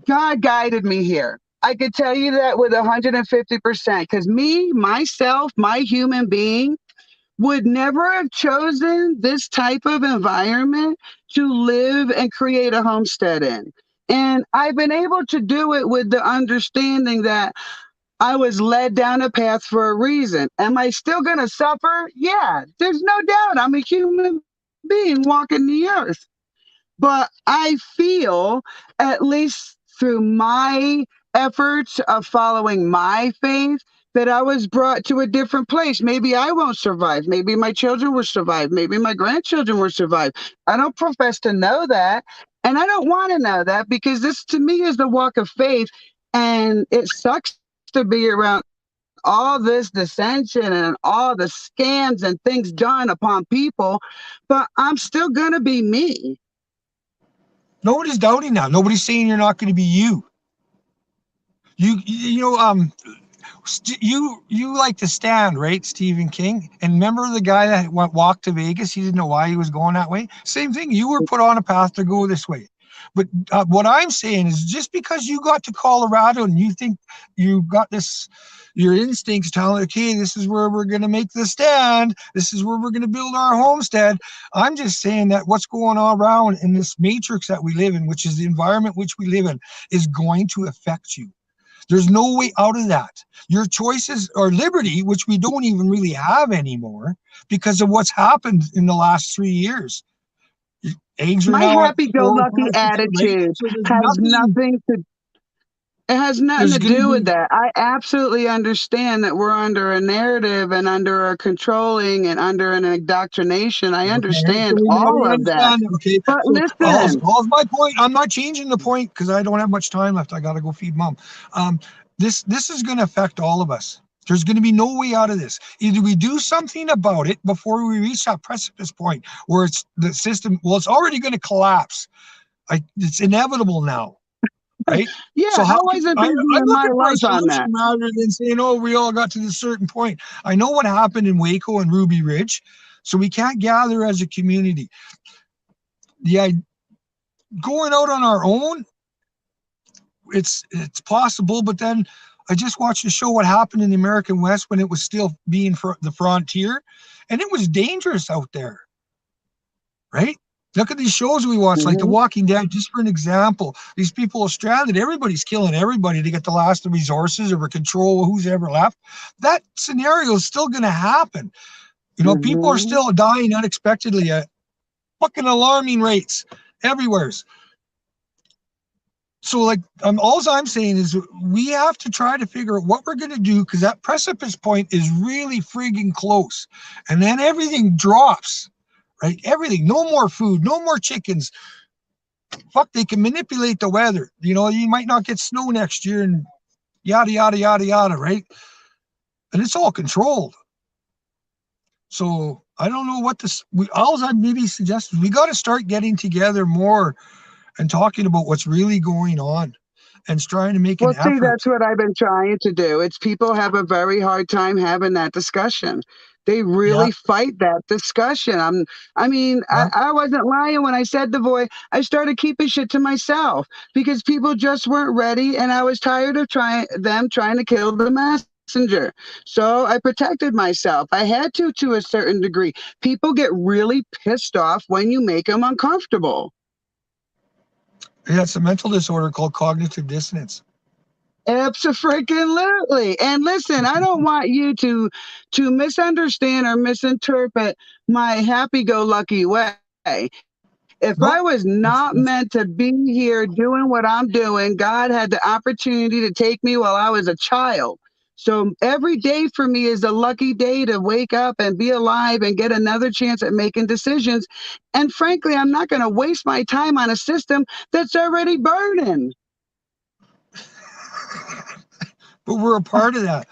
God guided me here. I could tell you that with 150% because myself, my human being, would never have chosen this type of environment to live and create a homestead in. And I've been able to do it with the understanding that I was led down a path for a reason. Am I still going to suffer? Yeah, there's no doubt. I'm a human being walking the earth. But I feel, at least through my efforts of following my faith, that I was brought to a different place. Maybe I won't survive. Maybe my children will survive. Maybe my grandchildren will survive. I don't profess to know that. And I don't want to know that because this to me is the walk of faith. And it sucks to be around all this dissension and all the scams and things done upon people, but I'm still going to be me. Nobody's doubting that. Nobody's saying you're not going to be you. You like to stand, right, Stephen King? And remember the guy that walked to Vegas? He didn't know why he was going that way. Same thing. You were put on a path to go this way. But what I'm saying is, just because you got to Colorado and you think you got this, your instincts telling, okay, this is where we're going to make the stand. This is where we're going to build our homestead. I'm just saying that what's going on around in this matrix that we live in, which is the environment which we live in, is going to affect you. There's no way out of that. Your choices are liberty, which we don't even really have anymore because of what's happened in the last 3 years. Eggs are My now at 4 or happy-go-lucky 5%, right? attitude So there's has nothing to it has nothing there's to going to do with be, that. I absolutely understand that we're under a narrative and under a controlling and under an indoctrination. I okay, so understand we all of that. understand, okay? But So listen, all's my point. I'm not changing the point because I don't have much time left. I got to go feed mom. This is going to affect all of us. There's going to be no way out of this. Either we do something about it before we reach that precipice point where it's the system, well, it's already going to collapse. It's inevitable now, right? yeah, So I wasn't busy I'm in my looking for a life on that. solution rather than saying, oh, we all got to this certain point. I know what happened in Waco and Ruby Ridge, so we can't gather as a community. Going out on our own, it's possible, but then I just watched a show what happened in the American West when it was still being for the frontier, and it was dangerous out there, right? Look at these shows we watch, like The Walking Dead, just for an example. These people are stranded. Everybody's killing everybody to get the last of resources or control who's ever left. That scenario is still going to happen. People are still dying unexpectedly at fucking alarming rates everywhere. So, all I'm saying is we have to try to figure out what we're going to do because that precipice point is really frigging close. And then everything drops. Right? Everything. No more food, no more chickens. Fuck, they can manipulate the weather. You might not get snow next year and yada, yada, yada, yada, right? And it's all controlled. So I don't know what all I maybe suggest is we got to start getting together more and talking about what's really going on and trying to make an effort. Well, see, that's what I've been trying to do. It's people have a very hard time having that discussion. They really fight that discussion. I wasn't lying when I said I started keeping shit to myself because people just weren't ready, and I was tired of trying to kill the messenger. So I protected myself. I had to a certain degree. People get really pissed off when you make them uncomfortable. Yeah, it's a mental disorder called cognitive dissonance. Absolutely. And listen, I don't want you to misunderstand or misinterpret my happy-go-lucky way. If No, I was not meant to be here doing what I'm doing, God had the opportunity to take me while I was a child. So every day for me is a lucky day to wake up and be alive and get another chance at making decisions. And frankly, I'm not going to waste my time on a system that's already burning. but we're a part of that.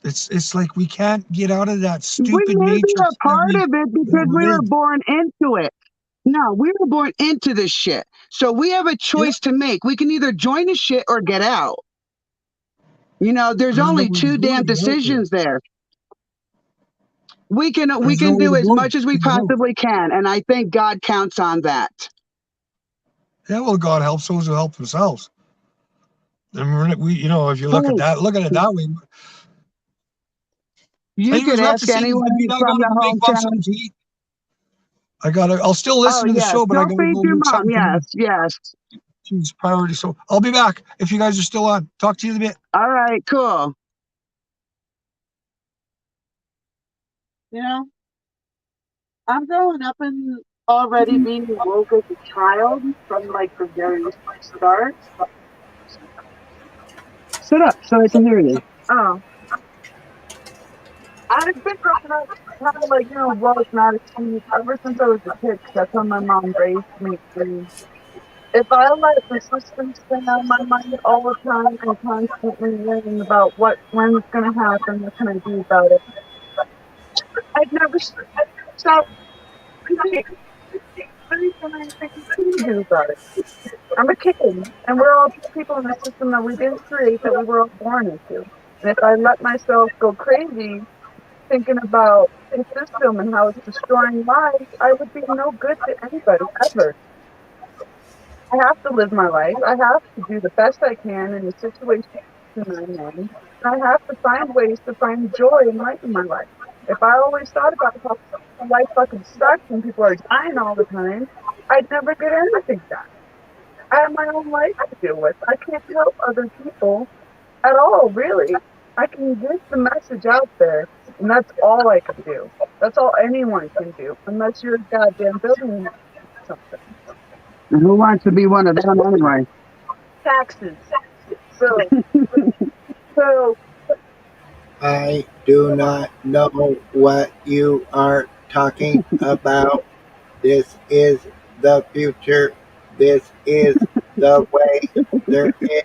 It's like we can't get out of that We stupid may be matrix a part of it because we we're were in. born into it. No, we were born into this shit. So we have a Yeah, choice to make. We can either join the shit or get out. You know, there's there's no only way to two do damn it. Get out there. decisions there. We There's no can way do to as go. much as we Get out. possibly can, and I think God counts on that. Yeah, well, God helps those who help themselves. And we, you know, if you look at Hey, it that way. you could Anyways, we have to ask see this, anyone David. I from gotta the go make mom hometown. something to eat. I'll still Oh listen to the yes, show, but I go gotta feed go your make mom. something for Yes, mom. yes. She's priority. So I'll be back if you guys are still on. Talk to you in a bit. All right, cool. You know, I'm growing up and already being woke as a child from like the very start. Sit up so I can hear you. Oh, I've been growing up kind of like, woke, not achieved ever since I was a kid, 'cause that's how my mom raised me. And if I let the system spin on my mind all the time and constantly worrying about when it's going to happen, what can I do about it, I'd never stop thinking. Anything I can do about it. I'm a kid, and we're all just people in a system that we didn't create, that we were all born into. And if I let myself go crazy thinking about the system and how it's destroying lives, I would be no good to anybody ever. I have to live my life. I have to do the best I can in the situation I'm in. And I have to find ways to find joy and light in my life. If I always thought about how life fucking sucks and people are dying all the time, I'd never get anything done. I have my own life to deal with. I can't help other people at all, really. I can get the message out there, and that's all I can do. That's all anyone can do, unless you're a goddamn building something. And who wants to be one of them anyway? Taxes. So I do not know what you are talking about. This is the future. This is the way. There is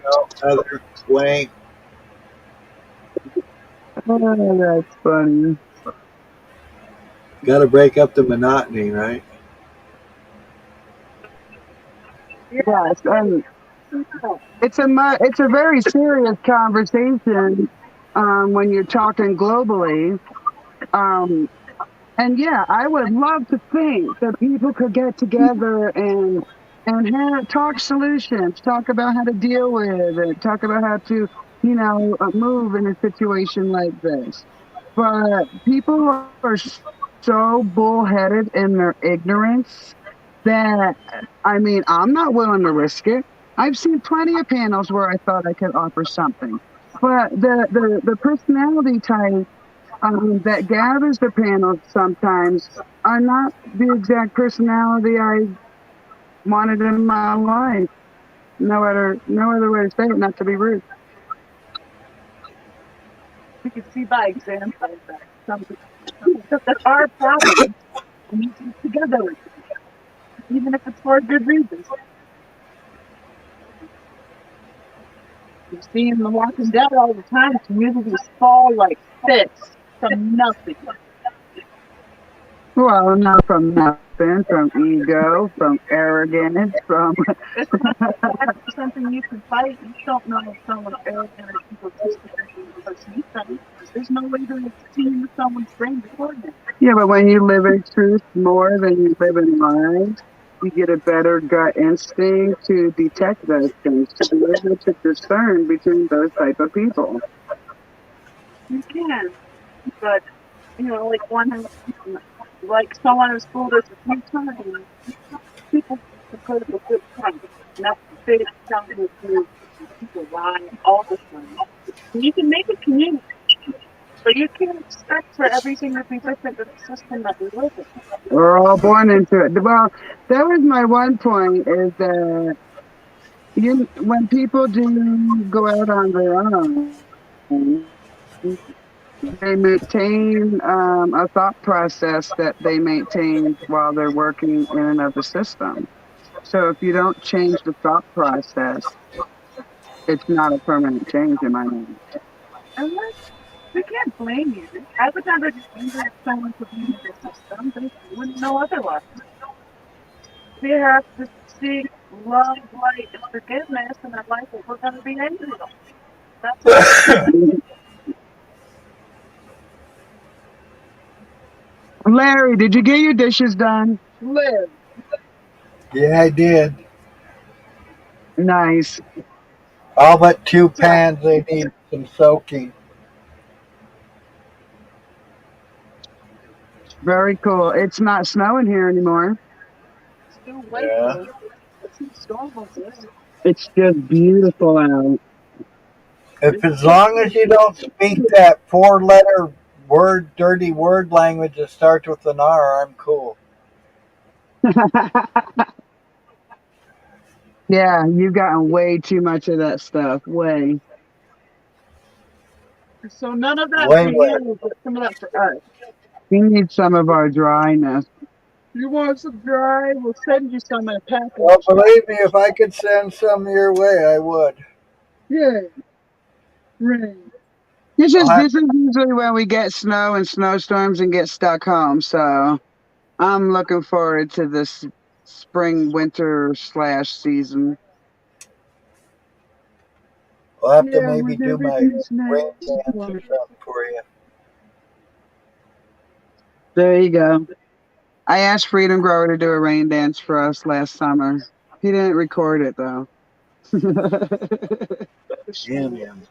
no other way. Oh, that's funny. Got to break up the monotony, right? Yes, and it's a very serious conversation when you're talking globally. Um, and yeah, I would love to think that people could get together and talk solutions, talk about how to deal with it, talk about how to move in a situation like this. But people are so bullheaded in their ignorance that, I mean, I'm not willing to risk it. I've seen plenty of panels where I thought I could offer something, but the personality type that gathers the panels sometimes are not the exact personality I wanted in my life. No other way to say it, not to be rude. we can see by example that some people that are problems need to get together with it, even if it's for good reasons. You see in The Walking Dead all the time, communities fall like this from nothing. Well, not from nothing, from ego, from arrogance, from It's not something you can fight. You don't know if someone's arrogant or egotistic because you think there's no way to see into someone's brain beforehand. yeah. But when you live in truth more than you live in lies, you get a better gut instinct to detect those things, to be able to discern between those type of people. You can, but like like someone has told us a few times, people have heard of a good time. Not big chunky food. People lie all the time. And you can make a community, but you can't expect for everything to be different in the system that we live in. We're all born into it. Well, that was my one point is that when people do go out on their own, they maintain a thought process that they maintained while they're working in another system. So if you don't change the thought process, it's not a permanent change in my mind. And we can't blame you. I would never encourage someone to be in the system, but you wouldn't know otherwise. We have to seek love, light, and forgiveness in our life if we're going to be angry. That's it. Larry, did you get your dishes done? Live. Yeah, I did. Nice. All but 2 pans, they need some soaking. Very cool. It's not snowing here anymore. Still wait. Yeah. It's just beautiful out. If as long as you don't speak that 4-letter word, dirty word language that starts with an R, I'm cool. Yeah, you've gotten way too much of that stuff. Way. So none of that Way, for way. you, but some of that for us. We need some of our dryness. You want some dry? We'll send you some in a package. Well, believe me, if I could send some your way, I would. Yeah. Rain. This is usually when we get snow and snowstorms and get stuck home. So I'm looking forward to this spring winter / season. I'll have to maybe do my rain dance or something for you. There you go. I asked Freedom Grower to do a rain dance for us last summer. He didn't record it though. Yeah, man.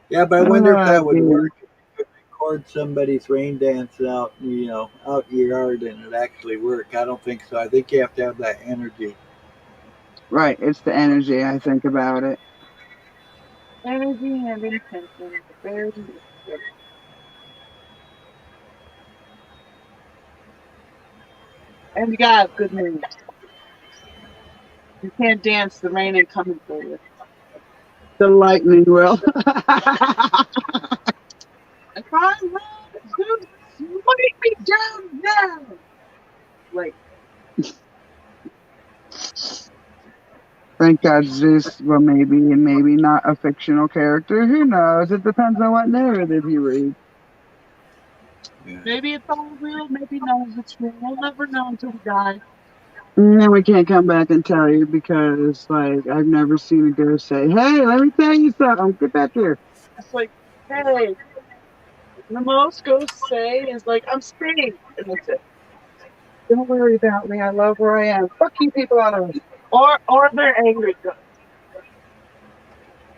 Yeah, but I wonder if that would work. If you could record somebody's rain dance out, out your yard and it actually work. I don't think so. I think you have to have that energy. Right, it's the energy I think about it. Energy and intention. Very good. And you got good news. You can't dance, the rain ain't coming for you. The lightning will. If I run, Zeus, smite me down now. Like, Thank God Zeus, well, maybe and maybe not a fictional character. Who knows? It depends on what narrative you read. maybe it's all real, maybe none of it's real. We'll never know until we die. And then we can't come back and tell you because, like, I've never seen a ghost say, "Hey, let me tell you something. Get back here." It's like, hey, the most ghosts say is like, I'm safe. And that's it. Don't worry about me. I love where I am. Fuck you people on Earth. Or they're angry ghosts.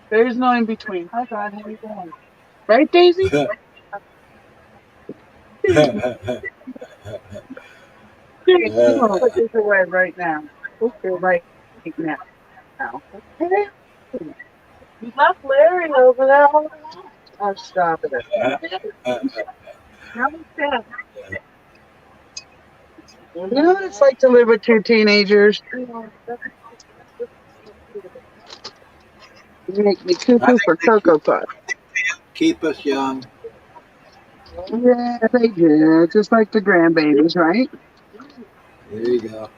There's no in between. Hi, God. How you doing? Right, Daisy? Put this away right now. Okay, right now. Okay. You left Larry over there. Oh, stop it. Now he's dead. You know what it's like to live with 2 teenagers? You make me cuckoo for Cocoa Puff. Keep us young. Yeah, they do. Just like the grandbabies, right? There you go.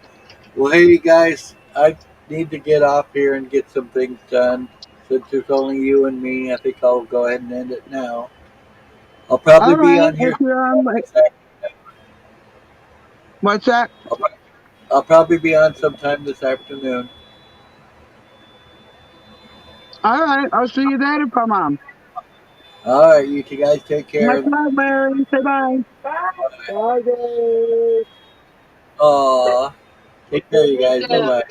Well, hey, guys, I need to get off here and get some things done. Since there's only you and me, I think I'll go ahead and end it now. I'll probably be on here. What's that? I'll probably be on sometime this afternoon. All right, I'll see you later, Mom. All right, you two guys take care. Much love, Larry. Say bye. Bye. Bye, guys. Aw. Take care, you guys. Bye-bye.